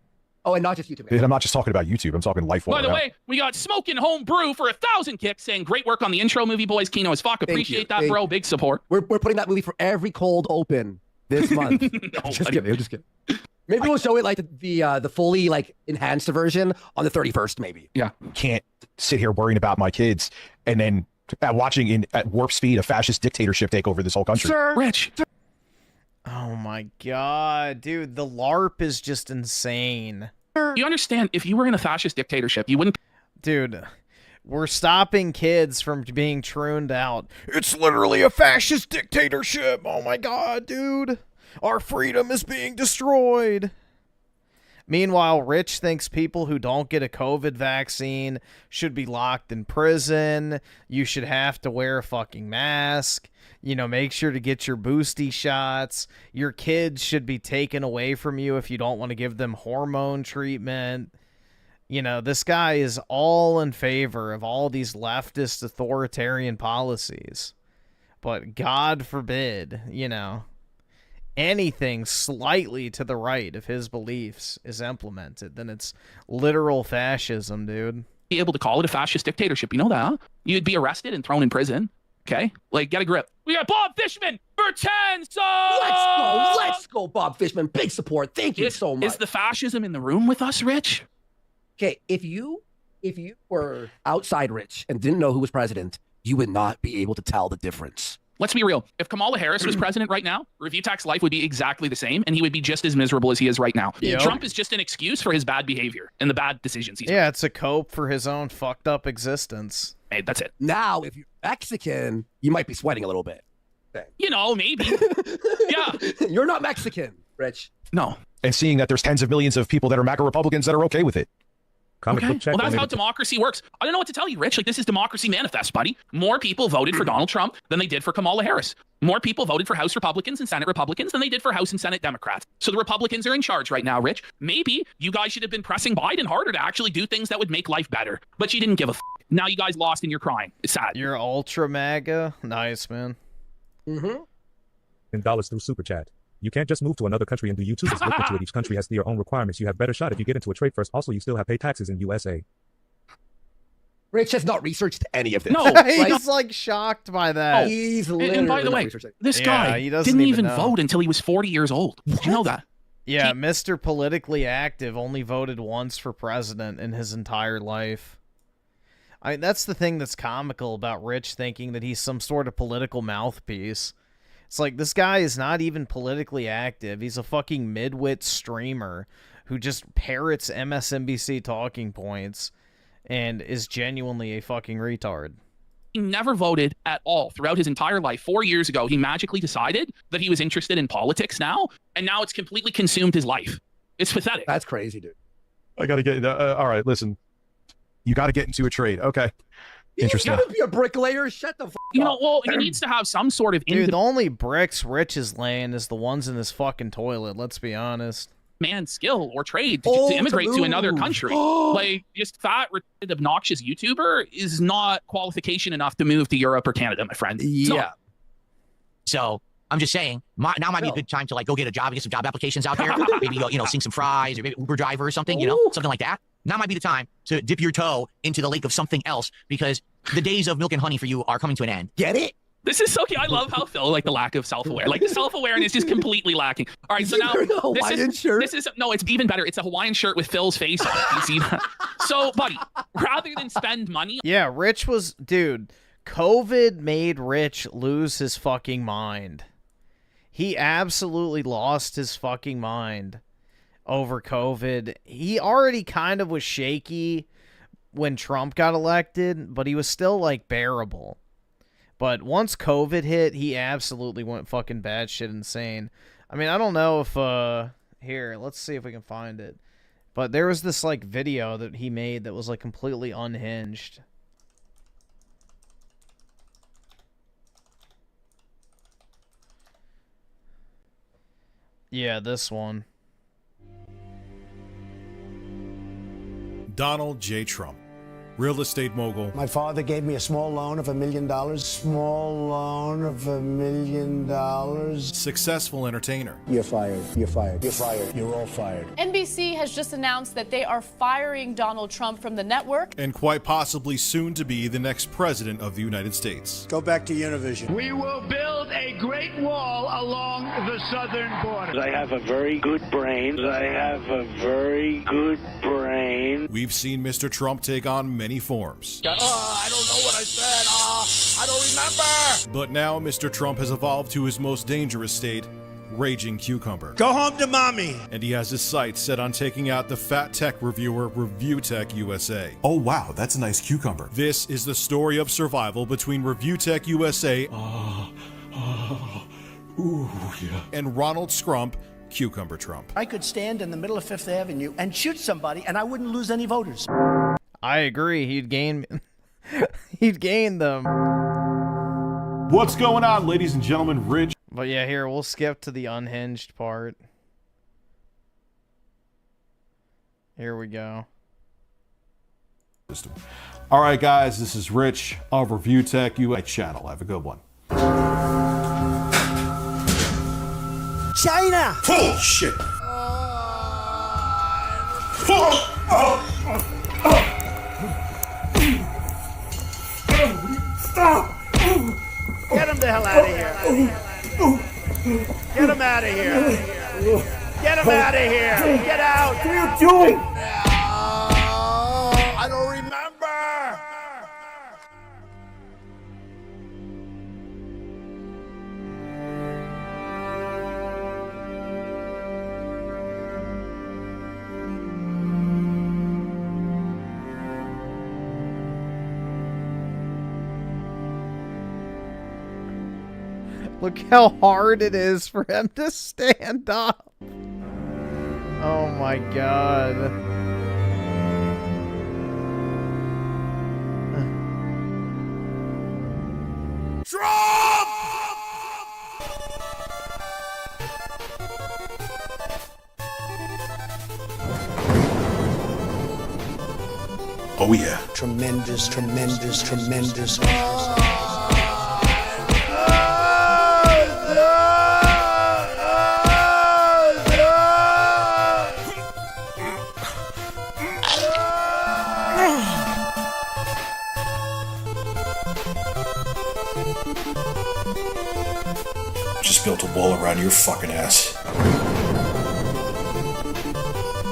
Oh, and not just YouTube. And I'm not just talking about YouTube. I'm talking life all around. By the way, we got Smoking Home Brew for 1,000 kicks saying, great work on the intro, movie boys. Kino as fuck. Appreciate that, bro. Big support. We're putting that movie for every cold open this month. Just kidding. Maybe we'll show it like the fully like enhanced version on the 31st, maybe. Yeah. Can't sit here worrying about my kids and then watching at warp speed a fascist dictatorship take over this whole country. Sir, Rich. Oh my god, dude, the LARP is just insane. You understand, if you were in a fascist dictatorship, you wouldn't... Dude, we're stopping kids from being trooned out. It's literally a fascist dictatorship. Oh my god, dude. Our freedom is being destroyed. Meanwhile, Rich thinks people who don't get a COVID vaccine should be locked in prison. You should have to wear a fucking mask. You know, make sure to get your boosty shots. Your kids should be taken away from you if you don't want to give them hormone treatment. You know, this guy is all in favor of all these leftist authoritarian policies. But God forbid, you know, anything slightly to the right of his beliefs is implemented, then it's literal fascism, dude. Be able to call it a fascist dictatorship. You know that, huh? You'd be arrested and thrown in prison. Okay? Like, get a grip. We got Bob Fishman for 10 subs! Let's go, Bob Fishman. Big support. Thank you so much. Is the fascism in the room with us, Rich? Okay, if you were outside Rich and didn't know who was president, you would not be able to tell the difference. Let's be real. If Kamala Harris was president right now, Review Tech's life would be exactly the same, and he would be just as miserable as he is right now. Yep. Trump is just an excuse for his bad behavior and the bad decisions he's made. It's a cope for his own fucked up existence. Hey, that's it. Now, if you're Mexican, you might be sweating a little bit. You know, maybe. Yeah. You're not Mexican, Rich. No. And seeing that there's tens of millions of people that are MAGA Republicans that are okay with it. Okay. Well, that's how democracy works. I don't know what to tell you, Rich. Like, this is democracy manifest, buddy. More people voted for Donald Trump than they did for Kamala Harris. More people voted for House Republicans and Senate Republicans than they did for House and Senate Democrats. So the Republicans are in charge right now, Rich. Maybe you guys should have been pressing Biden harder to actually do things that would make life better. But you didn't give a f***. Now you guys lost and you're crying. It's sad. You're ultra MAGA? Nice, man. Mm-hmm. $10 through Super Chat. You can't just move to another country and do YouTube. Just look into it. Each country has their own requirements. You have better shot if you get into a trade first. Also, you still have pay taxes in USA. Rich has not researched any of this. No, he's like shocked by that. Oh, he's literally and by the way, this guy didn't even vote until he was 40 years old. Did you know that? Yeah, Mr. Politically Active only voted once for president in his entire life. That's the thing that's comical about Rich thinking that he's some sort of political mouthpiece. It's like, this guy is not even politically active. He's a fucking midwit streamer who just parrots MSNBC talking points and is genuinely a fucking retard. He never voted at all throughout his entire life. 4 years ago, he magically decided that he was interested in politics now, and now it's completely consumed his life. It's pathetic. That's crazy, dude. I got to get. All right, listen. You got to get into a trade. Okay. Interesting. You gotta be a bricklayer. Shut the fuck You know, up. well, he needs to have some sort of Dude, the only bricks Rich is laying is the ones in his fucking toilet. Let's be honest. man skill or trade to immigrate to another country. Like, just fat, obnoxious YouTuber is not qualification enough to move to Europe or Canada, my friend. It's not. So I'm just saying, now might be a good time to like go get a job and get some job applications out there. Maybe go, sing some fries or maybe Uber driver or something, something like that. Now might be the time to dip your toe into the lake of something else because the days of milk and honey for you are coming to an end. Get it? This is so cute. I love how Phil, like the lack of self-aware, like the self-awareness is completely lacking. All right, so now this is no, it's even better. It's a Hawaiian shirt with Phil's face on it. You see that? So, buddy, rather than spend money, yeah, Rich was, dude. COVID made Rich lose his fucking mind. He absolutely lost his fucking mind over COVID. He already kind of was shaky when Trump got elected, but he was still like bearable. But once COVID hit, he absolutely went fucking batshit insane. I mean, I don't know if here, let's see if we can find it. But there was this like video that he made that was like completely unhinged. Yeah, this one. Donald J. Trump, real estate mogul. My father gave me a small loan of $1 million. Small loan of $1 million. Successful entertainer. You're fired. You're fired. You're fired. You're all fired. NBC has just announced that they are firing Donald Trump from the network. And quite possibly soon to be the next president of the United States. Go back to Univision. We will build a great wall along the southern border. I have a very good brain. I have a very good brain. We've seen Mr. Trump take on many forms. I don't know what I said. I don't remember. But now Mr. Trump has evolved to his most dangerous state, Raging Cucumber. Go home to mommy. And he has his sights set on taking out the fat tech reviewer Review Tech USA. Oh wow, that's a nice cucumber. This is the story of survival between Review Tech USA and Ronald Scrump, Cucumber Trump. I could stand in the middle of Fifth Avenue and shoot somebody and I wouldn't lose any voters. I agree. He'd gain them. What's going on, ladies and gentlemen? Rich. But yeah, here, we'll skip to the unhinged part. Here we go. All right, guys, this is Rich of Review Tech USA channel. Have a good one. China! Oh, shit! Stop! Get him the hell out of here! Get him out of here! Get him out of here! Get out! What are you doing? I don't remember! Look how hard it is for him to stand up. Oh my god. Trump! Oh yeah. Tremendous, tremendous, tremendous. Just built a wall around your fucking ass.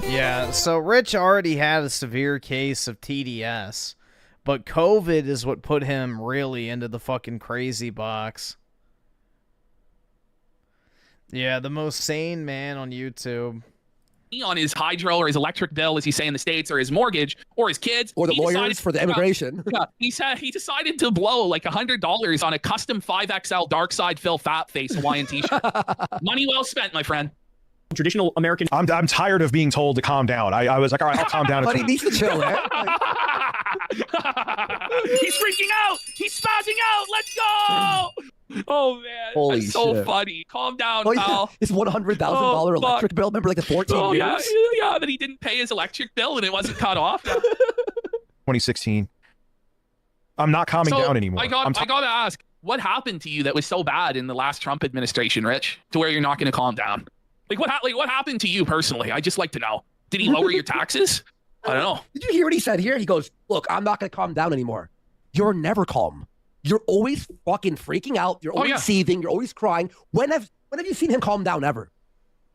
Yeah, so Rich already had a severe case of TDS, but COVID is what put him really into the fucking crazy box. Yeah, the most sane man on YouTube. On his hydro or his electric bill, as he say in the States, or his mortgage, or his kids, or the lawyers for the immigration. He decided to blow like $100 on a custom 5XL Dark Side Phil Fat Face Hawaiian t-shirt. Money well spent, my friend. traditional American. I'm tired of being told to calm down. I was like, all right, I'll calm down. But he needs to chill, man. He's freaking out. He's spazzing out. Let's go. Oh man, Holy that's so shit. funny. Calm down, Oh, yeah. pal. His $100,000 electric bill. Remember, like the 14 Oh years? yeah, that he didn't pay his electric bill and it wasn't cut off. 2016. I'm not calming down anymore. I gotta ask, what happened to you that was so bad in the last Trump administration, Rich, to where you're not going to calm down? Like what happened to you personally? I just like to know. Did he lower your taxes? I don't know. Did you hear what he said here? He goes, look, I'm not going to calm down anymore. You're never calm. You're always fucking freaking out. You're always seething. You're always crying. When have you seen him calm down ever?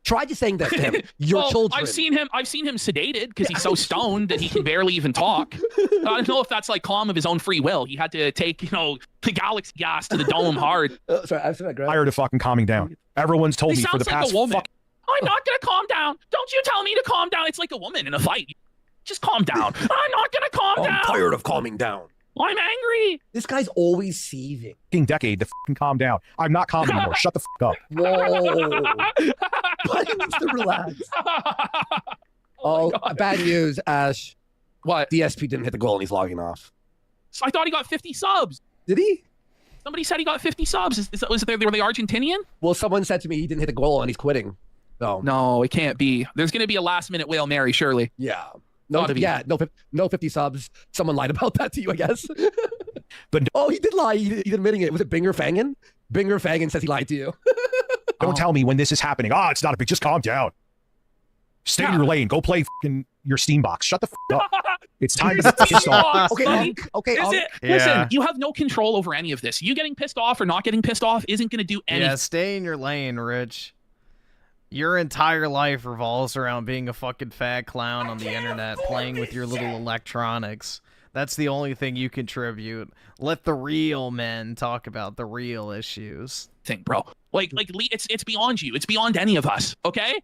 Try just saying that to him. Your children. I've seen him sedated because he's so stoned that he can barely even talk. I don't know if that's like calm of his own free will. He had to take, the galaxy gas to the dome hard. Sorry, I'm sorry, tired of fucking calming down. Everyone's told me for the past. A woman. I'm not gonna calm down. Don't you tell me to calm down. It's like a woman in a fight. Just calm down. I'm not gonna calm down. I'm tired of calming down. I'm angry. This guy's always seething. Decade to fucking calm down. I'm not calm anymore. Shut the fuck up. Whoa. But he needs to relax. Bad news, Ash. What? DSP didn't hit the goal and he's logging off. So I thought he got 50 subs. Did he? Somebody said he got 50 subs. Were they Argentinian? Well, someone said to me he didn't hit the goal and he's quitting. No, it can't be. There's going to be a last-minute Whale Mary, surely. Yeah. No 50 subs. Someone lied about that to you, I guess. But he did lie. He's admitting it. Was it Binger Fangen? Binger Fangen says he lied to you. Don't tell me when this is happening. It's not a big. Just calm down. Stay in your lane. Go play your Steam box. Shut the up. It's time to get pissed off. Okay. Listen, you have no control over any of this. You getting pissed off or not getting pissed off isn't going to do anything. Yeah, stay in your lane, Rich. Your entire life revolves around being a fucking fat clown on the internet, playing with your little electronics. That's the only thing you contribute. Let the real men talk about the real issues. Bro. It's beyond you. It's beyond any of us, okay?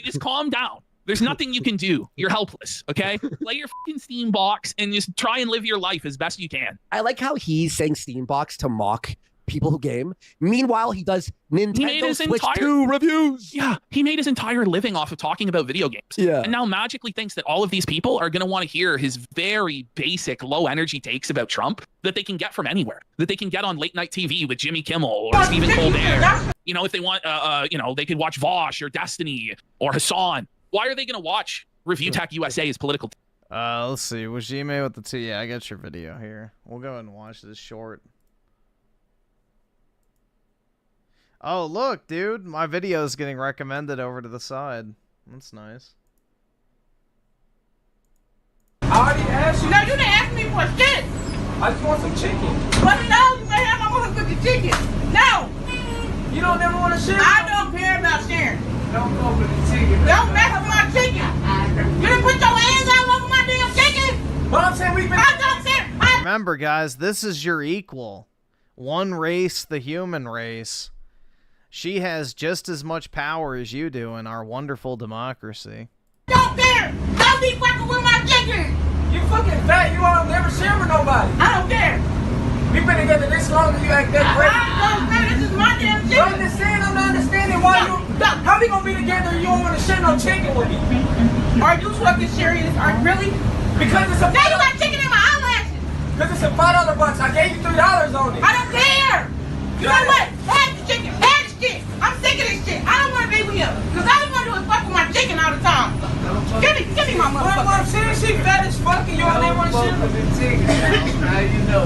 Just calm down. There's nothing you can do. You're helpless, okay? Play your fucking Steam box and just try and live your life as best you can. I like how he's saying Steam box to mock people who game. Meanwhile, he does Nintendo Switch 2 reviews. Yeah, he made his entire living off of talking about video games. Yeah. And now magically thinks that all of these people are going to want to hear his very basic low energy takes about Trump that they can get from anywhere, that they can get on late night TV with Jimmy Kimmel or Stephen Colbert. If they want, they could watch Vosh or Destiny or Hassan. Why are they going to watch Review Tech USA's political? Let's see. Wajime with the T. Yeah, I got your video here. We'll go ahead and watch this short. Oh, look, dude. My video is getting recommended over to the side. That's nice. I already asked you. No, you didn't ask me for shit. I just want some chicken. But no, you say I want to cook the chicken. No. You don't never want to share? I don't care about sharing. Don't go for the chicken. Don't mess with my chicken. You didn't put your hands all over my damn chicken. But I'm saying I don't care. Remember, guys, this is your equal. One race, the human race. She has just as much power as you do in our wonderful democracy. Don't care. Don't be fucking with my chicken. You fucking fat. You don't never share with nobody. I don't care. We've been together this long and you act that crazy. This is my damn chicken. I'm not understanding why you... How we gonna be together and you don't want to share no chicken with me? Are you fucking serious? Are you really? Because it's a... Now you got chicken in my eyelashes. Because it's a $5 box. I gave you $3 on it. I don't care. You know what? Have the chicken. Have the shit. I'm sick of this shit. I don't want to be with him. Because all you want to do is fuck with my chicken all the time. Give me my motherfucker. I'm saying she fat as fuck and you don't even want to share with the chicken. Now you know.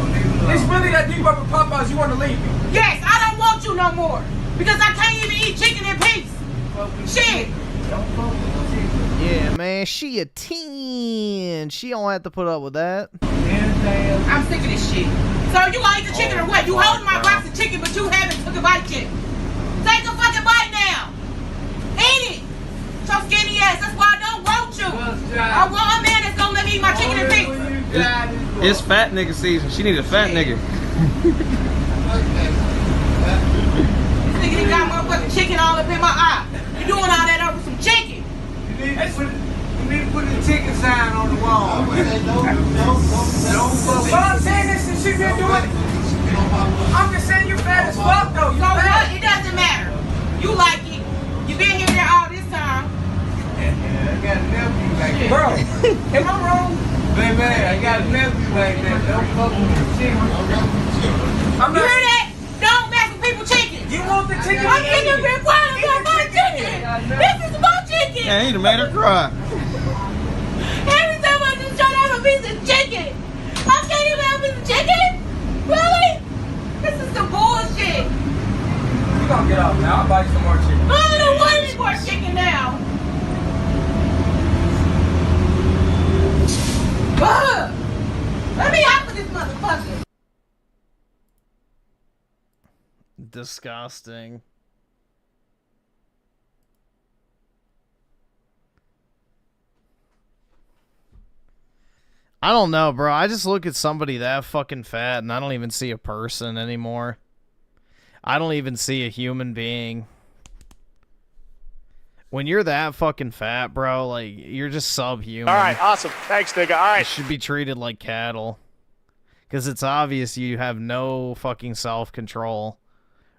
It's really that deep up with Popeyes. You want to leave me? Yes, I don't want you no more. Because I can't even eat chicken in peace. Shit. Yeah, man, she a 10. She don't have to put up with that. I'm sick of this shit. So you gonna eat the chicken or what? You holding my box of chicken, but you haven't took a bite yet. Take a fucking bite now. Eat it. So skinny ass. That's why I don't want you. I want a man that's gonna let me eat my chicken in peace. It's fat nigga season. She needs a fat nigga. This nigga got motherfucking chicken all up in my eye. You doing all that over some chicken? You need to put the chicken sign on the wall. So I'm saying this and she been doing it. I'm just saying you fat as fuck though. So what? It doesn't matter. You like it. You been here there all this time. Bro, am I wrong? Baby, I got a nephew like that. Don't fuck with chicken. I'm not. You hear that? Don't mess with people chicken. You want the chicken? I'm sitting up here crying about my chicken. This is my chicken. Yeah, he done made her cry. Every time I just try to have a piece of chicken. I can't even have a piece of chicken? Really? This is some bullshit. You gonna get off now? I'll buy you some more chicken. I don't want any more chicken now. Let me out with this motherfucker. Disgusting. I don't know, bro. I just look at somebody that fucking fat and I don't even see a person anymore. I don't even see a human being. When you're that fucking fat, bro, like, you're just subhuman. All right, awesome. Thanks, nigga. All right. You should be treated like cattle. Because it's obvious you have no fucking self-control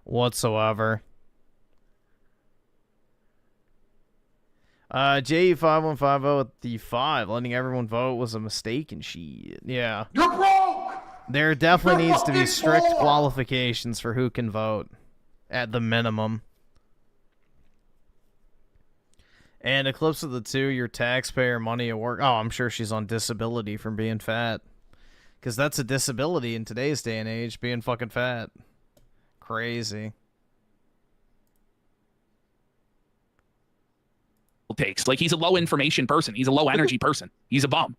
whatsoever. JE5150 with the 5. Letting everyone vote was a mistake and shit. Yeah. You're broke! There definitely You're needs to be fucking strict poor! qualifications for who can vote. At the minimum. And Eclipse of the 2, your taxpayer money at work. Oh, I'm sure she's on disability from being fat. Because that's a disability in today's day and age, being fucking fat. Crazy. Takes. Like, he's a low information person. He's a low energy person. He's a bum.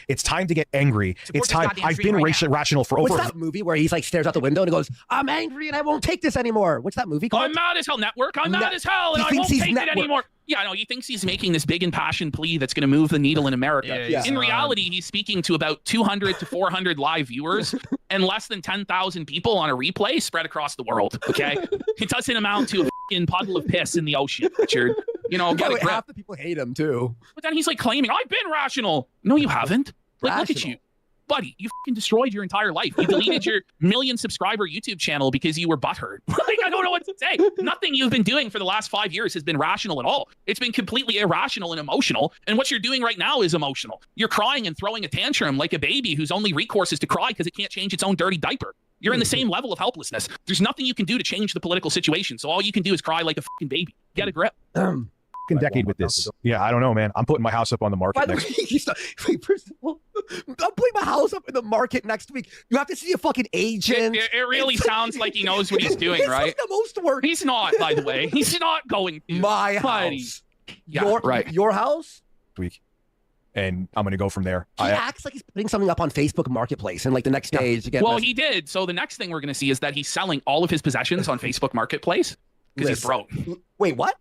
It's time to get angry. It's time. I've been rational for over. What's that movie where he's like stares out the window and goes, "I'm angry and I won't take this anymore"? What's that movie called? I'm mad as hell, network. I'm mad as hell, and I won't take it anymore. Yeah, no, he thinks he's making this big impassioned plea that's going to move the needle in America. Yeah, in reality, he's speaking to about 200 to 400 live viewers and less than 10,000 people on a replay spread across the world. Okay, it doesn't amount to a fucking puddle of piss in the ocean, Richard. You know, get a grip. Half the people hate him too. But then he's like claiming, "I've been rational." No, you haven't. Like, look at you. Buddy, you fucking destroyed your entire life. You deleted your million-subscriber YouTube channel because you were butthurt. Like, I don't know what to say. Nothing you've been doing for the last 5 years has been rational at all. It's been completely irrational and emotional, and what you're doing right now is emotional. You're crying and throwing a tantrum like a baby whose only recourse is to cry because it can't change its own dirty diaper. You're in the same level of helplessness. There's nothing you can do to change the political situation, so all you can do is cry like a fucking baby. Get a grip. Decade with this. Yeah, I don't know, man. I'm putting my house up on the market. By the way, first of all, I'm putting my house up in the market next week. You have to see a fucking agent. It really sounds like he knows what he's doing, right? Like the most work. He's not, by the way. He's not going to. My Buddy. house. Yeah, Your house? Week. And I'm going to go from there. He acts like he's putting something up on Facebook Marketplace and like the next stage. Well, he did. So the next thing we're going to see is that he's selling all of his possessions on Facebook Marketplace because he's broke. Wait, what?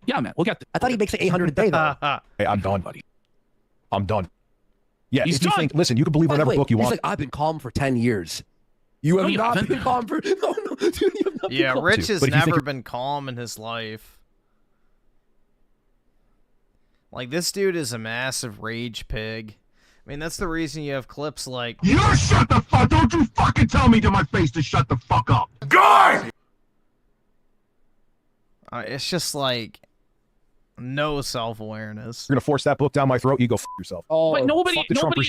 Yeah, man. We'll get there. I thought he makes like $800 a day, though. Hey, I'm done, buddy. I'm done. Yeah, He's if you done. think, listen, you can believe whatever book you He's want. like, I've been calm for 10 years. You have not been calm for... No, dude, you have not Yeah, been calm. Rich has never been calm in his life. Like, this dude is a massive rage pig. I mean, that's the reason you have clips like... You shut the fuck... Don't you fucking tell me to my face to shut the fuck up. Guys! It's just like... no self-awareness. You're gonna force that book down my throat. You go f yourself. Oh, but nobody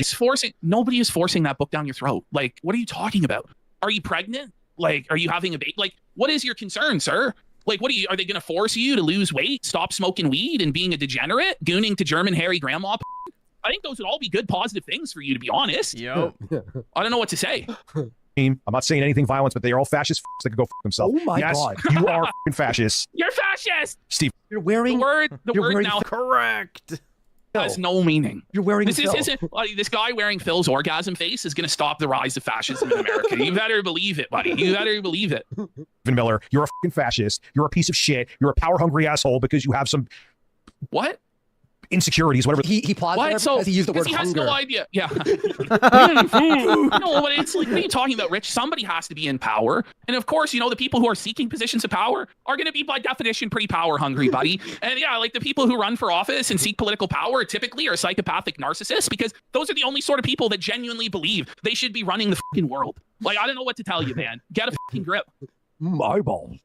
is forcing that book down your throat. Like, what are you talking about? Are you pregnant? Like, are you having a baby? Like, what is your concern, sir? Like, are they gonna force you to lose weight, stop smoking weed, and being a degenerate, gooning to German hairy grandma? I think those would all be good, positive things for you, to be honest. Yo, I don't know what to say. I'm not saying anything violent, but they are all fascist that could go f themselves. Oh my God. You are fascist. You're fascist. Steve. You're wearing... The word now correct. has no meaning. You're wearing this guy wearing Phil's orgasm face is going to stop the rise of fascism in America. You better believe it, buddy. You better believe it. Griffin Miller, you're a fascist. You're a piece of shit. You're a power-hungry asshole because you have some... What? Insecurities, whatever. He paused because he used the word he hunger. has no idea. Yeah. No, but it's like, what are you talking about, Rich? Somebody has to be in power. And of course, you know, the people who are seeking positions of power are going to be, by definition, pretty power hungry, buddy. And yeah, like the people who run for office and seek political power typically are psychopathic narcissists because those are the only sort of people that genuinely believe they should be running the fucking world. Like, I don't know what to tell you, man. Get a fucking grip. My balls.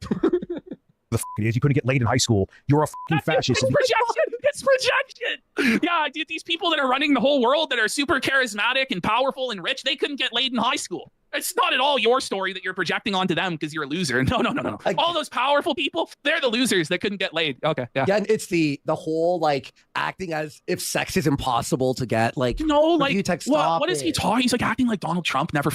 The f it is. You couldn't get laid in high school. You're a fucking fascist. It's projection. It's projection. Yeah, dude, these people that are running the whole world that are super charismatic and powerful and rich, they couldn't get laid in high school. It's not at all your story that you're projecting onto them because you're a loser. No. All those powerful people, they're the losers that couldn't get laid. Okay, yeah. Yeah, and it's the whole like acting as if sex is impossible to get. Like, no, like what is he talking? He's like acting like Donald Trump never.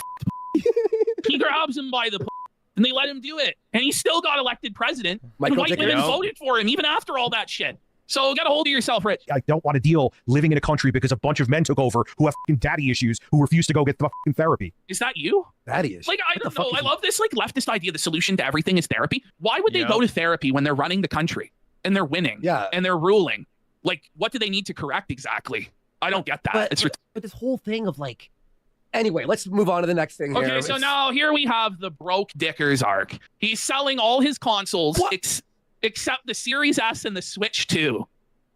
He grabs him by the and they let him do it, and he still got elected president. And white women voted for him even after all that shit. So get a hold of yourself, Rich. I don't want to deal living in a country because a bunch of men took over who have fucking daddy issues who refuse to go get fucking therapy. Is that you? Daddy issues. Like, I don't know. I love this like leftist idea. The solution to everything is therapy. Why would they go to therapy when they're running the country and they're winning? Yeah. And they're ruling. Like, what do they need to correct exactly? I don't get that. But this whole thing of like. Anyway, let's move on to the next thing here. Okay, so now here we have the broke Dickers arc. He's selling all his consoles except the Series S and the Switch 2.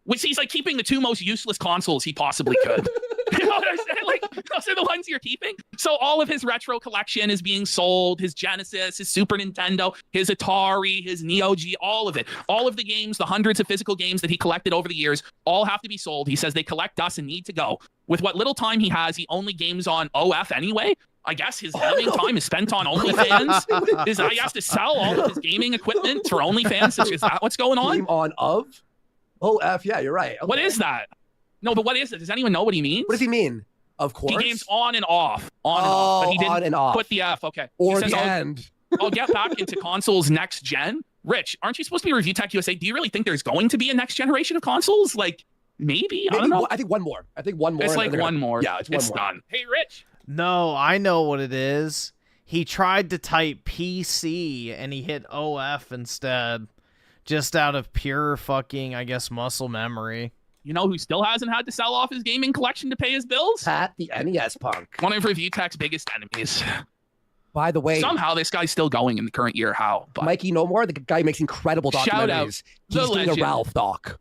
Which he's like keeping the two most useless consoles he possibly could. You know what I'm saying? Like, those are the ones you're keeping. So all of his retro collection is being sold. His Genesis, his Super Nintendo, his Atari, his Neo Geo, all of it. All of the games, the hundreds of physical games that he collected over the years, all have to be sold. He says they collect us and need to go. With what little time he has, he only games on OF anyway. I guess his gaming time is spent on OnlyFans. He has to sell all of his gaming equipment for OnlyFans. Is that what's going on? Game on of? OF, yeah, you're right. Okay. What is that? No, but what is it? Does anyone know what he means? What does he mean? Of course. He games on and off. On and off. But he didn't on and off. put the F. Okay. Or he says, the end. I'll get back into consoles next gen. Rich, aren't you supposed to be Review Tech USA? Do you really think there's going to be a next generation of consoles? Like, maybe? I don't know. I think one more. It's like one more. Yeah, it's one more. Done. Hey, Rich. No, I know what it is. He tried to type PC and he hit OF instead. Just out of pure fucking, I guess, muscle memory. You know who still hasn't had to sell off his gaming collection to pay his bills? Pat, the NES punk. One of Review Tech's biggest enemies. By the way, somehow this guy's still going in the current year. How? But Mikey No More, the guy makes incredible documentaries. Shout out. He's doing a Ralph doc.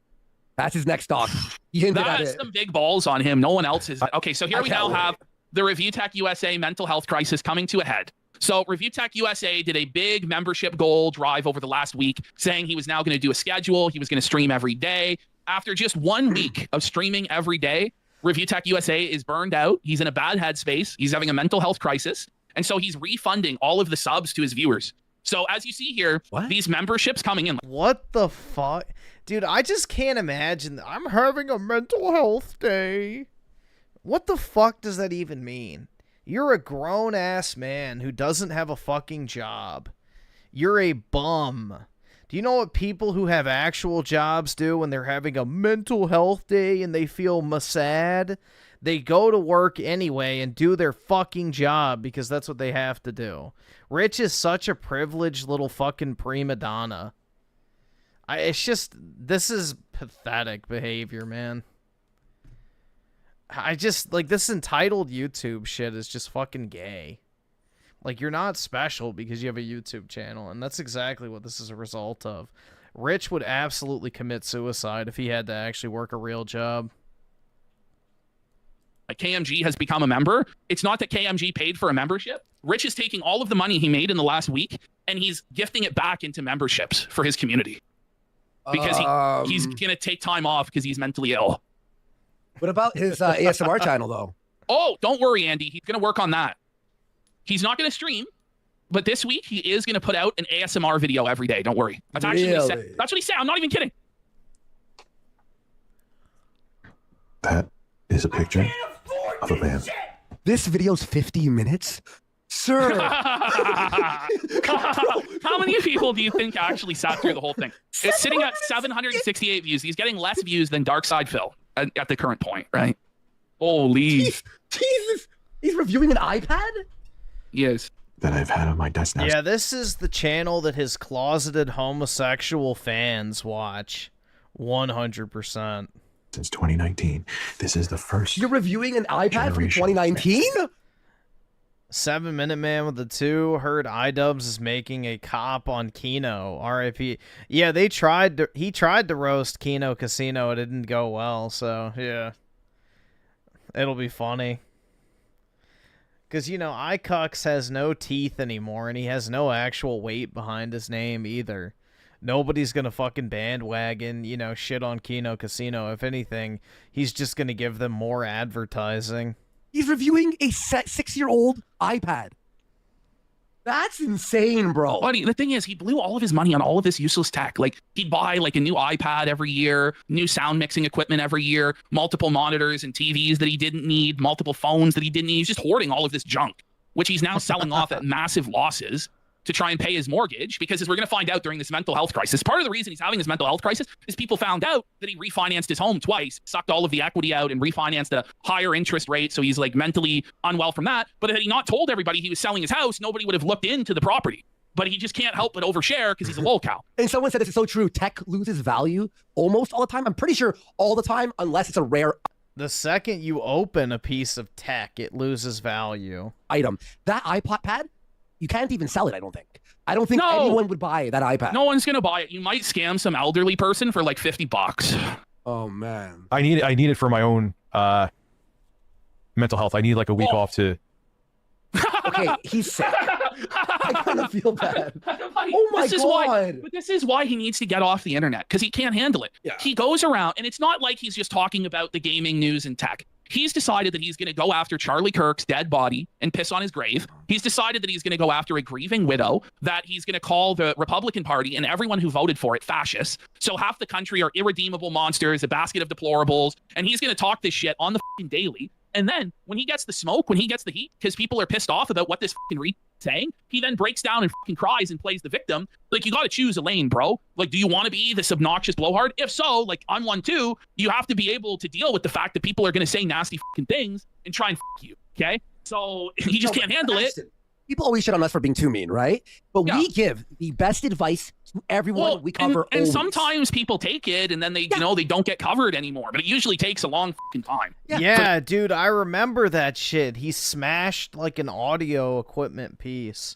That's his next doc. He hinted at it. That's some big balls on him. No one else is. Okay, so here we now have the Review Tech USA mental health crisis coming to a head. So Review Tech USA did a big membership goal drive over the last week, saying he was now going to do a schedule. He was going to stream every day. After just 1 week of streaming every day, Review Tech USA is burned out. He's in a bad headspace. He's having a mental health crisis. And so he's refunding all of the subs to his viewers. So as you see here, these memberships coming in. What the fuck? Dude, I just can't imagine. I'm having a mental health day. What the fuck does that even mean? You're a grown-ass man who doesn't have a fucking job. You're a bum. Do you know what people who have actual jobs do when they're having a mental health day and they feel sad? They go to work anyway and do their fucking job because that's what they have to do. Rich is such a privileged little fucking prima donna. It's just, this is pathetic behavior, man. I just, like, this entitled YouTube shit is just fucking gay. Like, you're not special because you have a YouTube channel, and that's exactly what this is a result of. Rich would absolutely commit suicide if he had to actually work a real job. KMG has become a member. It's not that KMG paid for a membership. Rich is taking all of the money he made in the last week, and he's gifting it back into memberships for his community. Because he's going to take time off because he's mentally ill. What about his ASMR channel, though? Oh, don't worry, Andy. He's going to work on that. He's not going to stream, but this week he is going to put out an ASMR video every day. Don't worry. That's actually what he said. That's what he said. I'm not even kidding. That is a picture of a man. This video's 50 minutes? Sir! How many people do you think actually sat through the whole thing? It's sitting at 768 views. He's getting less views than Darkside Phil at the current point, right? Holy. Jesus! He's reviewing an iPad? Yes. That I've had on my desk now. Yeah, this is the channel that his closeted homosexual fans watch. 100%. Since 2019. This is the first. You're reviewing an iPad from 2019? 7 Minute Man with the 2 heard iDubbbz is making a cop on Kino. RIP. Yeah, he tried to roast Kino Casino. It didn't go well, so yeah. It'll be funny. Because, you know, iCux has no teeth anymore, and he has no actual weight behind his name either. Nobody's gonna fucking bandwagon, you know, shit on Kino Casino. If anything, he's just gonna give them more advertising. He's reviewing a 6-year-old iPad. That's insane, bro. Buddy, the thing is, he blew all of his money on all of this useless tech. Like, he'd buy like a new iPad every year, new sound mixing equipment every year, multiple monitors and TVs that he didn't need, multiple phones that he didn't need. He's just hoarding all of this junk, which he's now selling off at massive losses to try and pay his mortgage, because as we're going to find out during this mental health crisis, part of the reason he's having this mental health crisis is people found out that he refinanced his home twice, sucked all of the equity out and refinanced at a higher interest rate. So he's like mentally unwell from that. But had he not told everybody he was selling his house, nobody would have looked into the property. But he just can't help but overshare because he's a lolcow. And someone said this is so true. Tech loses value almost all the time. I'm pretty sure all the time, unless it's a rare The second you open a piece of tech, it loses value. Item. That iPad, you can't even sell it, I don't think. I don't think anyone would buy that iPad. No one's gonna buy it. You might scam some elderly person for like $50. Oh man. I need it for my own mental health. I need like a week off to. Okay, he's sick. I kind of feel bad. Oh my God. But this is why he needs to get off the internet, because he can't handle it. Yeah. He goes around, and it's not like he's just talking about the gaming news and tech. He's decided that he's going to go after Charlie Kirk's dead body and piss on his grave. He's decided that he's going to go after a grieving widow, that he's going to call the Republican Party and everyone who voted for it fascists. So half the country are irredeemable monsters, a basket of deplorables, and he's going to talk this shit on the fucking daily. And then when he gets the smoke, when he gets the heat, because people are pissed off about what this fucking is saying, he then breaks down and fucking cries and plays the victim. Like, you got to choose a lane, bro. Like, do you want to be this obnoxious blowhard? If so, like, I'm one too. You have to be able to deal with the fact that people are going to say nasty fucking things and try and fuck you. Okay? So he just can't handle it. People always shit on us for being too mean, right? But we give the best advice to everyone we cover. And sometimes people take it and then they, you know, they don't get covered anymore. But it usually takes a long fucking time. Yeah, dude, I remember that shit. He smashed like an audio equipment piece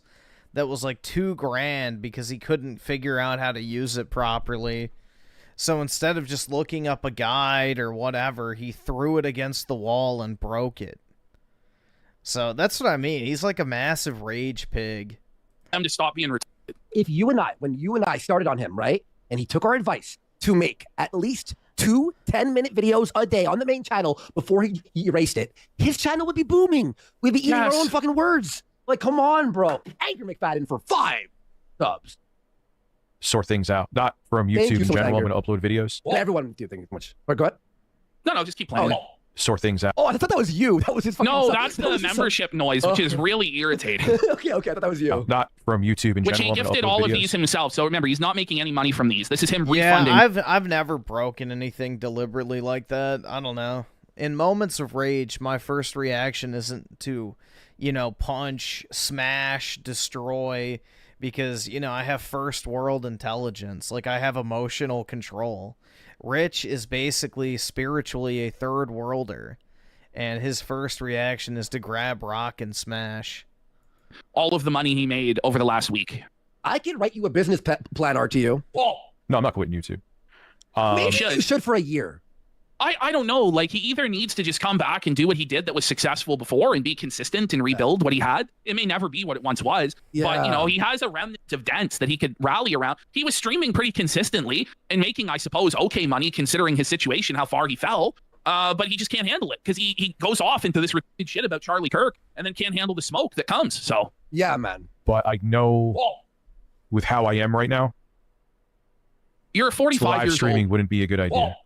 that was like $2,000 because he couldn't figure out how to use it properly. So instead of just looking up a guide or whatever, he threw it against the wall and broke it. So that's what I mean. He's like a massive rage pig. I'm to stop being retarded. If you and I, when you and I started on him, right? And he took our advice to make at least 2 10-minute videos a day on the main channel before he erased it, his channel would be booming. We'd be eating our own fucking words. Like, come on, bro. Angry McFadden for 5 subs. Sort things out. Not from Thank YouTube you in so much, general. I'm Angry. going to upload videos. Everyone do things much. But go ahead. No, just keep playing. Sort things out. Oh, I thought that was you. That was his fucking No, sub. that's That the was his membership noise, which is really irritating. okay, I thought that was you. Not from YouTube in Which general. he I'm gonna gifted upload all of videos. these himself. So remember, he's not making any money from these. This is him Yeah, refunding. I've never broken anything deliberately like that. I don't know. In moments of rage, my first reaction isn't to, you know, punch, smash, destroy, because, you know, I have first world intelligence. Like, I have emotional control. Rich is basically spiritually a third worlder, and his first reaction is to grab rock and smash. All of the money he made over the last week. I can write you a business plan, RTU. No, I'm not quitting YouTube. Maybe you should for a year. I don't know. Like, he either needs to just come back and do what he did that was successful before and be consistent and rebuild what he had. It may never be what it once was, but, you know, he has a remnant of dents that he could rally around. He was streaming pretty consistently and making, I suppose, okay money considering his situation, how far he fell. But he just can't handle it because he goes off into this repeated shit about Charlie Kirk and then can't handle the smoke that comes. So yeah, man. But I know with how I am right now, you're 45 live years streaming old. wouldn't be a good idea.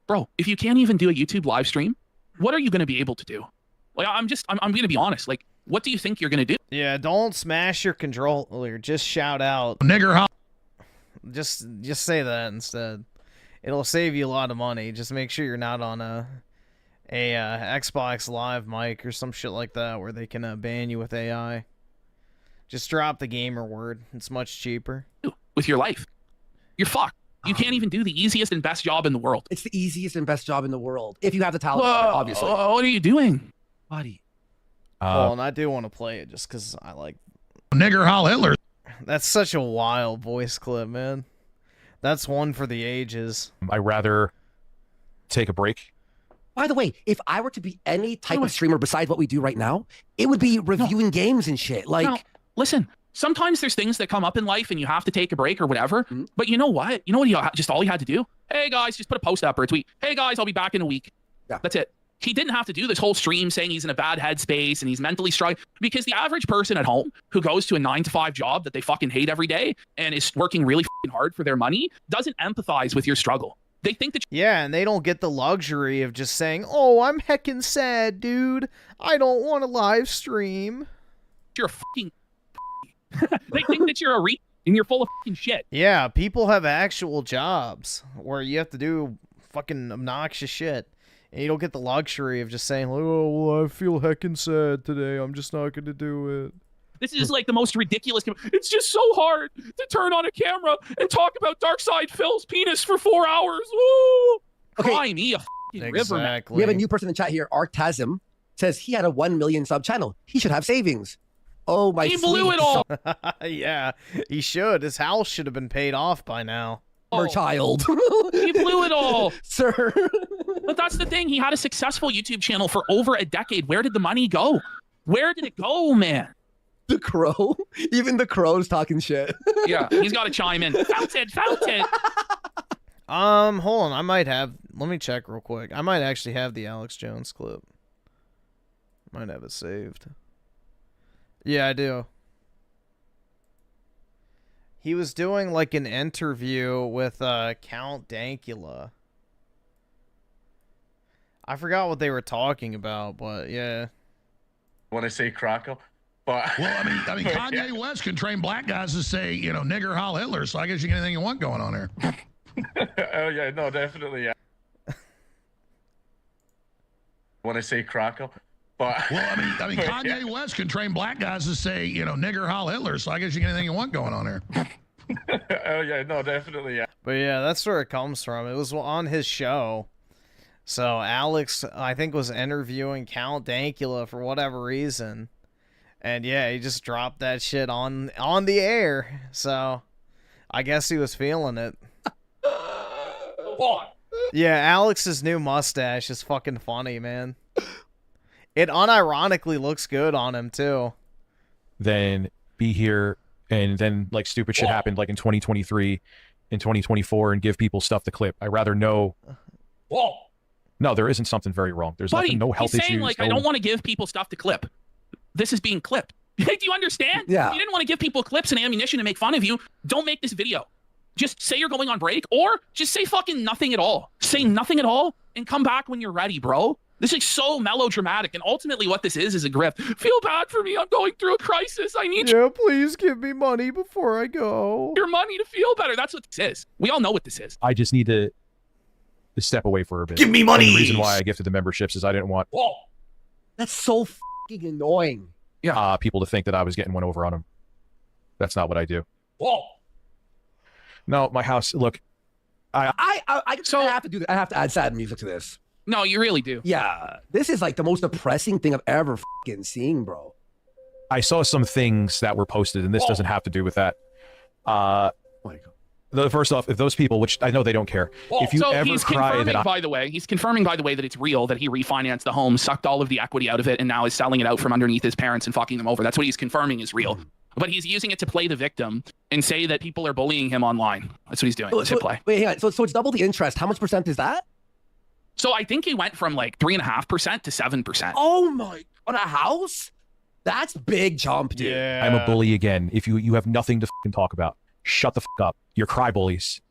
Bro, if you can't even do a YouTube live stream, what are you going to be able to do? Like, I'm going to be honest. Like, what do you think you're going to do? Yeah, don't smash your controller. Just shout out. Nigger, huh? Just say that instead. It'll save you a lot of money. Just make sure you're not on a Xbox Live mic or some shit like that where they can ban you with AI. Just drop the gamer word. It's much cheaper. With your life, you're fucked. You can't even do the easiest and best job in the world. It's the easiest and best job in the world. If you have the talent, obviously. What are you doing? Buddy. Well, and I do want to play it just because I like... Nigger, Hal Hitler. That's such a wild voice clip, man. That's one for the ages. I'd rather take a break. By the way, if I were to be any type of streamer besides what we do right now, it would be reviewing games and shit. Like, no, listen, Sometimes there's things that come up in life and you have to take a break or whatever. But you know what? You know what? Just all he had to do? Hey guys, just put a post up or a tweet. Hey guys, I'll be back in a week. Yeah. That's it. He didn't have to do this whole stream saying he's in a bad headspace and he's mentally struggling, because the average person at home who goes to a 9-to-5 job that they fucking hate every day and is working really fucking hard for their money doesn't empathize with your struggle. They think that Yeah, and they don't get the luxury of just saying, "Oh, I'm heckin' sad, dude. I don't want to live stream." you're a fucking they think that you're a and you're full of fucking shit. Yeah, people have actual jobs where you have to do fucking obnoxious shit. And you don't get the luxury of just saying, "Oh, well, I feel heckin' sad today. I'm just not going to do it." This is like the most ridiculous. It's just so hard to turn on a camera and talk about Darkside Phil's penis for 4 hours. Woo! Cry me a fucking river, man. We have a new person in chat here. Artasm says he had a 1 million sub channel. He should have savings. Oh my! He blew it all. Yeah, he should. His house should have been paid off by now. Our child. He blew it all, sir. But that's the thing. He had a successful YouTube channel for over a decade. Where did the money go? Where did it go, man? The crow. Even the crow's talking shit. Yeah, he's got to chime in. Found it. Hold on. I might have. Let me check real quick. I might actually have the Alex Jones clip. Might have it saved. Yeah, I do. He was doing like an interview with Count Dankula. I forgot what they were talking about, but yeah. When I say Krakow, but well, I mean, Kanye West can train black guys to say, you know, nigger, Heil Hitler. So I guess you get anything you want going on here. Oh yeah, no, definitely, yeah. When I say Krakow, but well, I mean, Kanye West can train black guys to say, you know, nigger, Heil Hitler. So I guess you get anything you want going on here. Oh yeah, no, definitely, yeah. But yeah, that's where it comes from. It was on his show. So Alex, I think, was interviewing Count Dankula for whatever reason. And yeah, he just dropped that shit on the air. So I guess he was feeling it. Yeah, Alex's new mustache is fucking funny, man. It unironically looks good on him too. Then be here and then like stupid shit happened like in 2023, in 2024 and give people stuff to clip. I rather know. No, there isn't something very wrong. There's nothing, no health he's saying, issues. like, no... I don't want to give people stuff to clip. This is being clipped. Do you understand? Yeah. If you didn't want to give people clips and ammunition to make fun of you, don't make this video. Just say you're going on break, or just say fucking nothing at all. Say nothing at all and come back when you're ready, bro. This is so melodramatic, and ultimately what this is a grift. Feel bad for me. I'm going through a crisis. I need please give me money before I go. your money to feel better. That's what this is. We all know what this is. I just need to step away for a bit. Give me money! And the reason why I gifted the memberships is I didn't want That's so fucking annoying. people to think that I was getting one over on them. That's not what I do. No, my house. Look, I have to do that. I have to add sad music to this. No, you really do. Yeah, this is like the most depressing thing I've ever fucking seen, bro. I saw some things that were posted, and this doesn't have to do with that. First off, if those people, which I know they don't care, if you so ever he's cry confirming, that by the way, he's confirming, by the way, that it's real, that he refinanced the home, sucked all of the equity out of it, and now is selling it out from underneath his parents and fucking them over. That's what he's confirming is real. But he's using it to play the victim and say that people are bullying him online. That's what he's doing. Let's hit play. Wait, hang on. So it's double the interest. How much percent is that? So I think he went from like 3.5% to 7%. Oh my! On a house? That's big jump, dude. Yeah. I'm a bully again. If you have nothing to fucking talk about, shut the fuck up. You're cry bullies.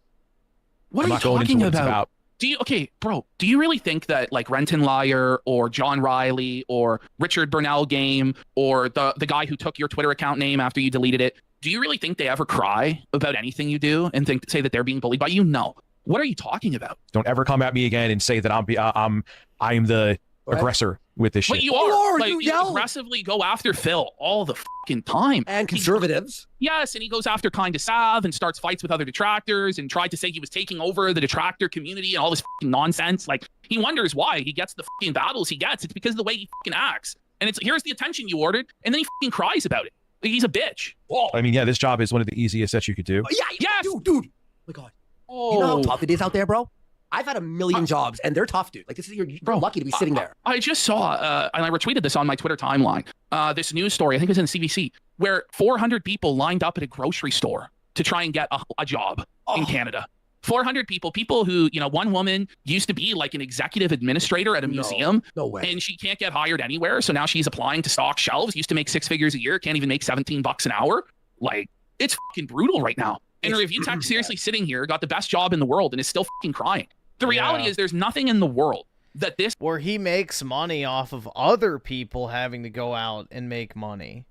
What I'm are not you going talking into what it's about? Do you, okay, bro, do you really think that like Renton Liar or John Riley or Richard Burnell Game or the guy who took your Twitter account name after you deleted it, do you really think they ever cry about anything you do and say that they're being bullied by you? No. What are you talking about? Don't ever come at me again and say that I'm the aggressor with this shit. But you are. Like, you aggressively go after Phil all the fucking time. And conservatives. Yes, and he goes after Kinda Sav and starts fights with other detractors and tried to say he was taking over the detractor community and all this fucking nonsense. Like, he wonders why he gets the fucking battles he gets. It's because of the way he fucking acts. And it's, here's the attention you ordered, and then he fucking cries about it. Like, he's a bitch. I mean, yeah, this job is one of the easiest that you could do. Yeah, yes. Dude. Oh my God. You know how tough it is out there, bro? I've had a million jobs, and they're tough, dude. Like this is you're lucky to be sitting there. I just saw, and I retweeted this on my Twitter timeline. This news story, I think it was in CBC, where 400 people lined up at a grocery store to try and get a job in Canada. 400 people who, you know, one woman used to be like an executive administrator at a museum. No way. And she can't get hired anywhere. So now she's applying to stock shelves. Used to make 6 figures a year. Can't even make $17 an hour. Like, it's fucking brutal right now. And Review Tech seriously sitting here, got the best job in the world and is still fucking crying. The reality is there's nothing in the world that this... Where he makes money off of other people having to go out and make money.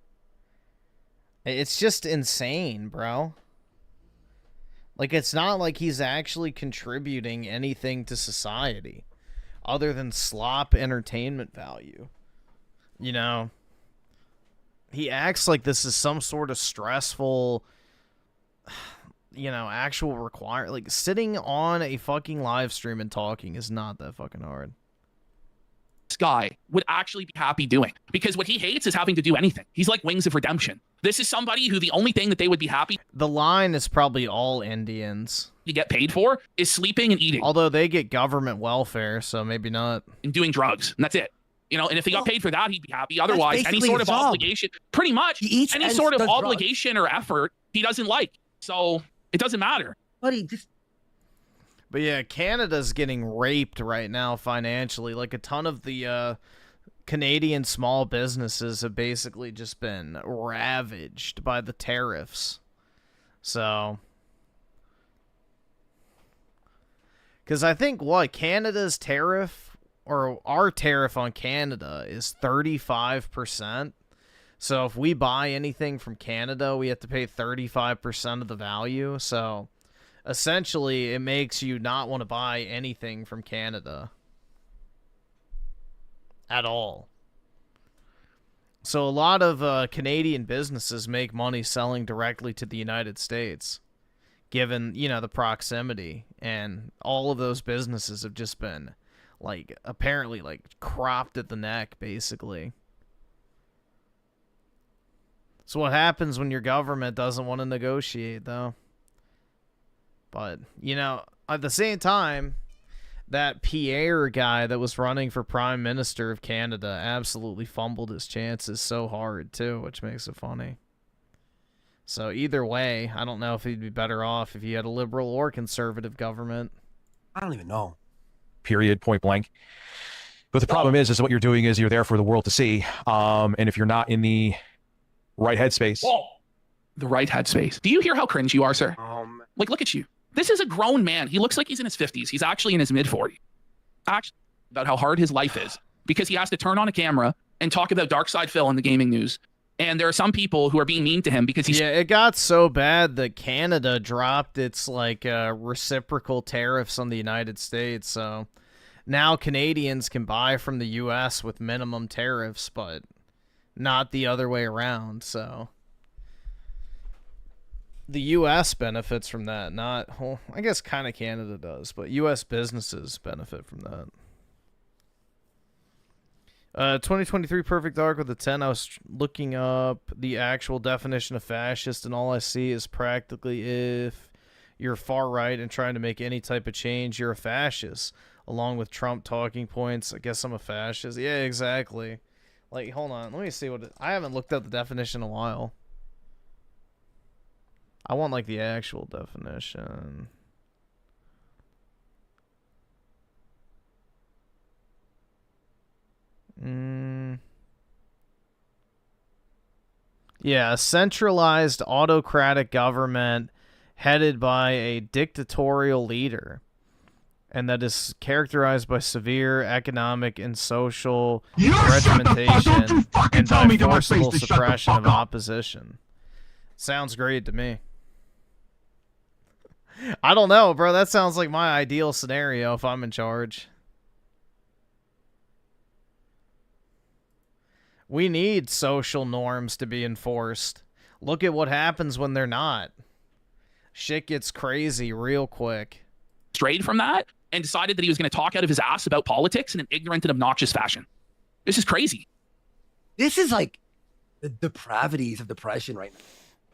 It's just insane, bro. Like, it's not like he's actually contributing anything to society other than slop entertainment value. You know? He acts like this is some sort of stressful, you know, actual like, sitting on a fucking live stream and talking is not that fucking hard. This guy would actually be happy doing, because what he hates is having to do anything. He's like Wings of Redemption. This is somebody who the only thing that they would be happy... The line is probably all Indians. ...you get paid for is sleeping and eating. Although they get government welfare, so maybe not. And doing drugs, and that's it. You know, and if they got paid for that, he'd be happy. Otherwise, any sort of obligation, pretty much, any sort of obligation or effort, he doesn't like. So it doesn't matter. But he just... But yeah, Canada's getting raped right now financially. Like, a ton of the Canadian small businesses have basically just been ravaged by the tariffs. So... Because I think, Canada's tariff, or our tariff on Canada is 35%. So if we buy anything from Canada, we have to pay 35% of the value. So... essentially, it makes you not want to buy anything from Canada at all. So a lot of Canadian businesses make money selling directly to the United States, given, you know, the proximity. And all of those businesses have just been, like, apparently, like, cropped at the neck, basically. So what happens when your government doesn't want to negotiate, though? But, you know, at the same time, that Pierre guy that was running for Prime Minister of Canada absolutely fumbled his chances so hard, too, which makes it funny. So either way, I don't know if he'd be better off if he had a liberal or conservative government. I don't even know. Period, point blank. But the problem is what you're doing is you're there for the world to see. And if you're not in the right headspace... The right headspace. Do you hear how cringe you are, sir? Like, look at you. This is a grown man. He looks like he's in his 50s. He's actually in his mid-40s. Actually, about how hard his life is, because he has to turn on a camera and talk about Dark Side Phil in the gaming news. And there are some people who are being mean to him because he's... Yeah, it got so bad that Canada dropped its, like, reciprocal tariffs on the United States. So now Canadians can buy from the U.S. with minimum tariffs, but not the other way around, so... The U.S. benefits from that, not... Well, I guess kind of Canada does, but U.S. businesses benefit from that. 2023 Perfect Dark with a 10. I was looking up the actual definition of fascist, and all I see is practically if you're far right and trying to make any type of change, you're a fascist. Along with Trump talking points, I guess I'm a fascist. Yeah, exactly. Like, hold on. Let me see what... I haven't looked up the definition in a while. I want, like, the actual definition. Yeah, a centralized autocratic government headed by a dictatorial leader, and that is characterized by severe economic and social regimentation and by forcible suppression of opposition. Sounds great to me. I don't know, bro. That sounds like my ideal scenario if I'm in charge. We need social norms to be enforced. Look at what happens when they're not. Shit gets crazy real quick. Strayed from that and decided that he was going to talk out of his ass about politics in an ignorant and obnoxious fashion. This is crazy. This is like the depravities of depression right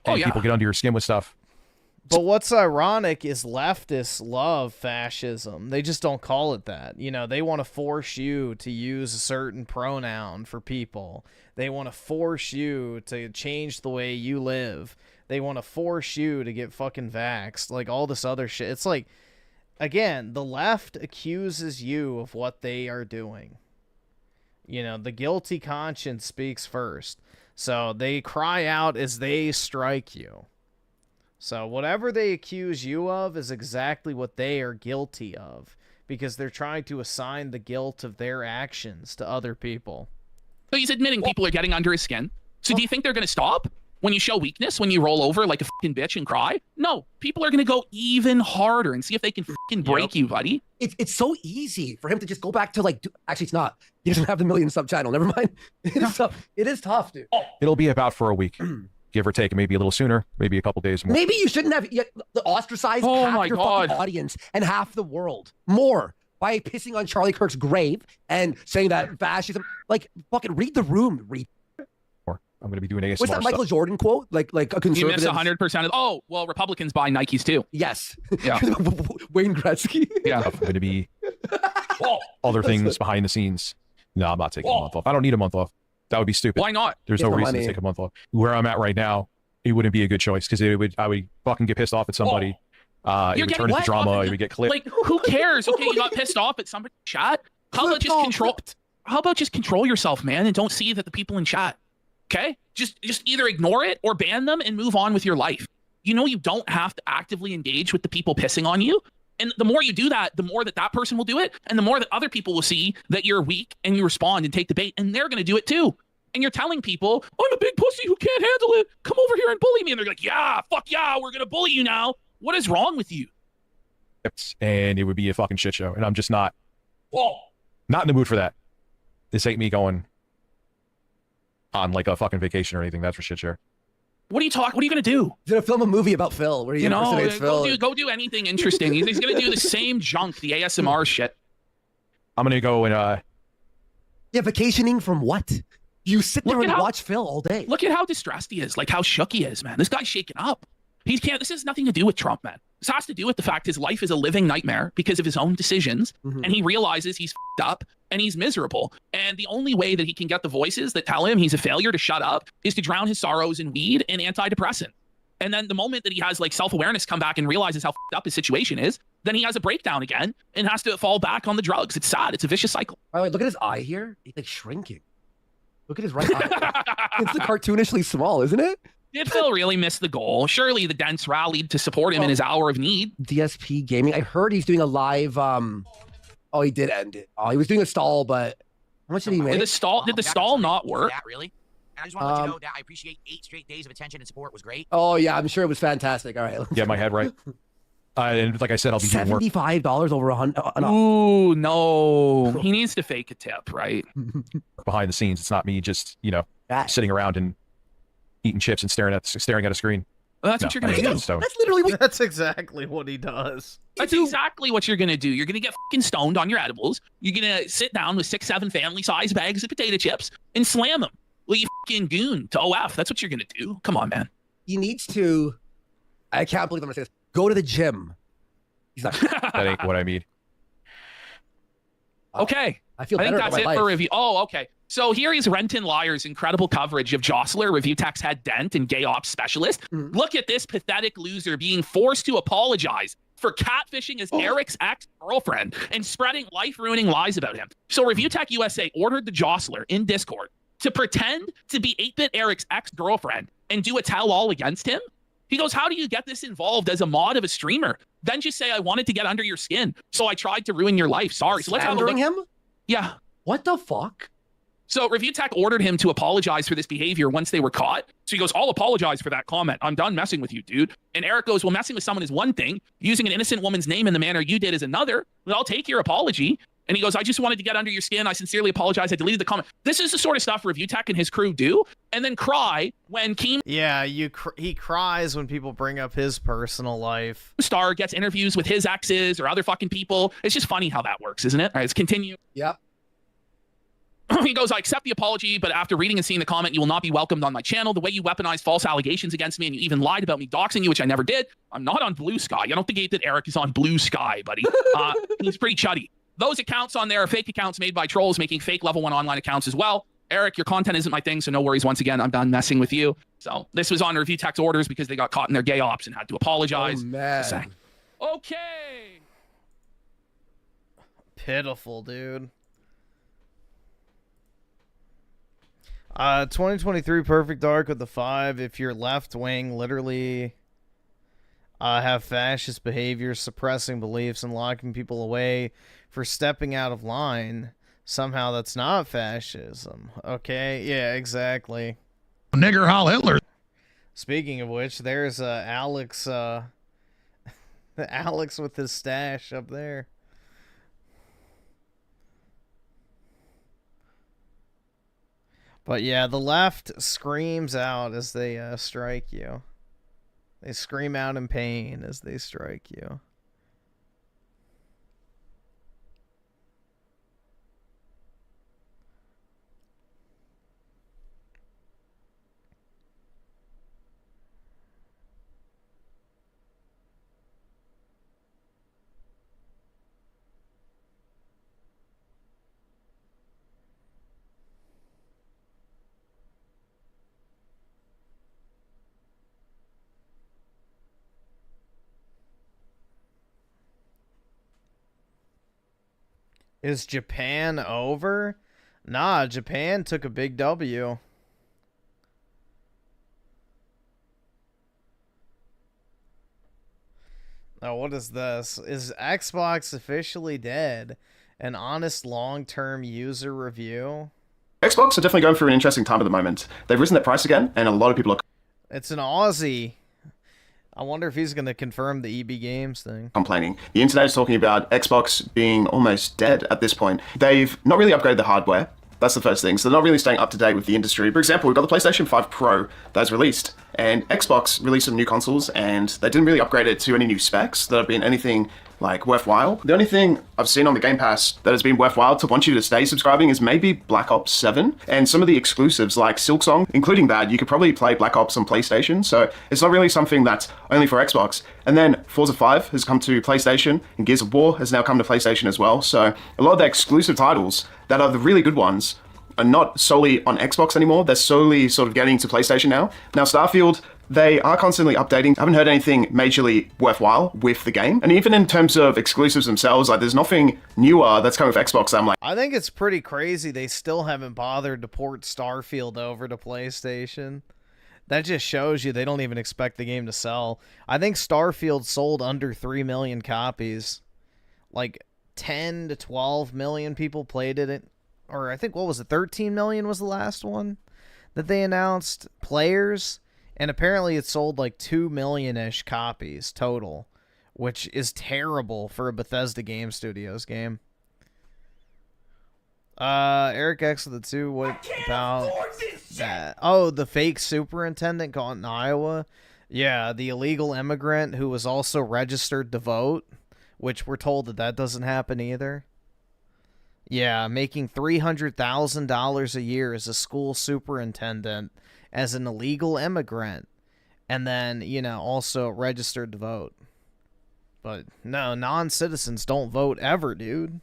now. And people get under your skin with stuff. But what's ironic is leftists love fascism. They just don't call it that. You know, they want to force you to use a certain pronoun for people. They want to force you to change the way you live. They want to force you to get fucking vaxxed. Like, all this other shit. It's like, again, the left accuses you of what they are doing. You know, the guilty conscience speaks first. So they cry out as they strike you. So whatever they accuse you of is exactly what they are guilty of, because they're trying to assign the guilt of their actions to other people. So he's admitting people are getting under his skin. So do you think they're going to stop when you show weakness, when you roll over like a fucking bitch and cry? No, people are going to go even harder and see if they can fucking break you, buddy. It's so easy for him to just go back to like, actually it's not. He doesn't have the million sub channel. Never mind. It is tough. It is tough, dude. It'll be about for a week. Give or take, maybe a little sooner, maybe a couple days more. Maybe you shouldn't have ostracized half your fucking audience and half the world more by pissing on Charlie Kirk's grave and saying that fascism. Like, fucking read the room. Read. I'm going to be doing ASMR What's that Michael Jordan quote? Like a conservative. You miss 100% of. Oh, well, Republicans buy Nikes too. Yes. Yeah. Wayne Gretzky. Yeah. I'm going to be other things behind the scenes. No, I'm not taking a month off. I don't need a month off. That would be stupid. Why not? There's no reason to take a month off. Where I'm at right now, it wouldn't be a good choice because I would fucking get pissed off at somebody. It would turn into drama. It would get clipped. Like, who cares? Okay, you got pissed off at somebody in chat. How about just control yourself, man, and don't see that the people in chat. Okay? Just either ignore it or ban them and move on with your life. You know, you don't have to actively engage with the people pissing on you. And the more you do that, the more that person will do it. And the more that other people will see that you're weak and you respond and take the bait, and they're going to do it too. And you're telling people, I'm a big pussy who can't handle it. Come over here and bully me. And they're like, yeah, fuck yeah, we're going to bully you now. What is wrong with you? And it would be a fucking shit show. And I'm just not in the mood for that. This ain't me going on like a fucking vacation or anything. That's for shit sure. What are you going to do? He's going to film a movie about Phil where he impersonates Phil. Go do anything interesting. He's going to do the same junk, the ASMR shit. I'm going to go and... Yeah, vacationing from what? You sit there and watch Phil all day. Look at how distressed he is, like how shook he is, man. This guy's shaken up. This has nothing to do with Trump, man. This has to do with the fact his life is a living nightmare because of his own decisions. And he realizes he's f***ed up and he's miserable. And the only way that he can get the voices that tell him he's a failure to shut up is to drown his sorrows in weed and antidepressant. And then the moment that he has like self-awareness come back and realizes how f***ed up his situation is, then he has a breakdown again and has to fall back on the drugs. It's sad. It's a vicious cycle. By the way, look at his eye here. He's like shrinking. Look at his right eye. It's like cartoonishly small, isn't it? Did Phil really miss the goal? Surely the Dents rallied to support him in his hour of need. DSP Gaming. I heard he's doing a live. Oh, he did end it. Oh, he was doing a stall, but how much did he make? Did the stall not work? That, really? I just want to let you know that I appreciate 8 straight days of attention and support was great. Oh yeah, I'm sure it was fantastic. All right. Get my head right. And like I said, I'll be doing work. $75 over 100. Ooh, no. He needs to fake a tip, right? Behind the scenes, it's not me just sitting around and eating chips and staring at a screen. Well, that's what you're gonna do. That's literally what. That's exactly what he does. That's exactly what you're gonna do. You're gonna get fucking stoned on your edibles. You're gonna sit down with 6-7 family-sized bags of potato chips and slam them. Well, you fucking goon to OF. That's what you're gonna do. Come on, man. He needs to. I can't believe I'm gonna say this. Go to the gym. He's not. That ain't what I mean. Okay. I think that's it for review. Oh, okay. So here is Renton Lyre's incredible coverage of Jostler, Review Tech's head dent and gay ops specialist. Look at this pathetic loser being forced to apologize for catfishing his Eric's ex-girlfriend and spreading life-ruining lies about him. So Review Tech USA ordered the Jostler in Discord to pretend to be 8-Bit Eric's ex-girlfriend and do a tell-all against him. He goes, how do you get this involved as a mod of a streamer? Then just say, I wanted to get under your skin, so I tried to ruin your life. Sorry. So let's have a look. Him? Yeah. What the fuck? So Review Tech ordered him to apologize for this behavior once they were caught. So he goes, I'll apologize for that comment. I'm done messing with you, dude. And Eric goes, well, messing with someone is one thing. Using an innocent woman's name in the manner you did is another. Well, I'll take your apology. And he goes, I just wanted to get under your skin. I sincerely apologize. I deleted the comment. This is the sort of stuff Review Tech and his crew do. And then cry when Keen... Yeah, he cries when people bring up his personal life. Star gets interviews with his exes or other fucking people. It's just funny how that works, isn't it? All right, let's continue. Yep. He goes, I accept the apology, but after reading and seeing the comment, you will not be welcomed on my channel. The way you weaponized false allegations against me and you even lied about me doxing you, which I never did. I'm not on Blue Sky. I don't think that Eric is on Blue Sky, buddy. He's pretty chuddy. Those accounts on there are fake accounts made by trolls making fake level 1 online accounts as well. Eric, your content isn't my thing, so no worries. Once again, I'm done messing with you. So this was on Review Tech's orders because they got caught in their gay ops and had to apologize. Oh, man. Okay. Pitiful, dude. 2023 Perfect Dark with the 5. If you're left wing, literally have fascist behavior, suppressing beliefs, and locking people away for stepping out of line, somehow that's not fascism. Okay, yeah, exactly. Nigger Heil Hitler. Speaking of which, there's Alex, Alex with his stash up there. But yeah, the left screams out as they strike you. They scream out in pain as they strike you. Is Japan over? Nah, Japan took a big W. Now, what is this? Is Xbox officially dead? An honest long-term user review? Xbox are definitely going through an interesting time at the moment. They've risen their price again, and a lot of people are... It's an Aussie. I wonder if he's going to confirm the EB Games thing. Complaining. The internet is talking about Xbox being almost dead at this point. They've not really upgraded the hardware. That's the first thing. So they're not really staying up to date with the industry. For example, we've got the PlayStation 5 Pro that's released, and Xbox released some new consoles, and they didn't really upgrade it to any new specs that have been anything like worthwhile. The only thing I've seen on the Game Pass that has been worthwhile to want you to stay subscribing is maybe Black Ops 7 and some of the exclusives like Silksong. Including that, you could probably play Black Ops on PlayStation, so it's not really something that's only for Xbox. And then Forza 5 has come to PlayStation, and Gears of War has now come to PlayStation as well. So a lot of the exclusive titles that are the really good ones are not solely on Xbox anymore. They're solely sort of getting to PlayStation now. Now Starfield, they are constantly updating. I haven't heard anything majorly worthwhile with the game. And even in terms of exclusives themselves, like there's nothing newer that's coming with Xbox that I'm like... I think it's pretty crazy they still haven't bothered to port Starfield over to PlayStation. That just shows you they don't even expect the game to sell. I think Starfield sold under 3 million copies. Like 10 to 12 million people played it. Or I think, what was it, 13 million was the last one that they announced players. And apparently it sold like 2 million-ish copies total, which is terrible for a Bethesda Game Studios game. Eric X with the 2, what about that? Oh, the fake superintendent caught in Iowa? Yeah, the illegal immigrant who was also registered to vote, which we're told that that doesn't happen either. Yeah, making $300,000 a year as a school superintendent as an illegal immigrant, and then, you know, also registered to vote. But no, non-citizens don't vote ever, dude.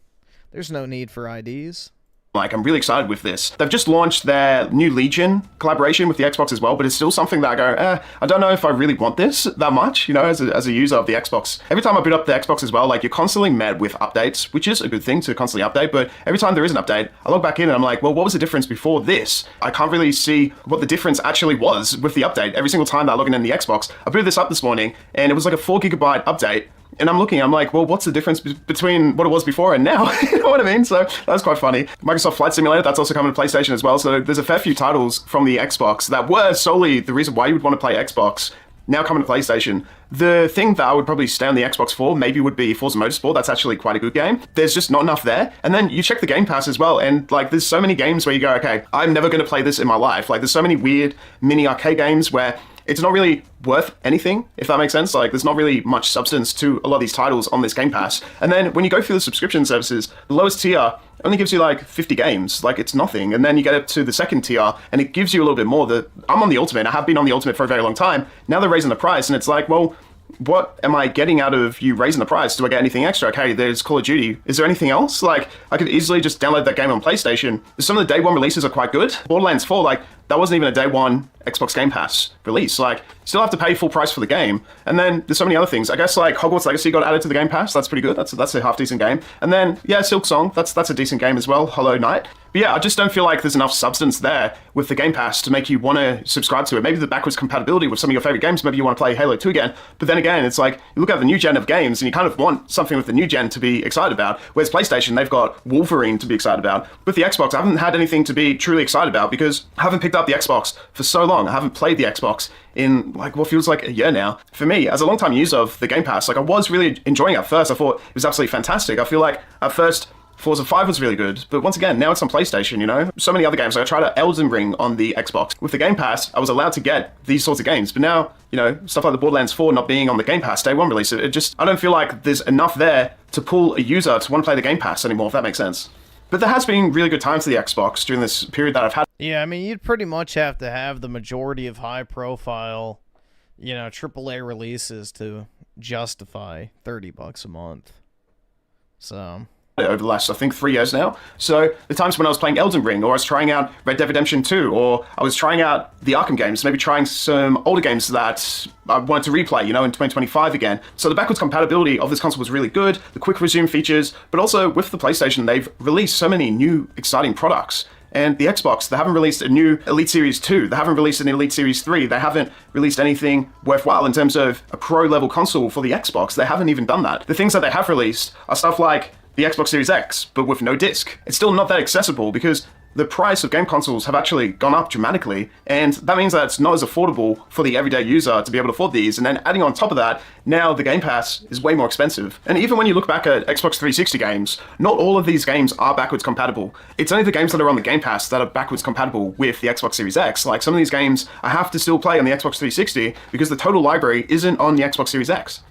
There's no need for IDs. Like, I'm really excited with this. They've just launched their new Legion collaboration with the Xbox as well, but it's still something that I go, I don't know if I really want this that much, you know, as a user of the Xbox. Every time I boot up the Xbox as well, like, you're constantly met with updates, which is a good thing to constantly update, but every time there is an update, I log back in and I'm like, well, what was the difference before this? I can't really see what the difference actually was with the update. Every single time that I log in the Xbox, I booted this up this morning, and it was like a 4 gigabyte update. And I'm looking, I'm like, well, what's the difference between what it was before and now? You know what I mean? So that's quite funny. Microsoft Flight Simulator, that's also coming to PlayStation as well. So there's a fair few titles from the Xbox that were solely the reason why you would want to play Xbox, now coming to PlayStation. The thing that I would probably stay on the Xbox for maybe would be Forza Motorsport. That's actually quite a good game. There's just not enough there. And then you check the Game Pass as well, and like there's so many games where you go, okay, I'm never going to play this in my life. Like there's so many weird mini arcade games where it's not really worth anything, if that makes sense. Like, there's not really much substance to a lot of these titles on this Game Pass. And then when you go through the subscription services, the lowest tier only gives you like 50 games. Like, it's nothing. And then you get up to the second tier, and it gives you a little bit more. I'm on the Ultimate. I have been on the Ultimate for a very long time. Now they're raising the price, and it's like, well, what am I getting out of you raising the price? Do I get anything extra? Okay, there's Call of Duty. Is there anything else? Like, I could easily just download that game on PlayStation. Some of the day one releases are quite good. Borderlands 4, like, that wasn't even a day one Xbox Game Pass release. Like, you still have to pay full price for the game. And then there's so many other things. I guess, like, Hogwarts Legacy got added to the Game Pass. That's pretty good. That's a half-decent game. And then, yeah, Silksong. That's a decent game as well. Hollow Knight. But yeah, I just don't feel like there's enough substance there with the Game Pass to make you want to subscribe to it. Maybe the backwards compatibility with some of your favorite games. Maybe you want to play Halo 2 again. But then again, it's like, you look at the new gen of games and you kind of want something with the new gen to be excited about. Whereas PlayStation, they've got Wolverine to be excited about. With the Xbox, I haven't had anything to be truly excited about because I haven't picked up the Xbox for so long. I haven't played the Xbox in like what feels like a year now. For me, as a long-time user of the Game Pass, like I was really enjoying it at first. I thought it was absolutely fantastic. I feel like at first Forza 5 was really good, but once again, now it's on PlayStation, you know? So many other games. Like I tried out Elden Ring on the Xbox. With the Game Pass, I was allowed to get these sorts of games, but now, you know, stuff like the Borderlands 4 not being on the Game Pass day one release, it just, I don't feel like there's enough there to pull a user to want to play the Game Pass anymore, if that makes sense. But there has been really good times to the Xbox during this period that I've had. Yeah, I mean, you'd pretty much have to have the majority of high-profile, you know, AAA releases to justify $30 a month. So over the last, I think, 3 years now. So the times when I was playing Elden Ring, or I was trying out Red Dead Redemption 2, or I was trying out the Arkham games, maybe trying some older games that I wanted to replay, you know, in 2025 again. So the backwards compatibility of this console was really good, the quick resume features, but also with the PlayStation, they've released so many new exciting products. And the Xbox, they haven't released a new Elite Series 2, they haven't released an Elite Series 3, they haven't released anything worthwhile in terms of a pro-level console for the Xbox. They haven't even done that. The things that they have released are stuff like the Xbox Series X, but with no disc. It's still not that accessible because the price of game consoles have actually gone up dramatically, and that means that it's not as affordable for the everyday user to be able to afford these. And then adding on top of that, now the Game Pass is way more expensive. And even when you look back at Xbox 360 games, not all of these games are backwards compatible. It's only the games that are on the Game Pass that are backwards compatible with the Xbox Series X. Like some of these games I have to still play on the Xbox 360 because the total library isn't on the Xbox Series X.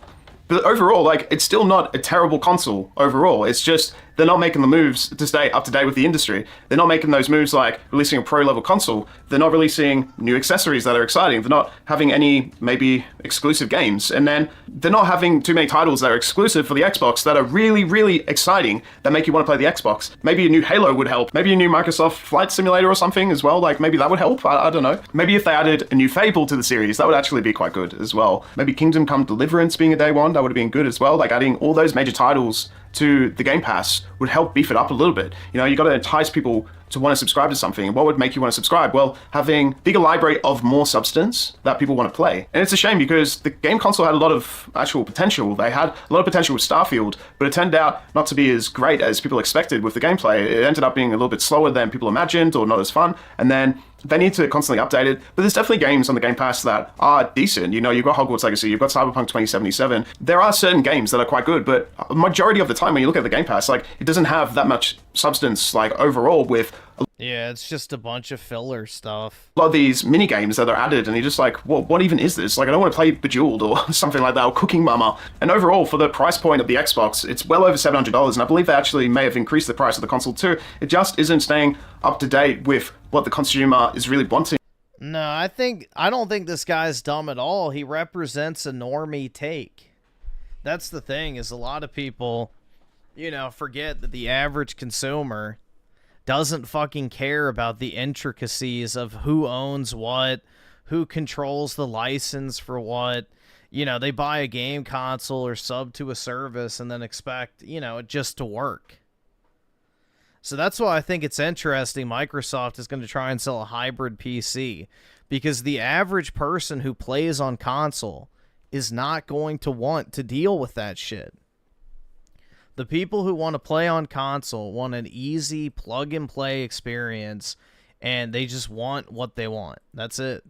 But overall, like, it's still not a terrible console overall. It's just they're not making the moves to stay up to date with the industry. They're not making those moves like releasing a pro-level console. They're not releasing new accessories that are exciting. They're not having any, maybe, exclusive games. And then they're not having too many titles that are exclusive for the Xbox that are really, really exciting that make you want to play the Xbox. Maybe a new Halo would help. Maybe a new Microsoft Flight Simulator or something as well. Like, maybe that would help. I don't know. Maybe if they added a new Fable to the series, that would actually be quite good as well. Maybe Kingdom Come Deliverance being a day one, that would have been good as well. Like, adding all those major titles to the Game Pass would help beef it up a little bit. You know, you got to entice people to want to subscribe to something. And what would make you want to subscribe? Well, having bigger library of more substance that people want to play. And it's a shame because the game console had a lot of actual potential. They had a lot of potential with Starfield, but it turned out not to be as great as people expected with the gameplay. It ended up being a little bit slower than people imagined or not as fun. And then they need to constantly update it. But there's definitely games on the Game Pass that are decent. You know, you've got Hogwarts Legacy, you've got Cyberpunk 2077. There are certain games that are quite good, but majority of the time when you look at the Game Pass, like, it doesn't have that much substance, like, overall with yeah, it's just a bunch of filler stuff. A lot of these mini games that are added, and you're just like, what even is this? Like, I don't want to play Bejeweled or something like that, or Cooking Mama. And overall, for the price point of the Xbox, it's well over $700, and I believe they actually may have increased the price of the console too. It just isn't staying up to date with what the consumer is really wanting. No, I don't think this guy's dumb at all. He represents a normie take. That's the thing, is a lot of people, you know, forget that the average consumer doesn't fucking care about the intricacies of who owns what, who controls the license for what. You know, they buy a game console or sub to a service and then expect, you know, it just to work. So that's why I think it's interesting Microsoft is going to try and sell a hybrid PC, because the average person who plays on console is not going to want to deal with that shit. The people who want to play on console want an easy plug-and-play experience, and they just want what they want. That's it.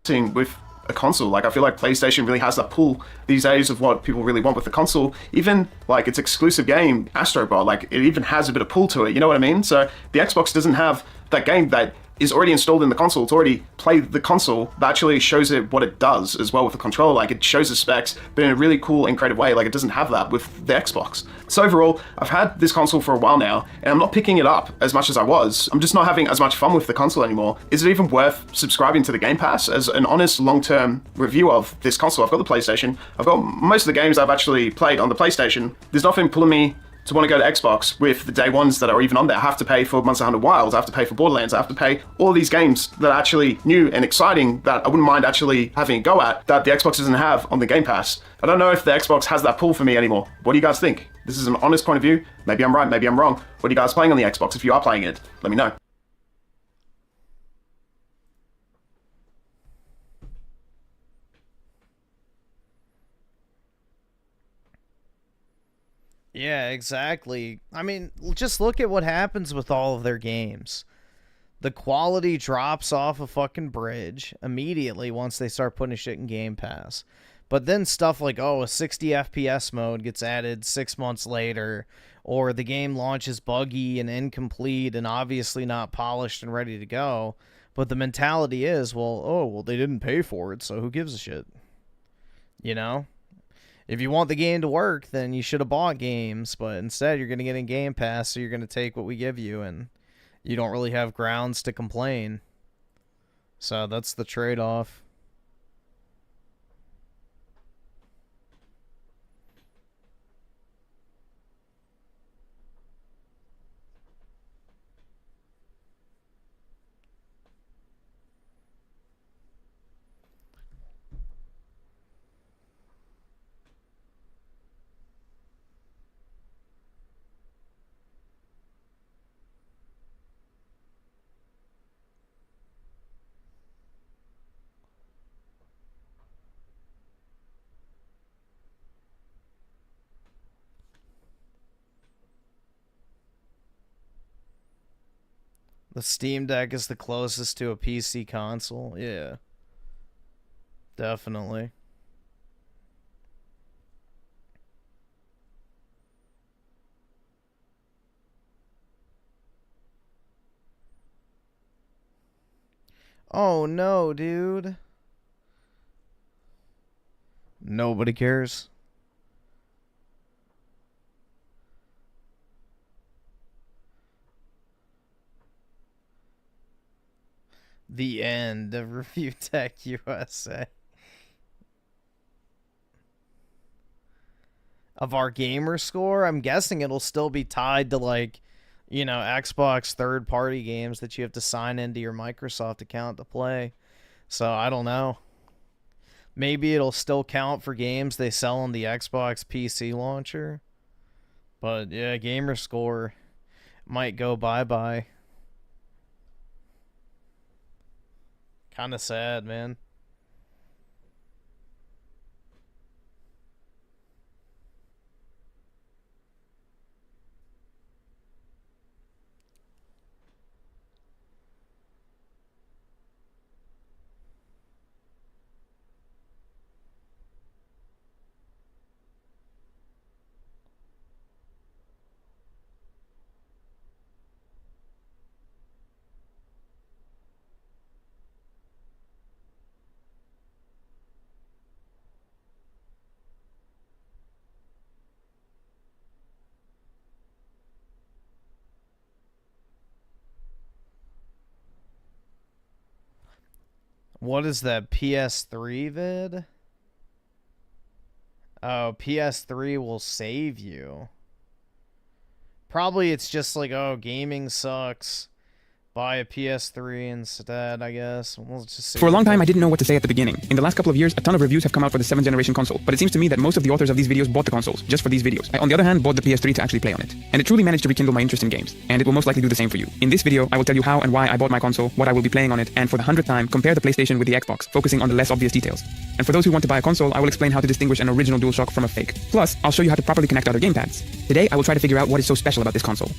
With a console, like, I feel like PlayStation really has that pull these days of what people really want with the console. Even, like, its exclusive game, Astrobot, like, it even has a bit of pull to it, you know what I mean? So the Xbox doesn't have that game that is already installed in the console. It's already played the console. That actually shows it what it does as well with the controller. Like, it shows the specs, but in a really cool and creative way. Like, it doesn't have that with the Xbox. So overall, I've had this console for a while now, and I'm not picking it up as much as I was. I'm just not having as much fun with the console anymore. Is it even worth subscribing to the Game Pass? As an honest long-term review of this console, I've got the PlayStation. I've got most of the games I've actually played on the PlayStation. There's nothing pulling me to want to go to Xbox with the day ones that are even on there. I have to pay for Monster Hunter Wilds, I have to pay for Borderlands, I have to pay all these games that are actually new and exciting that I wouldn't mind actually having a go at that the Xbox doesn't have on the Game Pass. I don't know if the Xbox has that pull for me anymore. What do you guys think? This is an honest point of view. Maybe I'm right, maybe I'm wrong. What are you guys playing on the Xbox? If you are playing it, let me know. Yeah, exactly. I mean, just look at what happens with all of their games. The quality drops off a fucking bridge immediately once they start putting shit in Game Pass. But then stuff like, oh, a 60 FPS mode gets added 6 months later, or the game launches buggy and incomplete and obviously not polished and ready to go. But the mentality is, well, they didn't pay for it, so who gives a shit? You know? If you want the game to work, then you should have bought games, but instead you're going to get in Game Pass, so you're going to take what we give you, and you don't really have grounds to complain. So that's the trade-off. The Steam Deck is the closest to a PC console. Yeah. Definitely. Oh no, dude. Nobody cares. The end of Review Tech USA. Of our gamer score, I'm guessing it'll still be tied to, like, you know, Xbox third-party games that you have to sign into your Microsoft account to play. So, I don't know. Maybe it'll still count for games they sell on the Xbox PC launcher. But, yeah, gamer score might go bye-bye. Kind of sad, man. What is that, PS3 vid? Oh, PS3 will save you. Probably it's just like, oh, gaming sucks. Buy a PS3 instead, I guess. We'll just see. For a long time, I didn't know what to say at the beginning. In the last couple of years, a ton of reviews have come out for the 7th generation console, but it seems to me that most of the authors of these videos bought the consoles just for these videos. I, on the other hand, bought the PS3 to actually play on it. And it truly managed to rekindle my interest in games. And it will most likely do the same for you. In this video, I will tell you how and why I bought my console, what I will be playing on it, and for the 100th time, compare the PlayStation with the Xbox, focusing on the less obvious details. And for those who want to buy a console, I will explain how to distinguish an original DualShock from a fake. Plus, I'll show you how to properly connect other gamepads. Today, I will try to figure out what is so special about this console.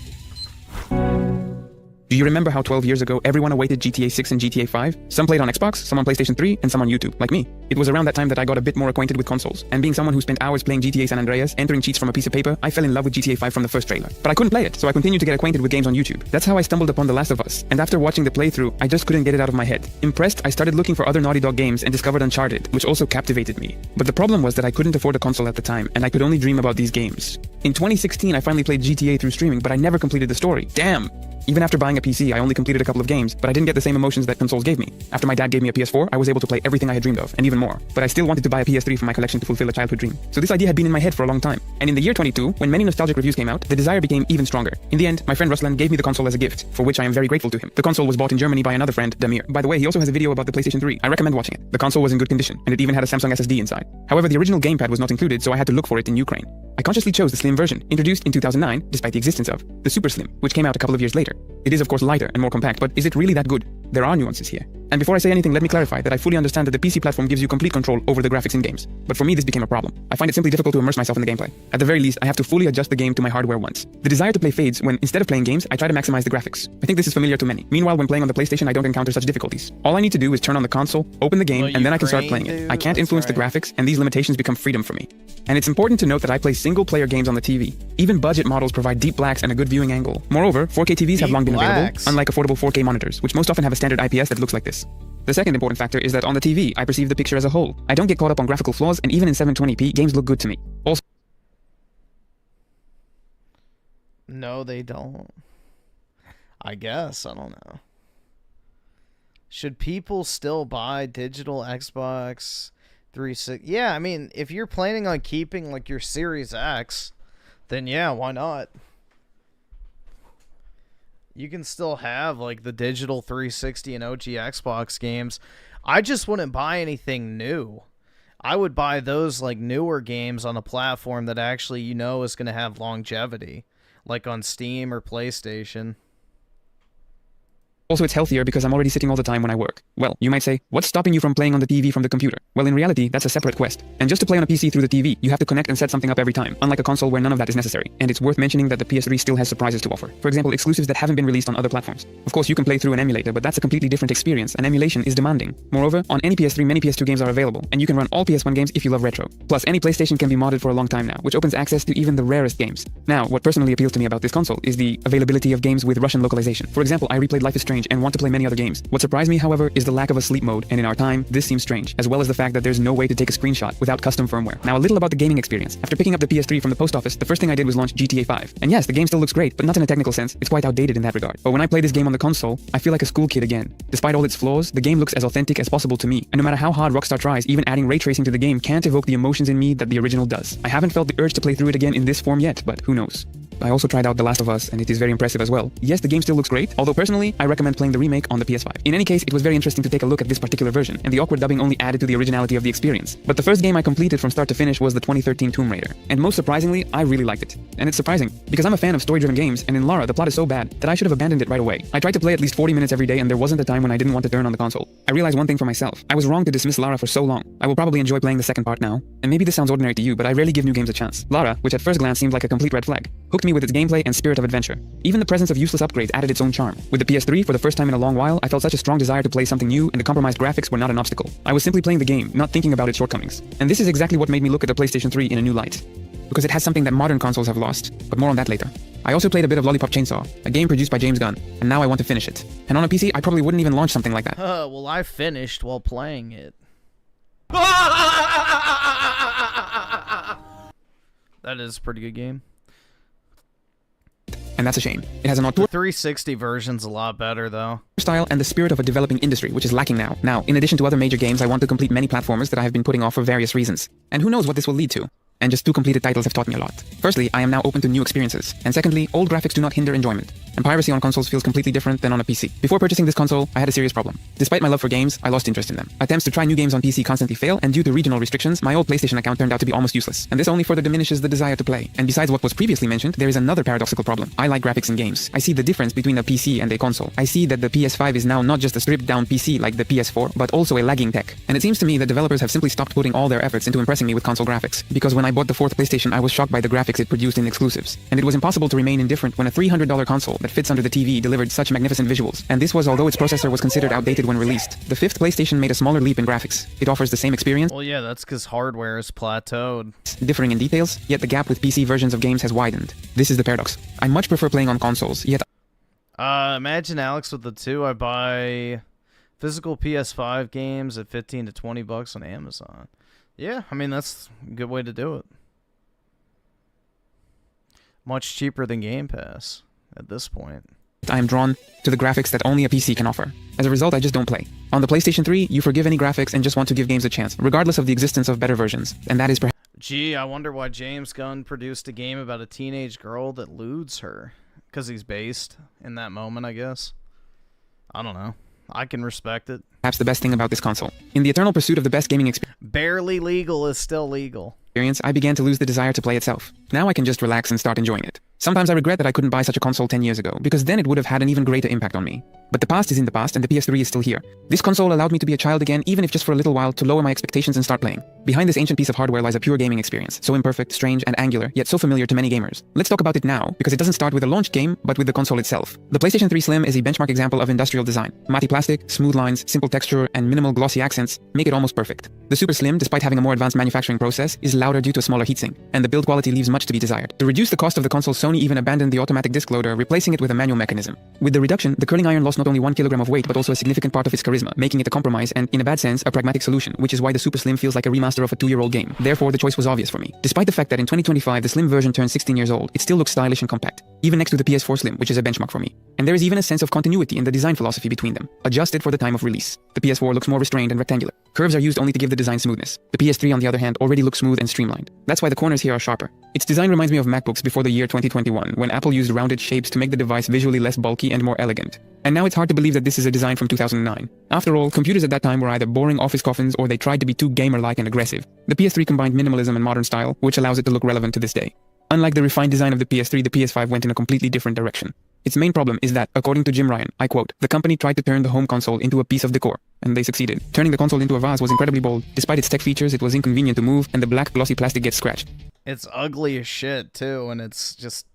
Do you remember how 12 years ago everyone awaited GTA 6 and GTA 5? Some played on Xbox, some on PlayStation 3, and some on YouTube, like me. It was around that time that I got a bit more acquainted with consoles, and being someone who spent hours playing GTA San Andreas, entering cheats from a piece of paper, I fell in love with GTA 5 from the first trailer. But I couldn't play it, so I continued to get acquainted with games on YouTube. That's how I stumbled upon The Last of Us, and after watching the playthrough, I just couldn't get it out of my head. Impressed, I started looking for other Naughty Dog games and discovered Uncharted, which also captivated me. But the problem was that I couldn't afford a console at the time, and I could only dream about these games. In 2016, I finally played GTA through streaming, but I never completed the story. Damn! Even after buying a PC, I only completed a couple of games, but I didn't get the same emotions that consoles gave me. After my dad gave me a PS4, I was able to play everything I had dreamed of, and even more. But I still wanted to buy a PS3 for my collection to fulfill a childhood dream. So this idea had been in my head for a long time. And in the year 22, when many nostalgic reviews came out, the desire became even stronger. In the end, my friend Ruslan gave me the console as a gift, for which I am very grateful to him. The console was bought in Germany by another friend, Damir. By the way, he also has a video about the PlayStation 3. I recommend watching it. The console was in good condition, and it even had a Samsung SSD inside. However, the original gamepad was not included, so I had to look for it in Ukraine. I consciously chose the slim version, introduced in 2009, despite the existence of the Super Slim, which came out a couple of years later. It is of course lighter and more compact, but is it really that good? There are nuances here. And before I say anything, let me clarify that I fully understand that the PC platform gives you complete control over the graphics in games. But for me, this became a problem. I find it simply difficult to immerse myself in the gameplay. At the very least, I have to fully adjust the game to my hardware once. The desire to play fades when, instead of playing games, I try to maximize the graphics. I think this is familiar to many. Meanwhile, when playing on the PlayStation, I don't encounter such difficulties. All I need to do is turn on the console, open the game, and then I can start playing it. I can't influence the graphics, and these limitations become freedom for me. And it's important to note that I play single-player games on the TV. Even budget models provide deep blacks and a good viewing angle. Moreover, 4K TVs have long been available, unlike affordable 4K monitors, which most often have a standard IPS that looks like this. The second important factor is that on the TV, I perceive the picture as a whole. I don't get caught up on graphical flaws, and even in 720p, games look good to me. Also, no, they don't. I guess. I don't know. Should people still buy digital Xbox 360? Yeah, I mean, if you're planning on keeping like your Series X, then yeah, why not? You can still have like the digital 360 and OG Xbox games. I just wouldn't buy anything new. I would buy those like newer games on a platform that actually you know is going to have longevity, like on Steam or PlayStation. Also, it's healthier because I'm already sitting all the time when I work. Well, you might say, what's stopping you from playing on the TV from the computer? Well, in reality, that's a separate quest. And just to play on a PC through the TV, you have to connect and set something up every time, unlike a console where none of that is necessary. And it's worth mentioning that the PS3 still has surprises to offer. For example, exclusives that haven't been released on other platforms. Of course, you can play through an emulator, but that's a completely different experience, and emulation is demanding. Moreover, on any PS3, many PS2 games are available, and you can run all PS1 games if you love retro. Plus, any PlayStation can be modded for a long time now, which opens access to even the rarest games. Now, what personally appeals to me about this console is the availability of games with Russian localization. For example, I replayed Life is Strange and want to play many other games. What surprised me, however, is the lack of a sleep mode, and in our time, this seems strange, as well as the fact that there's no way to take a screenshot without custom firmware. Now, a little about the gaming experience. After picking up the PS3 from the post office, the first thing I did was launch GTA 5. And yes, the game still looks great, but not in a technical sense. It's quite outdated in that regard. But when I play this game on the console, I feel like a school kid again. Despite all its flaws, the game looks as authentic as possible to me. And no matter how hard Rockstar tries, even adding ray tracing to the game can't evoke the emotions in me that the original does. I haven't felt the urge to play through it again in this form yet, but who knows. I also tried out The Last of Us, and it is very impressive as well. Yes, the game still looks great, although personally, I recommend playing the remake on the PS5. In any case, it was very interesting to take a look at this particular version, and the awkward dubbing only added to the originality of the experience. But the first game I completed from start to finish was the 2013 Tomb Raider, and most surprisingly, I really liked it. And it's surprising, because I'm a fan of story-driven games, and in Lara, the plot is so bad that I should have abandoned it right away. I tried to play at least 40 minutes every day, and there wasn't a time when I didn't want to turn on the console. I realized one thing for myself. I was wrong to dismiss Lara for so long. I will probably enjoy playing the second part now, and maybe this sounds ordinary to you, but I rarely give new games a chance. Lara, which at first glance seemed like a complete red flag, hooked me with its gameplay and spirit of adventure. Even the presence of useless upgrades added its own charm. With the PS3, for the first time in a long while, I felt such a strong desire to play something new, and the compromised graphics were not an obstacle. I was simply playing the game, not thinking about its shortcomings. And this is exactly what made me look at the PlayStation 3 in a new light. Because it has something that modern consoles have lost, but more on that later. I also played a bit of Lollipop Chainsaw, a game produced by James Gunn, and now I want to finish it. And on a PC, I probably wouldn't even launch something like that. Well, I finished while playing it. That is a pretty good game. And that's a shame. It has an The 360 version's a lot better, though. Style and the spirit of a developing industry, which is lacking now. Now, in addition to other major games, I want to complete many platformers that I have been putting off for various reasons. And who knows what this will lead to. And just 2 completed titles have taught me a lot. Firstly, I am now open to new experiences. And secondly, old graphics do not hinder enjoyment. And piracy on consoles feels completely different than on a PC. Before purchasing this console, I had a serious problem. Despite my love for games, I lost interest in them. Attempts to try new games on PC constantly fail, and due to regional restrictions, my old PlayStation account turned out to be almost useless. And this only further diminishes the desire to play. And besides what was previously mentioned, there is another paradoxical problem. I like graphics in games. I see the difference between a PC and a console. I see that the PS5 is now not just a stripped-down PC like the PS4, but also a lagging tech. And it seems to me that developers have simply stopped putting all their efforts into impressing me with console graphics. Because when I bought the 4th PlayStation, I was shocked by the graphics it produced in exclusives. And it was impossible to remain indifferent when a $300 console that fits under the TV delivered such magnificent visuals, and this was although its processor was considered outdated when released. The 5th PlayStation made a smaller leap in graphics. It offers the same experience. Well, yeah, that's because hardware is plateaued. Differing in details, yet the gap with PC versions of games has widened. This is the paradox. I much prefer playing on consoles, yet... Imagine Alex with the 2. I buy physical PS5 games at 15 to 20 bucks on Amazon. Yeah, I mean, that's a good way to do it. Much cheaper than Game Pass at this point. I am drawn to the graphics that only a PC can offer. As a result, I just don't play. On the PlayStation 3, you forgive any graphics and just want to give games a chance, regardless of the existence of better versions. And that is perhaps... Gee, I wonder why James Gunn produced a game about a teenage girl that lewds her. Because he's based in that moment, I guess. I don't know. I can respect it. Perhaps the best thing about this console. In the eternal pursuit of the best gaming experience... Barely legal is still legal. I began to lose the desire to play itself. Now I can just relax and start enjoying it. Sometimes I regret that I couldn't buy such a console 10 years ago, because then it would have had an even greater impact on me. But the past is in the past, and the PS3 is still here. This console allowed me to be a child again, even if just for a little while, to lower my expectations and start playing. Behind this ancient piece of hardware lies a pure gaming experience, so imperfect, strange, and angular, yet so familiar to many gamers. Let's talk about it now, because it doesn't start with a launch game, but with the console itself. The PlayStation 3 Slim is a benchmark example of industrial design. Matte plastic, smooth lines, simple texture, and minimal glossy accents make it almost perfect. The Super Slim, despite having a more advanced manufacturing process, is louder due to a smaller heatsink, and the build quality leaves much to be desired. To reduce the cost of the console, Sony even abandoned the automatic disc loader, replacing it with a manual mechanism. With the reduction, the curling iron lost not only 1 kilogram of weight, but also a significant part of its charisma, making it a compromise and, in a bad sense, a pragmatic solution, which is why the Super Slim feels like a remaster of a 2-year-old game. Therefore, the choice was obvious for me. Despite the fact that in 2025 the Slim version turns 16 years old, it still looks stylish and compact, even next to the PS4 Slim, which is a benchmark for me. And there is even a sense of continuity in the design philosophy between them, adjusted for the time of release. The PS4 looks more restrained and rectangular. Curves are used only to give the design smoothness. The PS3, on the other hand, already looks smooth and streamlined. That's why the corners here are sharper. Its design reminds me of MacBooks before the year 2021, when Apple used rounded shapes to make the device visually less bulky and more elegant. And now it's hard to believe that this is a design from 2009. After all, computers at that time were either boring office coffins or they tried to be too gamer-like and aggressive. The PS3 combined minimalism and modern style, which allows it to look relevant to this day. Unlike the refined design of the PS3, the PS5 went in a completely different direction. Its main problem is that, according to Jim Ryan, I quote, "The company tried to turn the home console into a piece of decor, and they succeeded. Turning the console into a vase was incredibly bold. Despite its tech features, it was inconvenient to move, and the black glossy plastic gets scratched." It's ugly as shit, too, and it's just...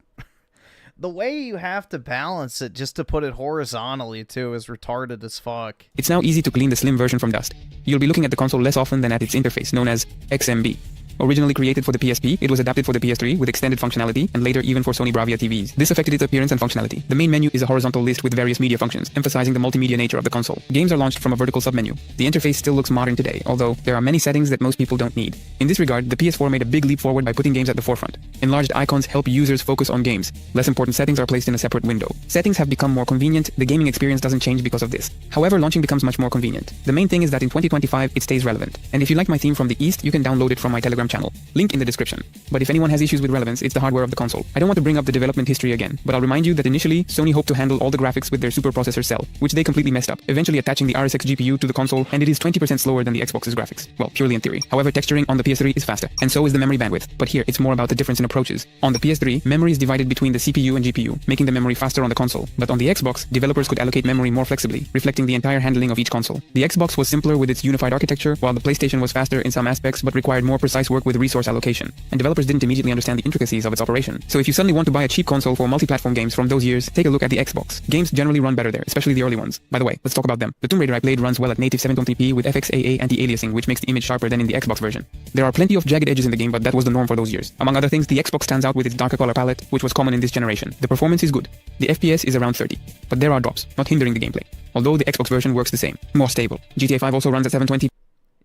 the way you have to balance it just to put it horizontally, too, is retarded as fuck. It's now easy to clean the Slim version from dust. You'll be looking at the console less often than at its interface, known as XMB. Originally created for the PSP, it was adapted for the PS3 with extended functionality, and later even for Sony Bravia TVs. This affected its appearance and functionality. The main menu is a horizontal list with various media functions, emphasizing the multimedia nature of the console. Games are launched from a vertical submenu. The interface still looks modern today, although there are many settings that most people don't need. In this regard, the PS4 made a big leap forward by putting games at the forefront. Enlarged icons help users focus on games. Less important settings are placed in a separate window. Settings have become more convenient. The gaming experience doesn't change because of this. However, launching becomes much more convenient. The main thing is that in 2025, it stays relevant. And if you like my theme from the East, you can download it from my Telegram channel. Link in the description. But if anyone has issues with relevance, it's the hardware of the console. I don't want to bring up the development history again, but I'll remind you that initially, Sony hoped to handle all the graphics with their super processor cell, which they completely messed up, eventually attaching the RSX GPU to the console, and it is 20% slower than the Xbox's graphics. Well, purely in theory. However, texturing on the PS3 is faster, and so is the memory bandwidth. But here, it's more about the difference in approaches. On the PS3, memory is divided between the CPU and GPU, making the memory faster on the console. But on the Xbox, developers could allocate memory more flexibly, reflecting the entire handling of each console. The Xbox was simpler with its unified architecture, while the PlayStation was faster in some aspects but required more precise work with resource allocation. And developers didn't immediately understand the intricacies of its operation. So if you suddenly want to buy a cheap console for multi-platform games from those years, take a look at the Xbox. Games generally run better there, especially the early ones. By the way, let's talk about them. The Tomb Raider I played runs well at native 720p with FXAA anti-aliasing, which makes the image sharper than in the Xbox version. There are plenty of jagged edges in the game, but that was the norm for those years. Among other things, the Xbox stands out with its darker color palette, which was common in this generation. The performance is good. The FPS is around 30, but there are drops, not hindering the gameplay. Although the Xbox version works the same, more stable. GTA 5 also runs at 720p.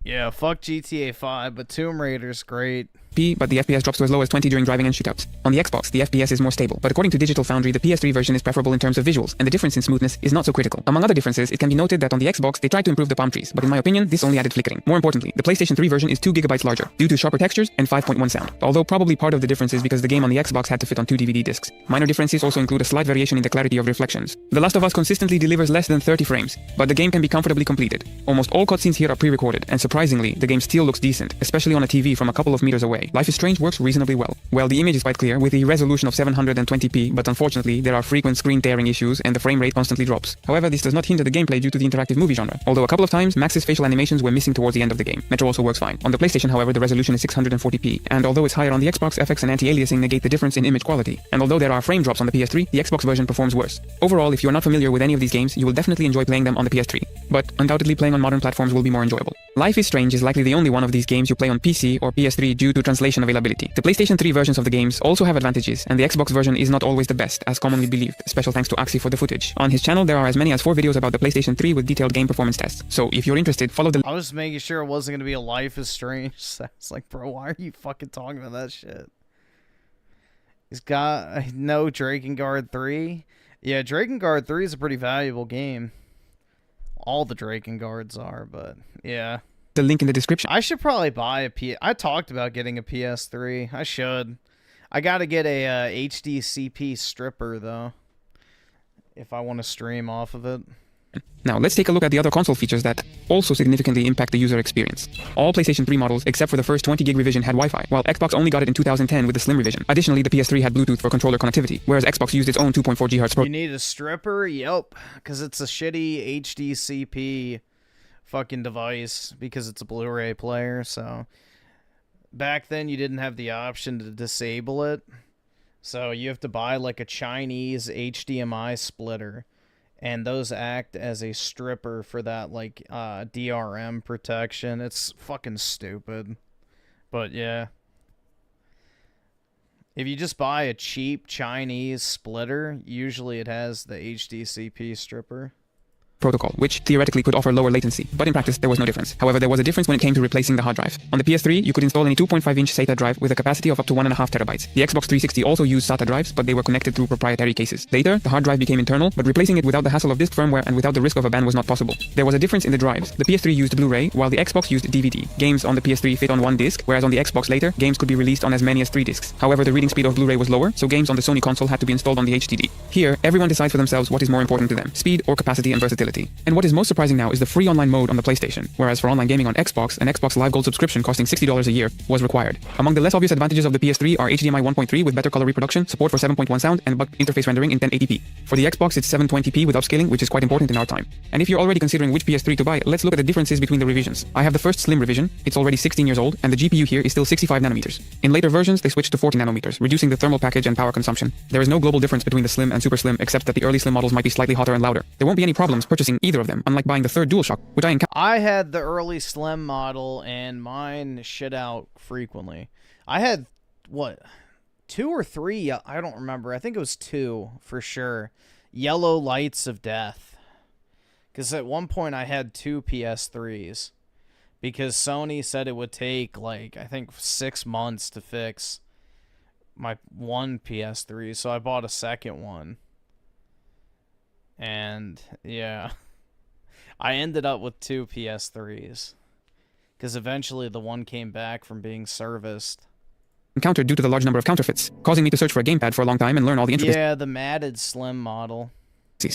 Yeah, fuck GTA 5, but Tomb Raider's great. But the FPS drops to as low as 20 during driving and shootouts. On the Xbox, the FPS is more stable, but according to Digital Foundry, the PS3 version is preferable in terms of visuals, and the difference in smoothness is not so critical. Among other differences, it can be noted that on the Xbox, they tried to improve the palm trees, but in my opinion, this only added flickering. More importantly, the PlayStation 3 version is 2 GB larger, due to sharper textures and 5.1 sound, although probably part of the difference is because the game on the Xbox had to fit on 2 DVD discs. Minor differences also include a slight variation in the clarity of reflections. The Last of Us consistently delivers less than 30 frames, but the game can be comfortably completed. Almost all cutscenes here are pre-recorded, and surprisingly, the game still looks decent, especially on a TV from a couple of meters away. Blu-ray. Life is Strange works reasonably well. Well, the image is quite clear, with a resolution of 720p, but unfortunately, there are frequent screen tearing issues and the frame rate constantly drops. However, this does not hinder the gameplay due to the interactive movie genre, although a couple of times, Max's facial animations were missing towards the end of the game. Metro also works fine. On the PlayStation, however, the resolution is 640p, and although it's higher on the Xbox, FX and anti-aliasing negate the difference in image quality. And although there are frame drops on the PS3, the Xbox version performs worse. Overall, if you are not familiar with any of these games, you will definitely enjoy playing them on the PS3, but undoubtedly playing on modern platforms will be more enjoyable. Life is Strange is likely the only one of these games you play on PC or PS3 due to translation availability. The PlayStation 3 versions of the games also have advantages, and the Xbox version is not always the best, as commonly believed. Special thanks to Axie for the footage. On his channel, there are as many as 4 videos about the PlayStation 3 with detailed game performance tests. So if you're interested, follow the... I was making sure it wasn't going to be a Life is Strange. It's like, bro, why are you fucking talking about that shit? He's got no Drakengard 3. Yeah, Drakengard 3 is a pretty valuable game. All the Drakengards are, but yeah. The link in the description. I should probably buy a I talked about getting a PS3. I should. I gotta get a HDCP stripper, though, if I want to stream off of it. Now, let's take a look at the other console features that also significantly impact the user experience. All PlayStation 3 models, except for the first 20 gig revision, had Wi-Fi, while Xbox only got it in 2010 with the Slim revision. Additionally, the PS3 had Bluetooth for controller connectivity, whereas Xbox used its own 2.4 GHz You need a stripper? Yep, because it's a shitty HDCP fucking device, because it's a Blu-ray player, so... Back then, you didn't have the option to disable it, so you have to buy, like, a Chinese HDMI splitter. And those act as a stripper for that, like, DRM protection. It's fucking stupid. But, yeah. If you just buy a cheap Chinese splitter, usually it has the HDCP stripper protocol, which theoretically could offer lower latency, but in practice there was no difference. However, there was a difference when it came to replacing the hard drive. On the PS3, you could install any 2.5-inch SATA drive with a capacity of up to 1.5 terabytes. The Xbox 360 also used SATA drives, but they were connected through proprietary cases. Later, the hard drive became internal, but replacing it without the hassle of disk firmware and without the risk of a ban was not possible. There was a difference in the drives. The PS3 used Blu-ray, while the Xbox used DVD. Games on the PS3 fit on 1 disc, whereas on the Xbox later, games could be released on as many as 3 discs. However, the reading speed of Blu-ray was lower, so games on the Sony console had to be installed on the HDD. Here, everyone decides for themselves what is more important to them, speed or capacity and versatility. And what is most surprising now is the free online mode on the PlayStation, whereas for online gaming on Xbox, an Xbox Live Gold subscription costing $60 a year was required. Among the less obvious advantages of the PS3 are HDMI 1.3 with better color reproduction, support for 7.1 sound, and bugged interface rendering in 1080p. For the Xbox, it's 720p with upscaling, which is quite important in our time. And if you're already considering which PS3 to buy, let's look at the differences between the revisions. I have the first Slim revision, it's already 16 years old, and the GPU here is still 65 nanometers. In later versions, they switched to 40 nanometers, reducing the thermal package and power consumption. There is no global difference between the Slim and Super Slim, except that the early Slim models might be slightly hotter and louder. There won't be any problems purchasing either of them, unlike buying the third DualShock, which I had the early Slim model, and mine shit out frequently. I had, what, 2 or 3, I don't remember. I think it was 2, for sure. Yellow Lights of Death. Because at one point I had 2 PS3s. Because Sony said it would take, like, I think 6 months to fix my one PS3, so I bought a second one. And, yeah... I ended up with 2 PS3s, because eventually the one came back from being serviced. Encountered due to the large number of counterfeits, causing me to search for a gamepad for a long time and learn all the intricacies. Yeah, the matted Slim model.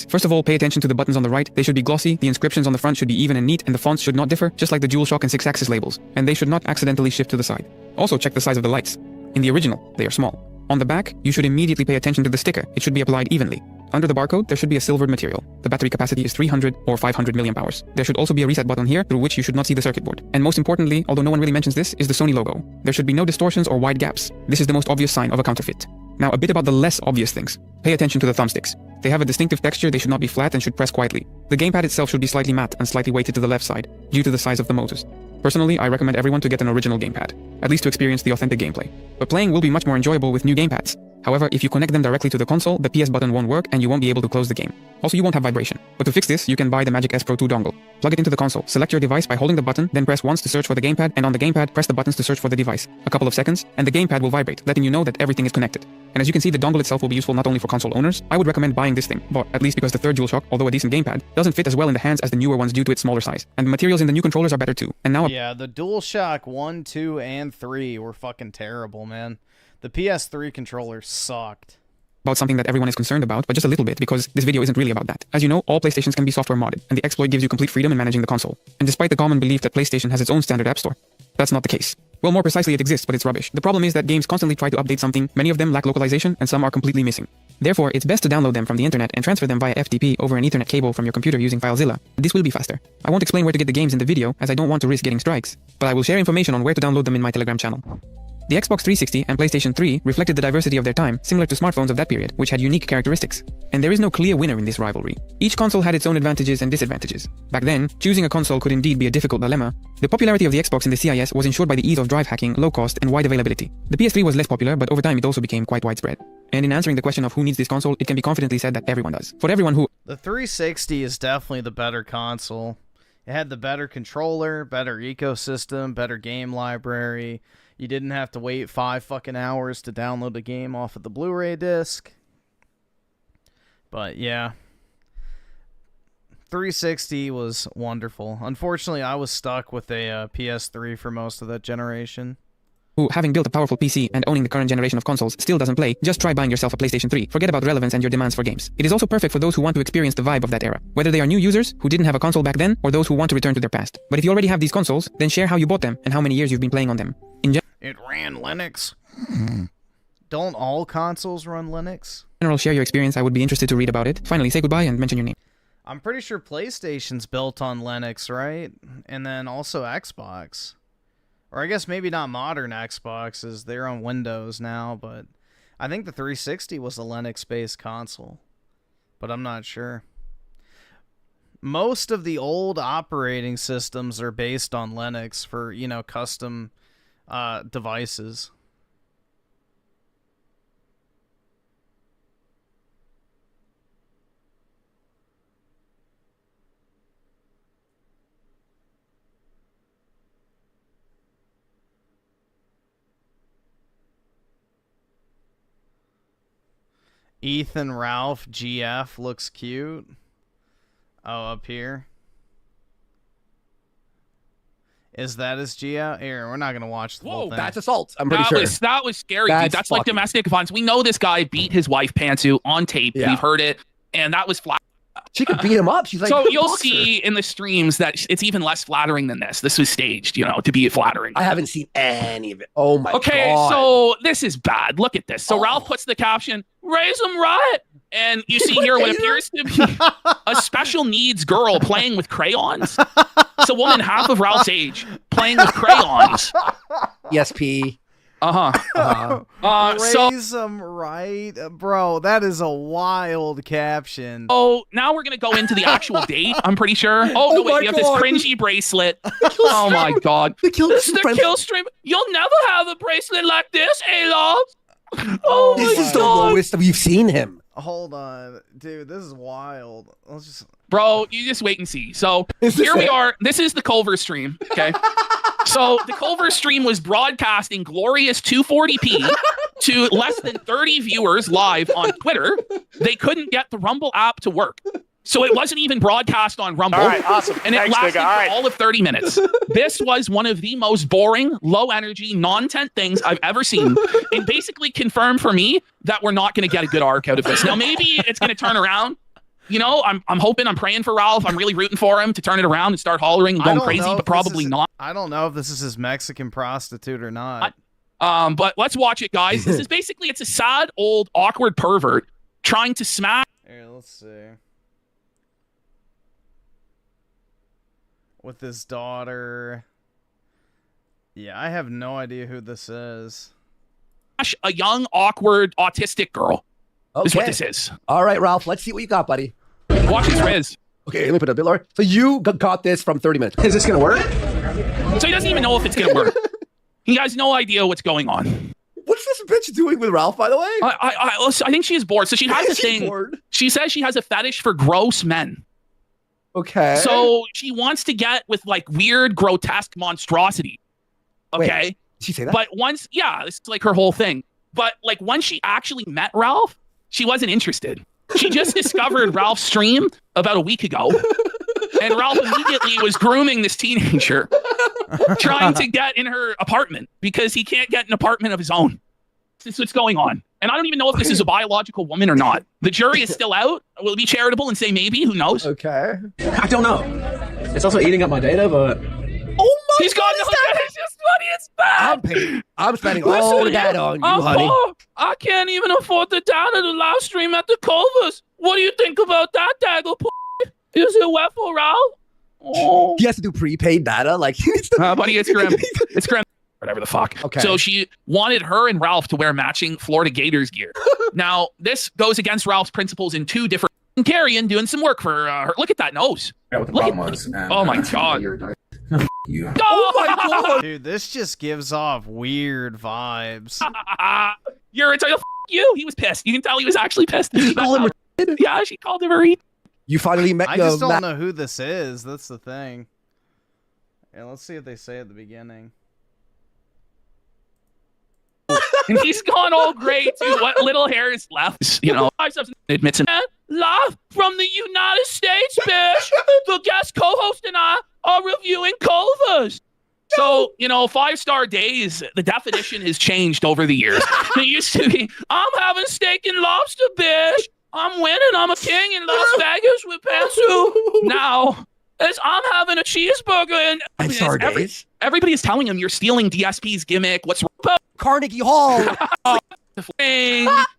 First of all, pay attention to the buttons on the right. They should be glossy, the inscriptions on the front should be even and neat, and the fonts should not differ, just like the DualShock and 6-axis labels, and they should not accidentally shift to the side. Also check the size of the lights. In the original, they are small. On the back, you should immediately pay attention to the sticker. It should be applied evenly. Under the barcode, there should be a silvered material. The battery capacity is 300 or 500 mAh. There should also be a reset button here, through which you should not see the circuit board. And most importantly, although no one really mentions this, is the Sony logo. There should be no distortions or wide gaps. This is the most obvious sign of a counterfeit. Now, a bit about the less obvious things. Pay attention to the thumbsticks. They have a distinctive texture, they should not be flat and should press quietly. The gamepad itself should be slightly matte and slightly weighted to the left side, due to the size of the motors. Personally, I recommend everyone to get an original gamepad, at least to experience the authentic gameplay. But playing will be much more enjoyable with new gamepads. However, if you connect them directly to the console, the PS button won't work and you won't be able to close the game. Also, you won't have vibration. But to fix this, you can buy the Magic S Pro 2 dongle. Plug it into the console, select your device by holding the button, then press once to search for the gamepad, and on the gamepad, press the buttons to search for the device. A couple of seconds, and the gamepad will vibrate, letting you know that everything is connected. And as you can see, the dongle itself will be useful not only for console owners. I would recommend buying this thing, but at least because the third DualShock, although a decent gamepad, doesn't fit as well in the hands as the newer ones due to its smaller size. And the materials in the new controllers are better too. And now yeah, the DualShock 1, 2, and 3 were fucking terrible, man. The PS3 controller sucked. About something that everyone is concerned about, but just a little bit, because this video isn't really about that. As you know, all PlayStations can be software modded, and the exploit gives you complete freedom in managing the console. And despite the common belief that PlayStation has its own standard app store, that's not the case. Well, more precisely, it exists, but it's rubbish. The problem is that games constantly try to update something, many of them lack localization, and some are completely missing. Therefore, it's best to download them from the internet and transfer them via FTP over an Ethernet cable from your computer using FileZilla. This will be faster. I won't explain where to get the games in the video, as I don't want to risk getting strikes, but I will share information on where to download them in my Telegram channel. The Xbox 360 and PlayStation 3 reflected the diversity of their time, similar to smartphones of that period, which had unique characteristics. And there is no clear winner in this rivalry. Each console had its own advantages and disadvantages. Back then, choosing a console could indeed be a difficult dilemma. The popularity of the Xbox in the CIS was ensured by the ease of drive hacking, low cost, and wide availability. The PS3 was less popular, but over time it also became quite widespread. And in answering the question of who needs this console, it can be confidently said that everyone does. For everyone who... The 360 is definitely the better console. It had the better controller, better ecosystem, better game library. You didn't have to wait 5 fucking hours to download a game off of the Blu-ray disc. But yeah, 360 was wonderful. Unfortunately, I was stuck with a PS3 for most of that generation. Who, having built a powerful PC and owning the current generation of consoles, still doesn't play, just try buying yourself a PlayStation 3. Forget about relevance and your demands for games. It is also perfect for those who want to experience the vibe of that era, whether they are new users who didn't have a console back then, or those who want to return to their past. But if you already have these consoles, then share how you bought them and how many years you've been playing on them. It ran Linux. Don't all consoles run Linux? In general, share your experience. I would be interested to read about it. Finally, say goodbye and mention your name. I'm pretty sure PlayStation's built on Linux, right? And then also Xbox. Or I guess maybe not modern Xboxes. They're on Windows now, but I think the 360 was a Linux-based console. But I'm not sure. Most of the old operating systems are based on Linux for, you know, custom devices. Ethan Ralph GF looks cute. Oh, up here. Is that his GF? Here, we're not gonna watch the whole thing. That's assault. I'm pretty sure. That was scary, dude. That's like domestic violence. We know this guy beat his wife Pantsu on tape. Yeah. We've heard it, and that was flat. She could beat him up. She's like, so good you'll boxer. see in the streams that it's even less flattering than this. This was staged, you know, to be flattering. I haven't seen any of it. Oh my god. Okay, so this is bad. Look at this. So Ralph puts the caption, "Raise them right," and you see here what appears to be a special needs girl playing with crayons. It's a woman half of Ralph's age playing with crayons. Yes, P. Raise them right, bro. That is a wild caption. Oh, now we're gonna go into the actual date. I'm pretty sure. Oh no, wait, we have this cringy bracelet. Oh my god, the kill stream. You'll never have a bracelet like this, love. Oh, this is the lowest we've seen him. Hold on, dude. This is wild. Let's just. Bro, you just wait and see. So here we are. This is the Culver stream. Okay. So the Culver stream was broadcasting glorious 240p to less than 30 viewers live on Twitter. They couldn't get the Rumble app to work. So it wasn't even broadcast on Rumble. All right, awesome. And it lasted for all of 30 minutes. This was one of the most boring, low energy, non-tent things I've ever seen. And basically confirmed for me that we're not going to get a good arc out of this. Now, maybe it's going to turn around. You know, I'm hoping, I'm praying for Ralph. I'm really rooting for him to turn it around and start hollering and going crazy, but probably not. I don't know if this is his Mexican prostitute or not. But let's watch it, guys. This is basically, it's a sad, old, awkward pervert trying to smash. Here, let's see. With his daughter. Yeah, I have no idea who this is. A young, awkward, autistic girl. Is what Okay. this is. All right, Ralph. Let's see what you got, buddy. Watch his Riz. Okay, let me put it a bit lower. So you got this from 30 minutes. Is this gonna work? So he doesn't even know if it's going to work. He has no idea what's going on. What's this bitch doing with Ralph, by the way? I think she is bored. So she has this thing. She says she has a fetish for gross men. Okay. So she wants to get with like weird, grotesque monstrosity. Okay. Wait, did she say that? But once, yeah, this is like her whole thing. But like once she actually met Ralph, she wasn't interested. She just discovered Ralph's stream about a week ago. And Ralph immediately was grooming this teenager, trying to get in her apartment because he can't get an apartment of his own. This is what's going on. And I don't even know if this is a biological woman or not. The jury is still out. We'll be charitable and say maybe. Who knows? Okay. I don't know. It's also eating up my data, but... Oh my He's got no data. It's just funny. It's bad. I'm spending all the data on you, honey. Poor. I can't even afford the data to live stream at the Culvers. What do you think about that, Daggle? Is it wet for Ralph? Oh. He has to do prepaid data. Like, he needs to. Buddy, it's grim. It's grim. Whatever the fuck. Okay. So she wanted her and Ralph to wear matching Florida Gators gear. Now, this goes against Ralph's principles in two different. Carrion doing some work for her. Look at that nose. Yeah, what the problem was. Oh my god. You. Oh my god. Dude, this just gives off weird vibes. You're entitled. You. He was pissed. You can tell he was actually pissed. Yeah, she called him a reed. You finally met. I just don't know who this is. That's the thing. Yeah, let's see what they say at the beginning. And he's gone all gray too. What little hair is left? You know, admits it. Live from the United States, bitch. The guest co-host and I are reviewing Culvers. So, you know, 5-star days, the definition has changed over the years. It used to be, I'm having steak and lobster, bitch. I'm winning. I'm a king in Las Vegas with pantsuit. Now, it's I'm having a cheeseburger and 5-star days. Everybody is telling him you're stealing DSP's gimmick. What's wrong? Carnegie Hall.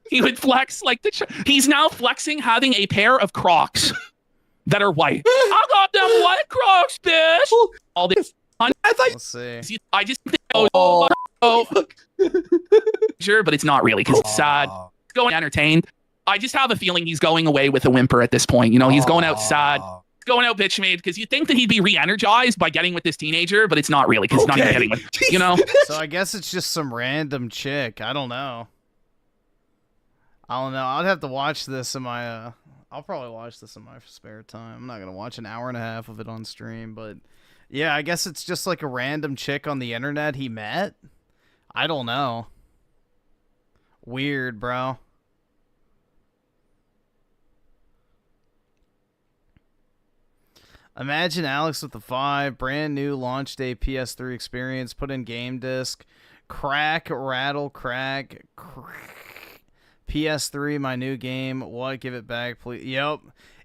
He would flex like he's now flexing having a pair of Crocs that are white. I got them white Crocs, bitch. All this. Let's see. I just think sure, but it's not really because it's sad. He's going entertained. I just have a feeling he's going away with a whimper at this point. You know, he's going out sad. Going out bitch made because you think that he'd be re-energized by getting with this teenager, but it's not really because he's not even getting with, you know. So I guess it's just some random chick. I don't know. I'd have to watch this in my I'll probably watch this in my spare time. I'm not gonna watch an hour and a half of it on stream, but yeah, I guess it's just like a random chick on the internet he met. I don't know. Weird, bro. Imagine Alex with the 5, brand new launch day PS3 experience, put in game disc, crack, rattle, crack, PS3, my new game, what, give it back, please. Yep.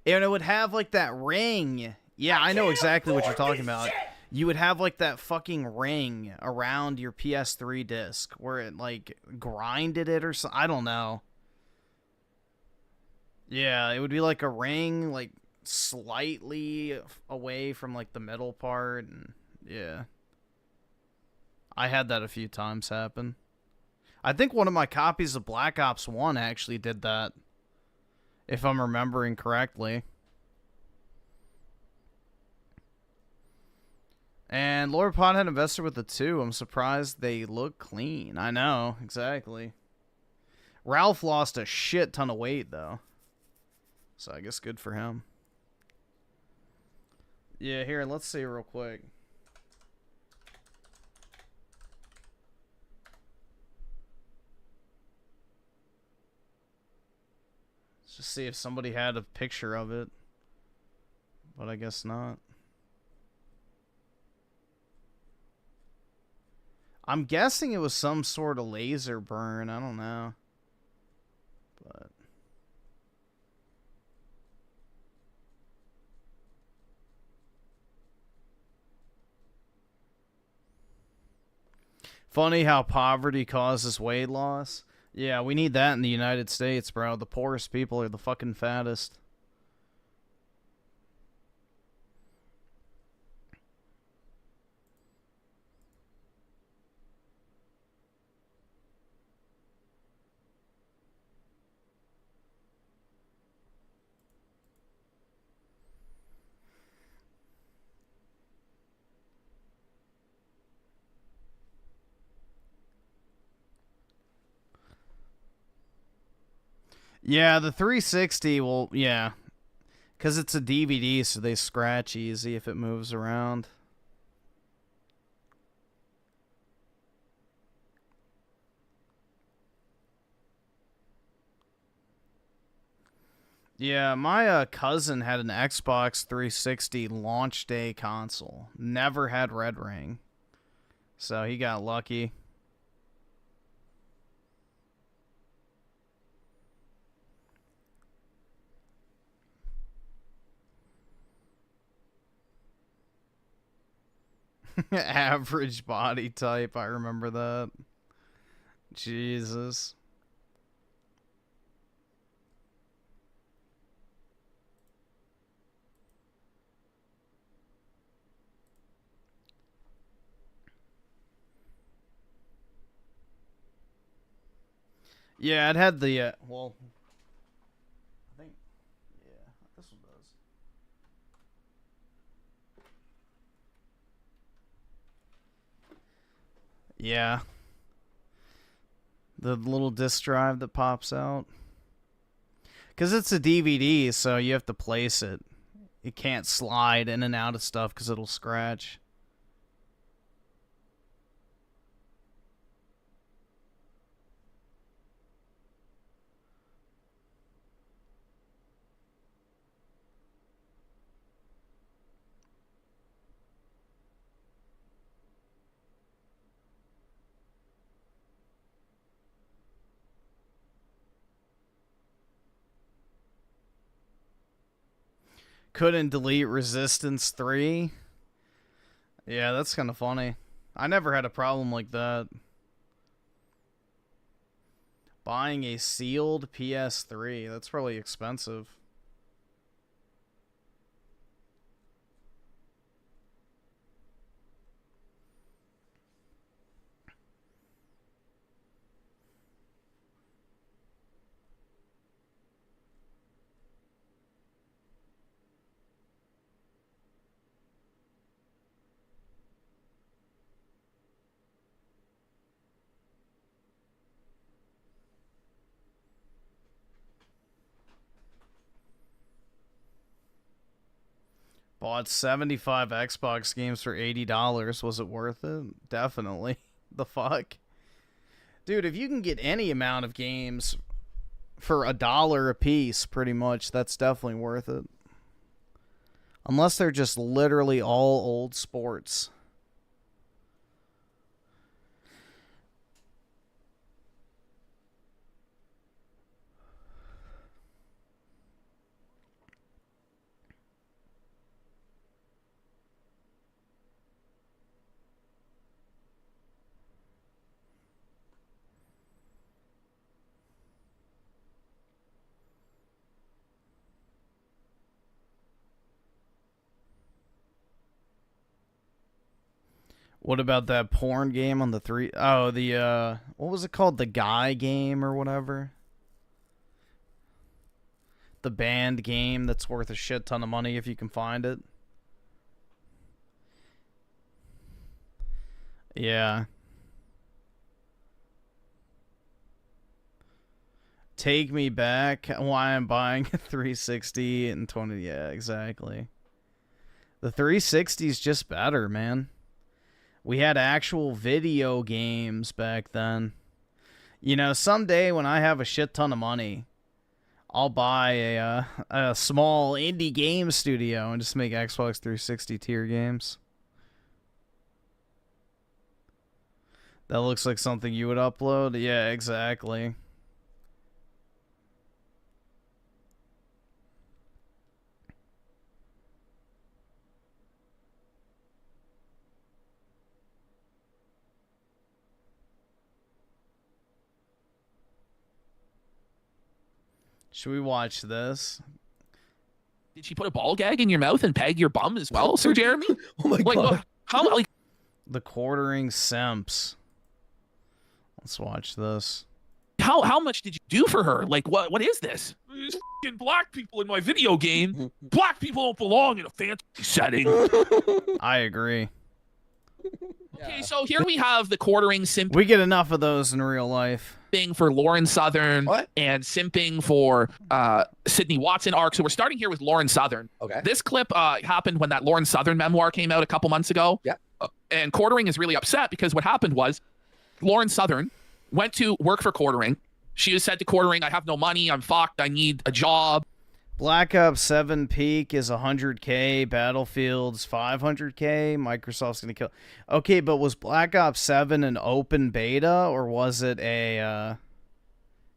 And it would have like that ring. Yeah, I know exactly what you're talking about. You would have like that fucking ring around your PS3 disc where it like grinded it or something. I don't know. Yeah, it would be like a ring, like slightly away from like the middle part, and yeah, I had that a few times happen. I think one of my copies of Black Ops 1 actually did that, if I'm remembering correctly. And Lord Pothead Investor with the 2. I'm surprised they look clean. I know, exactly. Ralph lost a shit ton of weight though, so I guess good for him. Yeah, here, let's see real quick. Let's just see if somebody had a picture of it. But I guess not. I'm guessing it was some sort of laser burn. I don't know. But funny how poverty causes weight loss. Yeah, we need that in the United States, bro. The poorest people are the fucking fattest. Yeah, the 360 will, yeah. Because it's a DVD, so they scratch easy if it moves around. Yeah, my cousin had an Xbox 360 launch day console. Never had Red Ring. So he got lucky. Average body type. I remember that. Jesus. Yeah, it had the, well, I think, yeah, this one does. Yeah. The little disc drive that pops out. Because it's a DVD, so you have to place it. It can't slide in and out of stuff because it'll scratch. Couldn't delete Resistance 3. Yeah, that's kind of funny. I never had a problem like that. Buying a sealed PS3. That's probably expensive. Bought 75 Xbox games for $80. Was it worth it? Definitely. The fuck? Dude, if you can get any amount of games for $1 a piece, pretty much, that's definitely worth it. Unless they're just literally all old sports. What about that porn game on the the, what was it called? The Guy game or whatever? The band game that's worth a shit ton of money if you can find it. Yeah. Take Me Back, why I'm buying a 360 and 20, yeah, exactly. The 360 is just better, man. We had actual video games back then. You know, someday when I have a shit ton of money, I'll buy a small indie game studio and just make Xbox 360 tier games. That looks like something you would upload? Yeah, exactly. Should we watch this? Did she put a ball gag in your mouth and peg your bum as well, Sir Jeremy? Oh my god. How, like... The Quartering Simps. Let's watch this. How much did you do for her? Like, what is this? There's f***ing black people in my video game. Black people don't belong in a fantasy setting. I agree. Okay, so here we have the Quartering Simp. We get enough of those in real life. For Lauren Southern and simping for Sydney Watson arc. So we're starting here with Lauren Southern. Okay. This clip happened when that Lauren Southern memoir came out a couple months ago. Yeah. And Quartering is really upset because what happened was Lauren Southern went to work for Quartering. She was said to Quartering, I have no money, I'm fucked, I need a job. Black Ops 7 peak is 100K, Battlefield's 500K, Microsoft's gonna kill. Okay, but was Black Ops 7 an open beta, or was it a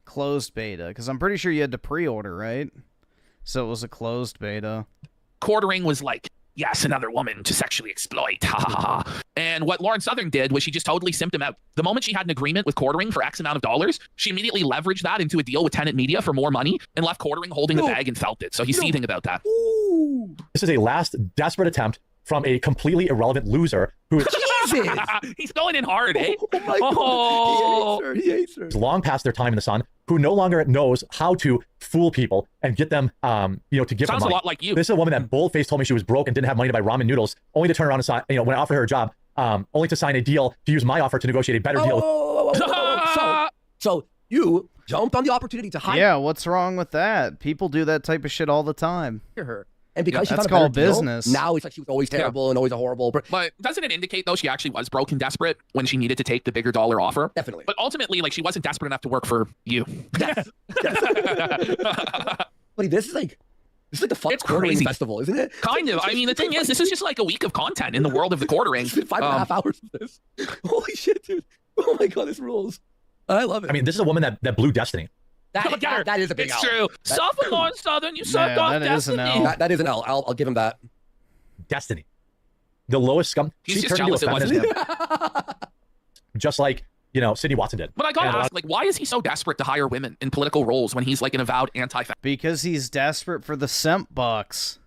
closed beta? Because I'm pretty sure you had to pre-order, right? So it was a closed beta. Quartering was like, yes, another woman to sexually exploit. Ha ha ha. And what Lauren Southern did was she just totally simped him out. The moment she had an agreement with Quartering for X amount of dollars, she immediately leveraged that into a deal with Tenant Media for more money and left Quartering holding the bag and felt it. So he's seething about that. This is a last desperate attempt from a completely irrelevant loser who Jesus! He's going in hard, eh? Oh my God. He hates her. is long past their time in the sun, who no longer knows how to fool people and get them, you know, to give them Sounds money. a lot like you. This is a woman that bold-faced told me she was broke and didn't have money to buy ramen noodles, only to turn around and sign, you know, when I offered her a job, only to sign a deal to use my offer to negotiate a better deal. So you jumped on the opportunity to hire Yeah, what's wrong with that? People do that type of shit all the time. her. And because she that's found a better called deal, business. now it's like she was always terrible and always a horrible. But doesn't it indicate, though, she actually was broke and desperate when she needed to take the bigger dollar offer? Definitely. But ultimately, like, she wasn't desperate enough to work for you. Yes. Buddy, this is like the fuck It's quartering crazy. festival, isn't it? Kind of. I mean, the thing is, this is just like a week of content in the world of the quartering. 5.5 hours of this. Holy shit, dude. Oh my God, this rules. I love it. I mean, this is a woman that blew Destiny. That is a big It's L. true. Suffer, Lauren Southern. You sucked off that is an Destiny. L. That is an L. I'll give him that. Destiny. The lowest scum. He's She just turned into jealous a it wasn't feminist, just like, you know, Sydney Watson did. But I gotta And, ask, like, why is he so desperate to hire women in political roles when he's like an avowed anti-feminist? Because he's desperate for the simp bucks.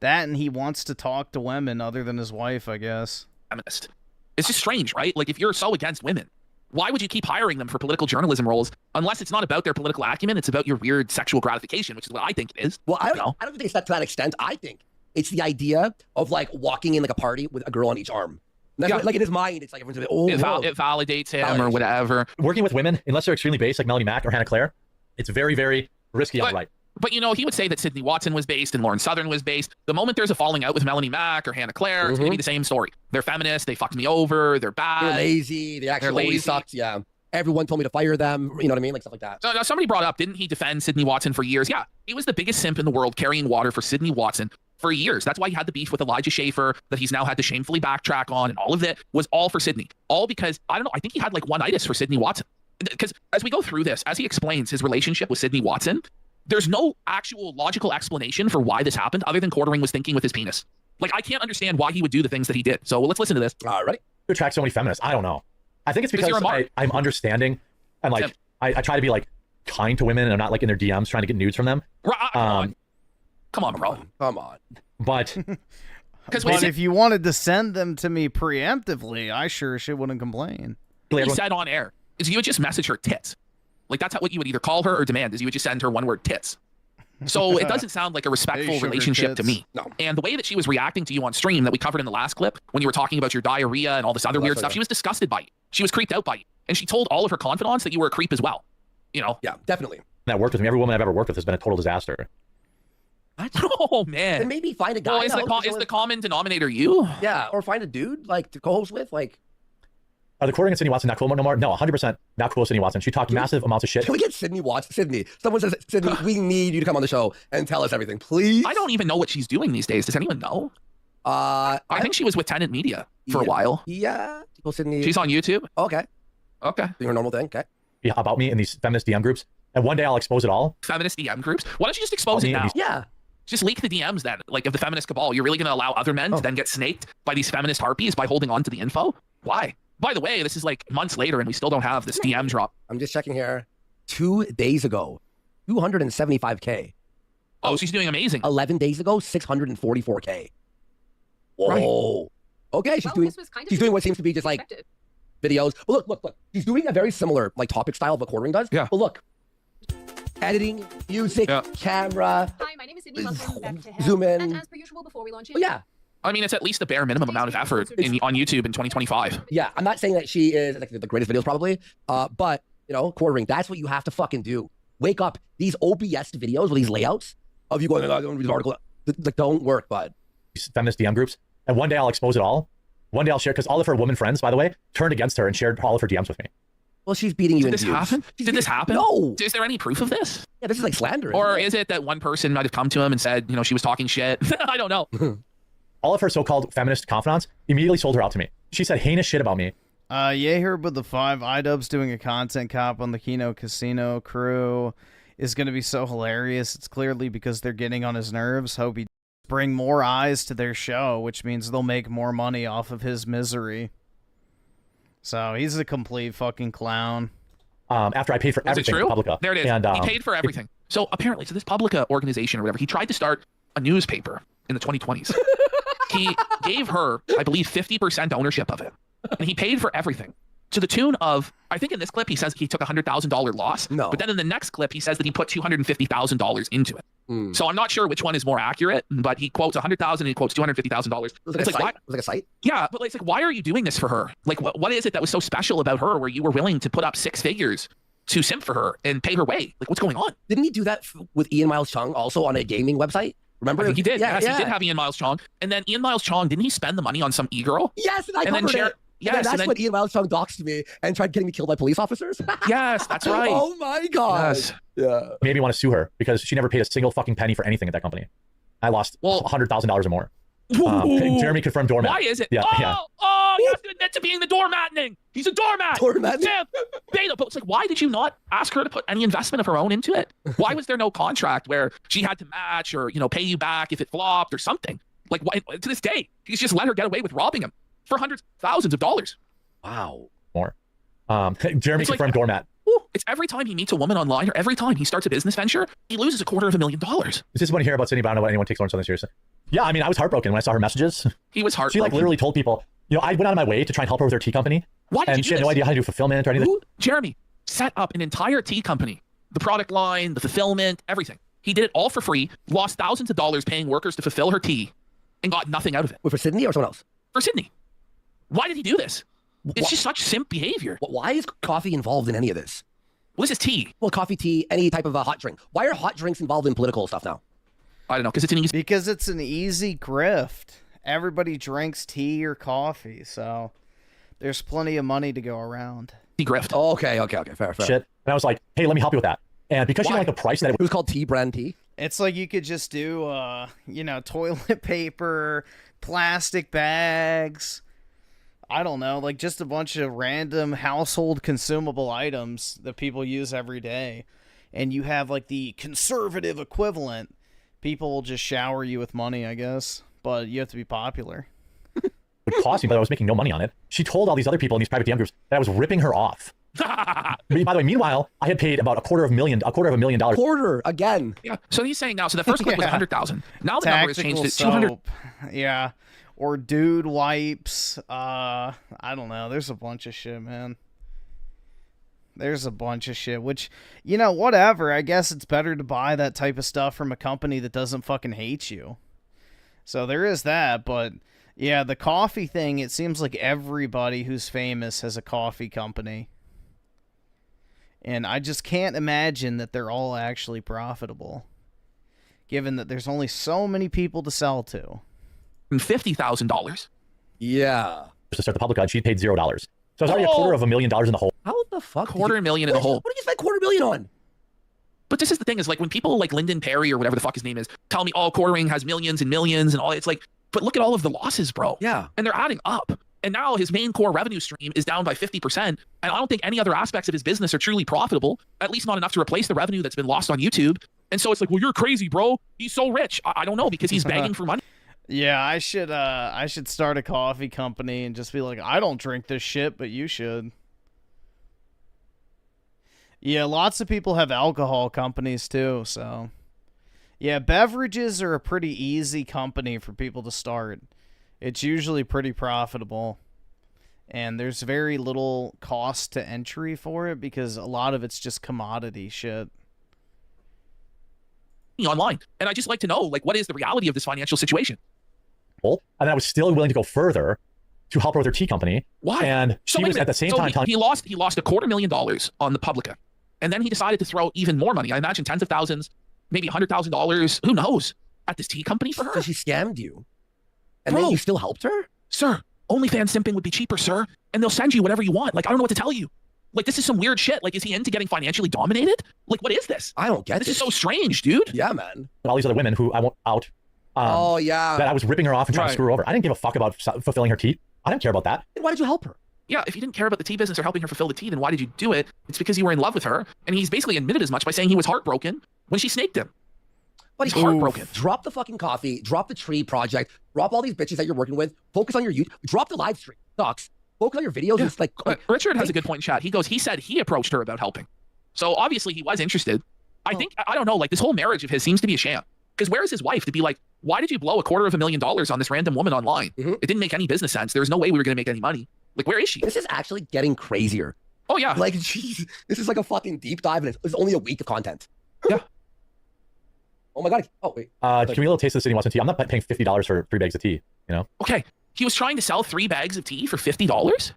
That and he wants to talk to women other than his wife, I guess. It's just strange, right? Like, if you're so against women, why would you keep hiring them for political journalism roles unless it's not about their political acumen, it's about your weird sexual gratification, which is what I think it is. Well, I don't think it's that to that extent. I think it's the idea of like walking in like a party with a girl on each arm. That's what, like in his mind, it's like everyone's like, oh, it validates him or whatever. Working with women, unless they're extremely base, like Melanie Mack or Hannah Claire, it's very, very risky on the right. But, you know, he would say that Sydney Watson was based and Lauren Southern was based. The moment there's a falling out with Melanie Mack or Hannah Claire, it's going to be the same story. They're feminists. They fucked me over. They're bad. They're lazy. They actually always sucked. Yeah. Everyone told me to fire them. You know what I mean? Like stuff like that. So now somebody brought up, didn't he defend Sydney Watson for years? Yeah. He was the biggest simp in the world carrying water for Sydney Watson for years. That's why he had the beef with Elijah Schaefer that he's now had to shamefully backtrack on. And all of it was all for Sydney. All because, I don't know, I think he had like one-itis for Sydney Watson. Because as we go through this, as he explains his relationship with Sydney Watson, there's no actual logical explanation for why this happened other than Quartering was thinking with his penis. Like, I can't understand why he would do the things that he did. So let's listen to this. All right. To attract so many feminists, I don't know. I think it's because I'm understanding and like I try to be like kind to women and I'm not like in their DMs trying to get nudes from them. Come on, bro. Come on. But But if you wanted to send them to me preemptively, I sure as shit wouldn't complain. He said on air is you would just message her tits. Like, that's what you would either call her or demand, is you would just send her one word tits. So it doesn't sound like a respectful Hey, sugar relationship to tits. me. No. And the way that she was reacting to you on stream that we covered in the last clip, when you were talking about your diarrhea and all this other weird stuff, she was disgusted by you. She was creeped out by you. And she told all of her confidants that you were a creep as well. You know? Yeah, definitely. that worked with me. Every woman I've ever worked with has been a total disaster. Oh, man. And maybe find a guy. Well, is the common denominator you? Yeah, or find a dude like to co-host with, like. Are the Quartering and Sydney Watson not cool no more? No, 100% not cool with Sydney Watson. She talked massive amounts of shit. Can we get Sydney Watson? Sydney. Someone says, Sydney, we need you to come on the show and tell us everything, please. I don't even know what she's doing these days. Does anyone know? I think she was with Tenant Media for a while. Yeah. Well, Sydney. She's on YouTube. Okay. Okay. Doing her normal thing. Okay. Yeah, about me in these feminist DM groups. And one day I'll expose it all. Feminist DM groups? Why don't you just expose it now? Yeah. Just leak the DMs then, like of the feminist cabal. You're really going to allow other men to then get snaked by these feminist harpies by holding on to the info? Why? By the way, this is like months later and we still don't have this DM drop. I'm just checking here. 2 days ago, 275K. Oh, she's doing amazing. 11 days ago, 644K. Whoa. Right. Okay, she's doing what seems to be just like videos. But look. She's doing a very similar like topic style of what Quartering does. Yeah. But look. Editing, music, camera. Hi, my name is Sydney. Welcome back to Zoom in. And as per usual, before we launch in. But yeah. I mean, it's at least the bare minimum amount of effort on YouTube in 2025. Yeah, I'm not saying that she is like the greatest videos probably, but you know, Quartering, that's what you have to fucking do. Wake up. These OBS videos with these layouts of you going, oh, I don't read the article, like don't work, bud. Feminist DM groups. And one day I'll expose it all. One day I'll share, because all of her woman friends, by the way, turned against her and shared all of her DMs with me. Well, she's beating you in views. Did this happen? No. Is there any proof of this? Yeah, this is like slander. Or is it that one person might have come to him and said, you know, she was talking shit? I don't know. All of her so-called feminist confidants immediately sold her out to me. She said heinous shit about me. Yeah, here with the 5 iDubbbz doing a content cop on the Kino Casino crew is going to be so hilarious. It's clearly because they're getting on his nerves. Hope he bring more eyes to their show, which means they'll make more money off of his misery. So he's a complete fucking clown. After I paid for everything for Publica. There it is. And, he paid for everything. So apparently, so this Publica organization or whatever, he tried to start a newspaper in the 2020s. He gave her, I believe, 50% ownership of it. And he paid for everything. To the tune of, I think in this clip, he says he took a $100,000 loss. No. But then in the next clip, he says that he put $250,000 into it. So I'm not sure which one is more accurate, but he quotes $100,000 and he quotes $250,000. Was it like a site? Yeah, but it's like, why are you doing this for her? Like, what is it that was so special about her where you were willing to put up 6 figures to simp for her and pay her way? Like, what's going on? Didn't he do that with Ian Miles Chung also on a gaming website? Remember? I think he did. Yes, he did have Ian Miles Chong. And then Ian Miles Chong, didn't he spend the money on some e-girl? Yes, and I covered it. Yes, that's when Ian Miles Chung doxed me and tried getting me killed by police officers. Yes, that's right. Oh my god. Yes. Yeah. Made me want to sue her because she never paid a single fucking penny for anything at that company. I lost $100,000 or more. Jeremy confirmed doormat. Why is it? Yeah, You have to admit to being the doormatting. He's a doormat. Sam, Beta, but it's like, why did you not ask her to put any investment of her own into it? Why was there no contract where she had to match or, you know, pay you back if it flopped or something? Like, why, to this day, he's just let her get away with robbing him for hundreds of thousands of dollars. Wow. More. Jeremy confirmed doormat. It's every time he meets a woman online or every time he starts a business venture, he loses $250,000. This is what I hear about Sydney, but I don't know what anyone takes Lauren Southern seriously. Yeah, I mean, I was heartbroken when I saw her messages. He was heartbroken. She like literally told people, you know, I went out of my way to try and help her with her tea company. Why did and you she do had no this? idea how to do fulfillment or anything. Jeremy set up an entire tea company, the product line, the fulfillment, everything. He did it all for free, lost thousands of dollars paying workers to fulfill her tea, and got nothing out of it. Wait, for Sydney or someone else? For Sydney. Why did he do this? It's just such simp behavior. Why is coffee involved in any of this? Well, this is tea. Well, coffee, tea, any type of a hot drink. Why are hot drinks involved in political stuff now? I don't know, because it's an easy grift. Everybody drinks tea or coffee, so there's plenty of money to go around. Tea grift. Oh, okay, fair. Shit. And I was like, hey, let me help you with that. And because she didn't like the price that it was called tea brand tea. It's like you could just do, you know, toilet paper, plastic bags. I don't know, like just a bunch of random household consumable items that people use every day. And you have like the conservative equivalent. People will just shower you with money, I guess. But you have to be popular. It cost me, but I was making no money on it. She told all these other people in these private DM groups that I was ripping her off. By the way, meanwhile, I had paid about a quarter of a million dollars. Quarter again. Yeah. So he's saying now. So the first clip was 100,000. Now the number has changed to 200. Yeah. Or dude wipes. I don't know. There's a bunch of shit, man. There's a bunch of shit. Which, you know, whatever. I guess it's better to buy that type of stuff from a company that doesn't fucking hate you. So there is that. But yeah, the coffee thing. It seems like everybody who's famous has a coffee company. And I just can't imagine that they're all actually profitable, given that there's only so many people to sell to. $50,000. Yeah. To start the public ad, she paid $0. So I was already $250,000 in the hole. How the fuck? $250,000 in the hole. What did you spend $250,000 on? But this is the thing, is like when people like Lyndon Perry or whatever the fuck his name is tell me, oh, quartering has millions and millions and all, it's like, but look at all of the losses, bro. Yeah. And they're adding up. And now his main core revenue stream is down by 50%. And I don't think any other aspects of his business are truly profitable, at least not enough to replace the revenue that's been lost on YouTube. And so it's like, well, you're crazy, bro. He's so rich. I don't know, because he's begging for money. Yeah, I should start a coffee company and just be like, I don't drink this shit, but you should. Yeah, lots of people have alcohol companies too, so. Yeah, beverages are a pretty easy company for people to start. It's usually pretty profitable. And there's very little cost to entry for it because a lot of it's just commodity shit. Online. And I just like to know, like, what is the reality of this financial situation? And I was still willing to go further to help her with her tea company. Why? And she was at the same time telling he lost $250,000 on the Publica. And then he decided to throw even more money. I imagine tens of thousands, maybe $100,000, who knows, at this tea company for her. So she scammed you. And then you still helped her? Sir, OnlyFans simping would be cheaper, sir. And they'll send you whatever you want. Like, I don't know what to tell you. Like, this is some weird shit. Like, is he into getting financially dominated? Like, what is this? I don't get this. This is so strange, dude. Yeah, man. all these other women who I won't out. Oh, yeah. That I was ripping her off and trying to screw her over. I didn't give a fuck about fulfilling her tea. I didn't care about that. Then why did you help her? Yeah, if you didn't care about the tea business or helping her fulfill the tea, then why did you do it? It's because you were in love with her. And he's basically admitted as much by saying he was heartbroken when she snaked him. Buddy, heartbroken. Drop the fucking coffee. Drop the tree project. Drop all these bitches that you're working with. Focus on your YouTube. Drop the live stream. Sucks. Focus on your videos. It's like Richard has a good point in chat. He said he approached her about helping. So obviously he was interested. I think, I don't know, like this whole marriage of his seems to be a sham. Because where is his wife to be like, why did you blow $250,000 on this random woman online? It didn't make any business sense. There was no way we were going to make any money. Like, where is she? This is actually getting crazier. Oh, yeah. Like, geez, this is like a fucking deep dive, and it's only a week of content. Yeah. Oh my God. Oh, wait. Give me a little taste of the city, Washington tea. I'm not paying $50 for 3 bags of tea, you know? Okay. He was trying to sell 3 bags of tea for $50?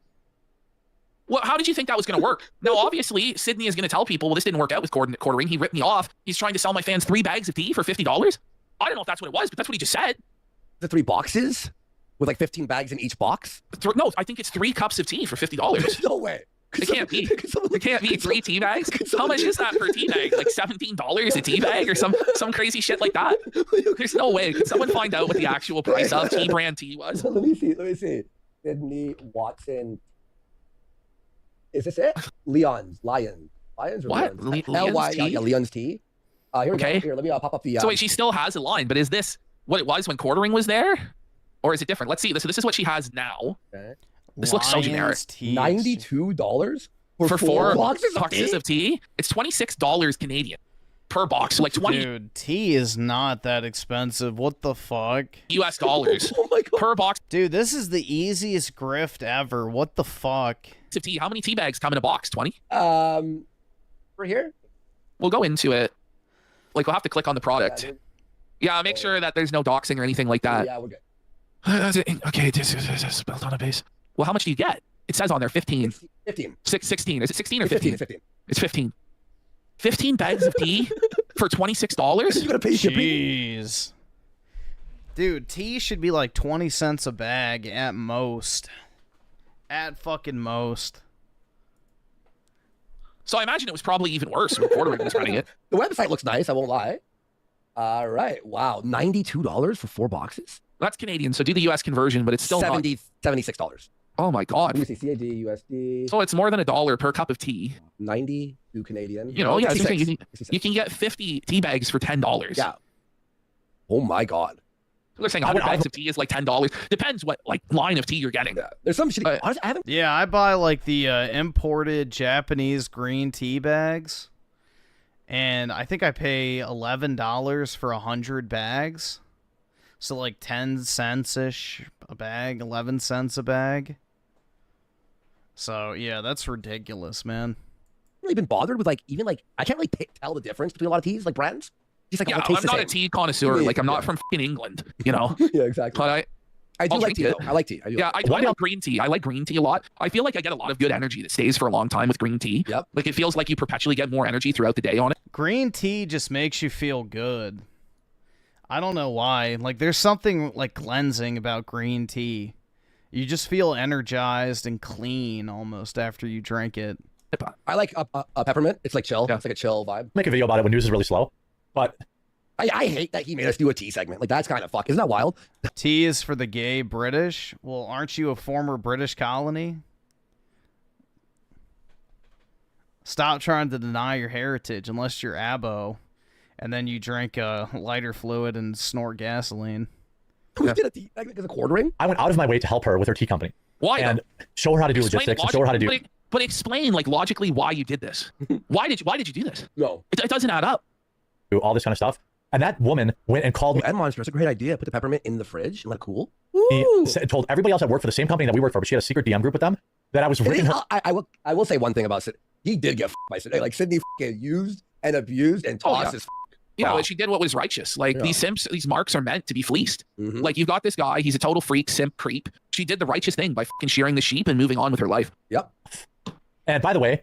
Well, how did you think that was going to work? Now, obviously, Sydney is going to tell people, well, this didn't work out with quartering. He ripped me off. He's trying to sell my fans 3 bags of tea for $50. I don't know if that's what it was, but that's what he just said. The 3 boxes with like 15 bags in each box? No, I think it's 3 cups of tea for $50. No way. It can't be. It can't be 3 tea bags. How much is that per tea bag? Like $17 a tea bag or some crazy shit like that? There's no way. Can someone find out what the actual price of tea brand tea was? Let me see. Sydney Watson. Is this it? Lions or what? Lions? L-Y, yeah, Leon's tea. Here we go. Here, let me pop up the... So wait, she still has a line, but is this what it was when quartering was there? Or is it different? Let's see. So this is what she has now. Okay. This looks so generic. $92 for 4 boxes of tea? It's $26 Canadian per box. So like 20. Dude, tea is not that expensive. What the fuck? US dollars. Oh my God. Per box. Dude, this is the easiest grift ever. What the fuck? Of tea. How many tea bags come in a box? 20? For here? We'll go into it. Like, we'll have to click on the product. Yeah, make sure that there's no doxing or anything like that. Yeah, we're good. Okay, this is built on a base. Well, how much do you get? It says on there 15. 15. 16. Is it 16 or 15? 15. It's 15. 15 bags of tea for $26? You gotta pay shipping. Jeez. Dude, tea should be like 20 cents a bag at most. At fucking most. So I imagine it was probably even worse when quartering was running it. The website looks nice, I won't lie. All right. Wow. $92 for 4 boxes? That's Canadian, so do the US conversion, but it's still $76. Oh my God. Let me see, CAD, USD. So it's more than $1 per cup of tea. 92 Canadian. You know, yeah, you can get 50 tea bags for $10. Yeah. Oh my God. They're saying 100 bags of tea is like $10. Depends what like line of tea you're getting. Yeah. There's some shit. Yeah, I buy like the imported Japanese green tea bags, and I think I pay $11 for 100 bags. So like 10 cents ish a bag, 11 cents a bag. So yeah, that's ridiculous, man. Really been bothered with like even like I can't really tell the difference between a lot of teas like brands. Just like yeah, I'm not a tea connoisseur. Like I'm not from fucking England, you know. Yeah, exactly. But I do like tea. Though. I like tea. I like green tea. I like green tea a lot. I feel like I get a lot of good energy that stays for a long time with green tea. Yep. Like it feels like you perpetually get more energy throughout the day on it. Green tea just makes you feel good. I don't know why. Like there's something like cleansing about green tea. You just feel energized and clean almost after you drink it. I like a peppermint. It's like chill. Yeah. It's like a chill vibe. Make a video about it when news is really slow. But I hate that he made us do a tea segment. Like, that's kind of fuck. Isn't that wild? Tea is for the gay British. Well, aren't you a former British colony? Stop trying to deny your heritage unless you're Abo. And then you drink lighter fluid and snort gasoline. We did a tea segment because of quartering? I went out of my way to help her with her tea company. Why? And show her how to do logistics and show her how to do... But explain, like, logically why you did this. Why did you do this? No. It doesn't add up. Do all this kind of stuff. And that woman went and called me. Ed Monster, it's a great idea. Put the peppermint in the fridge and let it cool. He told everybody else that worked for the same company that we worked for, but she had a secret DM group with them, that I was ripping her. I will say one thing about Sydney. He did get by Sydney. Like, Sydney used and abused and tossed his Yeah, but she did what was righteous. Like, these marks are meant to be fleeced. Like, you've got this guy, he's a total freak, simp, creep. She did the righteous thing by fucking shearing the sheep and moving on with her life. Yep. And by the way,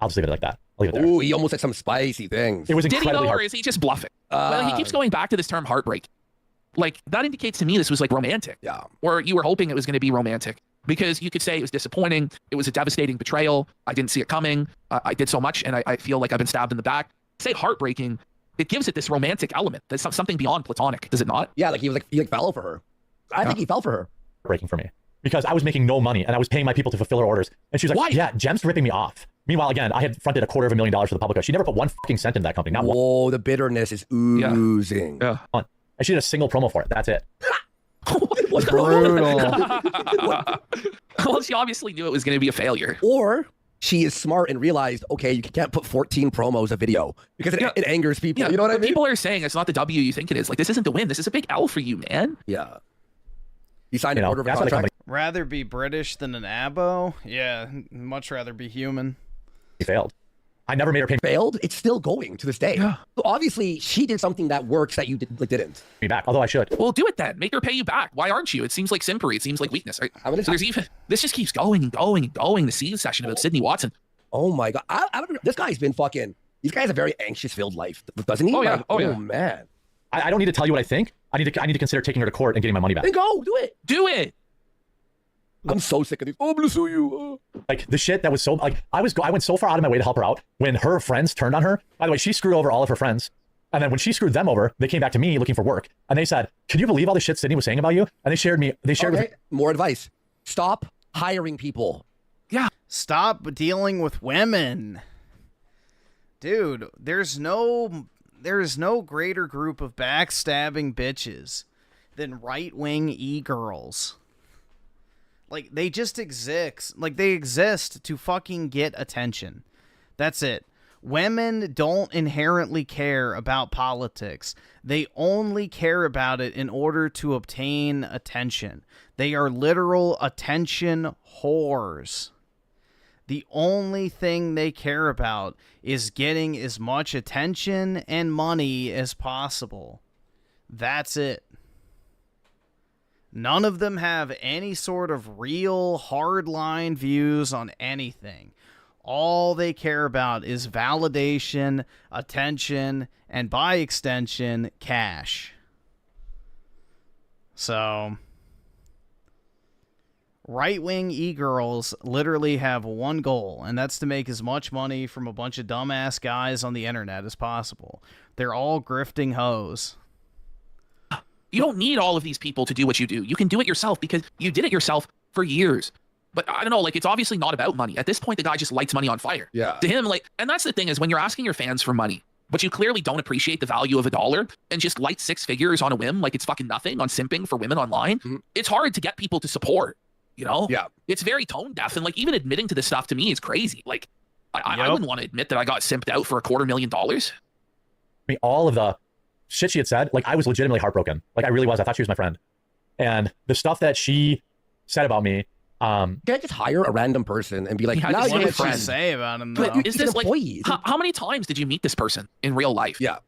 I'll just leave it like that. I'll leave it there. Ooh, he almost said some spicy things. It was Did incredibly he know, hard. or is he just bluffing? Well, he keeps going back to this term heartbreak. Like, that indicates to me this was, like, romantic. Yeah. Or you were hoping it was going to be romantic. Because you could say it was disappointing. It was a devastating betrayal. I didn't see it coming. I did so much, and I feel like I've been stabbed in the back. Say heartbreaking, it gives it this romantic element. There's something beyond platonic, does it not? Yeah, like he fell for her. I think he fell for her. Breaking for me. Because I was making no money, and I was paying my people to fulfill her orders. And she was like, yeah, Jem's ripping me off. Meanwhile, again, I had fronted $250,000 for the Publica. She never put one fucking cent into that company. Not one. Oh, the bitterness is oozing. Yeah. And she did a single promo for it. That's it. Brutal. Well, she obviously knew it was going to be a failure. Or she is smart and realized, okay, you can't put 14 promos a video because it angers people. Yeah, you know what I mean? People are saying it's not the W you think it is. Like, this isn't the win. This is a big L for you, man. Yeah. You signed an order of a contract. Rather be British than an abo? Yeah, much rather be human. He failed. I never made her pay. Failed? It's still going to this day. Yeah. So obviously, she did something that works that you didn't. Me back, although I should. Well, do it then. Make her pay you back. Why aren't you? It seems like simpery. It seems like weakness. Right? So there's even this just keeps going and going and going. The scene session about Sydney Watson. Oh my god, this guy's been fucking. This guy has a very anxious-filled life, doesn't he? Oh yeah. Like, Oh yeah. Man. I don't need to tell you what I think. I need to consider taking her to court and getting my money back. Then go do it. Do it. I'm so sick of these. Oh, I'm gonna sue you. Like the shit that was so like I went so far out of my way to help her out when her friends turned on her. By the way, she screwed over all of her friends. And then when she screwed them over, they came back to me looking for work. And they said, "Can you believe all the shit Sydney was saying about you?" And they shared with me more advice. Stop hiring people. Yeah. Stop dealing with women. Dude, there's no greater group of backstabbing bitches than right-wing e-girls. Like, they just exist. Like, they exist to fucking get attention. That's it. Women don't inherently care about politics. They only care about it in order to obtain attention. They are literal attention whores. The only thing they care about is getting as much attention and money as possible. That's it. None of them have any sort of real hardline views on anything. All they care about is validation, attention, and by extension, cash. So, right-wing e-girls literally have one goal, and that's to make as much money from a bunch of dumbass guys on the internet as possible. They're all grifting hoes. You don't need all of these people to do what you do. You can do it yourself because you did it yourself for years. But I don't know, like, it's obviously not about money. At this point, the guy just lights money on fire. Yeah. To him, like, and that's the thing is when you're asking your fans for money, but you clearly don't appreciate the value of $1 and just light 6 figures on a whim like it's fucking nothing on simping for women online, it's hard to get people to support, you know? Yeah. It's very tone deaf. And, like, even admitting to this stuff to me is crazy. Like, I wouldn't want to admit that I got simped out for $250,000. I mean, all of the shit she had said, like, I was legitimately heartbroken. Like, I really was. I thought she was my friend. And the stuff that she said about me, can't just hire a random person and be like, what did you say about him, though? Is this like, how many times did you meet this person in real life? Yeah.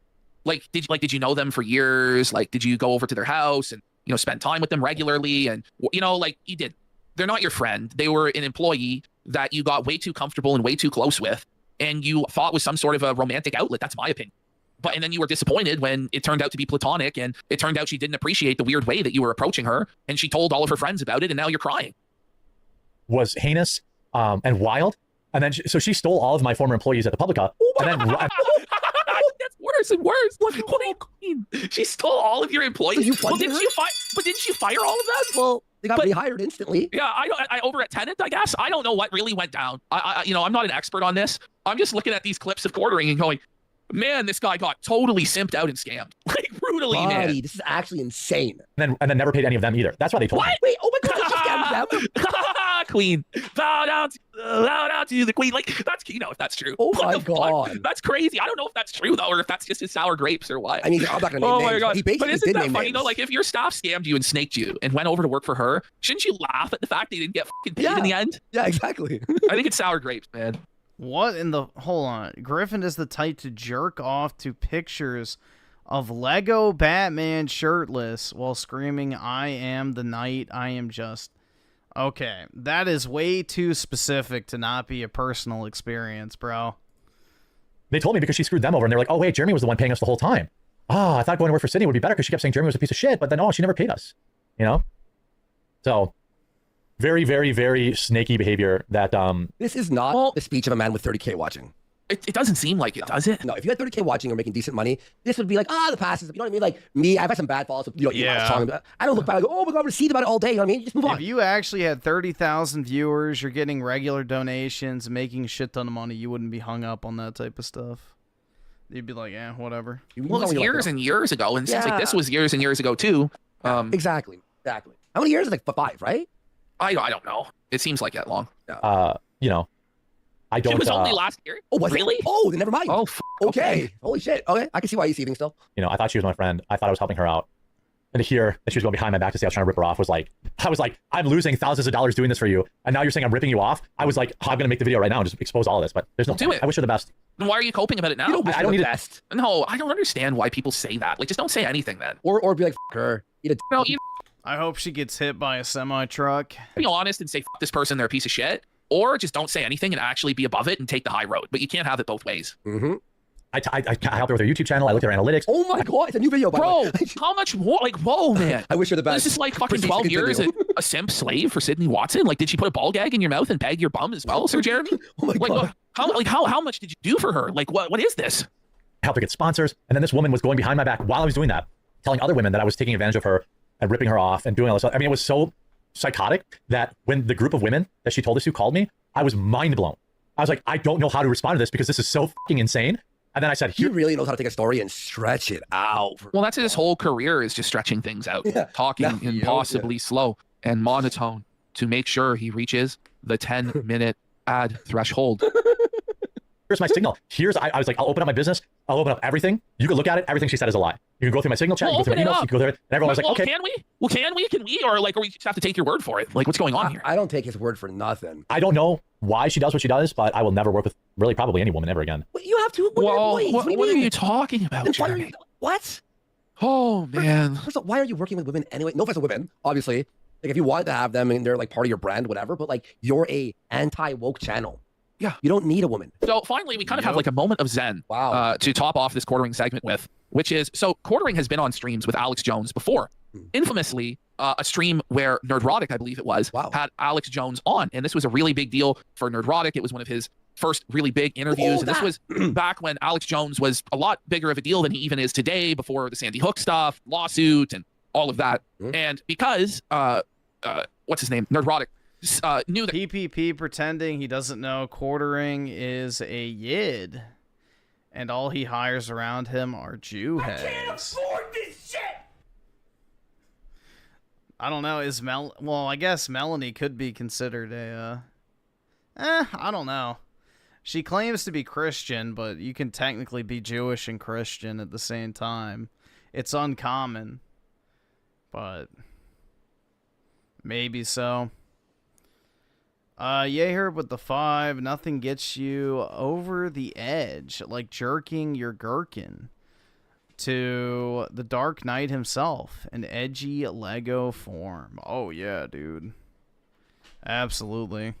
Like, did you know them for years? Like, did you go over to their house and, you know, spend time with them regularly? And, you know, like, you did. They're not your friend. They were an employee that you got way too comfortable and way too close with, and you thought was some sort of a romantic outlet. That's my opinion. And then you were disappointed when it turned out to be platonic, and it turned out she didn't appreciate the weird way that you were approaching her, and she told all of her friends about it, and now you're crying. Was heinous and wild. And then so she stole all of my former employees at the Publica. And then that's worse and worse. What do you mean? She stole all of your employees. Didn't you fire all of them? Well, they got rehired instantly. Yeah, I over at Tenant, I guess. I don't know what really went down. You know, I'm not an expert on this. I'm just looking at these clips of quartering and going, man, this guy got totally simped out and scammed. Like, brutally, man. This is actually insane. And then never paid any of them either. That's why they told me. Wait, oh my god, she scammed them. Queen. Bow down to the queen. Like, that's Kino, if that's true. Oh my god. That's crazy. I don't know if that's true, though, or if that's just his sour grapes or what. I mean, I'm not going to name names. My god. He basically But isn't did that name funny, names. though? Like, if your staff scammed you and snaked you and went over to work for her, shouldn't you laugh at the fact they didn't get fucking paid in the end? Yeah, exactly. I think it's sour grapes, man. What in the... Hold on. Griffin is the type to jerk off to pictures of Lego Batman shirtless while screaming, "I am the knight, I am just..." Okay, that is way too specific to not be a personal experience, bro. They told me because she screwed them over, and they're like, "Oh wait, Jeremy was the one paying us the whole time. Ah, I thought going to work for Sydney would be better because she kept saying Jeremy was a piece of shit, but then, oh, she never paid us." You know? So, very, very, very snaky behavior that... This is not the speech of a man with 30K watching. It doesn't seem like it, does it? No, if you had 30K watching or making decent money, this would be like, the passes. You know what I mean? Like me, I've had some bad falls. You know, Yeah. I don't look back. I go, oh my god, I'm received about it all day. You know what I mean? Just move on. If you actually had 30,000 viewers, you're getting regular donations, making a shit ton of money, you wouldn't be hung up on that type of stuff. You'd be like, whatever. Well, it's years and years ago, and it seems like this was years and years ago too. Exactly. How many years? Like 5, right? I don't know. It seems like that long. You know, I don't. It was only last year. Oh, was really? It? Oh, then never mind. Oh, okay. Holy shit. Okay, I can see why you see things still. You know, I thought she was my friend. I thought I was helping her out. And to hear that she was going behind my back to say I was trying to rip her off was like, I'm losing thousands of dollars doing this for you. And now you're saying I'm ripping you off? I was like, I'm going to make the video right now and just expose all of this. But there's no Do it. I wish her the best. Then why are you coping about it now? I don't need best. No, I don't understand why people say that. Like, just don't say anything then. Or be like, F her. No, I hope she gets hit by a semi-truck. be honest and say, F this person, they're a piece of shit. Or just don't say anything and actually be above it and take the high road. But you can't have it both ways. Mm-hmm. I helped her with her YouTube channel. I looked at her analytics. Oh my god, it's a new video, bro. How much more? Like, whoa, man. I wish her the best. This is like fucking 12 years a simp slave for Sydney Watson. Like, did she put a ball gag in your mouth and bag your bum as well, Sir Jeremy? Oh my god. How much did you do for her? Like, what is this? I helped her get sponsors. And then this woman was going behind my back while I was doing that, telling other women that I was taking advantage of her and ripping her off and doing all this stuff. I mean, it was so psychotic that when the group of women that she told us to called me, I was mind blown. I was like, I don't know how to respond to this because this is so fucking insane. And then I said, he really knows how to take a story and stretch it out. Well, that's his whole career, is just stretching things out, talking impossibly slow and monotone to make sure he reaches the 10-minute ad threshold. Here's my signal. I was like, I'll open up my business. I'll open up everything. You can look at it. Everything she said is a lie. You can go through my signal chat. You can go through my emails. You can go there. And everyone was like, okay. Can we? Well, can we? Or like, or we just have to take your word for it? Like, what's going on here? I don't take his word for nothing. I don't know why she does what she does, but I will never work with really probably any woman ever again. Well, you have to. What are you talking about, Jeremy? What? Oh, man. First of all, why are you working with women anyway? No offense to women, obviously. Like, if you want to have them and they're like part of your brand, whatever, but like, you're a anti-woke channel. Yeah. You don't need a woman. So finally, we kind of have like a moment of zen to top off this quartering segment with, which is, so quartering has been on streams with Alex Jones before. Infamously, a stream where Nerdrotic, I believe it was, had Alex Jones on. And this was a really big deal for Nerdrotic. It was one of his first really big interviews. And this was back when Alex Jones was a lot bigger of a deal than he even is today, before the Sandy Hook stuff, lawsuit, and all of that. And because, what's his name? Nerdrotic. Knew that PPP pretending he doesn't know quartering is a yid, and all he hires around him are Jew hags. I can't afford this shit. I don't know. Well, I guess Melanie could be considered a. I don't know. She claims to be Christian, but you can technically be Jewish and Christian at the same time. It's uncommon, but maybe so. Yeher with the 5. Nothing gets you over the edge like jerking your gherkin. To the Dark Knight himself, an edgy Lego form. Oh yeah, dude. Absolutely.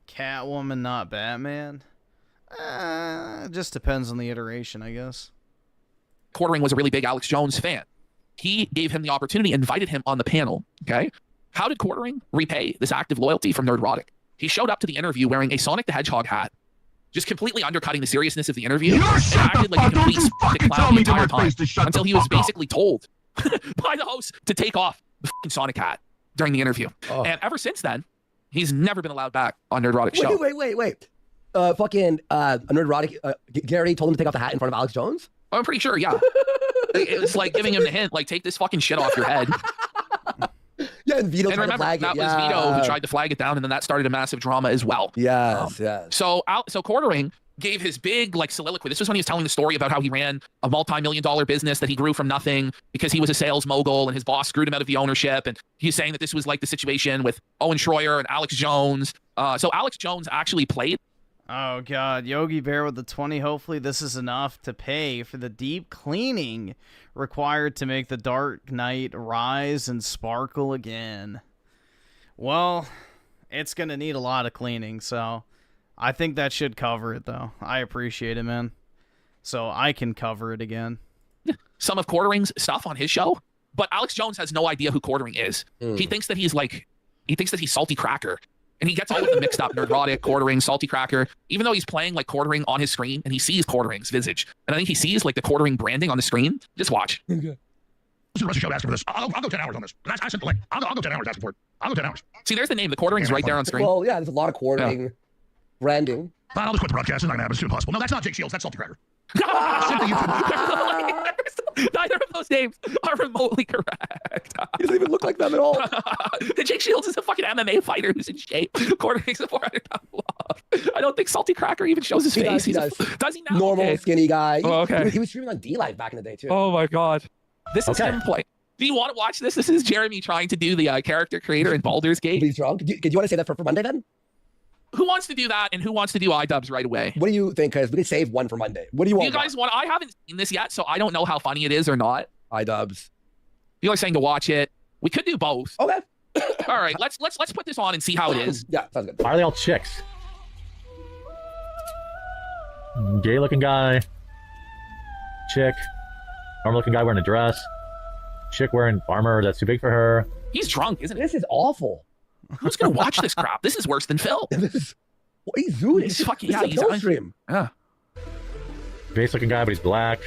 Catwoman, not Batman. It just depends on the iteration, I guess. quartering was a really big Alex Jones fan. He gave him the opportunity, invited him on the panel, okay? How did quartering repay this act of loyalty from Nerdrotic? He showed up to the interview wearing a Sonic the Hedgehog hat, just completely undercutting the seriousness of the interview, and acted like a complete clown the entire time, until he was basically told by the host to take off the fucking Sonic hat during the interview. And ever since then, he's never been allowed back on Nerdrotic show. Wait. Nerdrotic, Gary told him to take off the hat in front of Alex Jones? I'm pretty sure, yeah. It's like giving him the hint, like, take this fucking shit off your head. Yeah, and Vito tried remember, to flag that it. was Vito who tried to flag it down, and then that started a massive drama as well. Yes. So quartering gave his big soliloquy. This was when he was telling the story about how he ran a multi-million-dollar business that he grew from nothing because he was a sales mogul and his boss screwed him out of the ownership. And he's saying that this was like the situation with Owen Schroyer and Alex Jones. So Alex Jones actually played. Oh God, Yogi Bear with the 20. Hopefully this is enough to pay for the deep cleaning required to make the Dark Knight rise and sparkle again. Well, it's gonna need a lot of cleaning, so I think that should cover it, though. I appreciate it, man. So I can cover it again. Some of Quartering's stuff on his show, but Alex Jones has no idea who Quartering is. He thinks that he's Salty Cracker. And he gets all of them mixed up. Neurotic, quartering, salty cracker. Even though he's playing like quartering on his screen and he sees quartering's visage. And I think he sees like the quartering branding on the screen. Just watch. Okay. The rest of the show asking for this. I'll go 10 hours on this. I sent the link. I'll go 10 hours asking for it. I'll go 10 hours. See, there's the name. The quartering's right there on screen. Well, yeah, there's a lot of quartering, branding. Fine, I'll just quit the broadcast. It's not going to happen. It's too impossible. No, that's not Jake Shields. That's Salty Cracker. Neither of those names are remotely correct. He doesn't even look like them at all. The Jake Shields is a fucking MMA fighter who's in shape. Quartering's a 400-pound blob. I don't think Salty Cracker even shows his face. He does. Does he now? Normal, skinny guy. Oh, okay. He was streaming on D-Live back in the day, too. Oh, my God. This is him playing. Do you want to watch this? This is Jeremy trying to do the character creator in Baldur's Gate. He's drunk. Did you want to say that for Monday, then? Who wants to do that, and who wants to do iDubbbz right away? What do you think? Because we could save one for Monday. What do you want? You guys want? I haven't seen this yet, so I don't know how funny it is or not. iDubbbz. People are saying to watch it. We could do both. Okay. All right. Let's put this on and see how it is. Yeah, sounds good. Why are they all chicks? Gay-looking guy. Chick. Normal-looking guy wearing a dress. Chick wearing armor that's too big for her. He's drunk, isn't he? This is awful. Who's gonna watch this crap? This is worse than Phil. He's zooted. He's fucking he's a stream. Yeah. Base-looking guy, but he's black.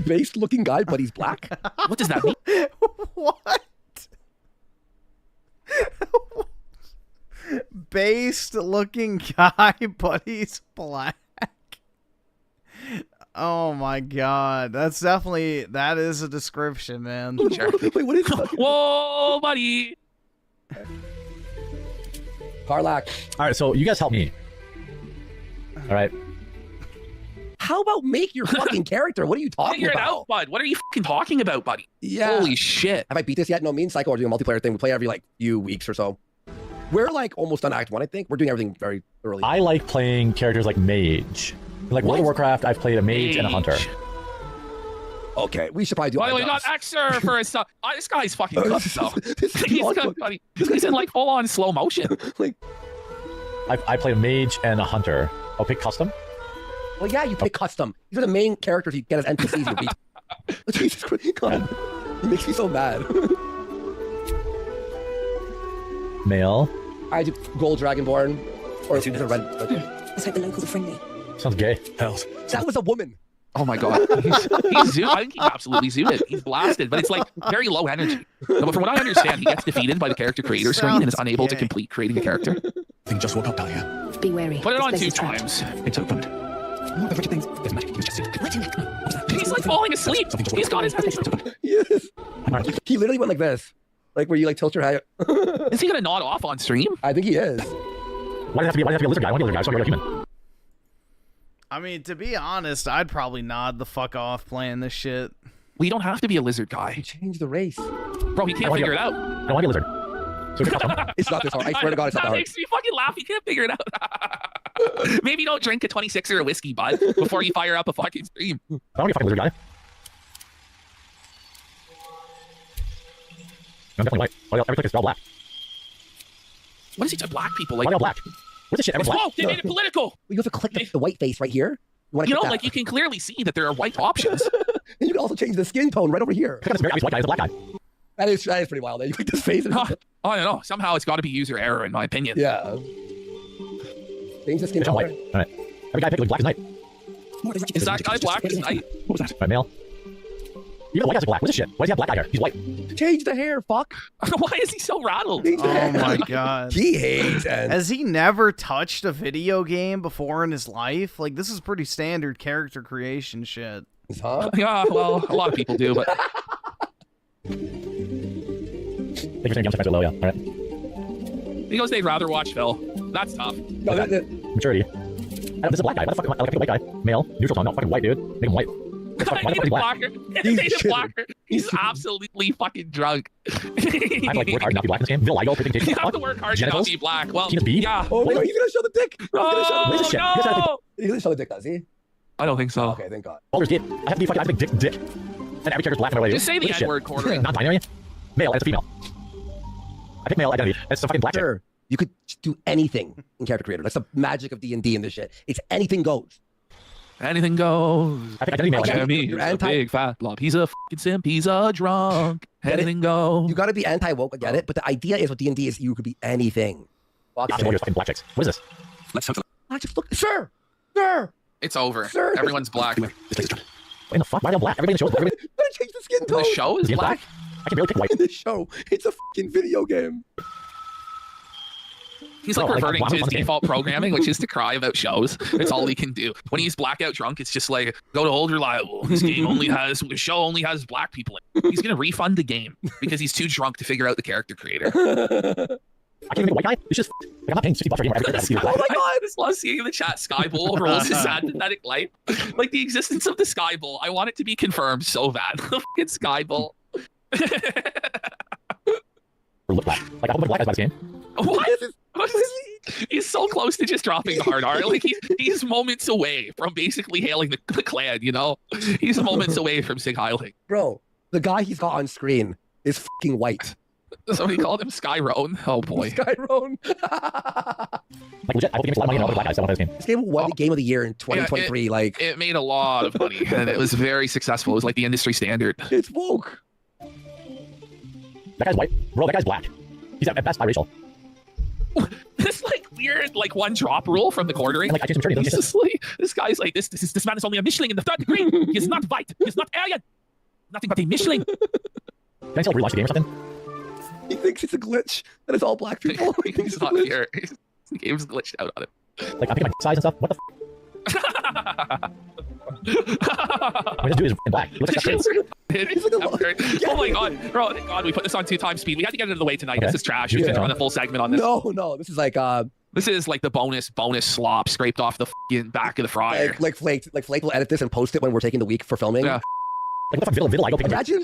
Base-looking guy, but he's black. What does that mean? What? Based-looking guy, but he's black. Oh my God, that is a description, man. Wait, what is that? Whoa, buddy. Karlak. All right, so you guys help me. All right. How about make your fucking character? What are you talking Figure about? it out, bud. What are you fucking talking about, buddy? Yeah. Holy shit. Have I beat this yet? No, me and Psycho are doing a multiplayer thing. We play every like few weeks or so. We're like almost done Act 1, I think. We're doing everything very thoroughly. I like playing characters like Mage. Like World of Warcraft, I've played a mage and a hunter. Okay, we should probably do. By the way, we got Xer for his stuff. This guy's fucking cooked, though. He's good, buddy. He's in like full-on slow motion. Like, I play a mage and a hunter. I'll pick custom. Well, yeah, you pick custom. These are the main characters you get as NPCs. Jesus Christ, God, it makes me so mad. Male. I do gold dragonborn, or is it red? It's like the locals are friendly. Sounds gay. Hells. That was a woman. Oh my God. He's zooted. I think he's absolutely zooted. He's blasted, but it's like very low energy. No, but from what I understand, he gets defeated by the character creator screen and is unable to complete creating a character. I think just woke up, Talia. Be wary. Put it on This 2 place is trapped. times. It's opened. No, there's things. There's magic. He was just He's like falling asleep. He's got his head. Yes. He literally went like this. Like where you like tilt your head. Is he gonna nod off on stream? I think he is. Why does it have to be a lizard guy? I want to be a lizard guy, so I'm a human. I mean, to be honest, I'd probably nod the fuck off playing this shit. We don't have to be a lizard guy. Change the race. Bro, he can't figure it out. I don't want to be a lizard. So it's not this hard. I swear to God, it's not that That hard. makes me fucking laugh. He can't figure it out. Maybe don't drink a 26er of whiskey, bud, before you fire up a fucking stream. I don't want to be a fucking lizard guy. I'm definitely white. Why everything is all black? What is he to black people? Like, why all black? Where's this shit? Everyone's whoa, black. they made it political. You have to click the white face right here. You know, like you can clearly see that there are white options. And you can also change the skin tone right over here. Click on this very obvious white guy. It's a black guy. That is pretty wild. You click this face. And I don't know. Somehow it's got to be user error, in my opinion. Yeah. Change the skin It's all color. white. All right. Every guy picked black as night. Is that guy black as night? What was that? Right, male. Even the white guy's black. What's this shit? Why does he have black guy hair? He's white. Change the hair, fuck. Why is he so rattled? Oh my God. He hates it. Has he never touched a video game before in his life? Like, this is pretty standard character creation shit. Huh? Yeah, well, a lot of people do, but... Thank you for saying jump so low, yeah. All right. He goes, they'd rather watch Phil. That's tough. No, Maturity. This is a black guy. What the fuck? I like a white guy. Male. Neutral tone. No, fucking white, dude. Make him white. I made him blacker. Made him blacker. He's absolutely fucking drunk. I have to like work hard not be black in this game. Vitiligo, pigmentation. You have to work hard to not be black. Well, yeah. Oh, no, he's gonna show the dick. Oh, What is this shit? no. He's gonna show the dick, does he? I don't think so. Okay, thank God. Baldur's Gate. I have to be fucking. I have to be dick. And every character's black in my way. Just say the N-word, quartering. Non-binary. Male. And it's a female. I pick male identity. It's a fucking black chick. Sure. You could do anything in character creator. That's the magic of D&D and this shit. It's anything goes. Anything goes. I think identity male. Jeremy, he's a big fat blob. He's a fucking simp. He's a drunk. Anything goes. You gotta be anti-woke. I get it. But the idea is with D&D is you could be anything. fucking black chicks. What is this? Let's have a black chicks. Look, sir. It's over. Sir. Everyone's black. What in the fuck? Why are they all black? Everybody in the show is black. Gotta change the skin tone. The show is black? I can barely pick white. In the show, it's a fucking video game. He's like reverting to his default programming, which is to cry about shows. That's all he can do. When he's blackout drunk, it's just like, go to Hold Reliable. This game the show only has black people in it. He's going to refund the game because he's too drunk to figure out the character creator. I can't even make a white guy. It's just, like, I'm not paying $60 for a game where every Oh my god, I just love seeing in the chat Skybowl rolls his sad pathetic life. Like the existence of the Skybowl. I want it to be confirmed so bad. Fucking Skybowl. Look black. Like, I hope black guys buy this game. What? He's so close to just dropping the hard R. Like he's moments away from basically hailing the clan, you know? He's moments away from Sig Heiling. Bro, the guy he's got on screen is fucking white. Somebody called him Skyrone. Oh boy. Skyrone. Like legit, I hope the game's a lot of money and all the black guys that want this game. This game won the game of the year in 2023. Yeah, it made a lot of money and it was very successful. It was like the industry standard. It's woke. That guy's white. Bro, that guy's black. He's at best biracial. This like weird like one drop rule from the quartering. Like, I changed maturity, He's just like, this guy's like this man is only a Michelin in the 3rd degree. He's not white. He's not Aryan. Nothing but a Michelin. Can I still relaunch the game or something? He thinks it's a glitch that it's all black people. He thinks He's not here. The game's glitched out on him. Like, I'm picking my size and stuff. What the f? I mean, this dude is in black. He looks like Oh my god, bro! Thank God we put this on 2x speed. We had to get it out of the way tonight. Okay. This is trash. We should run a full segment on this. No, this is like this is like the bonus slop scraped off the fucking back of the fryer. Like Flake will edit this and post it when we're taking the week for filming. Yeah. Like, what the fuck, Viddle, I go pick imagine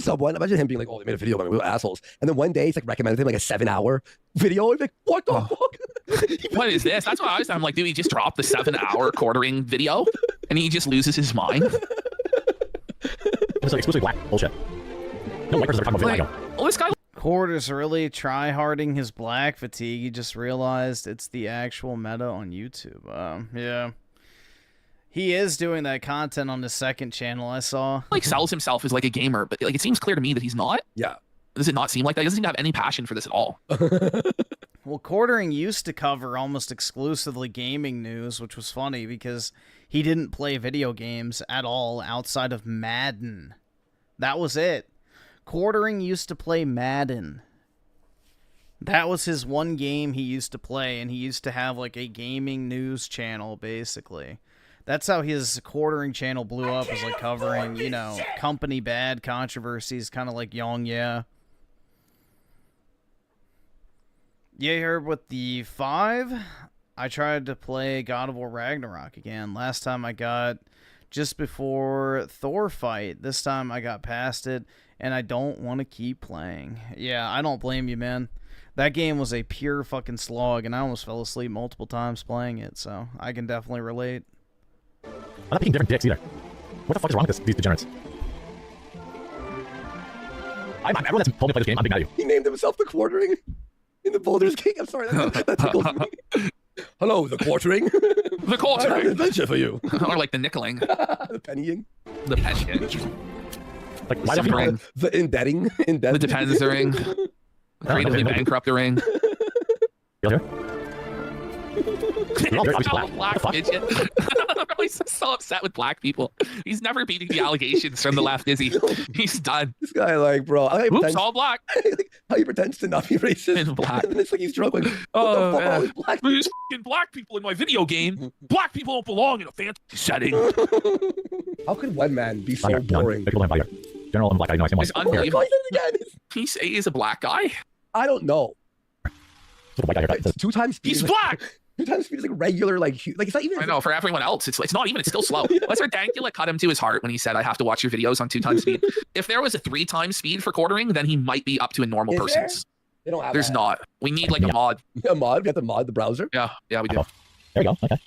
him being like, oh, they made a video about me, we're assholes. And then one day he's like recommended him like a 7-hour video. He's like, what the fuck? What is this? That's what I was. I'm like, dude, he just dropped the 7-hour quartering video, and he just loses his mind. It's like exclusively black bullshit. No white persons are talking about Viddle, I go. Well, this guy. Quarters really try-harding his black fatigue. He just realized it's the actual meta on YouTube. Yeah. He is doing that content on his second channel, I saw. Like, sells himself as like a gamer, but like it seems clear to me that he's not. Yeah. Does it not seem like that? He doesn't seem to have any passion for this at all. Well, Quartering used to cover almost exclusively gaming news, which was funny because he didn't play video games at all outside of Madden. That was it. Quartering used to play Madden. That was his one game he used to play, and he used to have like a gaming news channel, basically. That's how his Quartering channel blew up, is like covering, you know, company bad controversies, kind of like Young, yeah. Yeah, here with the 5, I tried to play God of War Ragnarok again. Last time I got just before Thor fight. This time I got past it, and I don't want to keep playing. Yeah, I don't blame you, man. That game was a pure fucking slog, and I almost fell asleep multiple times playing it, so I can definitely relate. I'm not picking different dicks either. What the fuck is wrong with these degenerates? Everyone that's told me to play this game, I'm big mad at you. He named himself the Quartering in the Boulder's King. I'm sorry, that tickles me. Hello, the Quartering. The Quartering. I have an adventure for you. Or like the nickeling. The pennying. The pennying. Like, why Simpering. The indebting. The depends-ing. Creatively bankrupt-ing. You Black midget. He's so upset with black people. He's never beating the allegations from the left, is he? He's done. This guy, like, bro. Oops, all black. How he pretends to not be racist. And black. And then it's like he's drunk. Like, what the fuck? All these black people? There's fucking black people in my video game. Black people don't belong in a fantasy setting. How could one man be so boring? General and black guy, no, I see It's unbelievable. He's a black guy? I don't know. It's 2 times speed. He's black! 2 times speed is like regular, like it's not even. I know, for everyone else, it's not even, it's still slow. Lester Dankula cut him to his heart when he said, I have to watch your videos on 2 times speed. If there was a 3 times speed for Quartering, then he might be up to a normal person's. They don't have There's that. not. We need like a mod. A mod? We have to mod the browser? Yeah, we do. There we go, okay.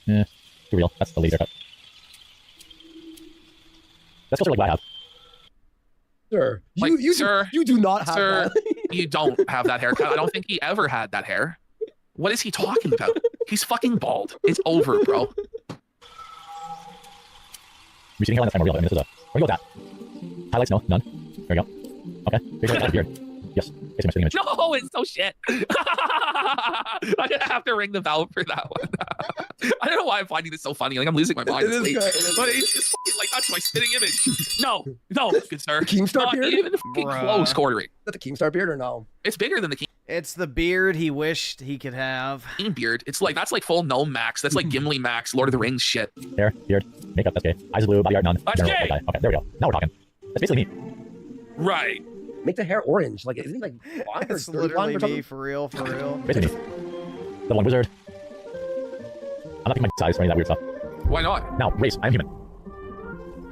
Yeah, too real. That's the laser cut. That's also like what I have. Sir, Like, you do not have sir, that. you don't have that haircut. I don't think he ever had that hair. What is he talking about? He's fucking bald. It's over, bro. Receding hairline, that's kind of real. I mean, this is a... Where do you go with that? Highlights? No, none. There we go. Okay. Here's that beard. Yes. It's my spitting image. No, it's so shit. I'm gonna have to ring the bell for that one. I don't know why I'm finding this so funny. Like I'm losing my mind. It's late. But it's just fucking like that's my spitting image. No, good sir. The Keemstar Not beard? even fucking close, Corey. Is that the Keemstar beard or no? It's bigger than the Keem. It's the beard he wished he could have. Beard. It's like that's like full gnome max. That's like Gimli max, Lord of the Rings shit. Hair, beard, makeup, that's gay. Eyes are blue, body art none. That's General, gay. white guy. Okay, there we go. Now we're talking. That's basically me. Right. Make the hair orange. Like, isn't he like blonde It's or literally blonde or me, something? for real, for real. Basically me. Level 1 wizard. I'm not picking my size for any of that weird stuff. Why not? Now, race. I'm human.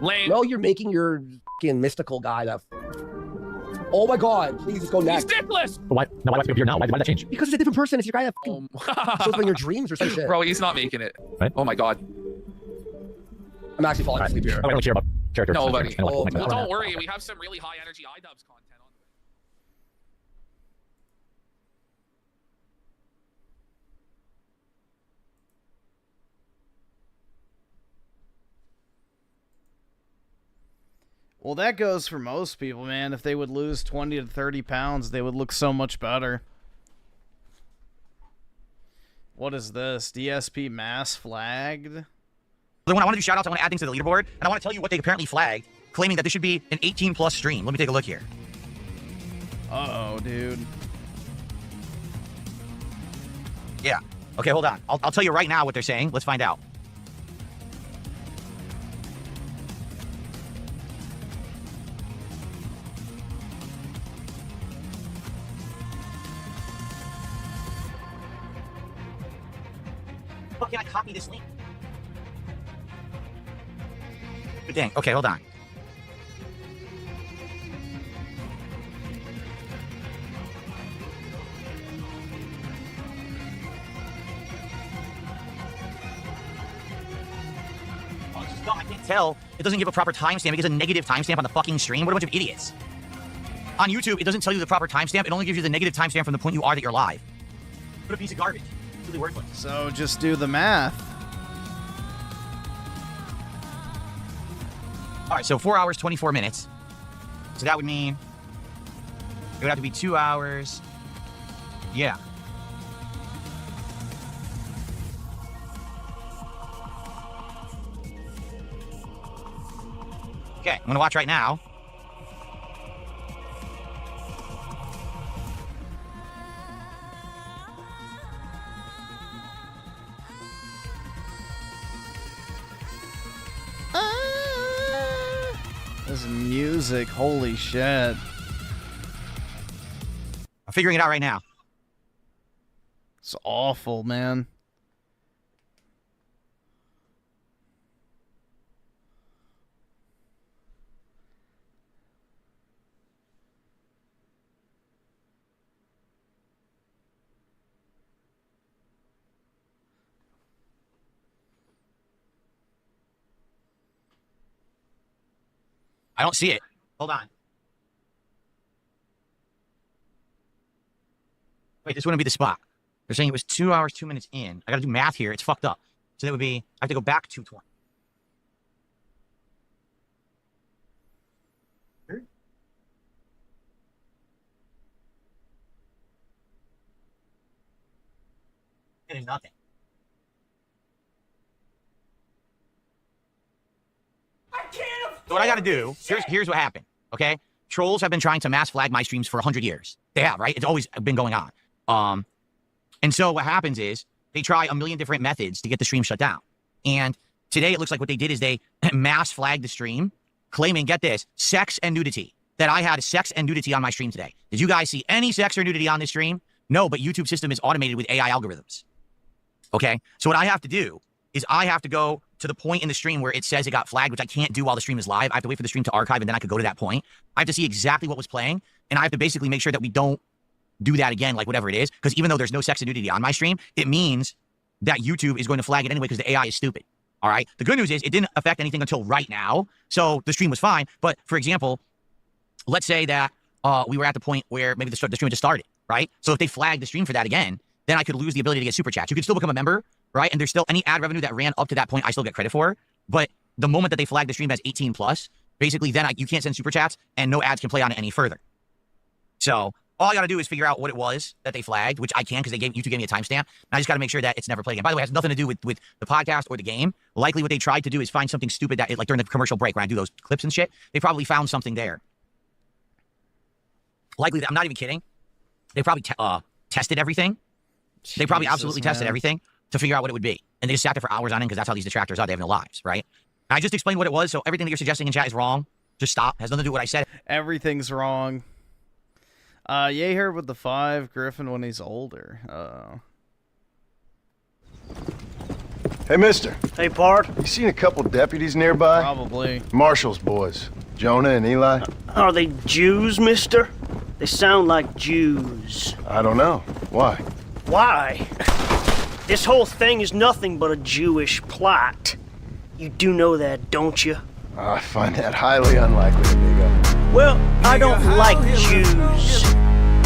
Lame. No, you're making your fucking mystical guy that. Oh my god, please just go next. He's dickless! But why? No, why do I have to be a beard now? Why did that change? Because it's a different person. It's your guy that fucking shows up in your dreams or some shit. Bro, he's not making it. Right? Oh my god. I'm actually falling asleep here. I don't really care about characters. No, buddy. Well, Don't worry, we have some really high energy iDubbbz content on. Well, that goes for most people, man. If they would lose 20 to 30 pounds, they would look so much better. What is this? DSP mass flagged? The one I want to do shout outs, I want to add things to the leaderboard, and I want to tell you what they apparently flagged, claiming that this should be an 18+ stream. Let me take a look here. Uh-oh, dude. Yeah. Okay, hold on. I'll tell you right now what they're saying. Let's find out. How can I copy this link? Good dang. Okay, hold on. Oh, this is dumb. I can't tell. It doesn't give a proper timestamp. It gives a negative timestamp on the fucking stream. What a bunch of idiots. On YouTube, it doesn't tell you the proper timestamp. It only gives you the negative timestamp from the point you are that you're live. What a piece of garbage. It's really worthless. So just do the math. All right, so 4 hours, 24 minutes. So that would mean it would have to be 2 hours. Yeah. Okay, I'm gonna watch right now. This music, holy shit. I'm figuring it out right now. It's awful, man. I don't see it. Hold on. Wait, this wouldn't be the spot. They're saying it was 2 hours, 2 minutes in. I gotta do math here. It's fucked up. So that would be, I have to go back 220. It is nothing. So what I got to do, here's what happened, okay? Trolls have been trying to mass flag my streams for 100 years. They have, right? It's always been going on. And so what happens is they try a million different methods to get the stream shut down. And today it looks like what they did is they mass flagged the stream, claiming, get this, sex and nudity. That I had sex and nudity on my stream today. Did you guys see any sex or nudity on this stream? No, but YouTube system is automated with AI algorithms. Okay? So what I have to do is I have to go to the point in the stream where it says it got flagged, which I can't do while the stream is live. I have to wait for the stream to archive, and then I could go to that point. I have to see exactly what was playing, and I have to basically make sure that we don't do that again, like whatever it is, because even though there's no sex and nudity on my stream, it means that YouTube is going to flag it anyway because the AI is stupid. All right? The good news is it didn't affect anything until right now, so the stream was fine. But, for example, let's say that we were at the point where maybe the stream just started, right? So if they flagged the stream for that again, then I could lose the ability to get super chats. You could still become a member, right? And there's still any ad revenue that ran up to that point, I still get credit for. But the moment that they flag the stream as 18+, basically then you can't send super chats and no ads can play on it any further. So All I got to do is figure out what it was that they flagged, which I can because YouTube gave me a timestamp. And I just got to make sure that it's never played again. By the way, it has nothing to do with the podcast or the game. Likely what they tried to do is find something stupid that, like during the commercial break when I do those clips and shit, they probably found something there. Likely, I'm not even kidding. They probably tested everything. They probably absolutely tested everything to figure out what it would be. And they just sat there for hours on end because that's how these detractors are. They have no lives, right? And I just explained what it was, so everything that you're suggesting in chat is wrong. Just stop. Has nothing to do with what I said. Everything's wrong. Yay here with the 5, Griffin when he's older. Hey, mister. Hey, Bart. You seen a couple deputies nearby? Probably. Marshall's boys. Jonah and Eli? Are they Jews, mister? They sound like Jews. I don't know. Why? Why? This whole thing is nothing but a Jewish plot. You do know that, don't you? I find that highly unlikely, amigo. Well, I don't like Jews,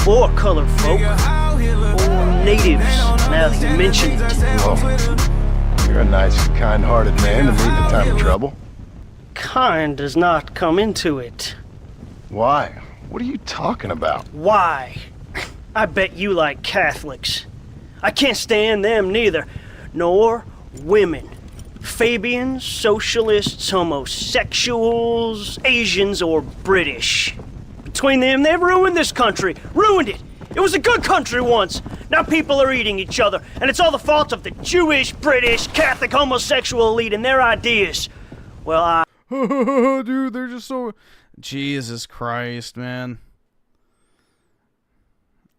or colored folk, or natives, now that you mention it. Well, you're a nice, kind-hearted man to meet in a time of trouble. Kind does not come into it. Why? What are you talking about? Why? I bet you like Catholics. I can't stand them neither, nor women. Fabians, socialists, homosexuals, Asians, or British. Between them, they've ruined this country. Ruined it! It was a good country once. Now people are eating each other, and it's all the fault of the Jewish, British, Catholic, homosexual elite and their ideas. Well, Dude, they're just so... Jesus Christ, man.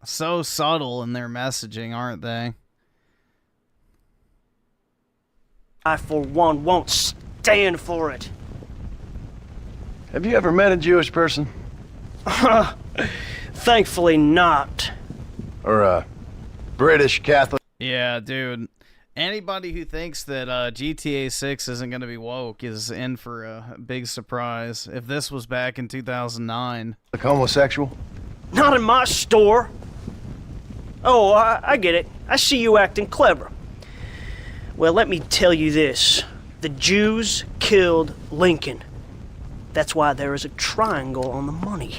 So subtle in their messaging, aren't they? I, for one, won't stand for it. Have you ever met a Jewish person? Thankfully not. Or a British Catholic? Yeah, dude. Anybody who thinks that GTA 6 isn't going to be woke is in for a big surprise. If this was back in 2009. Like homosexual? Not in my store. Oh, I get it. I see you acting clever. Well, let me tell you this. The Jews killed Lincoln. That's why there is a triangle on the money.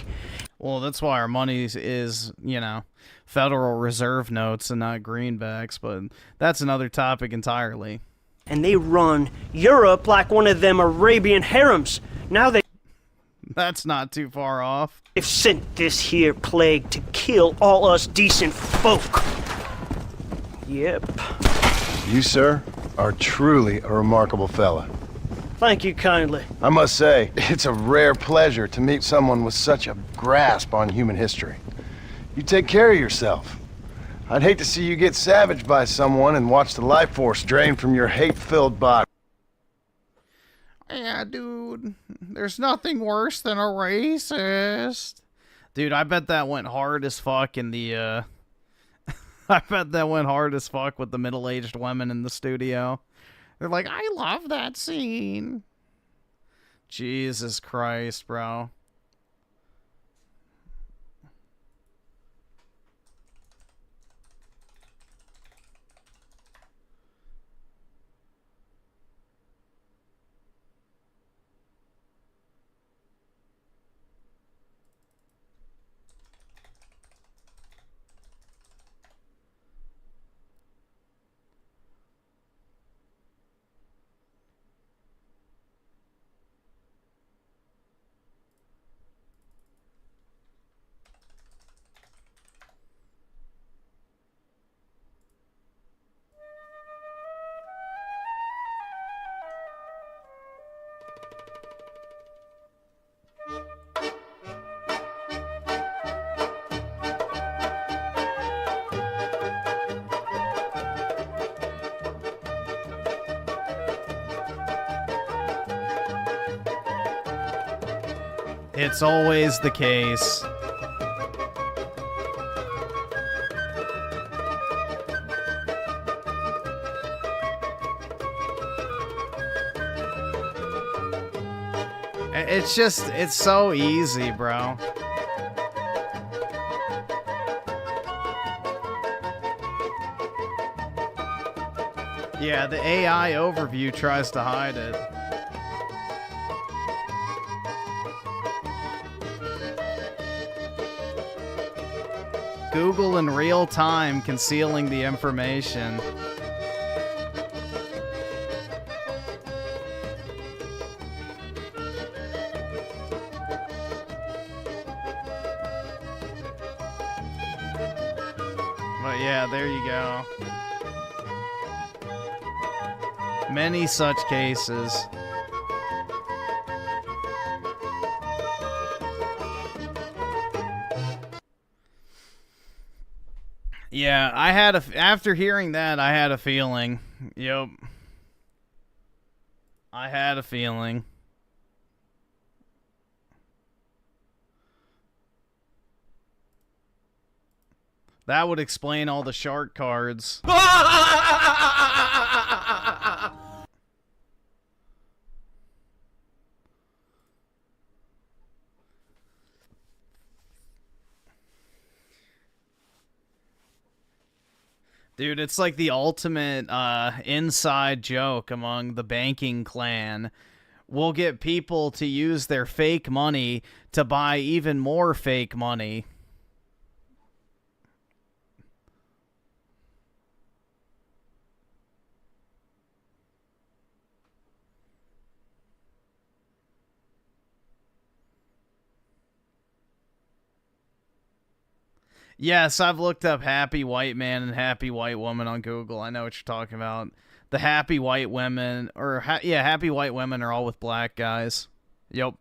Well, that's why our money is, you know, Federal Reserve notes and not greenbacks, but that's another topic entirely. And they run Europe like one of them Arabian harems. Now they... That's not too far off. They've sent this here plague to kill all us decent folk. Yep. You, sir, are truly a remarkable fella. Thank you kindly. I must say, it's a rare pleasure to meet someone with such a grasp on human history. You take care of yourself. I'd hate to see you get savaged by someone and watch the life force drain from your hate-filled body. Yeah, dude. There's nothing worse than a racist. Dude, I bet that went hard as fuck in the, I bet that went hard as fuck with the middle-aged women in the studio. They're like, I love that scene. Jesus Christ, bro. It's always the case. It's just, it's so easy, bro. Yeah, the AI overview tries to hide it. Google in real time concealing the information. But yeah, there you go. Many such cases. Yeah, I had after hearing that, I had a feeling. Yep. I had a feeling. That would explain all the shark cards. Dude, it's like the ultimate inside joke among the banking clan. We'll get people to use their fake money to buy even more fake money. Yes, I've looked up happy white man and happy white woman on Google. I know what you're talking about. The happy white women, or yeah, happy white women are all with black guys. Yep.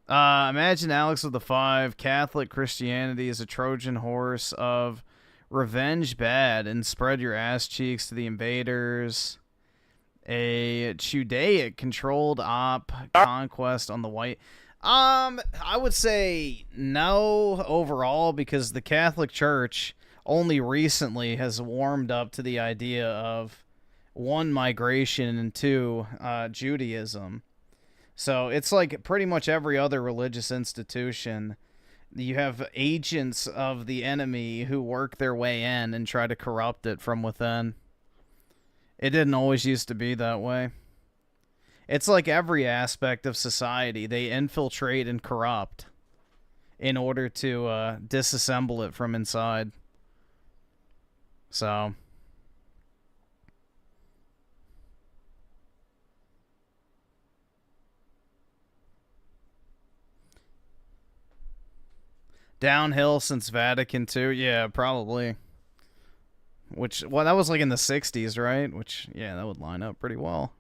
Imagine Alex with the 5. Catholic Christianity is a Trojan horse of revenge bad and spread your ass cheeks to the invaders. A Judaic controlled op conquest on the white... I would say no overall, because the Catholic Church only recently has warmed up to the idea of 1, migration, and 2, Judaism. So it's like pretty much every other religious institution. You have agents of the enemy who work their way in and try to corrupt it from within. It didn't always used to be that way. It's like every aspect of society. They infiltrate and corrupt in order to disassemble it from inside. So... downhill since Vatican II? Yeah, probably. Which, well, that was like in the 60s, right? Which, yeah, that would line up pretty well.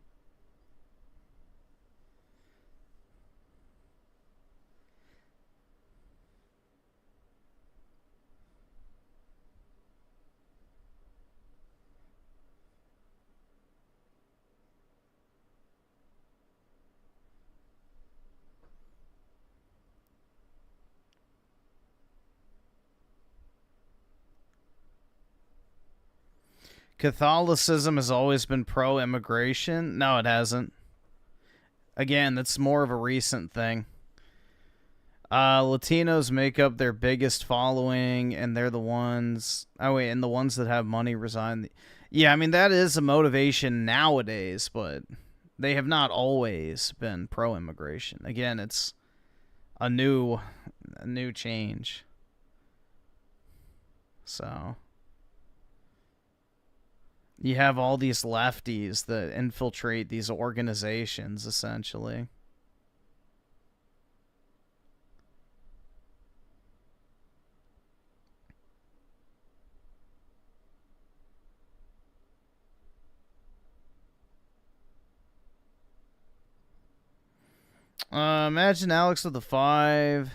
Catholicism has always been pro-immigration? No, it hasn't. Again, that's more of a recent thing. Latinos make up their biggest following, and they're the ones... Oh, wait, and the ones that have money resign. Yeah, I mean, that is a motivation nowadays, but they have not always been pro-immigration. Again, it's a new change. So... you have all these lefties that infiltrate these organizations, essentially. Imagine Alex with the 5.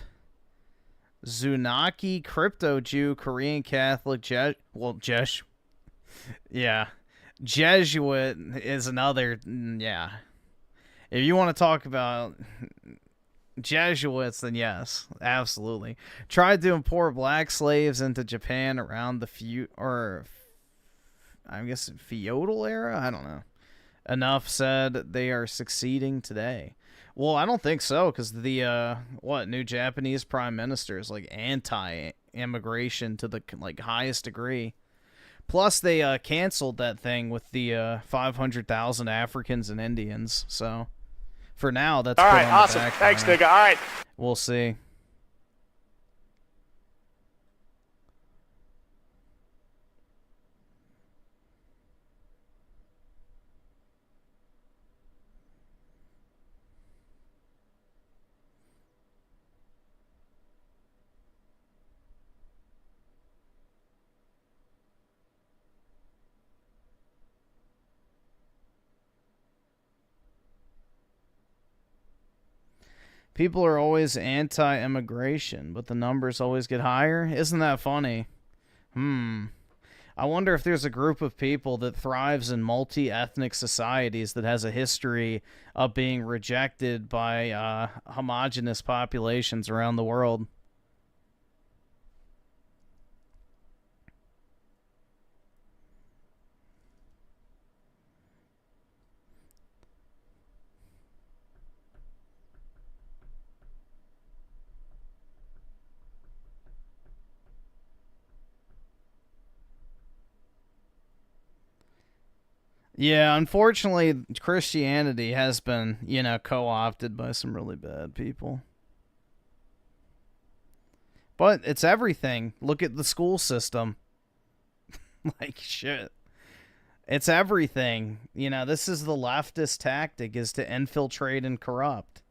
Zunaki, crypto Jew, Korean Catholic, yeah. Jesuit is another, yeah. If you want to talk about Jesuits, then yes, absolutely. Tried to import black slaves into Japan around the feudal era? I don't know. Enough said, they are succeeding today. Well, I don't think so, because the, new Japanese prime minister is, like, anti-immigration to the, like, highest degree. Plus, they canceled that thing with the 500,000 Africans and Indians. So, for now, that's all put right. on the Awesome. back Thanks, burner. nigga. All right. We'll see. People are always anti-immigration, but the numbers always get higher. Isn't that funny? I wonder if there's a group of people that thrives in multi-ethnic societies that has a history of being rejected by homogenous populations around the world. Yeah, unfortunately, Christianity has been, you know, co-opted by some really bad people. But it's everything. Look at the school system. Like, shit. It's everything. You know, this is the leftist tactic, is to infiltrate and corrupt.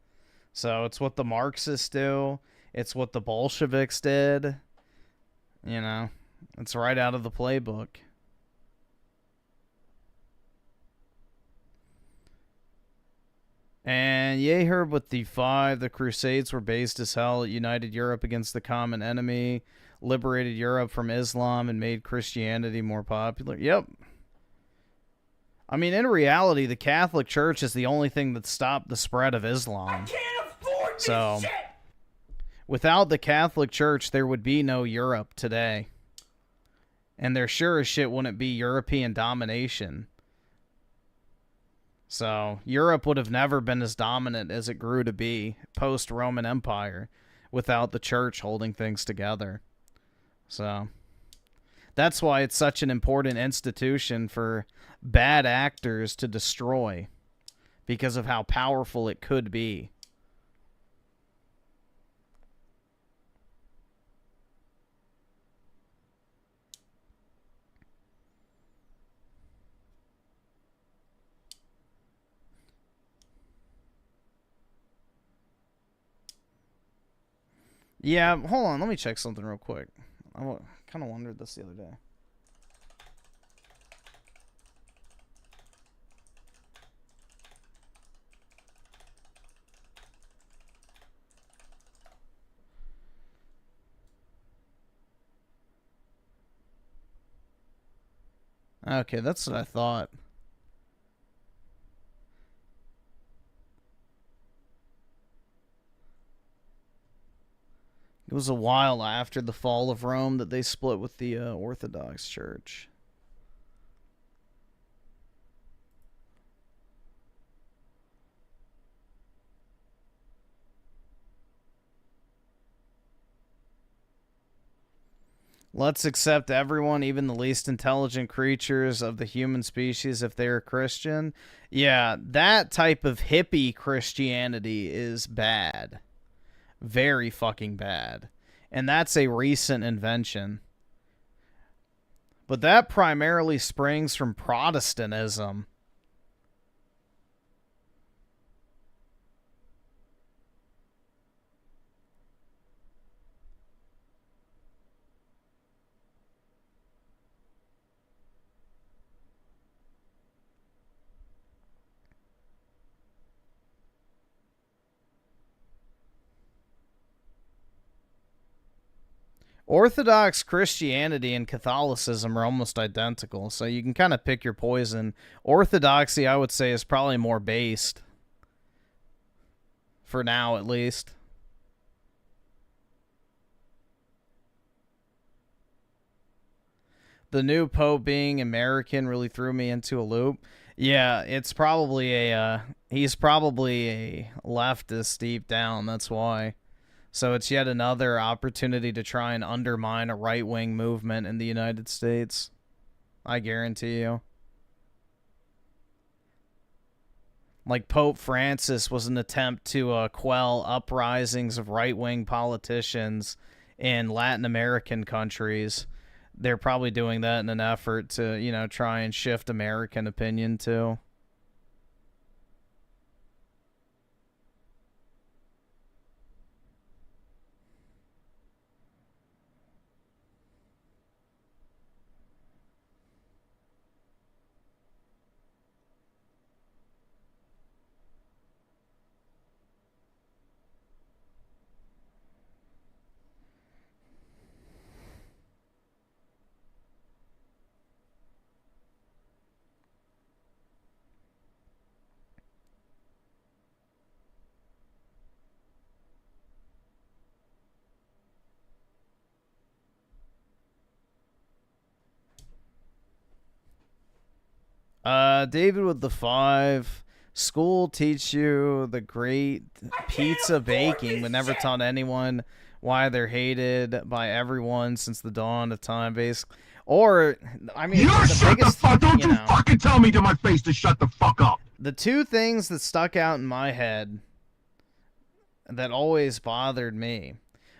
So it's what the Marxists do. It's what the Bolsheviks did. You know, it's right out of the playbook. And yay, Herb with the 5. The Crusades were based as hell. It united Europe against the common enemy, liberated Europe from Islam, and made Christianity more popular. Yep. I mean, in reality, the Catholic Church is the only thing that stopped the spread of Islam. I can't afford this shit! Without the Catholic Church, there would be no Europe today. And there sure as shit wouldn't be European domination. So, Europe would have never been as dominant as it grew to be post-Roman Empire without the church holding things together. So, that's why it's such an important institution for bad actors to destroy, because of how powerful it could be. Yeah, hold on. Let me check something real quick. I kind of wondered this the other day. Okay, that's what I thought. It was a while after the fall of Rome that they split with the Orthodox Church. Let's accept everyone, even the least intelligent creatures of the human species, if they're Christian. Yeah, that type of hippie Christianity is bad. Very fucking bad. And that's a recent invention. But that primarily springs from Protestantism. Orthodox Christianity and Catholicism are almost identical, so you can kind of pick your poison. Orthodoxy, I would say, is probably more based. For now, at least. The new Pope being American really threw me into a loop. Yeah, it's probably a, he's probably a leftist deep down, that's why. So it's yet another opportunity to try and undermine a right-wing movement in the United States. I guarantee you. Like Pope Francis was an attempt to quell uprisings of right-wing politicians in Latin American countries. They're probably doing that in an effort to, you know, try and shift American opinion too. David with the 5. School teach you the great pizza baking, but never taught anyone why they're hated by everyone since the dawn of time, basically. Or, I mean, the biggest, Don't you fucking tell me to my face to shut the fuck up. The two things that stuck out in my head that always bothered me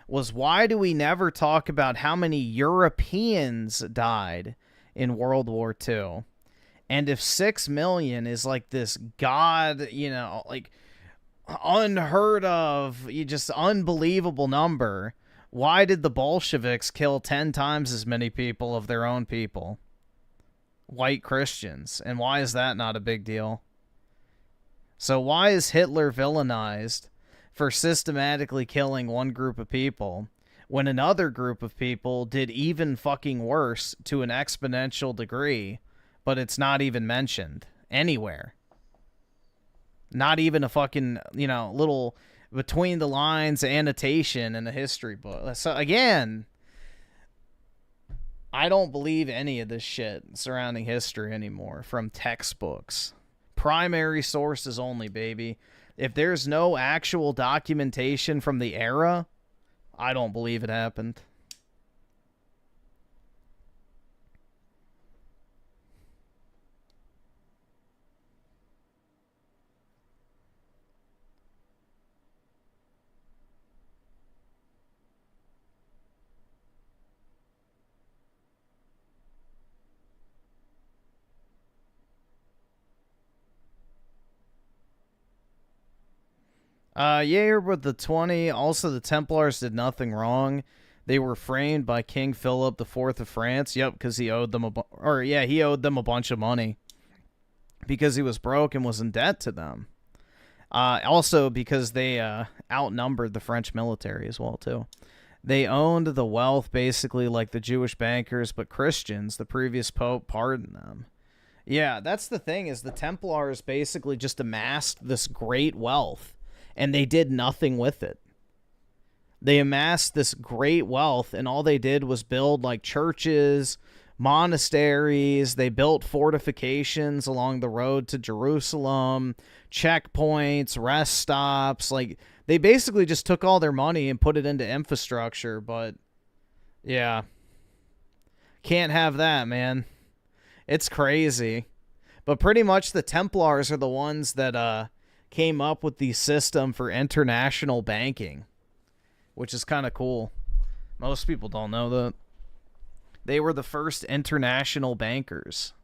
was, why do we never talk about how many Europeans died in World War II? And if 6 million is like this god, you know, like unheard of, just unbelievable number, why did the Bolsheviks kill 10 times as many people of their own people? White Christians. And why is that not a big deal? So why is Hitler villainized for systematically killing one group of people when another group of people did even fucking worse to an exponential degree, but it's not even mentioned anywhere? Not even a fucking, you know, little between the lines annotation in a history book. So again, I don't believe any of this shit surrounding history anymore from textbooks. Primary sources only, baby. If there's no actual documentation from the era, I don't believe it happened. Yeah, with the 20. Also, the Templars did nothing wrong. They were framed by King Philip IV of France. Yep, because he owed them he owed them a bunch of money because he was broke and was in debt to them. Also, because they outnumbered the French military as well too. They owned the wealth basically like the Jewish bankers, but Christians. The previous pope pardoned them. Yeah, that's the thing, is the Templars basically just amassed this great wealth, and they did nothing with it. They amassed this great wealth, and all they did was build like churches, monasteries. They built fortifications along the road to Jerusalem, checkpoints, rest stops. Like, they basically just took all their money and put it into infrastructure. But yeah, can't have that, man. It's crazy. But pretty much the Templars are the ones that came up with the system for international banking, which is kind of cool. Most people don't know that. They were the first international bankers.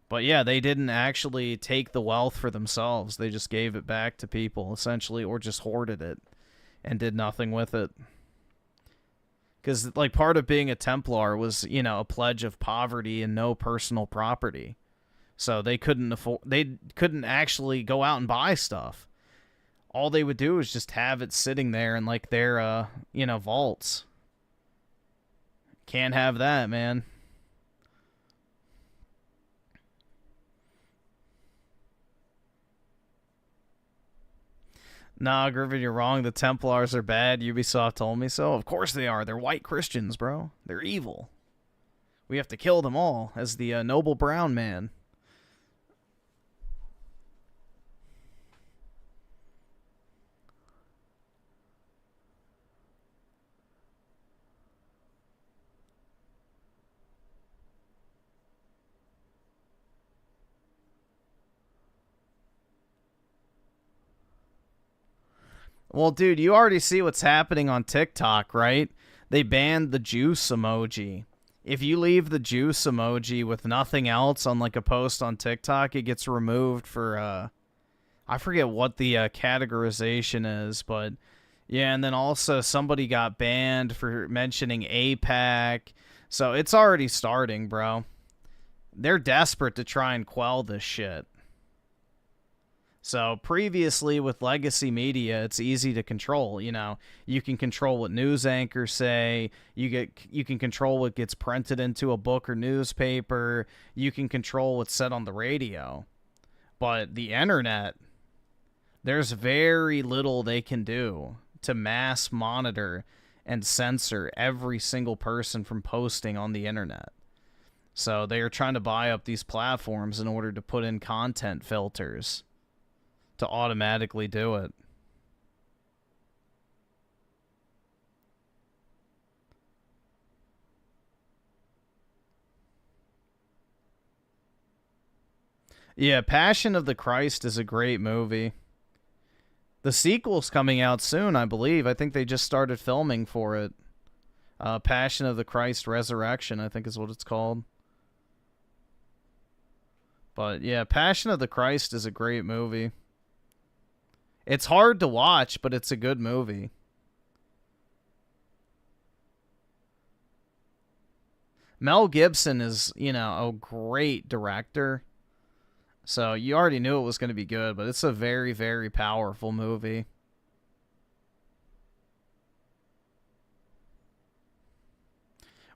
But yeah, they didn't actually take the wealth for themselves. They just gave it back to people, essentially, or just hoarded it and did nothing with it. Because, like, part of being a Templar was, you know, a pledge of poverty and no personal property. So they couldn't actually go out and buy stuff. All they would do is just have it sitting there in like their you know, vaults. Can't have that, man. Nah, Griffin, you're wrong. The Templars are bad. Ubisoft told me so. Of course they are. They're white Christians, bro. They're evil. We have to kill them all as the noble brown man. Well, dude, you already see what's happening on TikTok, right? They banned the juice emoji. If you leave the juice emoji with nothing else on like a post on TikTok, it gets removed for, I forget what the categorization is, but yeah, and then also somebody got banned for mentioning APAC. So it's already starting, bro. They're desperate to try and quell this shit. So previously with legacy media, it's easy to control. You know, you can control what news anchors say. You can control what gets printed into a book or newspaper. You can control what's said on the radio. But the internet, there's very little they can do to mass monitor and censor every single person from posting on the internet. So they are trying to buy up these platforms in order to put in content filters to automatically do it. Yeah, Passion of the Christ is a great movie. The sequel's coming out soon, I believe. I think they just started filming for it. Passion of the Christ Resurrection, I think is what it's called. But yeah, Passion of the Christ is a great movie. It's hard to watch, but it's a good movie. Mel Gibson is, you know, a great director. So you already knew it was going to be good, but it's a very, very powerful movie.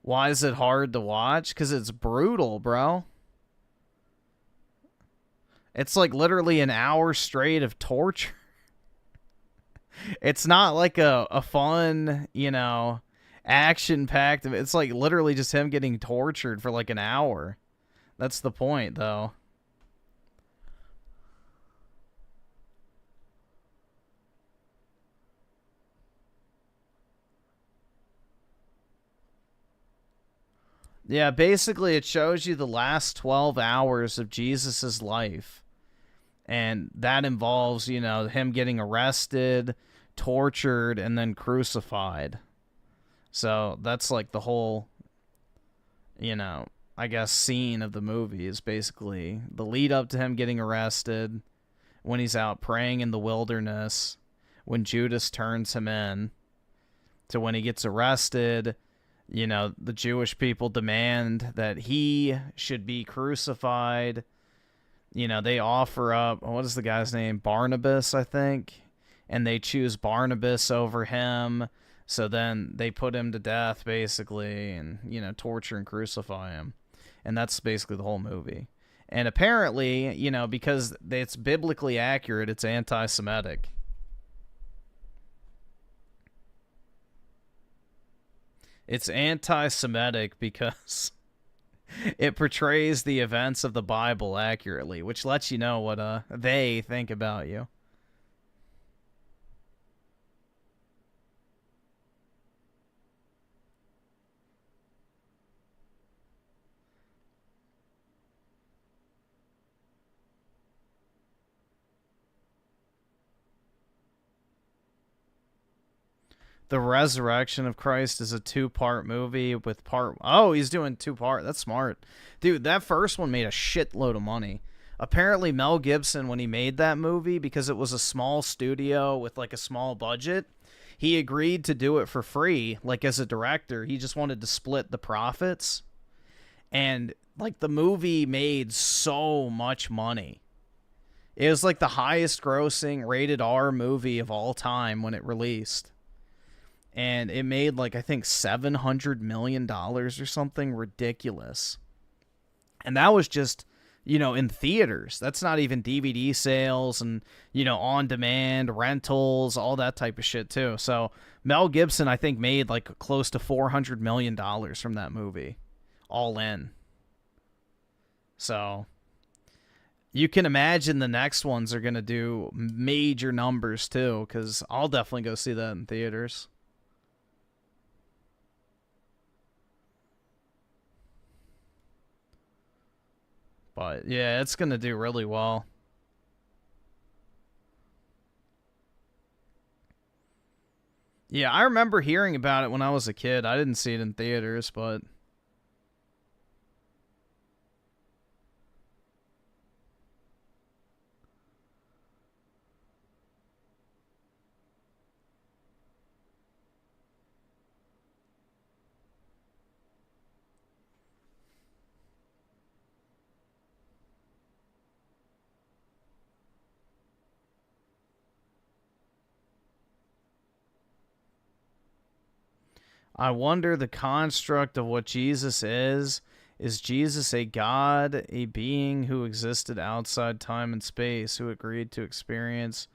Why is it hard to watch? Because it's brutal, bro. It's like literally an hour straight of torture. It's not like a fun, you know, action-packed. It's like literally just him getting tortured for like an hour. That's the point, though. Yeah, basically it shows you the last 12 hours of Jesus's life. And that involves, you know, him getting arrested, tortured, and then crucified. So that's like the whole, you know, I guess scene of the movie is basically the lead up to him getting arrested, when he's out praying in the wilderness, when Judas turns him in, to when he gets arrested. You know, the Jewish people demand that he should be crucified. You know, they offer up, what is the guy's name? Barnabas, I think. And they choose Barnabas over him. So then they put him to death, basically, and, you know, torture and crucify him. And that's basically the whole movie. And apparently, you know, because it's biblically accurate, it's anti-Semitic. It's anti-Semitic because it portrays the events of the Bible accurately, which lets you know what they think about you. The Resurrection of Christ is a 2-part movie with part... Oh, he's doing 2-part. That's smart. Dude, that first one made a shitload of money. Apparently, Mel Gibson, when he made that movie, because it was a small studio with, like, a small budget, he agreed to do it for free, like, as a director. He just wanted to split the profits. And, like, the movie made so much money. It was, like, the highest grossing rated R movie of all time when it released. And it made, like, I think $700 million or something ridiculous. And that was just, you know, in theaters. That's not even DVD sales and, you know, on-demand, rentals, all that type of shit, too. So Mel Gibson, I think, made, like, close to $400 million from that movie. All in. So you can imagine the next ones are going to do major numbers, too, because I'll definitely go see that in theaters. But, yeah, it's going to do really well. Yeah, I remember hearing about it when I was a kid. I didn't see it in theaters, but... I wonder the construct of what Jesus is. Is Jesus a God, a being who existed outside time and space, who agreed to experience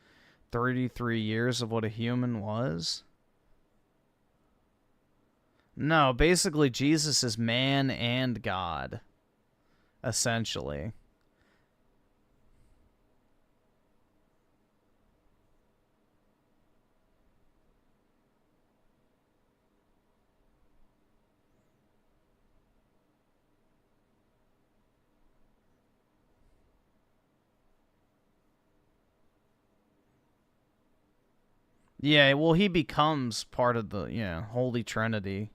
33 years of what a human was? No, basically Jesus is man and God. essentially. Yeah, well, he becomes part of the, Holy Trinity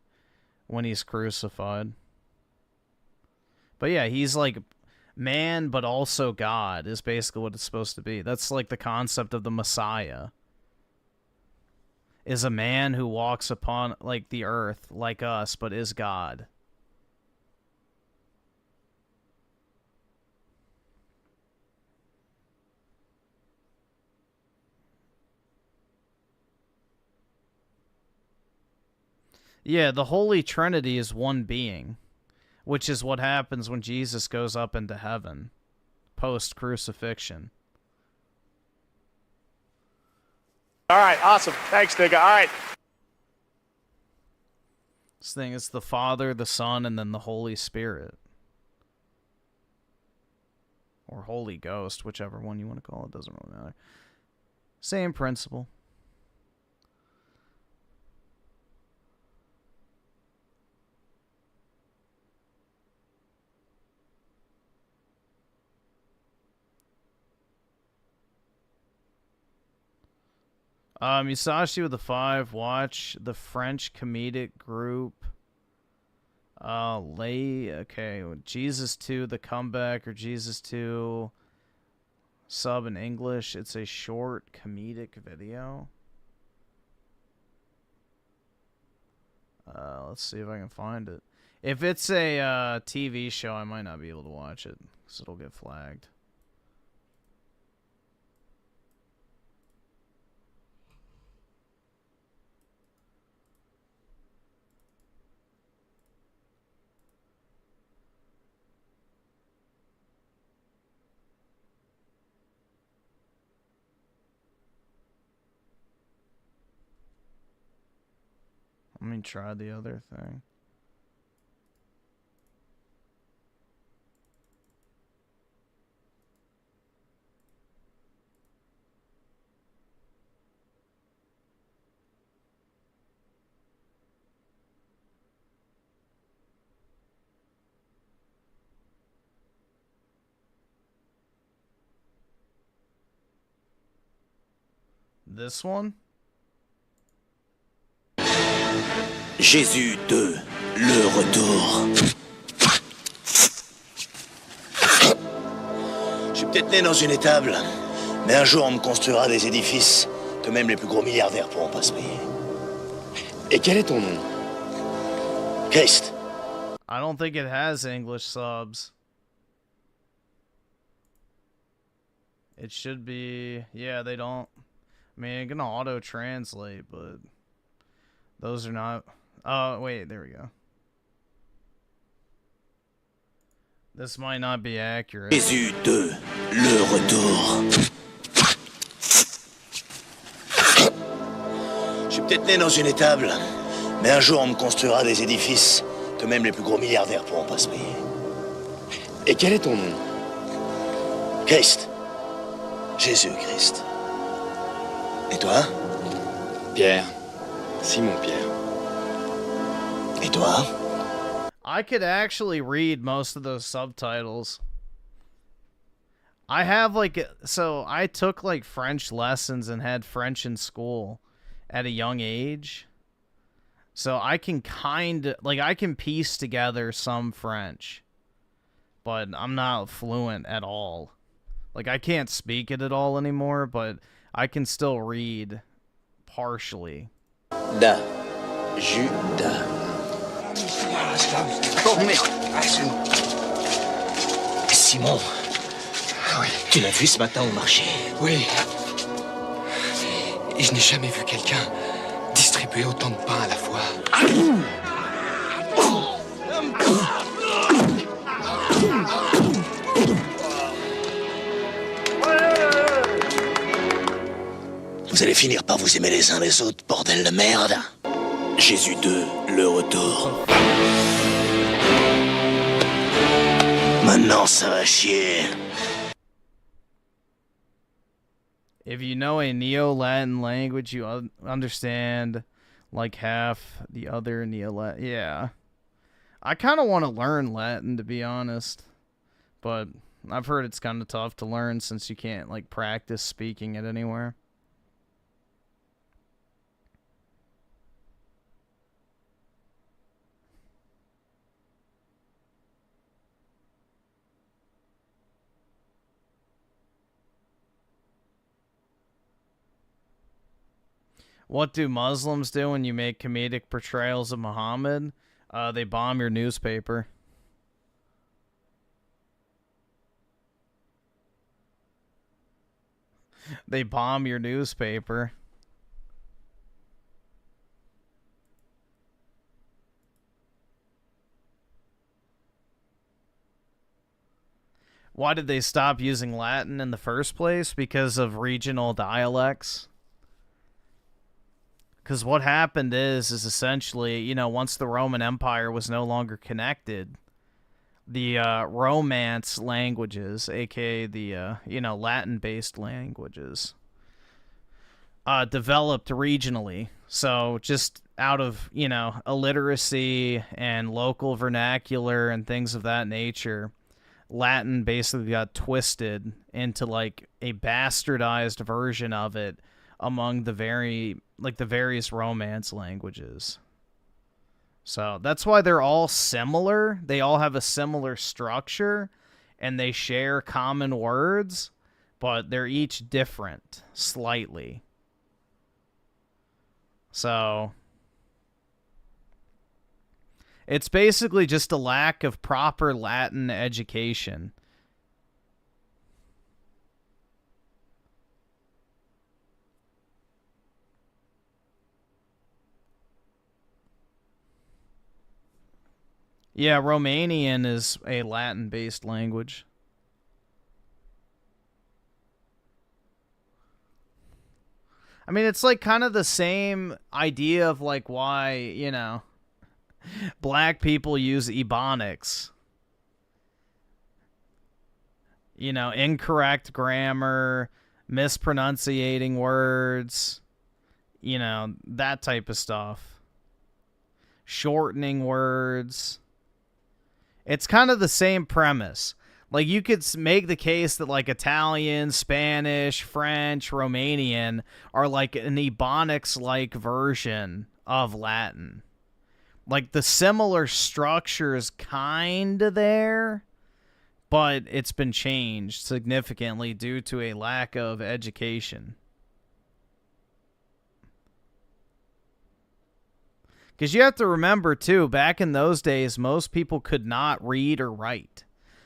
when he's crucified. But yeah, he's like man, but also God is basically what it's supposed to be. That's like the concept of the Messiah. Is a man who walks upon, like, the earth like us, but is God. Yeah, the Holy Trinity is one being, which is what happens when Jesus goes up into heaven, post-crucifixion. All right, awesome. Thanks, nigga. All right. This thing is the Father, the Son, and then the Holy Spirit. Or Holy Ghost, whichever one you want to call it, doesn't really matter. Same principle. Musashi with the 5. Watch the French comedic group. Okay, Jesus 2, The Comeback, or Jesus 2 sub in English. It's a short comedic video. Let's see if I can find it. If it's a TV show, I might not be able to watch it because it'll get flagged. Let me try the other thing. This one? Jésus 2, le retour. Je suis peut-être né dans une étable, mais un jour on me construira des édifices que même les plus gros milliardaires pourront pas se payer. Et quel est ton nom? Christ. I don't think it has English subs. It should be... Yeah, they don't... I mean, I'm gonna auto-translate, but... Those are not... Oh, wait, there we go. This might not be accurate. Jésus 2, le retour. Je suis peut-être né dans une étable, mais un jour on me construira des édifices que même les plus gros milliardaires pourront pas se payer. Et quel est ton nom? Christ. Jésus-Christ. Et toi? Pierre. Simon Pierre. Et toi? I could actually read most of those subtitles. I have so I took French lessons and had French in school at a young age. So I can I can piece together some French, but I'm not fluent at all. I can't speak it at all anymore, but I can still read partially. Da. Judas. Oh merde. Simon. Oui. Tu l'as vu ce matin au marché? Oui. Et je n'ai jamais vu quelqu'un distribuer autant de pain à la fois. Vous allez finir par vous aimer les uns les autres, bordel de merde. Jésus 2, le retour. Maintenant, ça va chier. If you know a Neo-Latin language, you understand like half the other Neo-Latin. Yeah. I kind of want to learn Latin, to be honest. But I've heard it's kind of tough to learn since you can't, like, practice speaking it anywhere. What do Muslims do when you make comedic portrayals of Muhammad? They bomb your newspaper. They bomb your newspaper. Why did they stop using Latin in the first place? Because of regional dialects. Because what happened is essentially, you know, once the Roman Empire was no longer connected, the Romance languages, aka the, you know, Latin-based languages, developed regionally. So just out of, you know, illiteracy and local vernacular and things of that nature, Latin basically got twisted into, like, a bastardized version of it among the various Romance languages. So that's why they're all similar. They all have a similar structure and they share common words, but they're each different slightly. So it's basically just a lack of proper Latin education. Yeah, Romanian is a Latin-based language. I mean, it's like kind of the same idea of like why, you know, black people use Ebonics. You know, incorrect grammar, mispronunciating words, you know, that type of stuff. Shortening words. It's kind of the same premise. Like, you could make the case that, like, Italian, Spanish, French, Romanian are, like, an Ebonics-like version of Latin. Like, the similar structure is kind of there, but it's been changed significantly due to a lack of education. Because you have to remember, too, back in those days, most people could not read or write.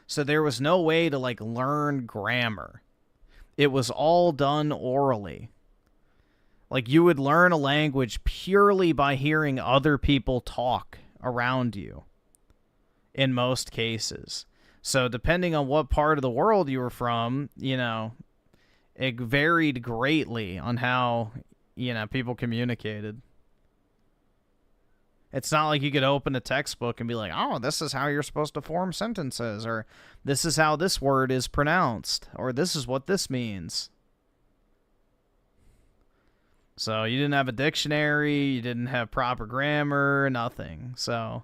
So there was no way to, like, learn grammar. It was all done orally. Like, you would learn a language purely by hearing other people talk around you, in most cases. So depending on what part of the world you were from, you know, it varied greatly on how, you know, people communicated. It's not like you could open a textbook and be like, oh, this is how you're supposed to form sentences, or this is how this word is pronounced, or this is what this means. So you didn't have a dictionary, you didn't have proper grammar, nothing. So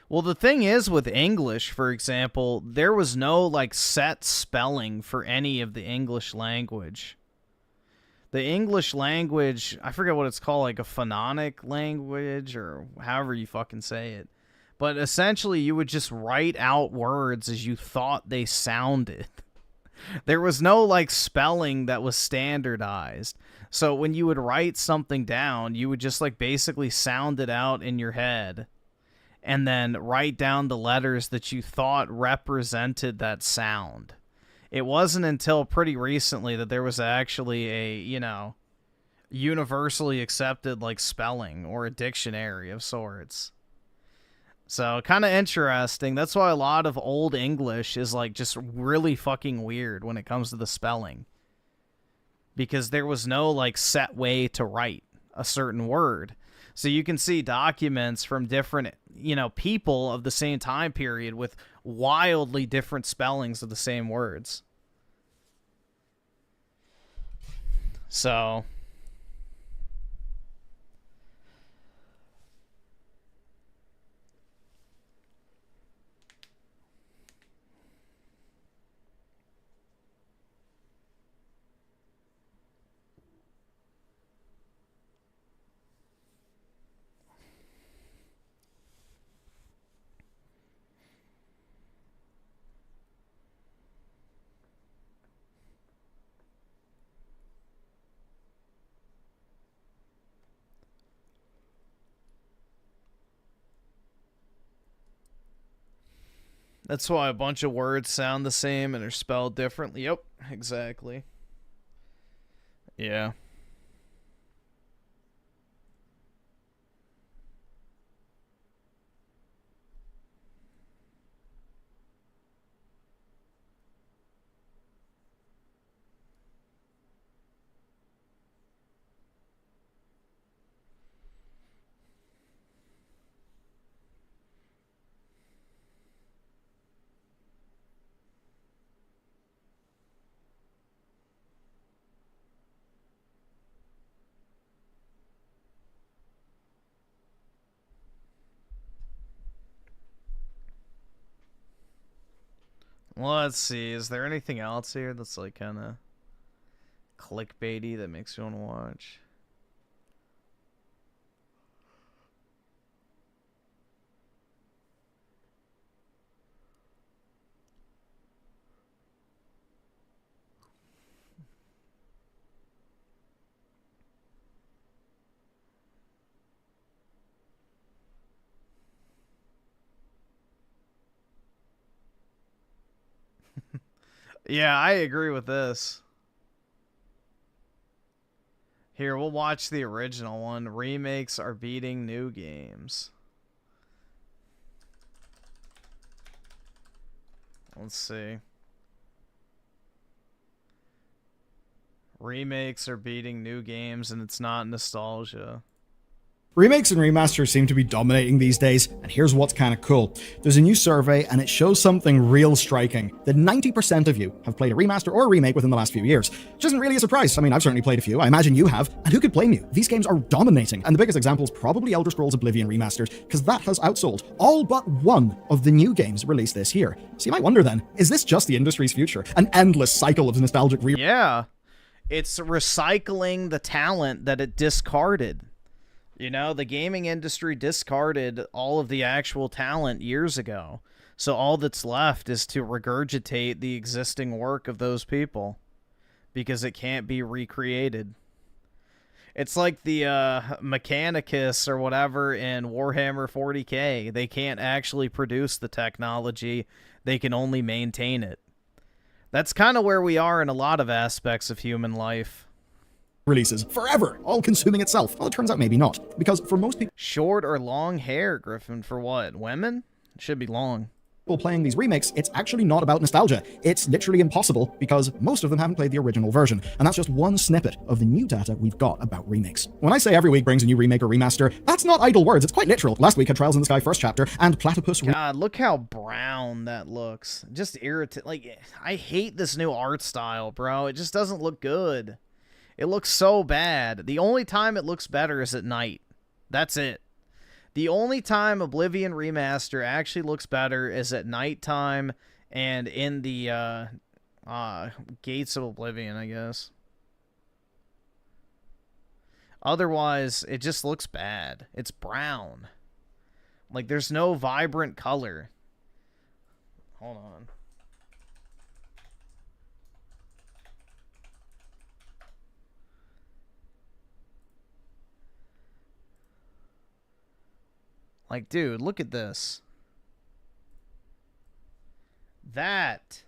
well, the thing is with English, for example, there was no, like, set spelling for any of the English language. The English language, I forget what it's called, like a phonemic language, or however you fucking say it. But essentially, you would just write out words as you thought they sounded. There was no, like, spelling that was standardized. So when you would write something down, you would just, like, basically sound it out in your head, and then write down the letters that you thought represented that sound. It wasn't until pretty recently that there was actually a, you know, universally accepted like spelling or a dictionary of sorts. So kind of interesting. That's why a lot of old English is like just really fucking weird when it comes to the spelling. Because there was no like set way to write a certain word. So you can see documents from different, you know, people of the same time period with wildly different spellings of the same words. So that's why a bunch of words sound the same and are spelled differently. Yep, exactly. Yeah. Well, let's see. Is there anything else here that's like kind of clickbaity that makes you want to watch? Yeah, I agree with this. Here, we'll watch the original one. Remakes are beating new games. Let's see. Remakes are beating new games, and it's not nostalgia. Remakes and remasters seem to be dominating these days, and here's what's kind of cool. There's a new survey, and it shows something real striking. That 90% of you have played a remaster or a remake within the last few years. Which isn't really a surprise. I mean, I've certainly played a few. I imagine you have. And who could blame you? These games are dominating. And the biggest example is probably Elder Scrolls Oblivion Remastered, because that has outsold all but one of the new games released this year. So you might wonder then, is this just the industry's future? An endless cycle of nostalgic Yeah. It's recycling the talent that it discarded. You know, the gaming industry discarded all of the actual talent years ago. So all that's left is to regurgitate the existing work of those people because it can't be recreated. It's like the Mechanicus or whatever in Warhammer 40k. They can't actually produce the technology. They can only maintain it. That's kind of where we are in a lot of aspects of human life. Releases forever, all consuming itself. Well, it turns out maybe not, because for most people, short or long hair, Griffin, for what? Women? It should be long. Playing these remakes, it's actually not about nostalgia. It's literally impossible because most of them haven't played the original version, and that's just one snippet of the new data we've got about remakes. When I say every week brings a new remake or remaster, that's not idle words, it's quite literal. Last week had Trials in the Sky First Chapter and Platypus... God, look how brown that looks. Just irritating. Like, I hate this new art style, bro. It just doesn't look good. It looks so bad. The only time it looks better is at night. That's it. The only time Oblivion Remaster actually looks better is at nighttime and in the Gates of Oblivion, I guess. Otherwise, it just looks bad. It's brown. Like, there's no vibrant color. Hold on. Like, dude, look at this. That.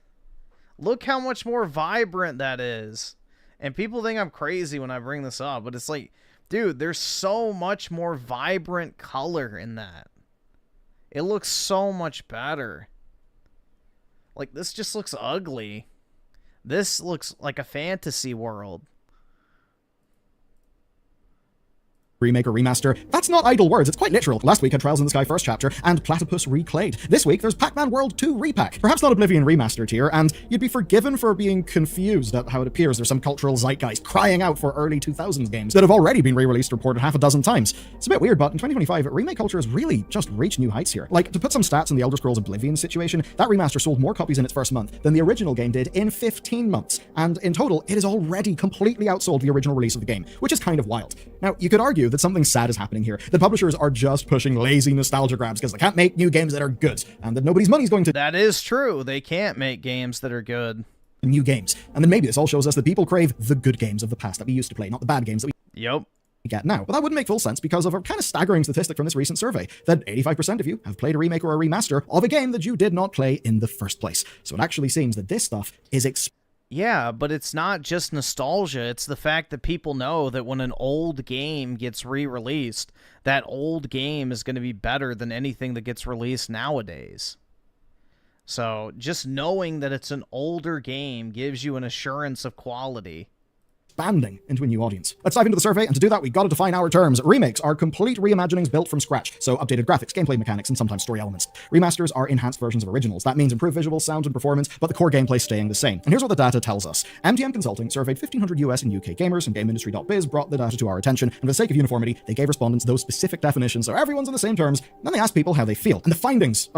Look how much more vibrant that is. And people think I'm crazy when I bring this up, but it's like, dude, there's so much more vibrant color in that. It looks so much better. Like, this just looks ugly. This looks like a fantasy world. Remake or remaster, that's not idle words, it's quite literal. Last week had Trials in the Sky first chapter and Platypus Reclayed. This week there's Pac-Man World 2 Repack. Perhaps not Oblivion Remastered here, and you'd be forgiven for being confused at how it appears there's some cultural zeitgeist crying out for early 2000s games that have already been re-released reported half a dozen times. It's a bit weird, but in 2025, remake culture has really just reached new heights here. Like, to put some stats in the Elder Scrolls Oblivion situation, that remaster sold more copies in its first month than the original game did in 15 months, and in total, it has already completely outsold the original release of the game, which is kind of wild. Now, you could argue that something sad is happening here. The publishers are just pushing lazy nostalgia grabs because they can't make new games that are good, and that nobody's money's going to— That is true. They can't make games that are good. New games. And then maybe this all shows us that people crave the good games of the past that we used to play, not the bad games that we get now. But that wouldn't make full sense because of a kind of staggering statistic from this recent survey, that 85% of you have played a remake or a remaster of a game that you did not play in the first place. So it actually seems that this stuff is yeah, but it's not just nostalgia. It's the fact that people know that when an old game gets re-released, that old game is going to be better than anything that gets released nowadays. So just knowing that it's an older game gives you an assurance of quality. Expanding into a new audience. Let's dive into the survey, and to do that, we gotta define our terms. Remakes are complete reimaginings built from scratch, so updated graphics, gameplay mechanics, and sometimes story elements. Remasters are enhanced versions of originals. That means improved visuals, sound, and performance, but the core gameplay staying the same. And here's what the data tells us. MTM Consulting surveyed 1,500 US and UK gamers, and GameIndustry.biz brought the data to our attention, and for the sake of uniformity, they gave respondents those specific definitions so everyone's on the same terms. Then they asked people how they feel. And the findings,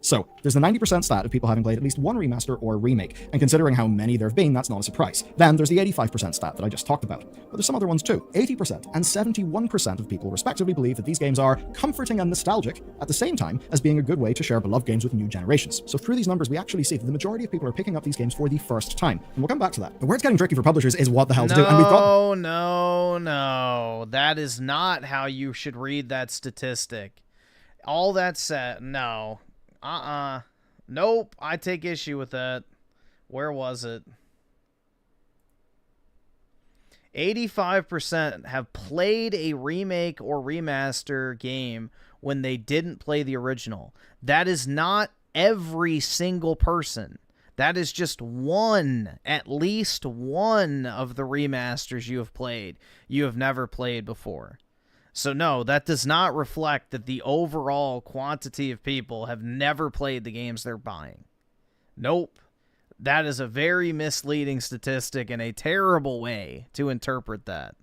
so there's the 90% stat of people having played at least one remaster or remake, and considering how many there have been, that's not a surprise. Then there's the 85% stat that I just talked about. But there's some other ones too. 80% and 71% of people respectively believe that these games are comforting and nostalgic at the same time as being a good way to share beloved games with new generations. So through these numbers, we actually see that the majority of people are picking up these games for the first time. And we'll come back to that. But where it's getting tricky for publishers is what the hell to do. And we've got— No. That is not how you should read that statistic. All that said, no. Nope, I take issue with that. Where was it? 85% have played a remake or remaster game when they didn't play the original. That is not every single person. That is just one, at least one of the remasters you have played, you have never played before. So no, that does not reflect that the overall quantity of people have never played the games they're buying. Nope. That is a very misleading statistic and a terrible way to interpret that.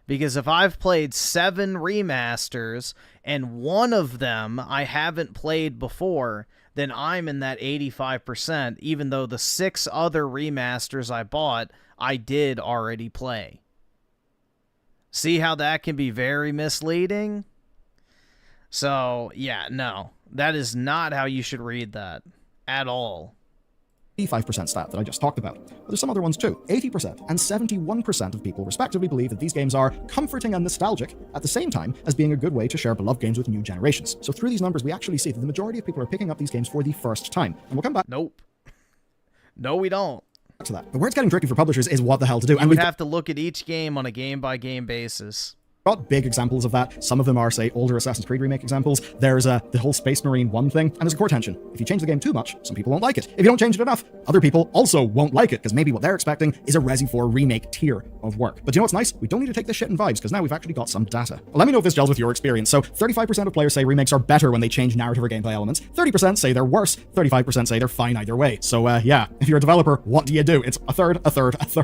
Because if I've played 7 remasters and one of them I haven't played before, then I'm in that 85%, even though the 6 other remasters I bought, I did already play. See how that can be very misleading? So, yeah, no. That is not how you should read that at all. 85% stat that I just talked about. But there's some other ones too. 80% and 71% of people respectively believe that these games are comforting and nostalgic at the same time as being a good way to share beloved games with new generations. So through these numbers, we actually see that the majority of people are picking up these games for the first time. And we'll come back— Nope. No, we don't. To that. But where it's getting tricky for publishers is what the hell to do. And we have to look at each game on a game-by-game basis. Got big examples of that. Some of them are, say, older Assassin's Creed remake examples. There's the whole Space Marine 1 thing, and there's a core tension. If you change the game too much, some people won't like it. If you don't change it enough, other people also won't like it, because maybe what they're expecting is a Resi 4 remake tier of work. But you know what's nice? We don't need to take this shit in vibes, because now we've actually got some data. Well, let me know if this gels with your experience. So 35% of players say remakes are better when they change narrative or gameplay elements. 30% say they're worse. 35% say they're fine either way. So yeah, if you're a developer, what do? It's a third,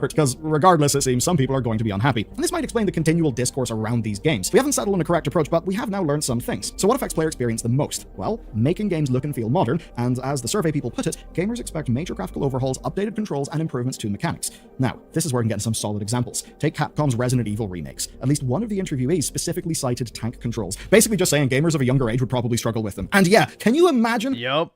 because regardless, it seems some people are going to be unhappy. And this might explain the continual discourse around these games. We haven't settled on a correct approach, but we have now learned some things. So what affects player experience the most? Well, making games look and feel modern, and as the survey people put it, gamers expect major graphical overhauls, updated controls, and improvements to mechanics. Now, this is where we can get some solid examples. Take Capcom's Resident Evil remakes. At least one of the interviewees specifically cited tank controls, basically just saying gamers of a younger age would probably struggle with them. And yeah, can you imagine? Yup.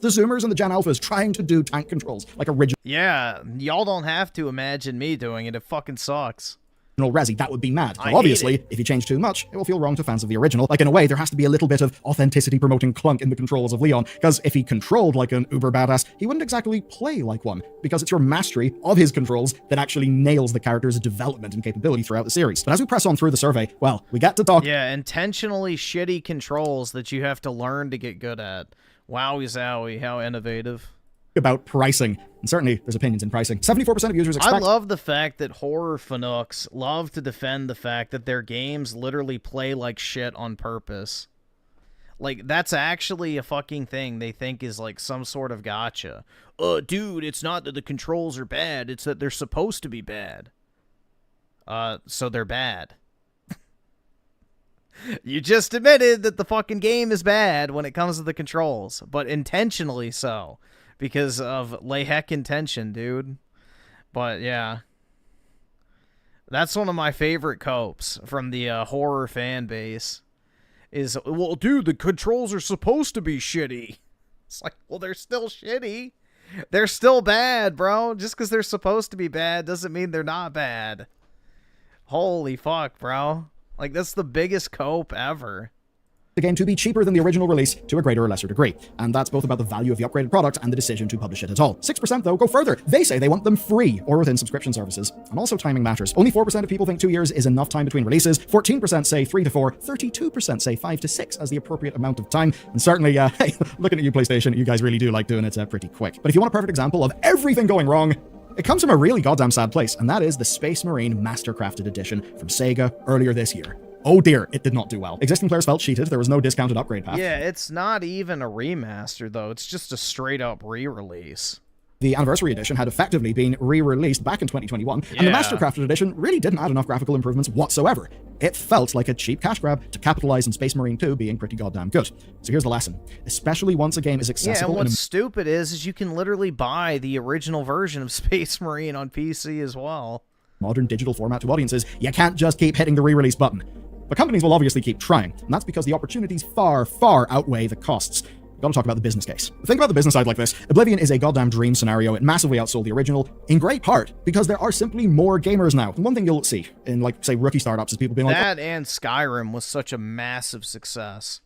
The Zoomers and the Gen Alphas trying to do tank controls like original. Yeah, y'all don't have to imagine me doing it. It fucking sucks. Resi, that would be mad. So I obviously, hate it. if you change too much, it will feel wrong to fans of the original. Like, in a way, there has to be a little bit of authenticity promoting clunk in the controls of Leon, because if he controlled like an uber badass, he wouldn't exactly play like one, because it's your mastery of his controls that actually nails the character's development and capability throughout the series. But as we press on through the survey, well, we get to talk... Yeah, intentionally shitty controls that you have to learn to get good at. Wowie zowie, how innovative. About pricing. And certainly, there's opinions in pricing. 74% of users expect... I love the fact that horror fanooks love to defend the fact that their games literally play like shit on purpose. Like, that's actually a fucking thing they think is like some sort of gotcha. Dude, it's not that the controls are bad, it's that they're supposed to be bad. So they're bad. You just admitted that the fucking game is bad when it comes to the controls, but intentionally so. Because of lay heck intention, dude. But yeah. That's one of my favorite copes from the horror fan base. Is, well, dude, the controls are supposed to be shitty. It's like, well, they're still shitty. They're still bad, bro. Just because they're supposed to be bad doesn't mean they're not bad. Holy fuck, bro. Like, that's the biggest cope ever. The game to be cheaper than the original release to a greater or lesser degree. And that's both about the value of the upgraded product and the decision to publish it at all. 6% though go further. They say they want them free or within subscription services. And also timing matters. Only 4% of people think 2 years is enough time between releases. 14% say 3 to 4. 32% say 5 to 6 as the appropriate amount of time. And certainly, hey, looking at you, PlayStation, you guys really do like doing it pretty quick. But if you want a perfect example of everything going wrong, it comes from a really goddamn sad place, and that is the Space Marine Mastercrafted Edition from Sega earlier this year. Oh dear, it did not do well. Existing players felt cheated, there was no discounted upgrade path. Yeah, it's not even a remaster, though. It's just a straight-up re-release. The Anniversary Edition had effectively been re-released back in 2021, and the Mastercrafted Edition really didn't add enough graphical improvements whatsoever. It felt like a cheap cash grab to capitalize on Space Marine 2 being pretty goddamn good. So here's the lesson. Especially once a game is accessible... Yeah, and what's stupid is you can literally buy the original version of Space Marine on PC as well. Modern digital format to audiences, you can't just keep hitting the re-release button. But companies will obviously keep trying, and that's because the opportunities far, far outweigh the costs. We've got to talk about the business case. Think about the business side like this. Oblivion is a goddamn dream scenario. It massively outsold the original, in great part because there are simply more gamers now. And one thing you'll see in, like, say, rookie startups is people being like... That and Skyrim was such a massive success.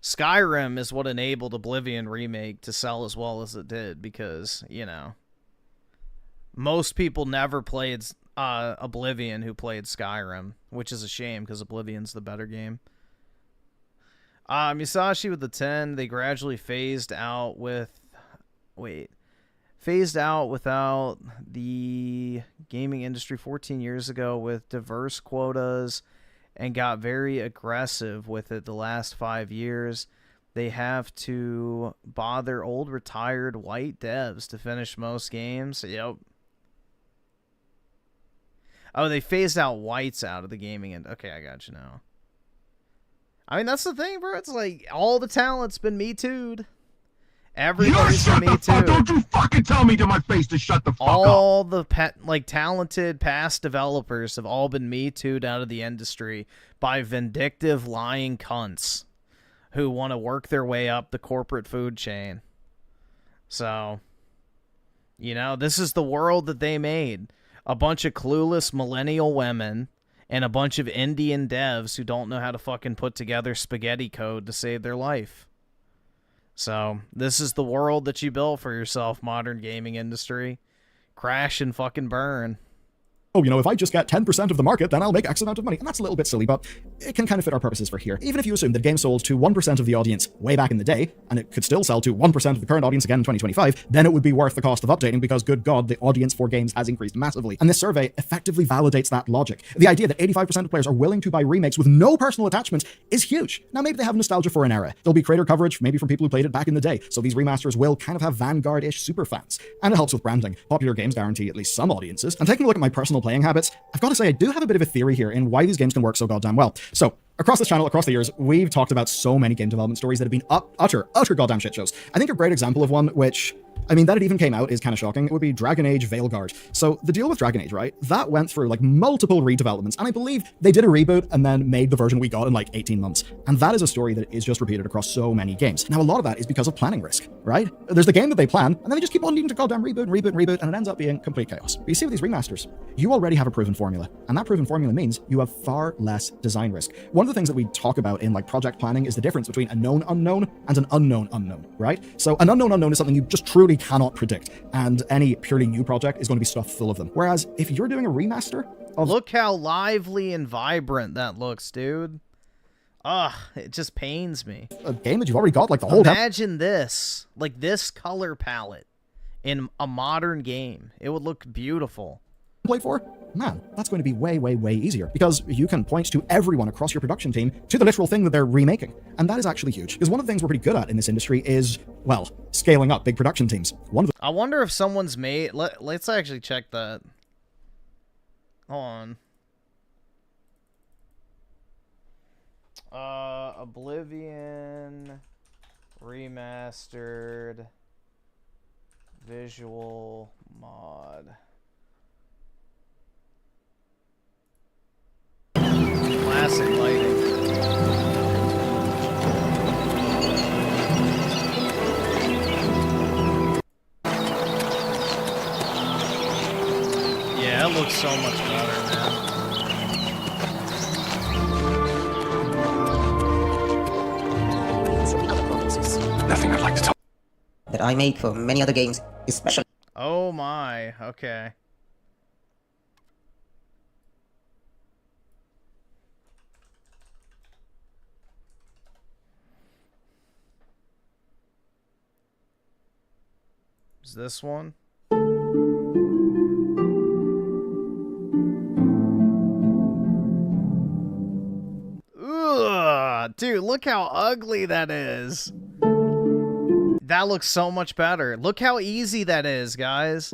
Skyrim is what enabled Oblivion Remake to sell as well as it did because, you know, most people never played Oblivion who played Skyrim, which is a shame because Oblivion's the better game. Musashi with the 10, they gradually phased out with... phased out without the gaming industry 14 years ago with diverse quotas and got very aggressive with it the last 5 years. They have to bother old retired white devs to finish most games. Yep. Oh, they phased out whites out of the gaming end. Okay, I got you now. I mean, that's the thing, bro. It's like all the talent's been Me Too'd. Everybody's been Me Too'd. Don't you fucking tell me to my face to shut the fuck up. All the talented past developers have all been Me Too'd out of the industry by vindictive lying cunts who want to work their way up the corporate food chain. So, you know, this is the world that they made. A bunch of clueless millennial women and a bunch of Indian devs who don't know how to fucking put together spaghetti code to save their life. So, this is the world that you built for yourself, modern gaming industry. Crash and fucking burn. Oh, you know, if I just get 10% of the market, then I'll make X amount of money. And that's a little bit silly, but it can kind of fit our purposes for here. Even if you assume that game sold to 1% of the audience way back in the day, and it could still sell to 1% of the current audience again in 2025, then it would be worth the cost of updating because, good God, the audience for games has increased massively. And this survey effectively validates that logic. The idea that 85% of players are willing to buy remakes with no personal attachment is huge. Now, maybe they have nostalgia for an era. There'll be creator coverage, maybe from people who played it back in the day, so these remasters will kind of have Vanguard-ish superfans. And it helps with branding. Popular games guarantee at least some audiences. And taking a look at my personal playing habits, I've got to say, I do have a bit of a theory here in why these games can work so goddamn well. So, across this channel, across the years, we've talked about so many game development stories that have been utter goddamn shit shows. I think a great example of one, which I mean, that it even came out is kind of shocking. It would be Dragon Age Veilguard. So the deal with Dragon Age, right, that went through like multiple redevelopments, and I believe they did a reboot and then made the version we got in like 18 months. And that is a story that is just repeated across so many games. Now, a lot of that is because of planning risk, right? There's the game that they plan, and then they just keep on needing to goddamn reboot and reboot and reboot, and it ends up being complete chaos. But you see with these remasters, you already have a proven formula, and that proven formula means you have far less design risk. One of the things that we talk about in like project planning is the difference between a known unknown and an unknown unknown, right? So an unknown unknown is something you just truly cannot predict, and any purely new project is going to be stuffed full of them. Whereas if you're doing a remaster of... Look how lively and vibrant that looks, dude. Ugh, it just pains me. A game that you've already got like the whole... Imagine this, like this color palette in a modern game. It would look beautiful. Play for? Man, that's going to be way, way, way easier, because you can point to everyone across your production team to the literal thing that they're remaking. And that is actually huge, because one of the things we're pretty good at in this industry is, well, scaling up big production teams. I wonder if someone's made... Let's actually check that. Hold on. Oblivion remastered visual mod. Classic lighting. Yeah, it looks so much better, man. Nothing I'd like to tell that I make for many other games, especially. Oh my, okay. Is this one? Ugh, dude, look how ugly that is. That looks so much better. Look how easy that is, guys.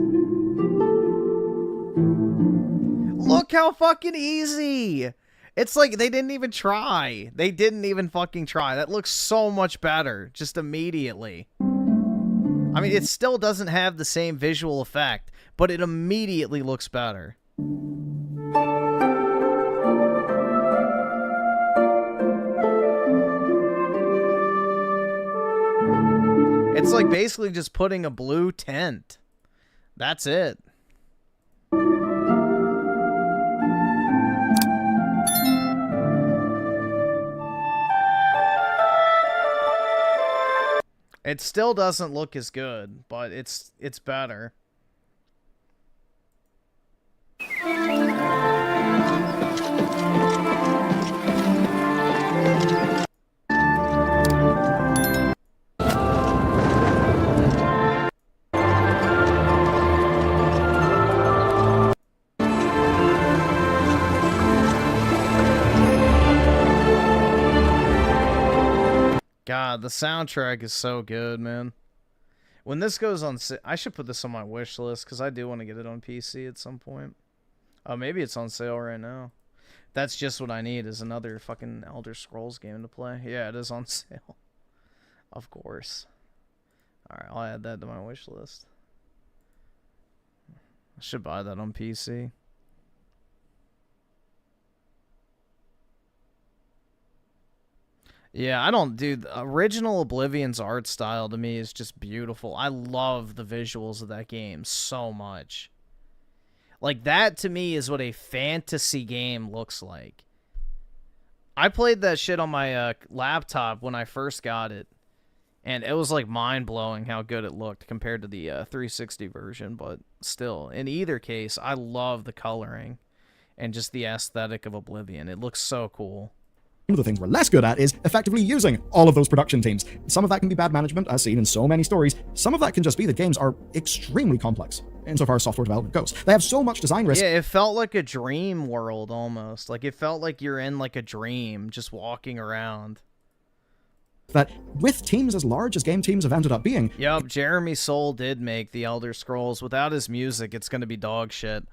Look how fucking easy. It's like they didn't even try. They didn't even fucking try. That looks so much better just immediately. I mean, it still doesn't have the same visual effect, but it immediately looks better. It's like basically just putting a blue tint. That's it. It still doesn't look as good, but it's better. God, the soundtrack is so good, man. When this goes on, I should put this on my wish list because I do want to get it on PC at some point. Oh, maybe it's on sale right now. That's just what I need is another fucking Elder Scrolls game to play. Yeah, it is on sale. Of course. Alright, I'll add that to my wish list. I should buy that on PC. Yeah, I don't, dude. Original Oblivion's art style to me is just beautiful. I love the visuals of that game so much. Like, that to me is what a fantasy game looks like. I played that shit on my laptop when I first got it, and it was like mind-blowing how good it looked compared to the 360 version, but still, in either case, I love the coloring and just the aesthetic of Oblivion. It looks so cool. One of the things we're less good at is effectively using all of those production teams. Some of that can be bad management, as seen in so many stories. Some of that can just be that games are extremely complex, insofar as software development goes. They have so much design risk. Yeah, it felt like a dream world, almost. Like, it felt like you're in, like, a dream, just walking around. That, with teams as large as game teams have ended up being... Yup, Jeremy Soule did make the Elder Scrolls. Without his music, it's going to be dog shit.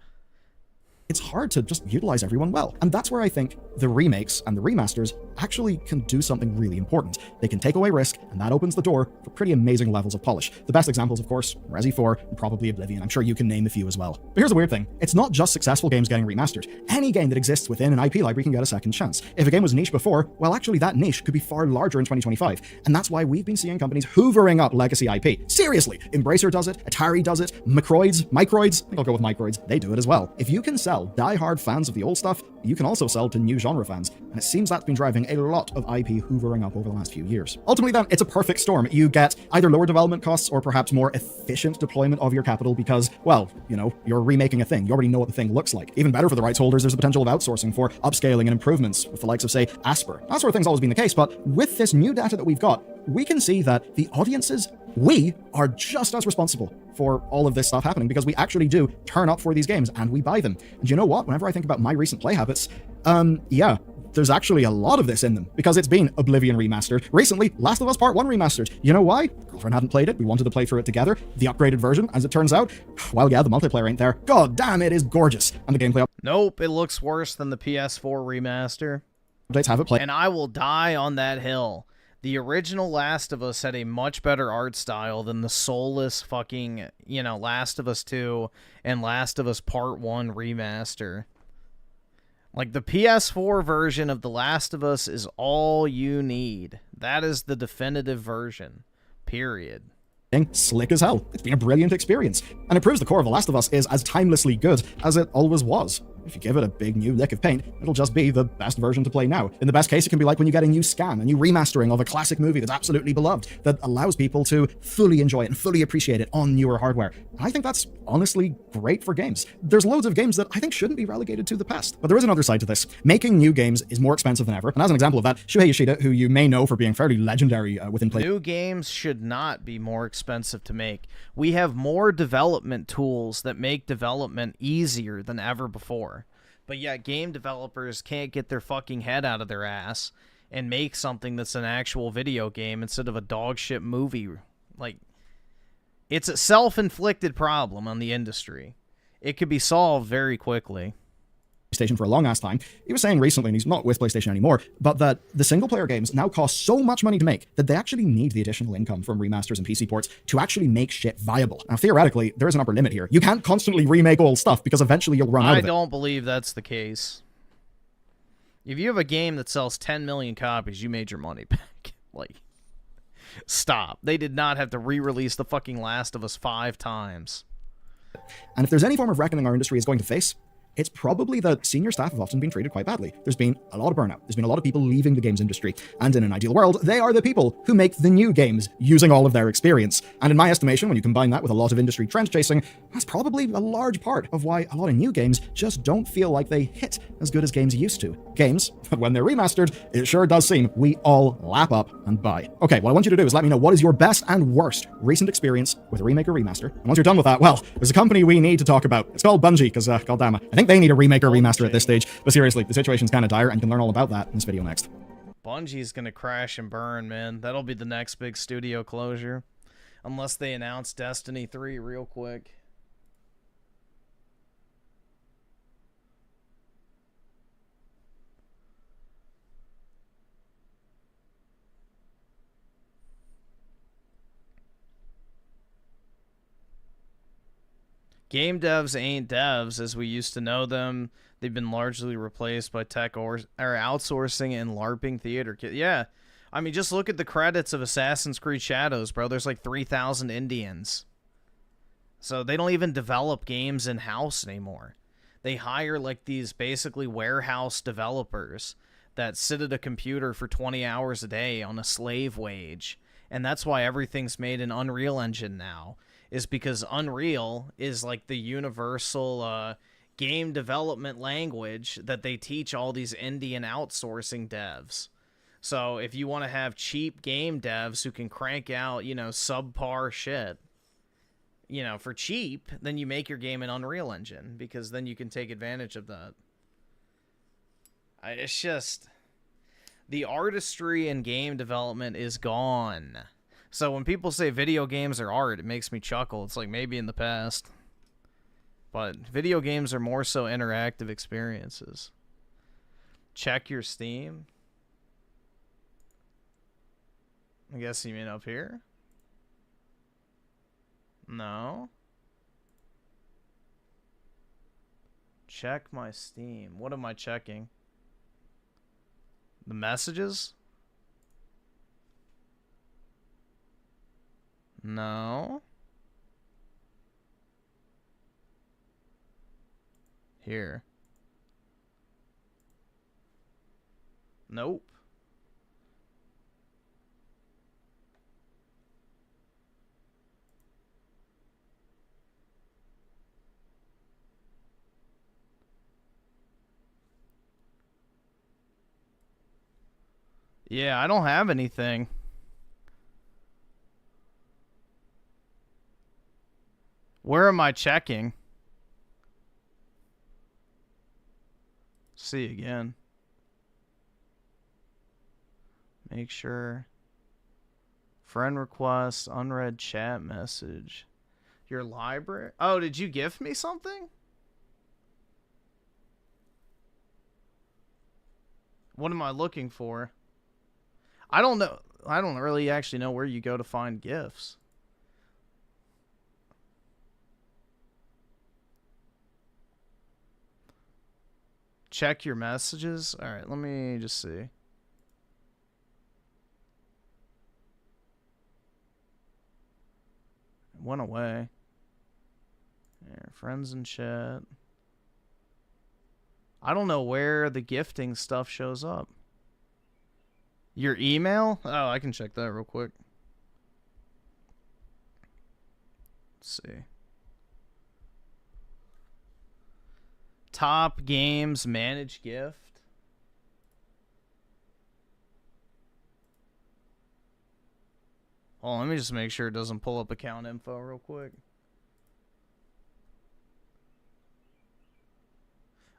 it's hard to just utilize everyone well. And that's where I think the remakes and the remasters actually can do something really important. They can take away risk, and that opens the door for pretty amazing levels of polish. The best examples, of course, Resi 4 and probably Oblivion. I'm sure you can name a few as well. But here's the weird thing. It's not just successful games getting remastered. Any game that exists within an IP library can get a second chance. If a game was niche before, well, actually that niche could be far larger in 2025. And that's why we've been seeing companies hoovering up legacy IP. Seriously, Embracer does it, Atari does it, Microids, I think I'll go with Microids, they do it as well. If you can sell die-hard fans of the old stuff, you can also sell to new genre fans. And it seems that's been driving a lot of IP hoovering up over the last few years. Ultimately then, it's a perfect storm. You get either lower development costs or perhaps more efficient deployment of your capital because, well, you know, you're remaking a thing. You already know what the thing looks like. Even better for the rights holders, there's the potential of outsourcing for upscaling and improvements with the likes of, say, Asper. That sort of thing's always been the case, but with this new data that we've got, we can see that the audiences, we are just as responsible for all of this stuff happening because we actually do turn up for these games and we buy them. And you know what? Whenever I think about my recent play habits, yeah, there's actually a lot of this in them because it's been Oblivion remastered. Recently, Last of Us Part 1 remastered. You know why? Girlfriend hadn't played it. We wanted to play through it together. The upgraded version, as it turns out, well, yeah, the multiplayer ain't there. God damn, it is gorgeous. And the gameplay Nope, it looks worse than the PS4 remaster. updates have it played. And I will die on that hill. The original Last of Us had a much better art style than the soulless fucking, you know, Last of Us 2 and Last of Us Part 1 remaster. Like, the PS4 version of The Last of Us is all you need. That is the definitive version. Period. Slick as hell. It's been a brilliant experience. And it proves the core of The Last of Us is as timelessly good as it always was. If you give it a big new lick of paint, it'll just be the best version to play now. In the best case, it can be like when you get a new scan, a new remastering of a classic movie that's absolutely beloved, that allows people to fully enjoy it and fully appreciate it on newer hardware. And I think that's honestly great for games. There's loads of games that I think shouldn't be relegated to the past. But there is another side to this. Making new games is more expensive than ever. And as an example of that, Shuhei Yoshida, who you may know for being fairly legendary within play. New games should not be more expensive to make. We have more development tools that make development easier than ever before. But yet game developers can't get their fucking head out of their ass and make something that's an actual video game instead of a dog shit movie. Like, it's a self-inflicted problem on the industry. It could be solved very quickly. PlayStation for a long ass time. He was saying recently, and he's not with PlayStation anymore, but that the single player games now cost so much money to make that they actually need the additional income from remasters and PC ports to actually make shit viable. Now, theoretically, there is an upper limit here. You can't constantly remake old stuff because eventually you'll run out of it. I don't believe that's the case. If you have a game that sells 10 million copies, you made your money back. Like, stop. They did not have to re-release the fucking Last of Us 5 times. And if there's any form of reckoning our industry is going to face, it's probably that senior staff have often been treated quite badly. There's been a lot of burnout. There's been a lot of people leaving the games industry. And in an ideal world, they are the people who make the new games using all of their experience. And in my estimation, when you combine that with a lot of industry trend chasing, that's probably a large part of why a lot of new games just don't feel like they hit as good as games used to. Games, when they're remastered, it sure does seem we all lap up and buy. Okay, what I want you to do is let me know what is your best and worst recent experience with a remake or remaster. And once you're done with that, well, there's a company we need to talk about. It's called Bungie, because, goddamn it, I think they need a remake or remaster at this stage. But seriously, the situation's kind of dire, and you can learn all about that in this video next. Bungie's gonna crash and burn, man. That'll be the next big studio closure. Unless they announce Destiny 3 real quick. Game devs ain't devs as we used to know them. They've been largely replaced by tech or outsourcing and LARPing theater. Yeah, I mean, just look at the credits of Assassin's Creed Shadows, bro. There's like 3,000 Indians. So they don't even develop games in-house anymore. They hire like these basically warehouse developers that sit at a computer for 20 hours a day on a slave wage. And that's why everything's made in Unreal Engine now. Is because Unreal is like the universal game development language that they teach all these Indian outsourcing devs. So if you want to have cheap game devs who can crank out, you know, subpar shit, you know, for cheap, then you make your game in Unreal Engine because then you can take advantage of that. It's just, the artistry in game development is gone. So when people say video games are art, it makes me chuckle. It's like maybe in the past. But video games are more so interactive experiences. Check your Steam. I guess you mean up here? No. Check my Steam. What am I checking? The messages? No. Here. Nope. Yeah, I don't have anything. Where am I checking? See again. Make sure. Friend request, unread chat message. Your library? Oh, did you gift me something? What am I looking for? I don't know. I don't really actually know where you go to find gifts. Check your messages. All right, let me just see. It went away. There, friends and chat. I don't know where the gifting stuff shows up. Your email? Oh, I can check that real quick. Let's see. Top games, manage gift. Oh, let me just make sure it doesn't pull up account info real quick.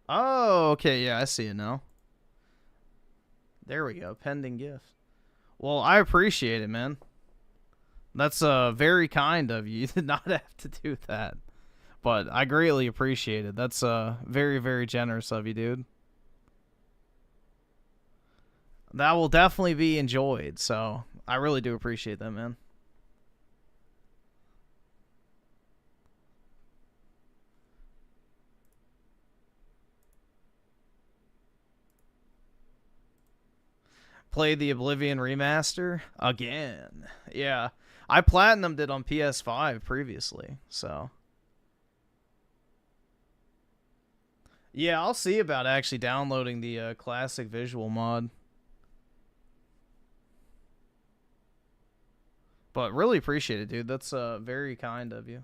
Oh, okay, yeah, I see it now. There we go, pending gift. Well, I appreciate it, man. That's very kind of you to not have to do that. But I greatly appreciate it. That's very, very generous of you, dude. That will definitely be enjoyed, so I really do appreciate that, man. Play the Oblivion remaster again. Yeah, I platinumed it on PS5 previously, so yeah, I'll see about actually downloading the classic visual mod. But really appreciate it, dude. That's very kind of you.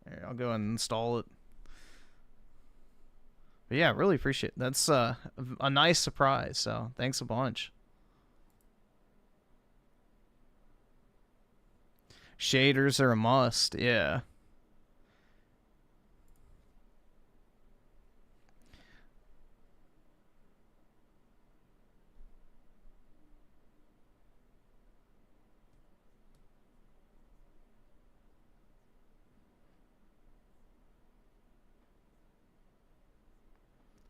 Here, I'll go and install it. But yeah, really appreciate it. That's a nice surprise, so thanks a bunch. Shaders are a must, yeah.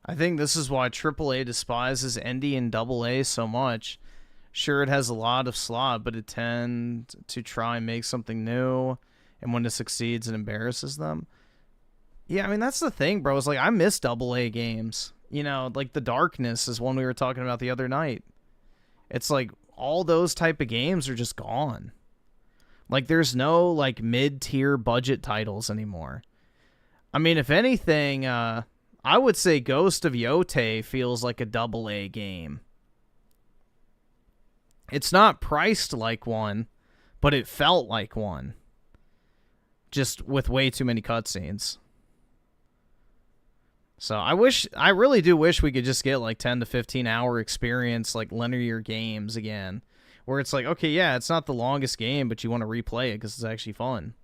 I think this is why AAA despises indie and AA so much. Sure, it has a lot of slot, but it tends to try and make something new, and when it succeeds, it embarrasses them. Yeah, I mean, that's the thing, bro. It's like, I miss AA games. You know, like The Darkness is one we were talking about the other night. It's like, all those type of games are just gone. Like, there's no, like, mid-tier budget titles anymore. I mean, if anything, I would say Ghost of Yotei feels like a AA game. It's not priced like one, but it felt like one. Just with way too many cutscenes. So I really do wish we could just get like 10 to 15 hour experience, like linear games again. Where it's like, okay, yeah, it's not the longest game, but you want to replay it because it's actually fun.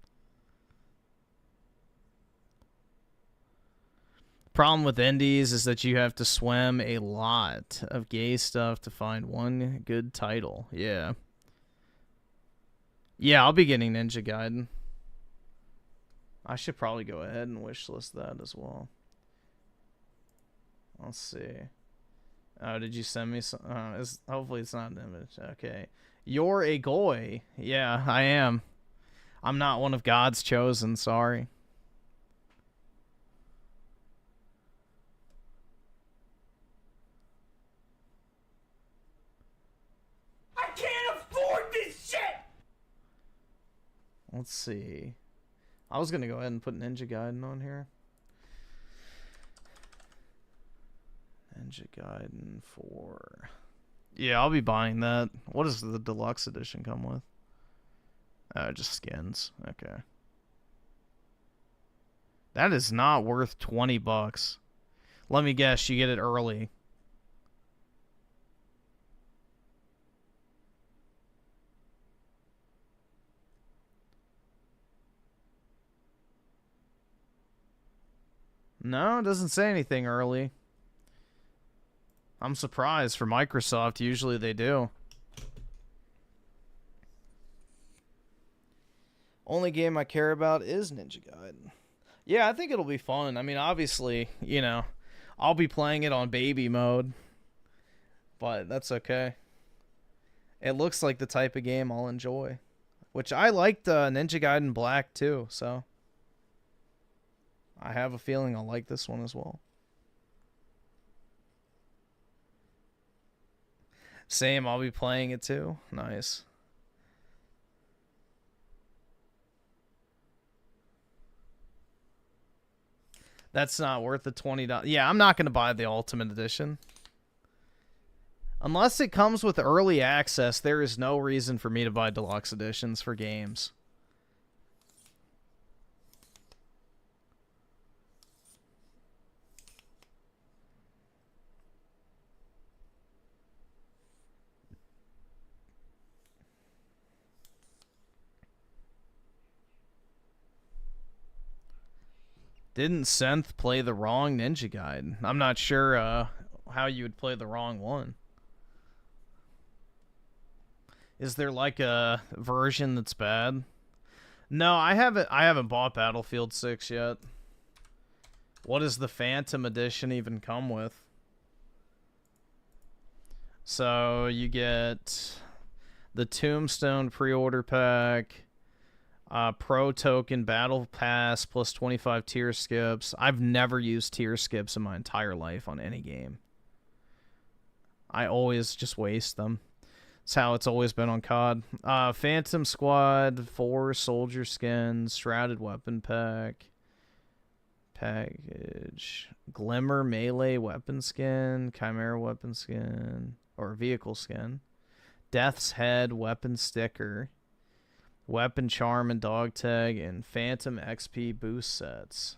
Problem with indies is that you have to swim a lot of gay stuff to find one good title. Yeah. Yeah, I'll be getting Ninja Gaiden. I should probably go ahead and wishlist that as well. Let's see. Oh, did you send me some? Hopefully it's not an image. Okay. You're a goy. Yeah, I am. I'm not one of God's chosen, sorry. I can't afford this shit! Let's see. I was going to go ahead and put Ninja Gaiden on here. Ninja Gaiden 4. Yeah, I'll be buying that. What does the deluxe edition come with? Just skins. Okay. That is not worth 20 bucks. Let me guess, you get it early. No, it doesn't say anything early. I'm surprised. For Microsoft, usually they do. Only game I care about is Ninja Gaiden. Yeah, I think it'll be fun. I mean, obviously, you know, I'll be playing it on baby mode. But that's okay. It looks like the type of game I'll enjoy. Which I liked Ninja Gaiden Black too, so I have a feeling I'll like this one as well. Same, I'll be playing it too. Nice. That's not worth the $20. Yeah, I'm not going to buy the Ultimate Edition. Unless it comes with early access, there is no reason for me to buy deluxe editions for games. Didn't Synth play the wrong Ninja Gaiden? I'm not sure how you would play the wrong one. Is there like a version that's bad? No, I haven't bought Battlefield 6 yet. What does the Phantom Edition even come with? So you get the Tombstone pre-order pack, Pro Token Battle Pass plus 25 tier skips. I've never used tier skips in my entire life on any game. I always just waste them. That's how it's always been on COD. Phantom Squad, 4 soldier skins, Shrouded Weapon package, Glimmer Melee weapon skin, Chimera weapon skin, or vehicle skin, Death's Head weapon sticker, Weapon Charm and Dog Tag, and Phantom XP boost sets.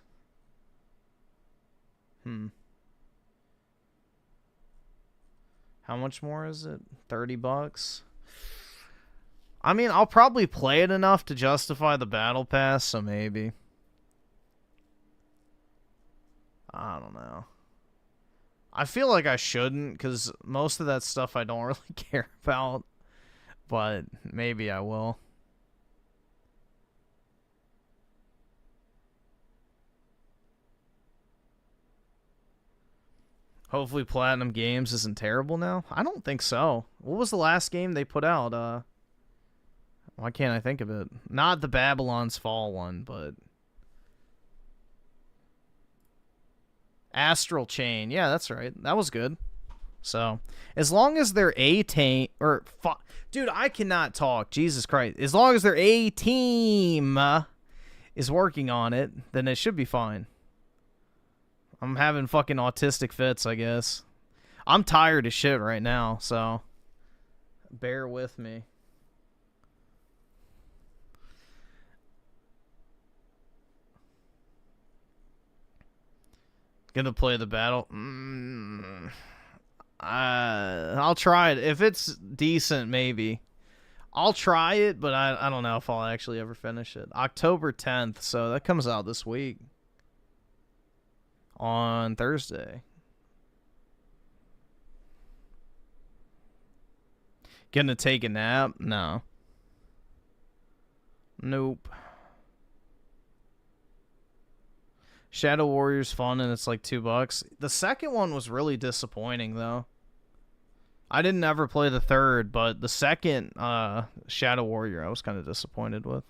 How much more is it? 30 bucks? I mean, I'll probably play it enough to justify the battle pass, so maybe. I don't know. I feel like I shouldn't, because most of that stuff I don't really care about. But maybe I will. Hopefully Platinum Games isn't terrible now. I don't think so. What was the last game they put out? Why can't I think of it? Not the Babylon's Fall one, but Astral Chain. Yeah, that's right. That was good. So, as long as their dude, I cannot talk. Jesus Christ. As long as their A team is working on it, then it should be fine. I'm having fucking autistic fits, I guess. I'm tired as shit right now, so bear with me. Gonna play the battle. I'll try it. If it's decent, maybe. I'll try it, but I don't know if I'll actually ever finish it. October 10th, so that comes out this week. On Thursday. Gonna take a nap? No. Nope. Shadow Warrior's fun and it's like $2. The second one was really disappointing though. I didn't ever play the third, but the second Shadow Warrior I was kind of disappointed with.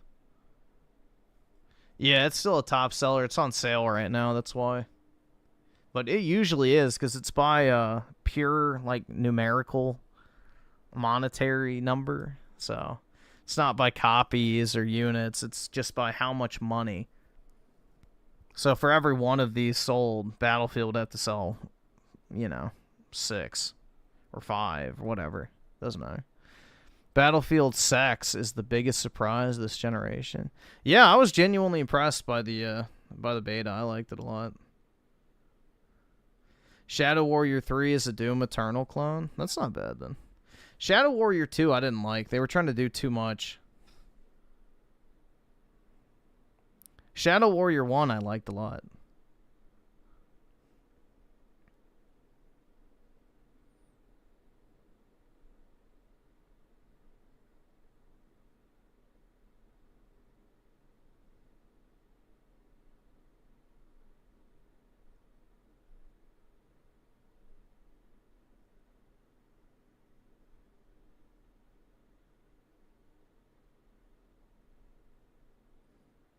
Yeah, it's still a top seller. It's on sale right now, that's why. But it usually is because it's by pure like numerical monetary number. So it's not by copies or units, it's just by how much money. So for every one of these sold, Battlefield had to sell, you know, 6 or 5 or whatever. Doesn't matter. Battlefield sex is the biggest surprise this generation. Yeah, I was genuinely impressed by the beta. I liked it a lot. Shadow Warrior 3 is a Doom Eternal clone. That's not bad then. Shadow Warrior 2 I didn't like. They were trying to do too much. Shadow Warrior 1 I liked a lot.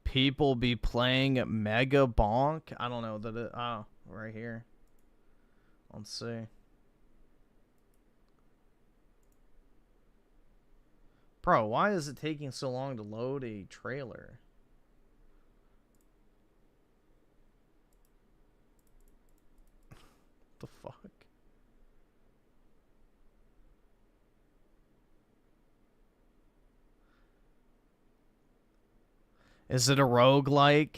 People be playing Mega Bonk. I don't know that it. Oh, right here. Let's see. Bro, why is it taking so long to load a trailer? The fuck? Is it a roguelike?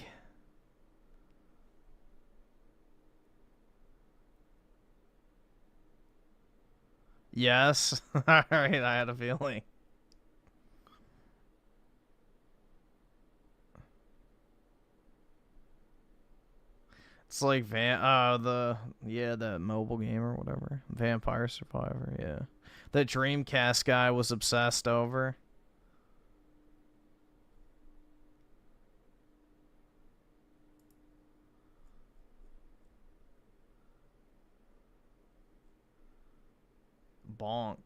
Yes. Alright, I had a feeling. It's like the mobile game or whatever. Vampire Survivor, yeah. That Dreamcast guy was obsessed over. Bonk.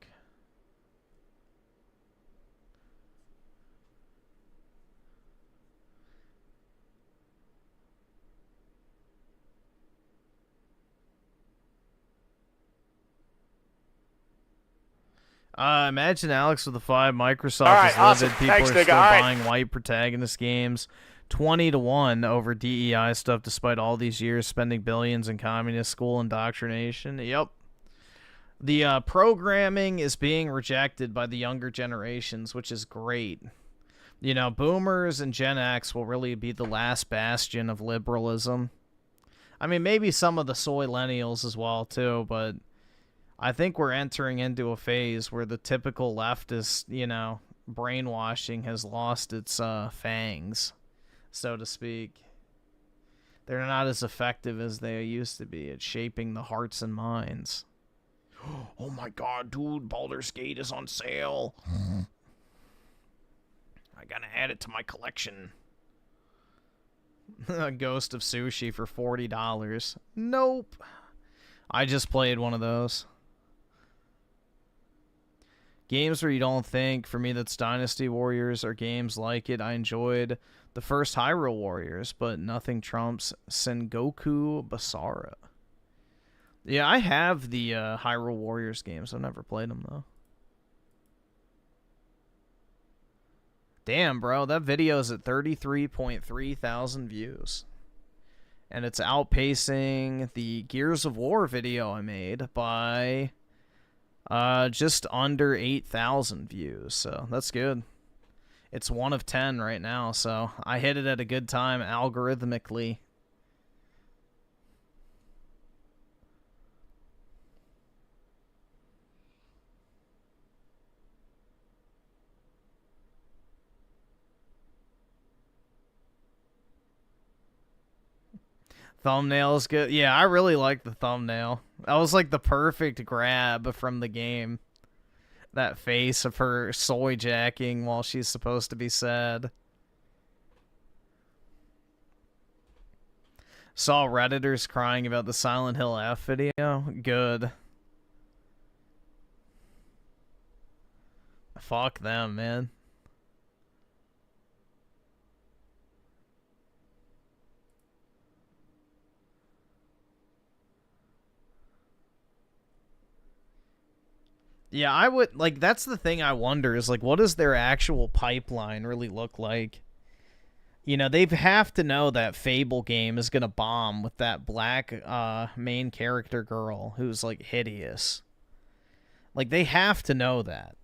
Imagine Alex with the 5. Microsoft Alright, is awesome. livid. People Thanks, are nigga. still Alright. buying white protagonist games 20-1 over DEI stuff despite all these years spending billions in communist school indoctrination. Yep. The programming is being rejected by the younger generations, which is great. You know, boomers and Gen X will really be the last bastion of liberalism. I mean, maybe some of the soy-lennials as well, too, but I think we're entering into a phase where the typical leftist, you know, brainwashing has lost its fangs, so to speak. They're not as effective as they used to be at shaping the hearts and minds. Oh my god, dude, Baldur's Gate is on sale. I gotta add it to my collection. Ghost of Sushi for $40. Nope. I just played one of those. Games where you don't think, for me that's Dynasty Warriors or games like it. I enjoyed the first Hyrule Warriors, but nothing trumps Sengoku Basara. Yeah, I have the Hyrule Warriors games. I've never played them, though. Damn, bro. That video is at 33.3 thousand views. And it's outpacing the Gears of War video I made by just under 8,000 views. So that's good. It's 1 of 10 right now. So I hit it at a good time algorithmically. Thumbnail is good. Yeah, I really like the thumbnail. That was like the perfect grab from the game. That face of her soy jacking while she's supposed to be sad. Saw Redditors crying about the Silent Hill F video. Good. Fuck them, man. Yeah, I would, like, that's the thing I wonder is, like, what does their actual pipeline really look like? You know, they have to know that Fable game is going to bomb with that black main character girl who's, like, hideous. Like, they have to know that.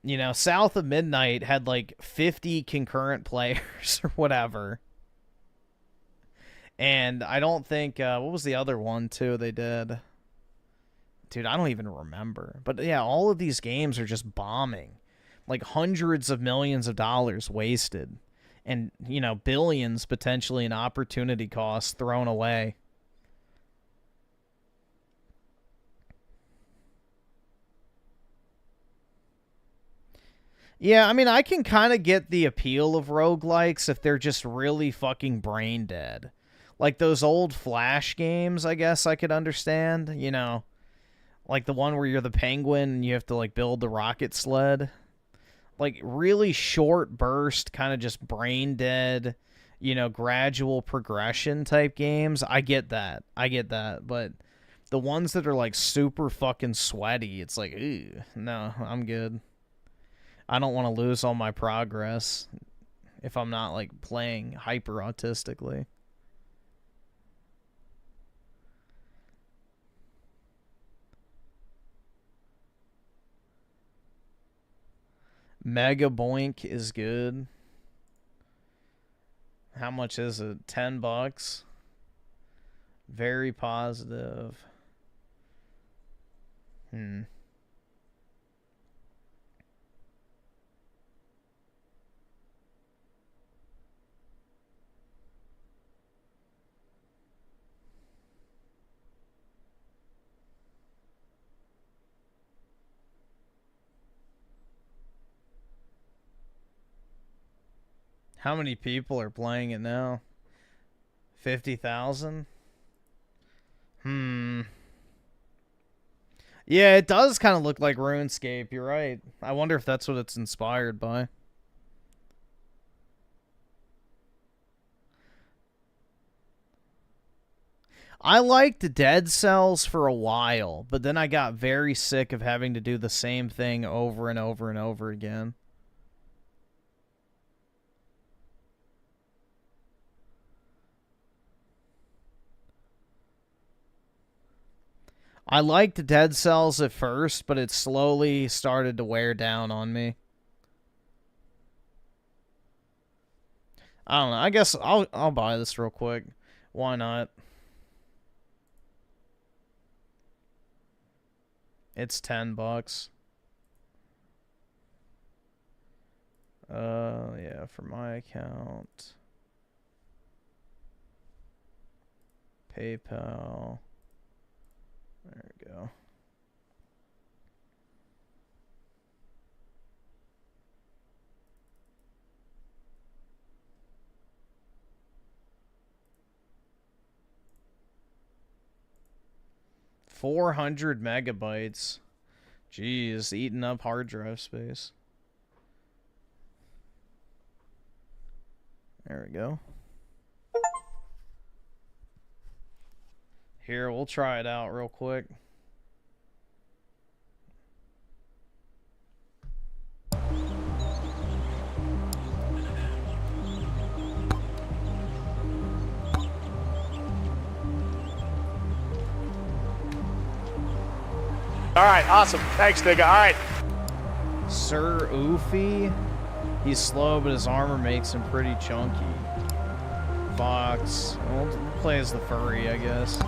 You know, South of Midnight had, like, 50 concurrent players or whatever. And I don't think, what was the other one, too, they did? Dude, I don't even remember. But yeah, all of these games are just bombing. Like hundreds of millions of dollars wasted. And, you know, billions potentially in opportunity costs thrown away. Yeah, I mean, I can kind of get the appeal of roguelikes if they're just really fucking brain dead. Like those old Flash games, I guess I could understand, you know. Like the one where you're the penguin and you have to, like, build the rocket sled. Like, really short burst, kind of just brain dead, you know, gradual progression type games. I get that. I get that. But the ones that are, like, super fucking sweaty, it's like, ew, no, I'm good. I don't want to lose all my progress if I'm not, like, playing hyper autistically. Mega Boink is good. How much is it? $10? Very positive. How many people are playing it now? 50,000? Yeah, it does kind of look like RuneScape, you're right. I wonder if that's what it's inspired by. I liked Dead Cells for a while, but then I got very sick of having to do the same thing over and over and over again. I liked Dead Cells at first, but it slowly started to wear down on me. I don't know. I guess I'll buy this real quick. Why not? It's $10. Yeah, for my account. PayPal. There we go. $400 megabytes. Jeez, eating up hard drive space. There we go. Here, we'll try it out real quick. All right, awesome. Thanks, nigga. All right. Sir Oofy. He's slow, but his armor makes him pretty chunky. Fox. We'll play as the furry, I guess.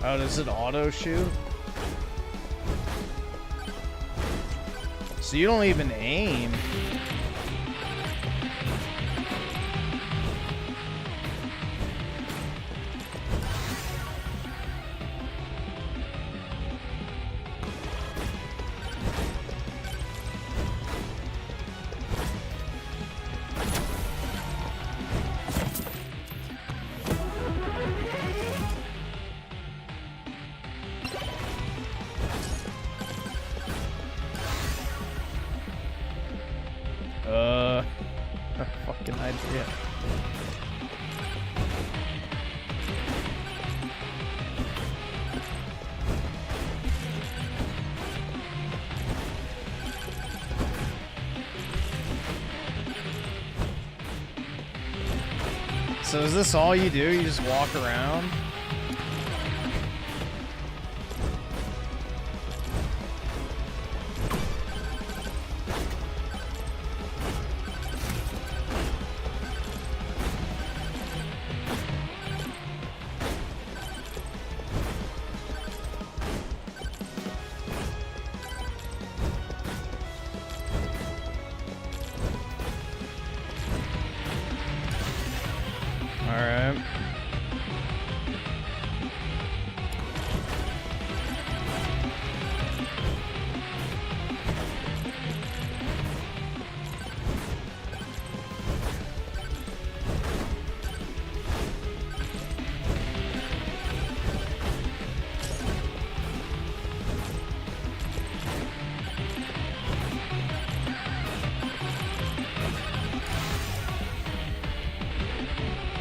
Oh, does it auto shoot? So you don't even aim. Fucking idea. So is this all you do? You just walk around? Alright.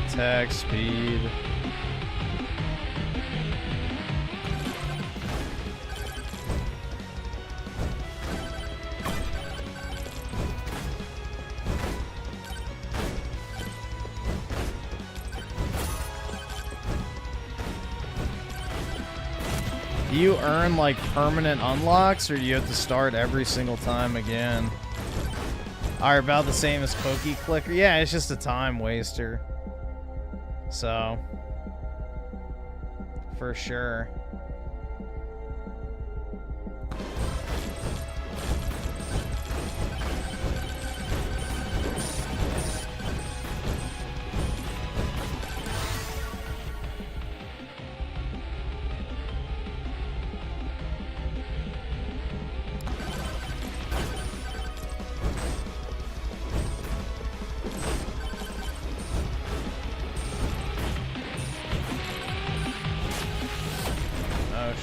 Attack speed. Do you earn like permanent unlocks, or do you have to start every single time again? Are about the same as Pokey Clicker? Yeah, it's just a time waster. So, for sure.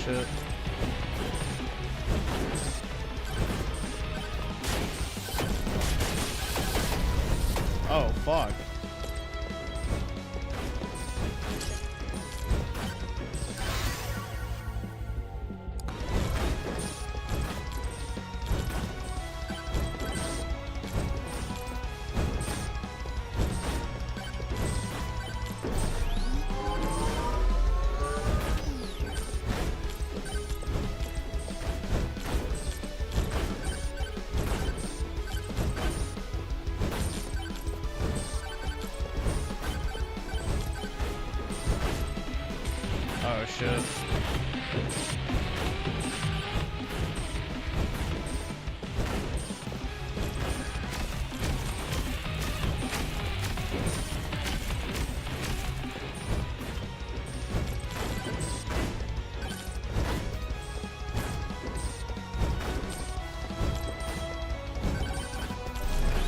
Shit. Oh, fuck. Oh shit.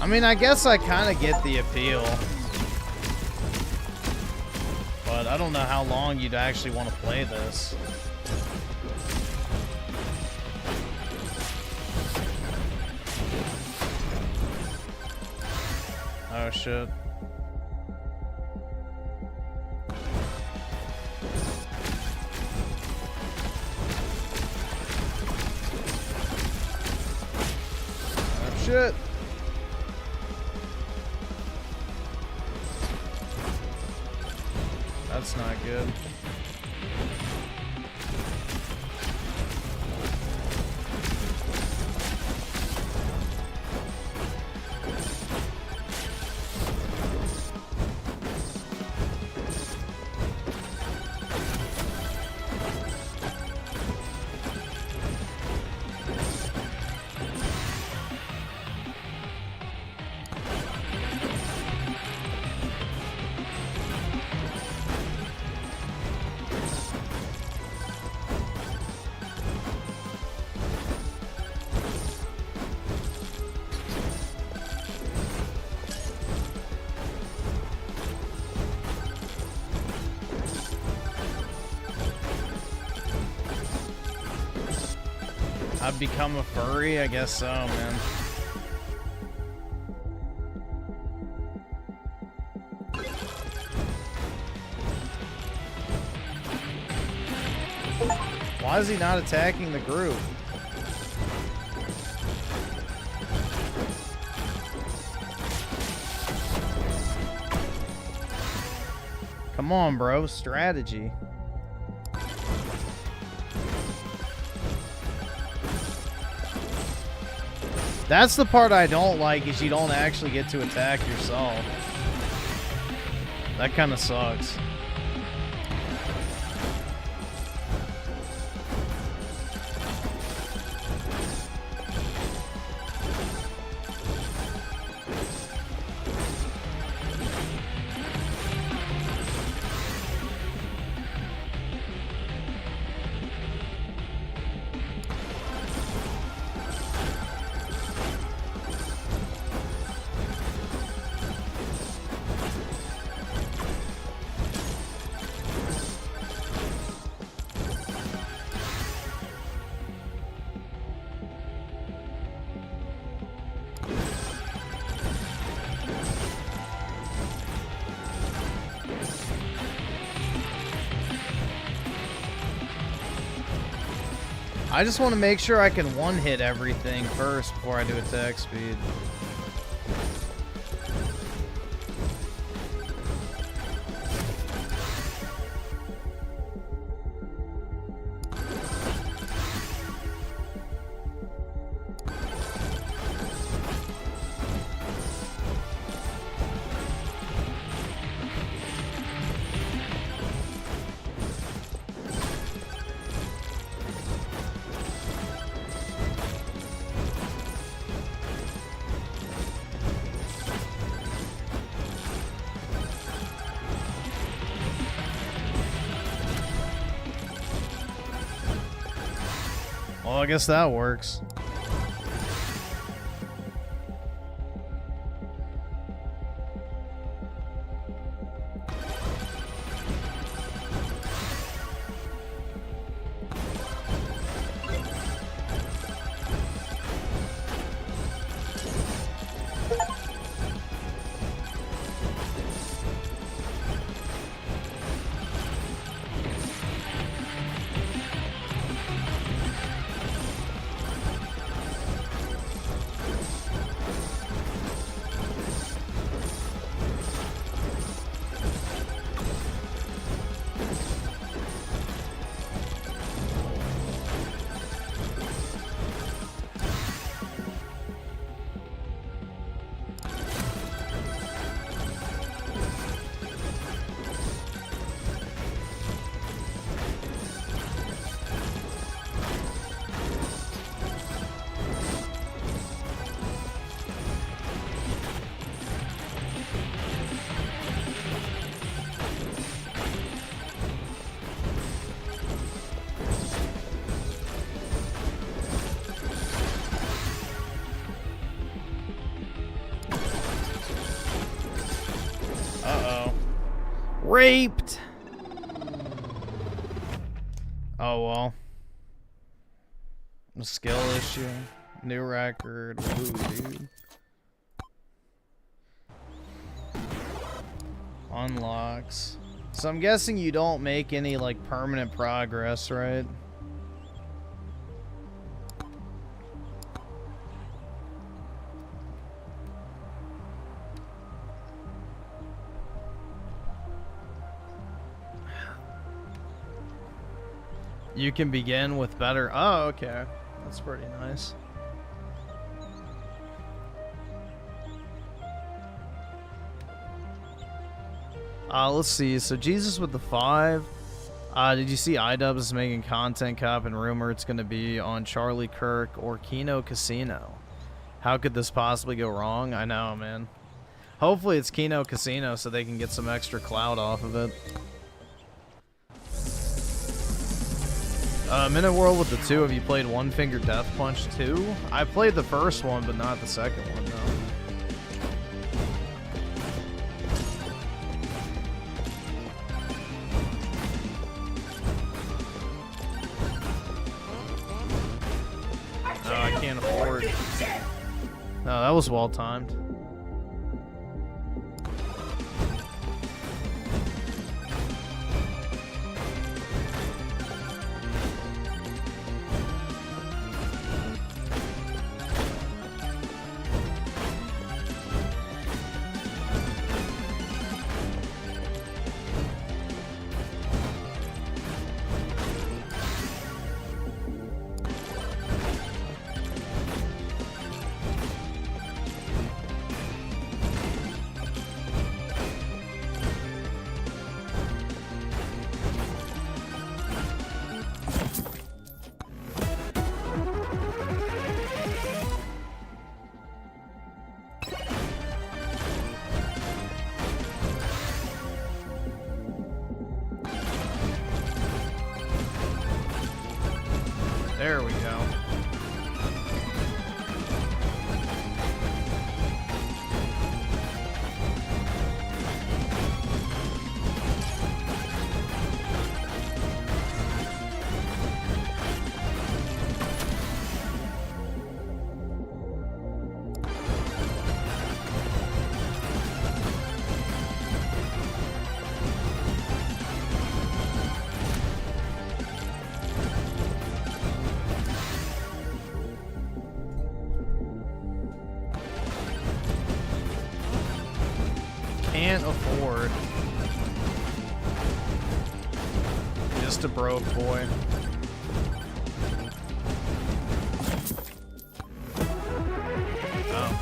I mean, I guess I kind of get the appeal. But I don't know how long you'd actually want to play this. Oh shit. Oh shit. That's not good. I've become a furry? I guess so, man. Why is he not attacking the group? Come on, bro. Strategy. That's the part I don't like, is you don't actually get to attack yourself. That kind of sucks. I just want to make sure I can one-hit everything first before I do attack speed. Well, I guess that works. Raped. Oh well. A skill issue. New record. Ooh, dude. Unlocks. So I'm guessing you don't make any like permanent progress, right? You can begin with better. Oh, okay. That's pretty nice. Let's see. So Jesus with the 5. Did you see iDubbbz is making content cop and rumor it's going to be on Charlie Kirk or Kino Casino? How could this possibly go wrong? I know, man. Hopefully it's Kino Casino so they can get some extra clout off of it. Minute World with the 2, have you played One Finger Death Punch 2? I played the first one, but not the second one, no. forward. No, that was well timed. There we go. Can't afford. Just a broke boy. Oh.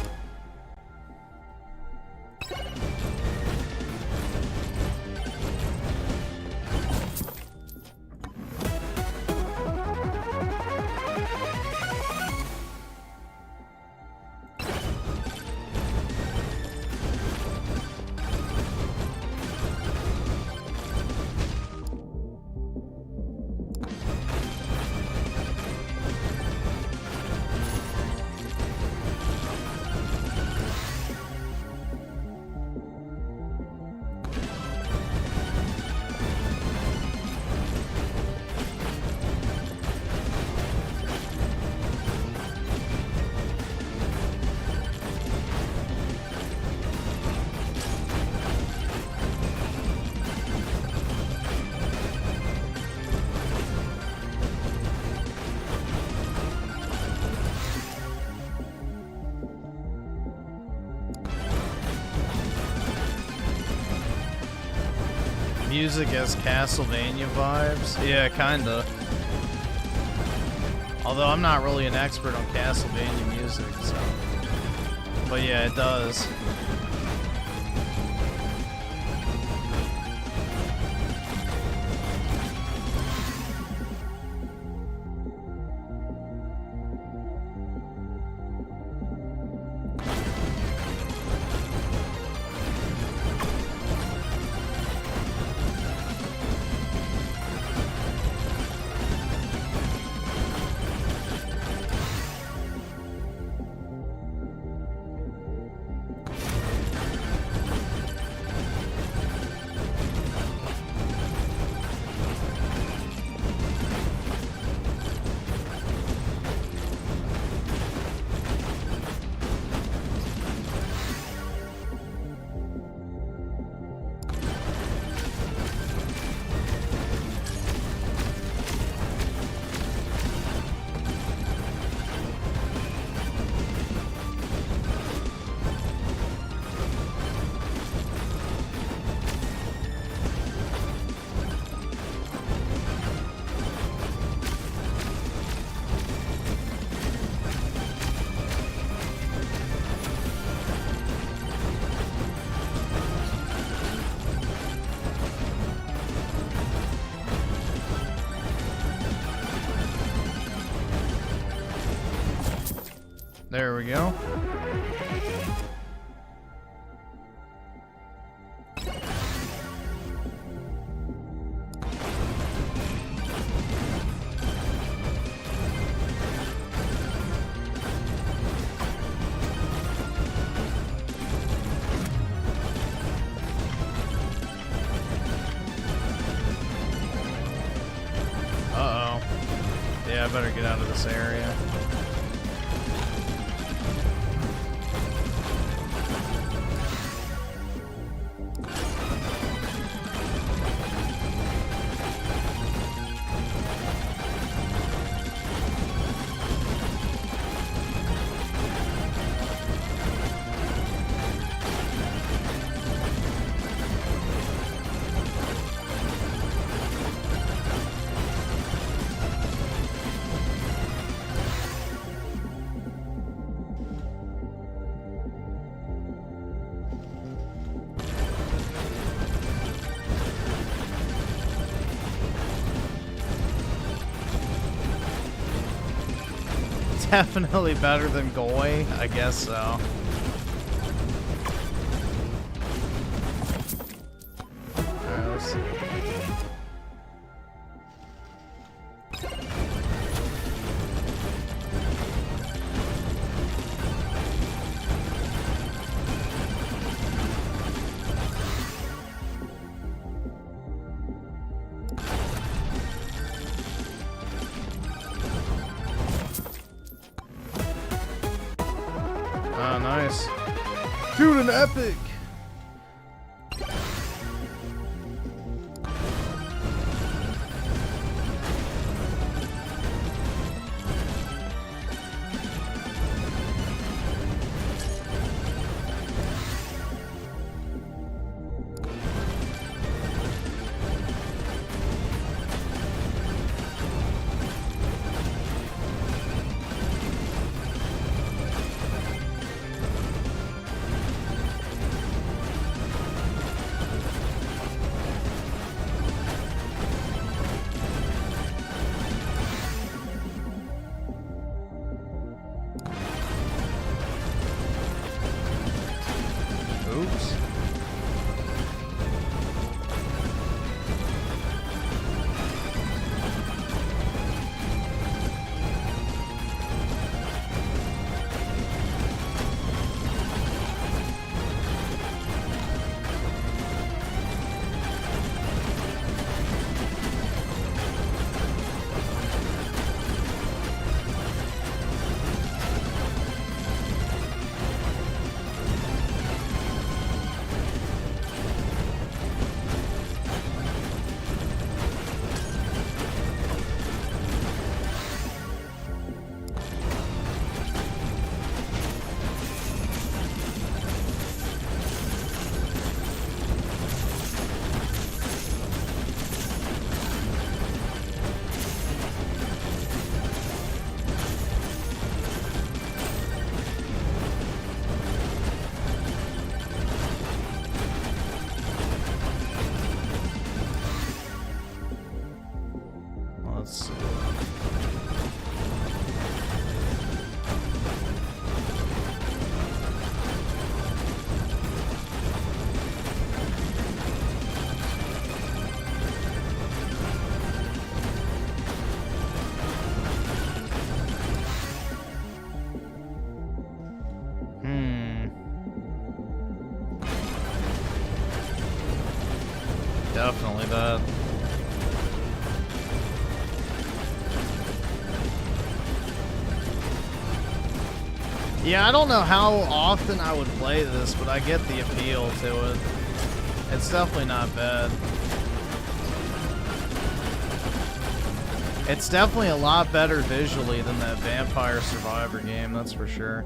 Music as Castlevania vibes? Yeah, kinda. Although I'm not really an expert on Castlevania music, so. But yeah, it does. There we go. Uh-oh. Yeah, I better get out of this area. definitely better than Goy. I guess so. Alright, let's see. Oh, nice. Dude, an epic! Oops. Let's see. Definitely that. Yeah, I don't know how often I would play this, but I get the appeal to it. It's definitely not bad. It's definitely a lot better visually than that Vampire Survivor game, that's for sure.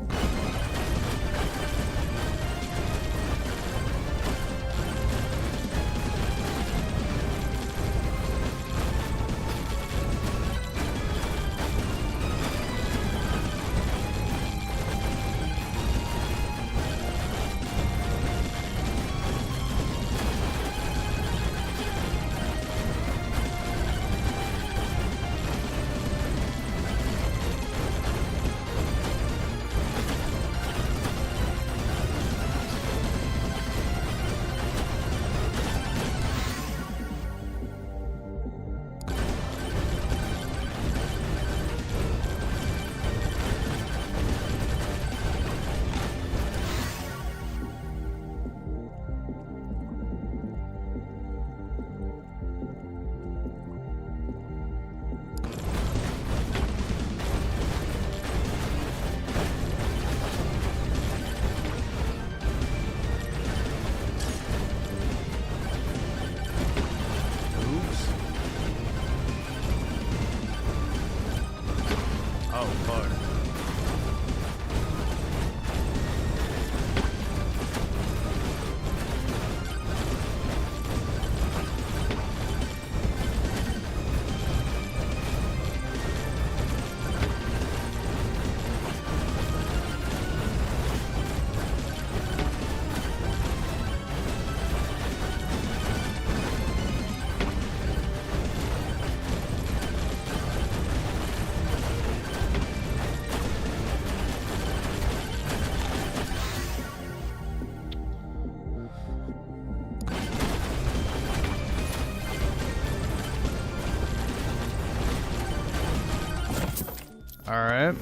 Alright.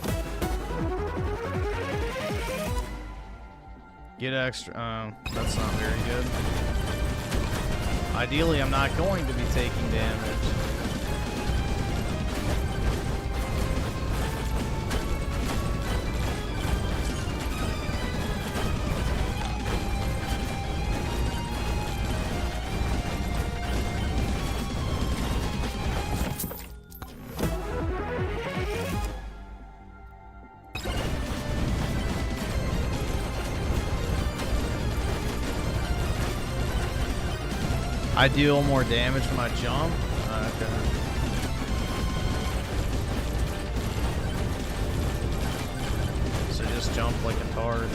Get extra. That's not very good. Ideally, I'm not going to be taking damage. I deal more damage when I jump? Okay. So just jump like a tard.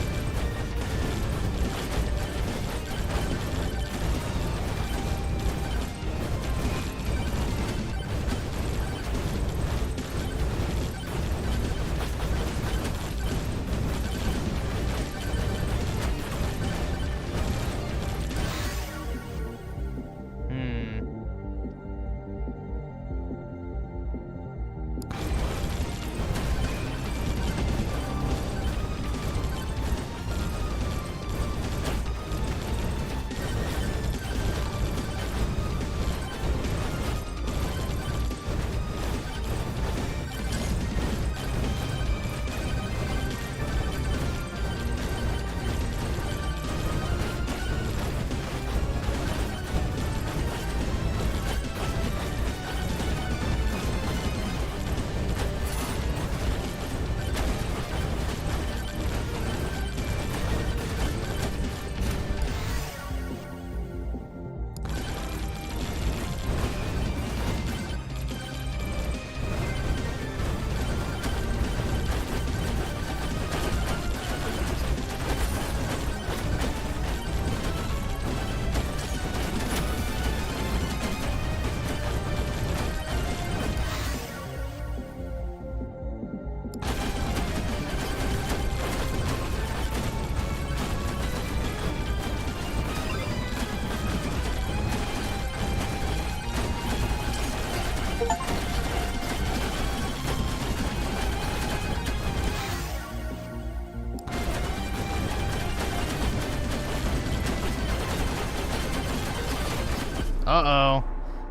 Uh-oh.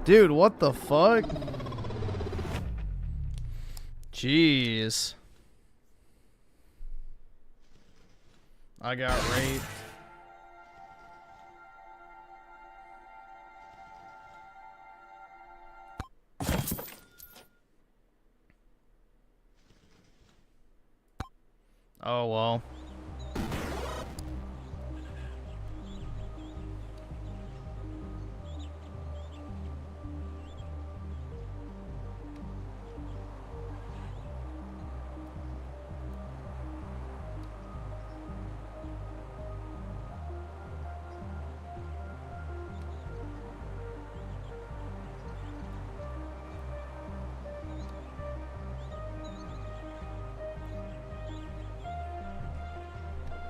Dude, what the fuck? Jeez. I got raped. Oh, well.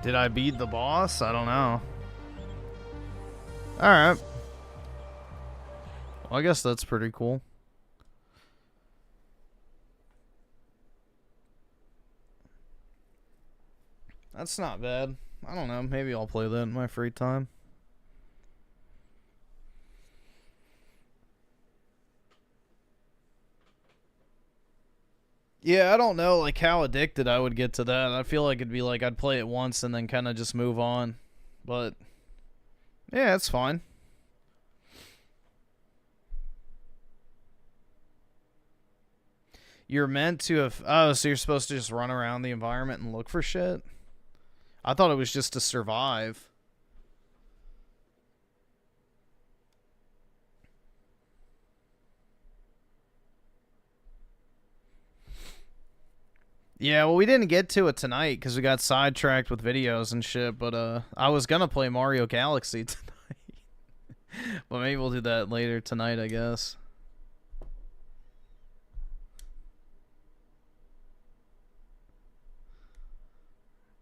Did I beat the boss? I don't know. Alright. Well, I guess that's pretty cool. That's not bad. I don't know. Maybe I'll play that in my free time. Yeah, I don't know like how addicted I would get to that. I feel like it'd be like I'd play it once and then kind of just move on. But yeah, it's fine. You're meant to have... Oh, so you're supposed to just run around the environment and look for shit? I thought it was just to survive. Yeah, well, we didn't get to it tonight because we got sidetracked with videos and shit, but I was gonna play Mario Galaxy tonight. But maybe we'll do that later tonight, I guess.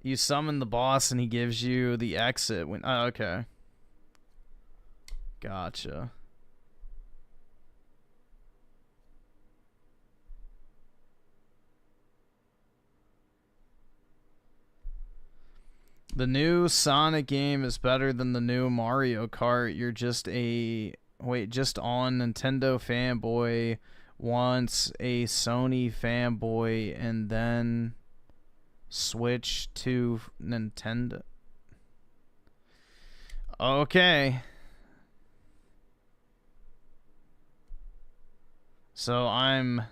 You summon the boss and he gives you the exit when... Oh, okay. Gotcha. The new Sonic game is better than the new Mario Kart. You're just a... Wait, just on Nintendo fanboy, once a Sony fanboy, and then switch to Nintendo. Okay. So I'm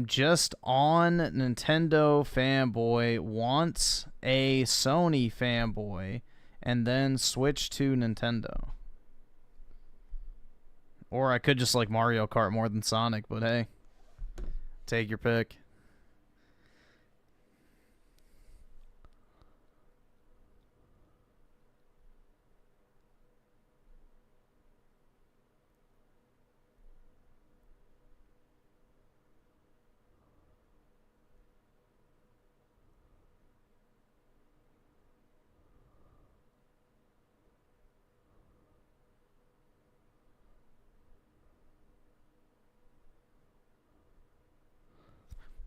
just on Nintendo fanboy, once a Sony fanboy, and then switch to Nintendo. Or I could just like Mario Kart more than Sonic, but hey, take your pick.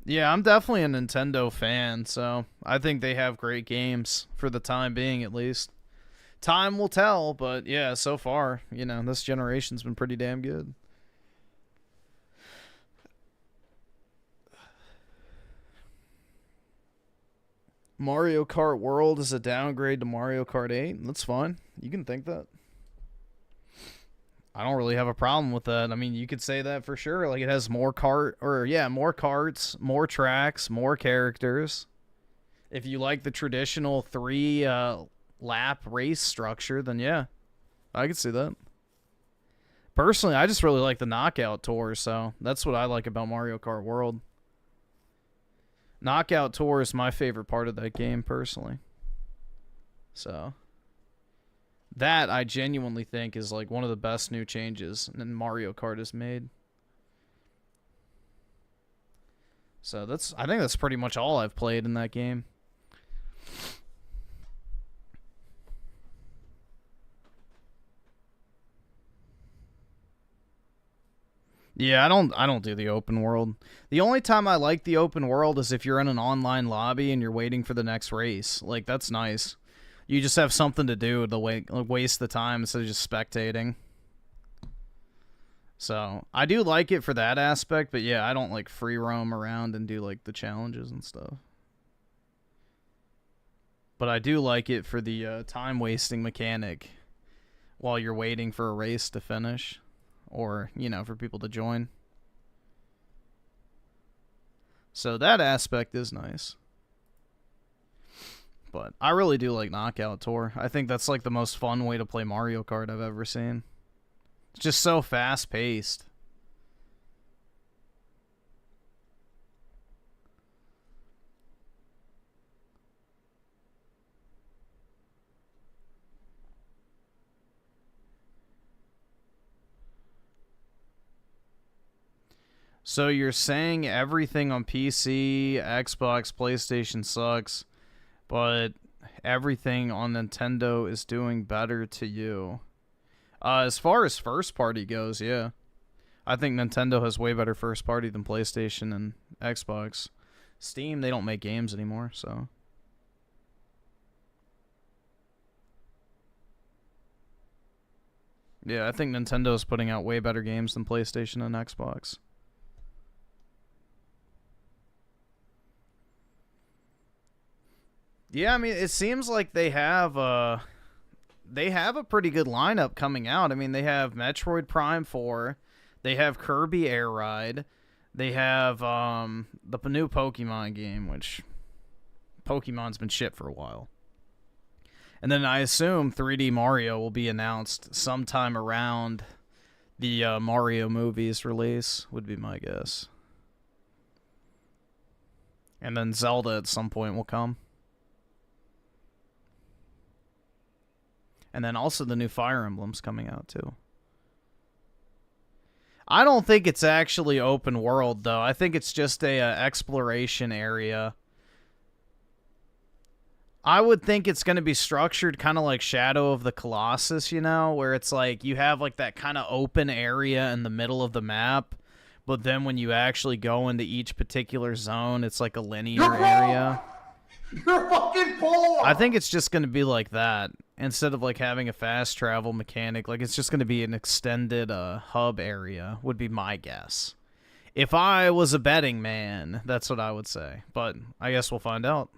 Yeah, I'm definitely a Nintendo fan, so I think they have great games for the time being, at least. Time will tell, but yeah, so far, you know, this generation's been pretty damn good. Mario Kart World is a downgrade to Mario Kart 8. That's fine. You can think that. I don't really have a problem with that. I mean, you could say that for sure. Like, it has more more carts, more tracks, more characters. If you like the traditional 3 lap race structure, then yeah, I could see that. Personally, I just really like the knockout tour, so that's what I like about Mario Kart World. Knockout tour is my favorite part of that game, personally. So that I genuinely think is like one of the best new changes that Mario Kart has made. So I think that's pretty much all I've played in that game. Yeah, I don't do the open world. The only time I like the open world is if you're in an online lobby and you're waiting for the next race. Like, that's nice. You just have something to do to waste the time instead of just spectating. So, I do like it for that aspect, but yeah, I don't like free roam around and do like the challenges and stuff. But I do like it for the time wasting mechanic while you're waiting for a race to finish. Or, you know, for people to join. So that aspect is nice. But I really do like Knockout Tour. I think that's like the most fun way to play Mario Kart I've ever seen. It's just so fast-paced. So you're saying everything on PC, Xbox, PlayStation sucks, but everything on Nintendo is doing better to you. As far as first party goes, yeah. I think Nintendo has way better first party than PlayStation and Xbox. Steam, they don't make games anymore, so. Yeah, I think Nintendo's putting out way better games than PlayStation and Xbox. Yeah, I mean, it seems like they have a pretty good lineup coming out. I mean, they have Metroid Prime 4, they have Kirby Air Ride, they have the new Pokemon game, which Pokemon's been shit for a while. And then I assume 3D Mario will be announced sometime around the Mario movies release, would be my guess. And then Zelda at some point will come. And then also the new Fire Emblem's coming out, too. I don't think it's actually open world, though. I think it's just a exploration area. I would think it's going to be structured kind of like Shadow of the Colossus, you know? Where it's like you have like that kind of open area in the middle of the map. But then when you actually go into each particular zone, it's like a linear area. You're fucking poor. I think it's just going to be like that. Instead of like having a fast travel mechanic, like it's just going to be an extended hub area, would be my guess. If I was a betting man, that's what I would say. But I guess we'll find out.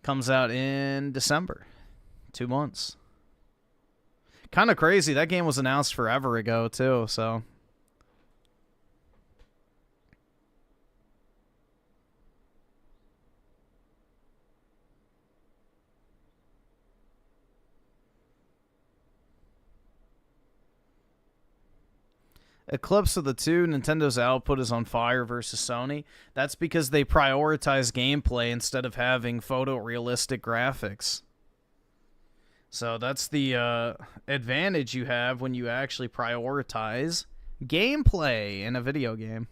Comes out in December. 2 months. Kind of crazy. That game was announced forever ago, too, so... Eclipse of the 2, Nintendo's output is on fire versus Sony. That's because they prioritize gameplay instead of having photorealistic graphics. So that's the advantage you have when you actually prioritize gameplay in a video game.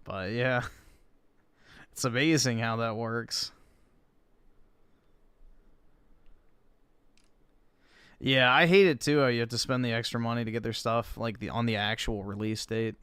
But yeah, it's amazing how that works. Yeah, I hate it too. How you have to spend the extra money to get their stuff like on the actual release date.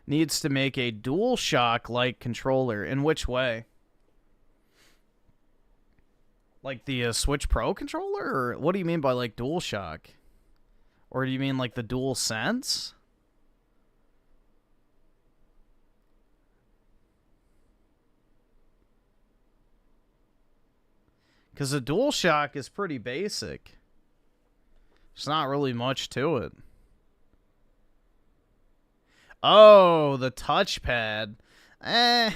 Needs to make a DualShock-like controller. In which way? Like the Switch Pro controller? Or what do you mean by like DualShock? Or do you mean like the DualSense? Because the DualShock is pretty basic. There's not really much to it. Oh, the touchpad. I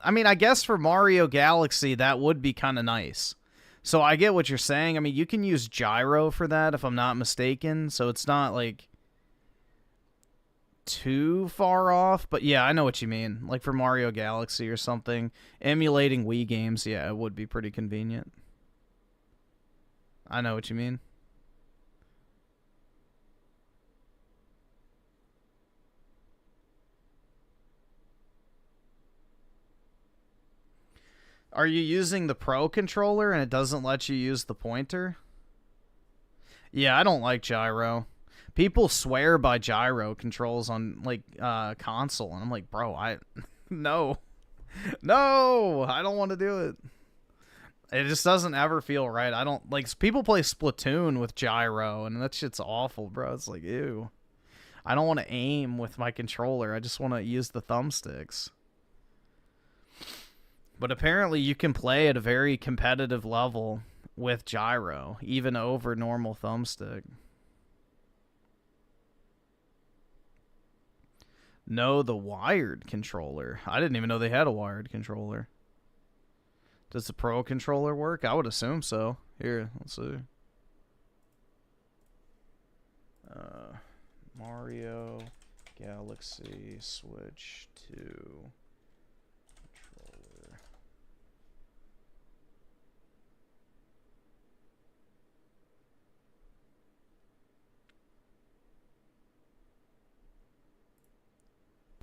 mean, I guess for Mario Galaxy, that would be kind of nice. So I get what you're saying. I mean, you can use gyro for that, if I'm not mistaken. So it's not, like, too far off. But yeah, I know what you mean. Like for Mario Galaxy or something. Emulating Wii games, yeah, it would be pretty convenient. I know what you mean. Are you using the Pro controller and it doesn't let you use the pointer? Yeah, I don't like gyro. People swear by gyro controls on like console, and I'm like, bro, no. No, I don't want to do it. It just doesn't ever feel right. I don't like people play Splatoon with gyro, and that shit's awful, bro. It's like, ew. I don't want to aim with my controller. I just want to use the thumbsticks. But apparently you can play at a very competitive level with gyro, even over normal thumbstick. No, the wired controller. I didn't even know they had a wired controller. Does the Pro controller work? I would assume so. Here, let's see. Mario Galaxy Switch 2.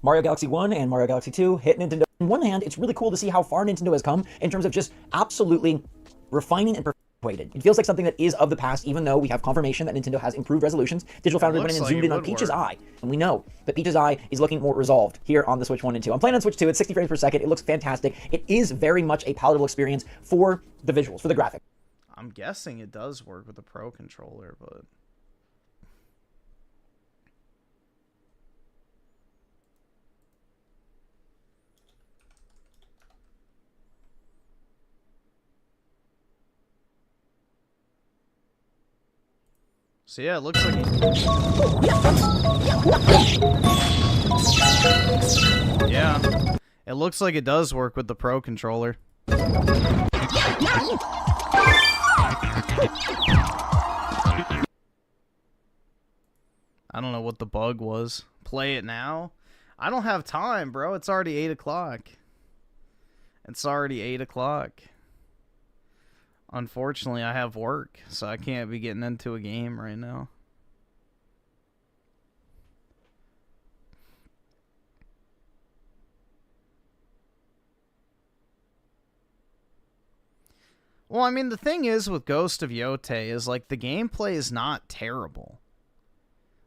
Mario Galaxy 1 and Mario Galaxy 2 hit Nintendo. On one hand, it's really cool to see how far Nintendo has come in terms of just absolutely refining and perpetuated. It feels like something that is of the past, even though we have confirmation that Nintendo has improved resolutions. Digital Foundry went in and zoomed in on Peach's eye, and we know that Peach's eye is looking more resolved here on the Switch 1 and 2. I'm playing on Switch 2, it's 60 frames per second, it looks fantastic. It is very much a palatable experience for the visuals, for the graphics. I'm guessing it does work with the Pro controller, but... So yeah, it looks like yeah, it looks like it does work with the Pro controller. I don't know what the bug was. Play it now? I don't have time, bro. It's already 8 o'clock. It's already 8 o'clock. Unfortunately, I have work, so I can't be getting into a game right now. Well, I mean, the thing is with Ghost of Yotei is, like, the gameplay is not terrible.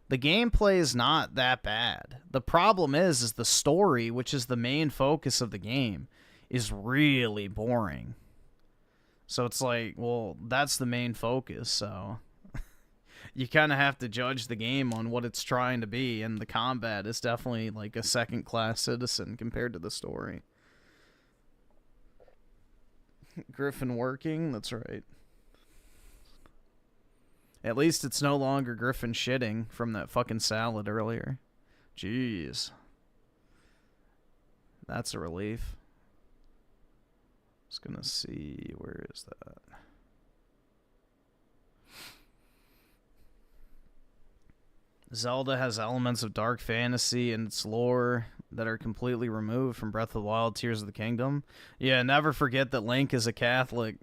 The gameplay is not that bad. The problem is the story, which is the main focus of the game, is really boring. So it's like, well, that's the main focus, so you kind of have to judge the game on what it's trying to be, and the combat is definitely like a second-class citizen compared to the story. Griffin working? That's right. At least it's no longer Griffin shitting from that fucking salad earlier. Jeez. That's a relief. Just gonna see, where is that? Zelda has elements of dark fantasy in its lore that are completely removed from Breath of the Wild, Tears of the Kingdom. Yeah, never forget that Link is a Catholic.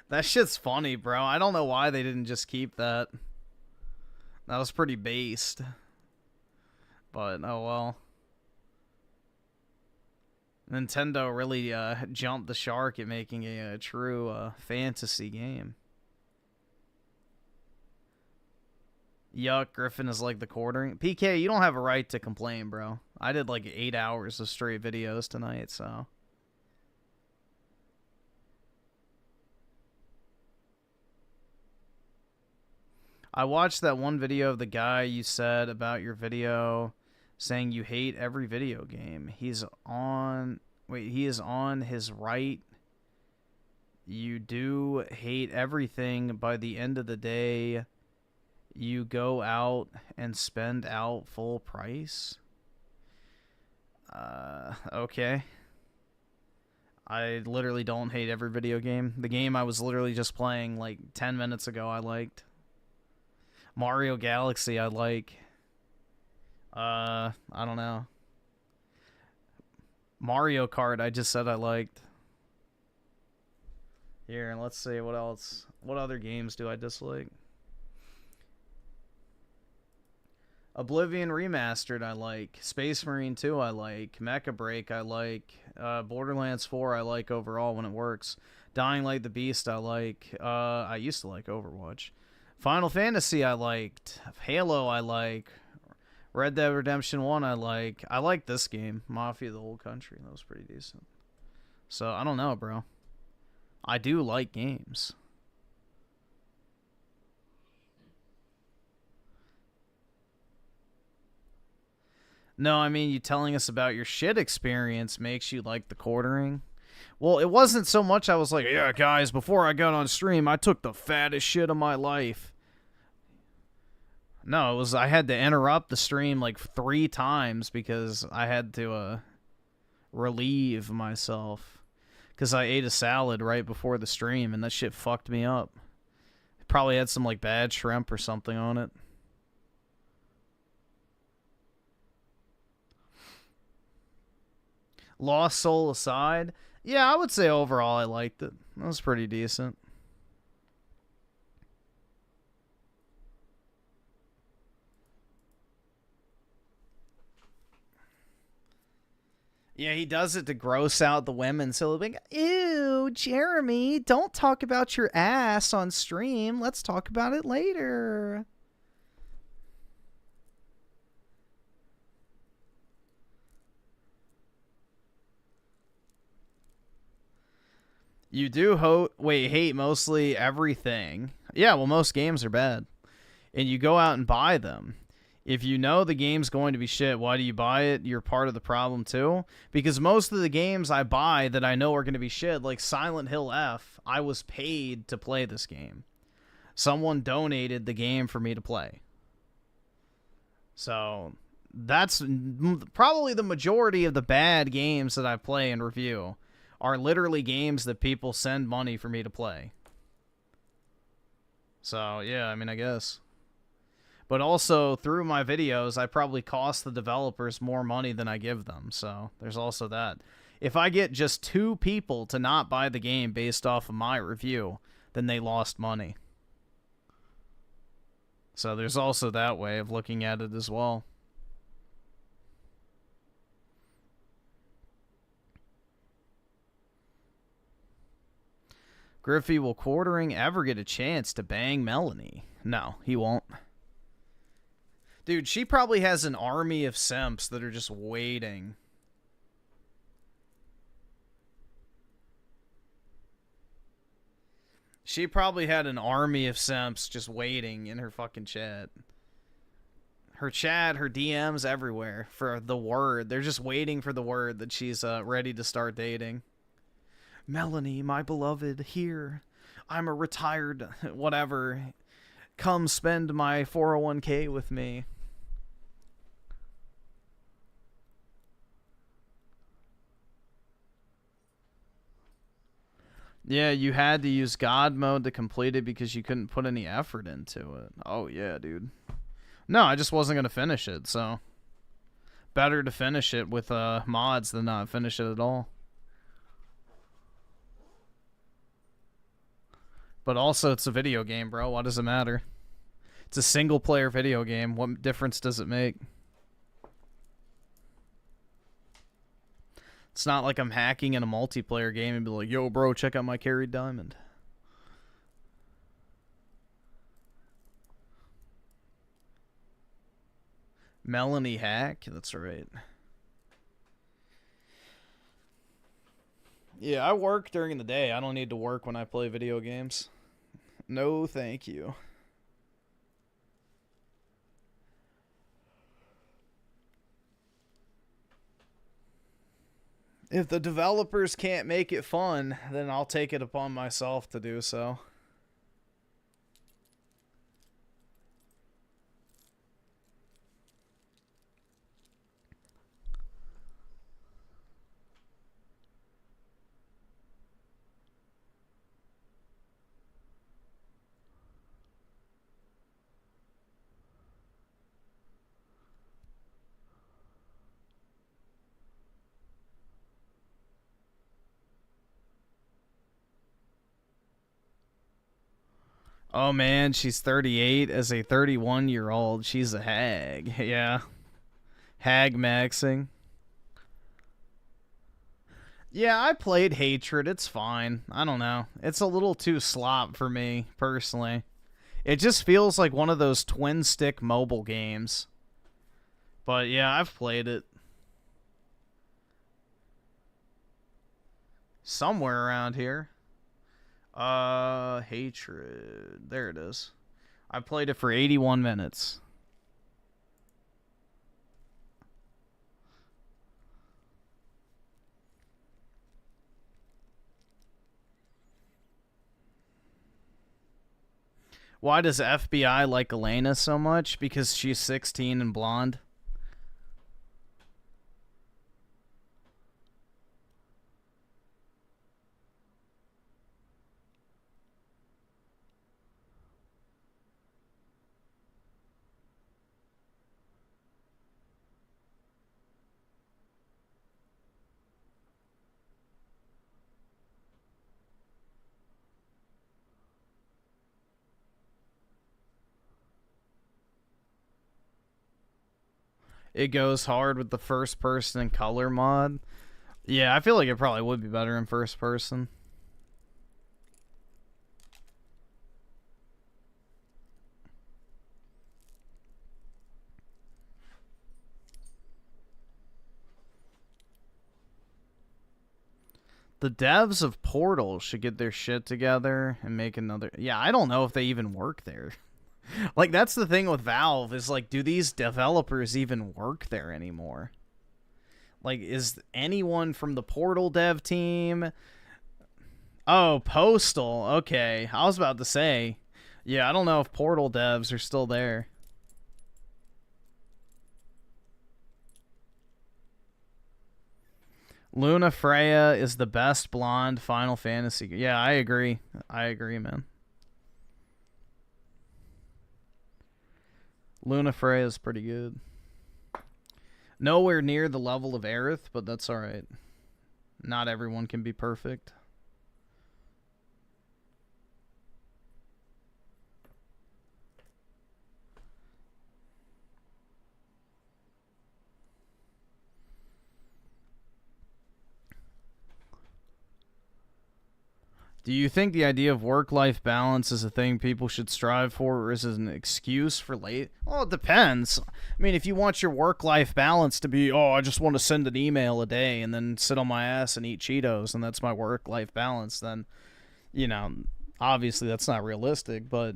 That shit's funny, bro. I don't know why they didn't just keep that. That was pretty based. But, oh well. Nintendo really jumped the shark at making a true fantasy game. Yuck, Griffin is like the quartering. PK, you don't have a right to complain, bro. I did like 8 hours of straight videos tonight, so... I watched that one video of the guy you said about your video saying you hate every video game. He's on... Wait, he is on his right. You do hate everything. By the end of the day, you go out and spend out full price? Okay. I literally don't hate every video game. The game I was literally just playing like 10 minutes ago I liked. Mario Galaxy I like. I don't know. Mario Kart I just said I liked. Here, and let's see what else. What other games do I dislike? Oblivion Remastered I like. Space Marine 2 I like. Mecha Break I like. Borderlands 4 I like overall when it works. Dying Light the Beast I like. I used to like Overwatch. Final Fantasy I liked. Halo I like. Red Dead Redemption 1 I like. I like this game. Mafia the Old Country. That was pretty decent. So, I don't know, bro. I do like games. No, I mean, you telling us about your shit experience makes you like the quartering. Well, it wasn't so much I was like, yeah, guys, before I got on stream, I took the fattest shit of my life. No, it was I had to interrupt the stream like 3 times because I had to relieve myself. Because I ate a salad right before the stream, and that shit fucked me up. It probably had some like bad shrimp or something on it. Lost Soul aside, yeah, I would say overall I liked it. That was pretty decent. Yeah, he does it to gross out the women, so they'll be like, ew, Jeremy, don't talk about your ass on stream. Let's talk about it later. You do hate mostly everything. Yeah, well, most games are bad. And you go out and buy them. If you know the game's going to be shit, why do you buy it? You're part of the problem too. Because most of the games I buy that I know are going to be shit, like Silent Hill F, I was paid to play this game. Someone donated the game for me to play. So that's probably the majority of the bad games that I play and review are literally games that people send money for me to play. So, yeah, I mean, I guess. But also, through my videos, I probably cost the developers more money than I give them. So, there's also that. If I get just 2 people to not buy the game based off of my review, then they lost money. So, there's also that way of looking at it as well. Griffey, will Quartering ever get a chance to bang Melanie? No, he won't. Dude, she probably has an army of simps that are just waiting. She probably had an army of simps just waiting in her fucking chat. Her chat, her DMs everywhere for the word. They're just waiting for the word that she's ready to start dating. Melanie, my beloved, here. I'm a retired whatever. Come spend my 401k with me. Yeah, you had to use God mode to complete it because you couldn't put any effort into it. Oh, yeah, dude. No, I just wasn't going to finish it, so... Better to finish it with mods than not finish it at all. But also, it's a video game, bro. What does it matter? It's a single-player video game. What difference does it make? It's not like I'm hacking in a multiplayer game and be like, yo, bro, check out my carried diamond. Melanie hack? That's right. Yeah, I work during the day. I don't need to work when I play video games. No, thank you. If the developers can't make it fun, then I'll take it upon myself to do so. Oh man, she's 38 as a 31-year-old. She's a hag. Yeah. Hag maxing. Yeah, I played Hatred. It's fine. I don't know. It's a little too slop for me, personally. It just feels like one of those twin-stick mobile games. But yeah, I've played it. Somewhere around here. Hatred. There it is. I played it for 81 minutes. Why does FBI like Elena so much? Because she's 16 and blonde. It goes hard with the first person and color mod. Yeah, I feel like it probably would be better in first person. The devs of Portal should get their shit together and make another... Yeah, I don't know if they even work there. Like, that's the thing with Valve, is like, do these developers even work there anymore? Like, is anyone from the Portal dev team? Oh, Postal. Okay, I was about to say. Yeah, I don't know if Portal devs are still there. Luna Freya is the best blonde Final Fantasy. Yeah, I agree. I agree, man. Luna Freya is pretty good. Nowhere near the level of Aerith, but that's alright. Not everyone can be perfect. Do you think the idea of work-life balance is a thing people should strive for, or is it an excuse for late? Well, it depends. I mean, if you want your work-life balance to be, oh, I just want to send an email a day and then sit on my ass and eat Cheetos, and that's my work-life balance, then, you know, obviously that's not realistic, but,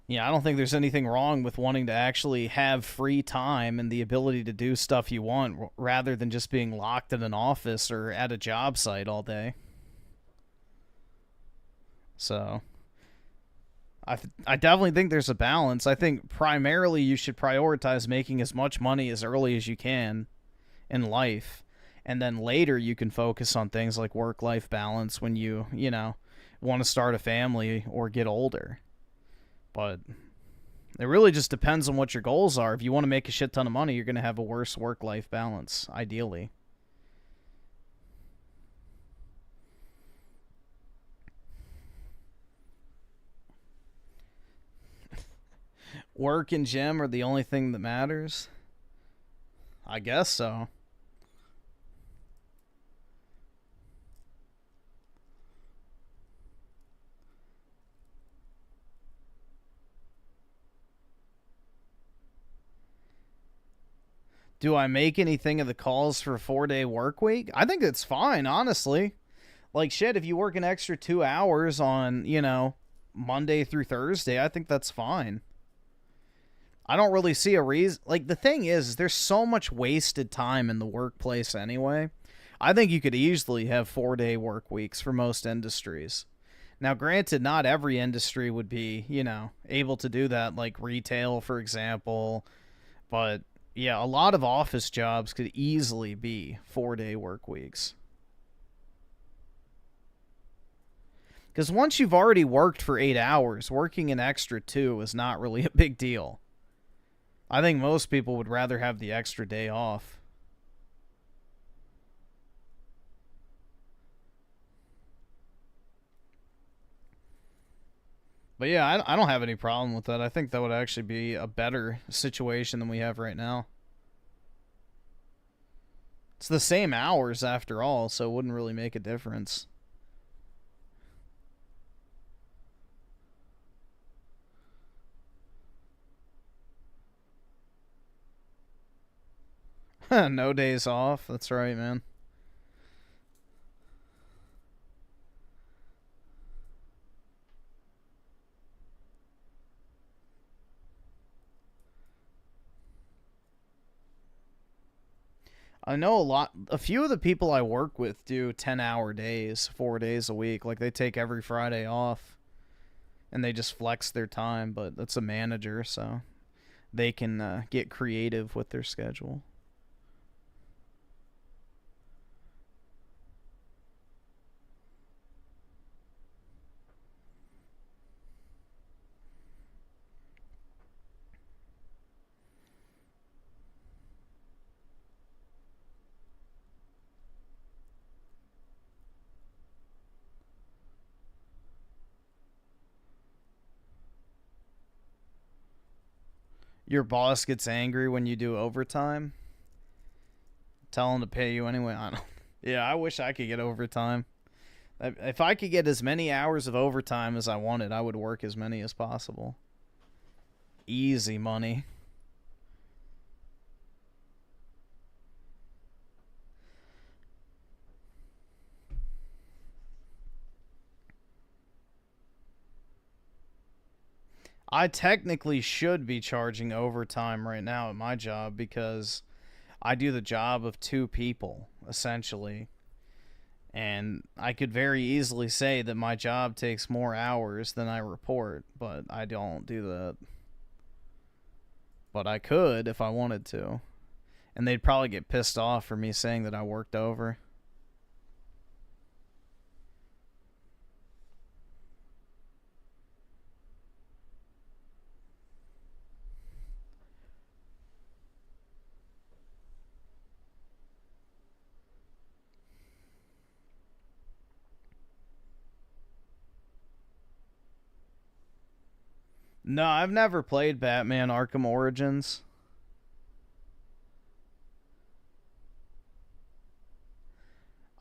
yeah, I don't think there's anything wrong with wanting to actually have free time and the ability to do stuff you want rather than just being locked in an office or at a job site all day. So, I definitely think there's a balance. I think primarily you should prioritize making as much money as early as you can in life. And then later you can focus on things like work-life balance when you know, want to start a family or get older. But it really just depends on what your goals are. If you want to make a shit ton of money, you're going to have a worse work-life balance, ideally. Work and gym are the only thing that matters? I guess so. Do I make anything of the calls for a 4-day work week? I think it's fine, honestly. Like, shit, if you work an extra 2 hours on, you know, Monday through Thursday, I think that's fine. I don't really see a reason. Like, the thing is, there's so much wasted time in the workplace anyway. I think you could easily have 4-day work weeks for most industries. Now, granted, not every industry would be, you know, able to do that, like retail, for example. But, yeah, a lot of office jobs could easily be 4-day work weeks. Because once you've already worked for 8 hours, working an extra 2 is not really a big deal. I think most people would rather have the extra day off. But yeah, I don't have any problem with that. I think that would actually be a better situation than we have right now. It's the same hours after all, so it wouldn't really make a difference. No days off. That's right, man. I know a few of the people I work with do 10-hour days, 4 days a week. Like, they take every Friday off and they just flex their time, but that's a manager, so they can get creative with their schedule. Your boss gets angry when you do overtime? Tell him to pay you anyway. I don't. Yeah, I wish I could get overtime. If I could get as many hours of overtime as I wanted, I would work as many as possible. Easy money. I technically should be charging overtime right now at my job because I do the job of 2 people, essentially. And I could very easily say that my job takes more hours than I report, but I don't do that. But I could if I wanted to. And they'd probably get pissed off for me saying that I worked over. No, I've never played Batman Arkham Origins.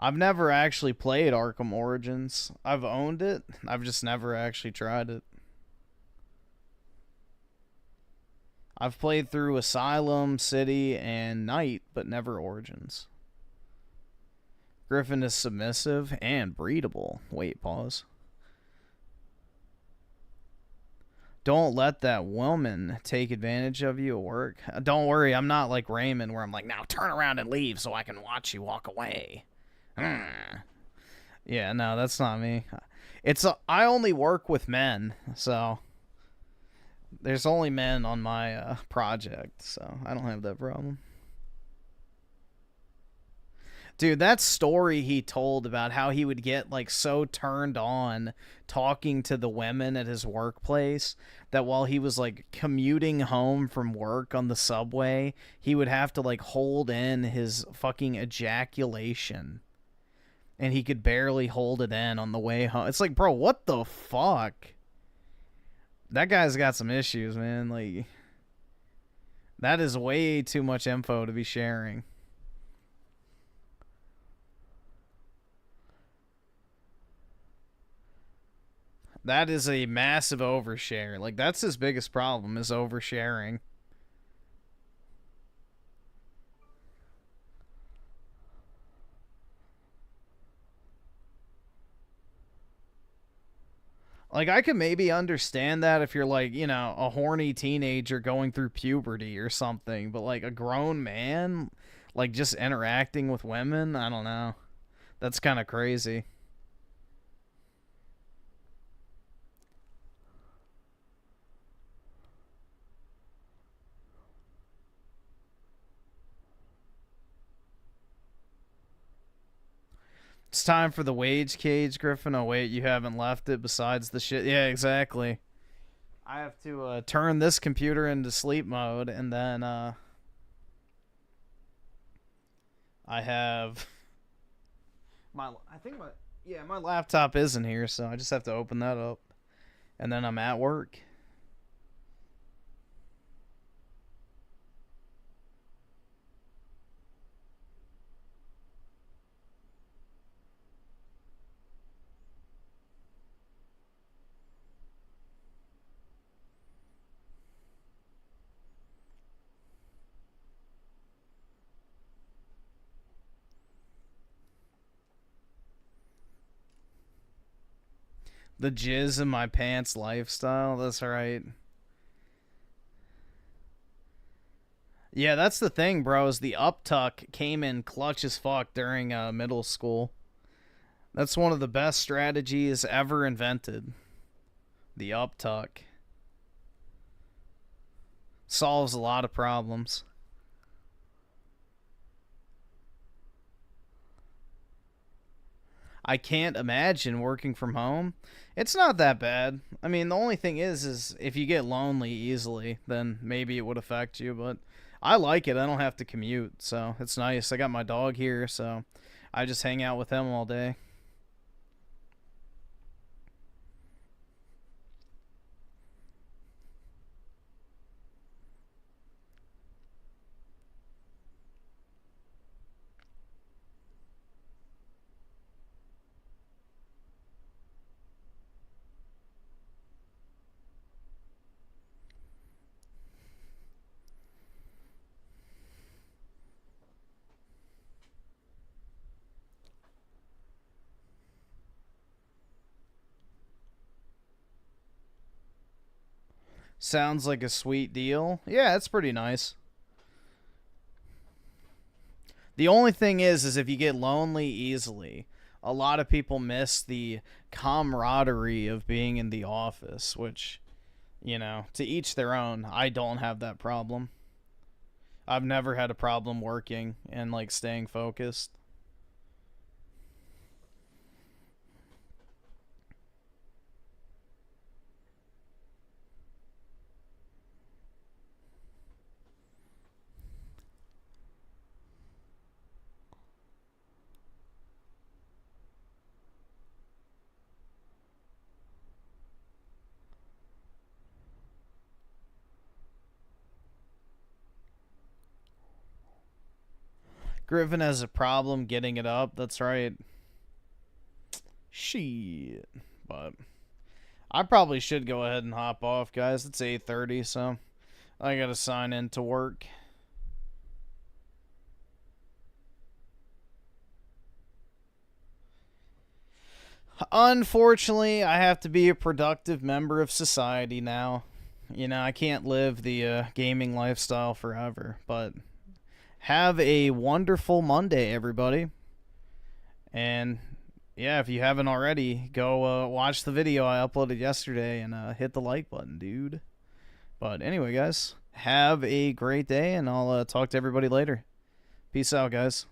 I've never actually played Arkham Origins. I've owned it. I've just never actually tried it. I've played through Asylum, City, and Night, but never Origins. Griffin is submissive and breedable. Wait, pause. Don't let that woman take advantage of you at work. Don't worry, I'm not like Raymond where I'm like, now turn around and leave so I can watch you walk away. Yeah, no, that's not me. I only work with men, so there's only men on my project, so I don't have that problem. Dude, that story he told about how he would get like so turned on talking to the women at his workplace that while he was like commuting home from work on the subway, he would have to like hold in his fucking ejaculation. And he could barely hold it in on the way home. It's like, bro, what the fuck? That guy's got some issues, man. Like, that is way too much info to be sharing. That is a massive overshare. Like, that's his biggest problem, is oversharing. Like, I could maybe understand that if you're, like, you know, a horny teenager going through puberty or something. But, like, a grown man, like, just interacting with women, I don't know. That's kind of crazy. It's time for the wage cage, Griffin. Oh, wait, you haven't left it besides the shit. Yeah, exactly. I have to turn this computer into sleep mode, and then I have my my laptop is in here, so I just have to open that up, and then I'm at work. The jizz in my pants lifestyle. That's right. Yeah, that's the thing, bro. Is the uptuck came in clutch as fuck during middle school. That's one of the best strategies ever invented. The uptuck. Solves a lot of problems. I can't imagine working from home. It's not that bad. I mean, the only thing is if you get lonely easily, then maybe it would affect you, but I like it. I don't have to commute, so it's nice. I got my dog here, so I just hang out with him all day. Sounds like a sweet deal. Yeah, it's pretty nice. The only thing is if you get lonely easily, a lot of people miss the camaraderie of being in the office, which, you know, to each their own. I don't have that problem. I've never had a problem working and, like, staying focused. Griffin has a problem getting it up. That's right. Shit. But I probably should go ahead and hop off, guys. It's 8:30, so I gotta sign in to work. Unfortunately, I have to be a productive member of society now. You know, I can't live the gaming lifestyle forever, but have a wonderful Monday, everybody. And yeah, if you haven't already, go watch the video I uploaded yesterday and hit the like button, dude. But anyway, guys, have a great day, and I'll talk to everybody later. Peace out, guys.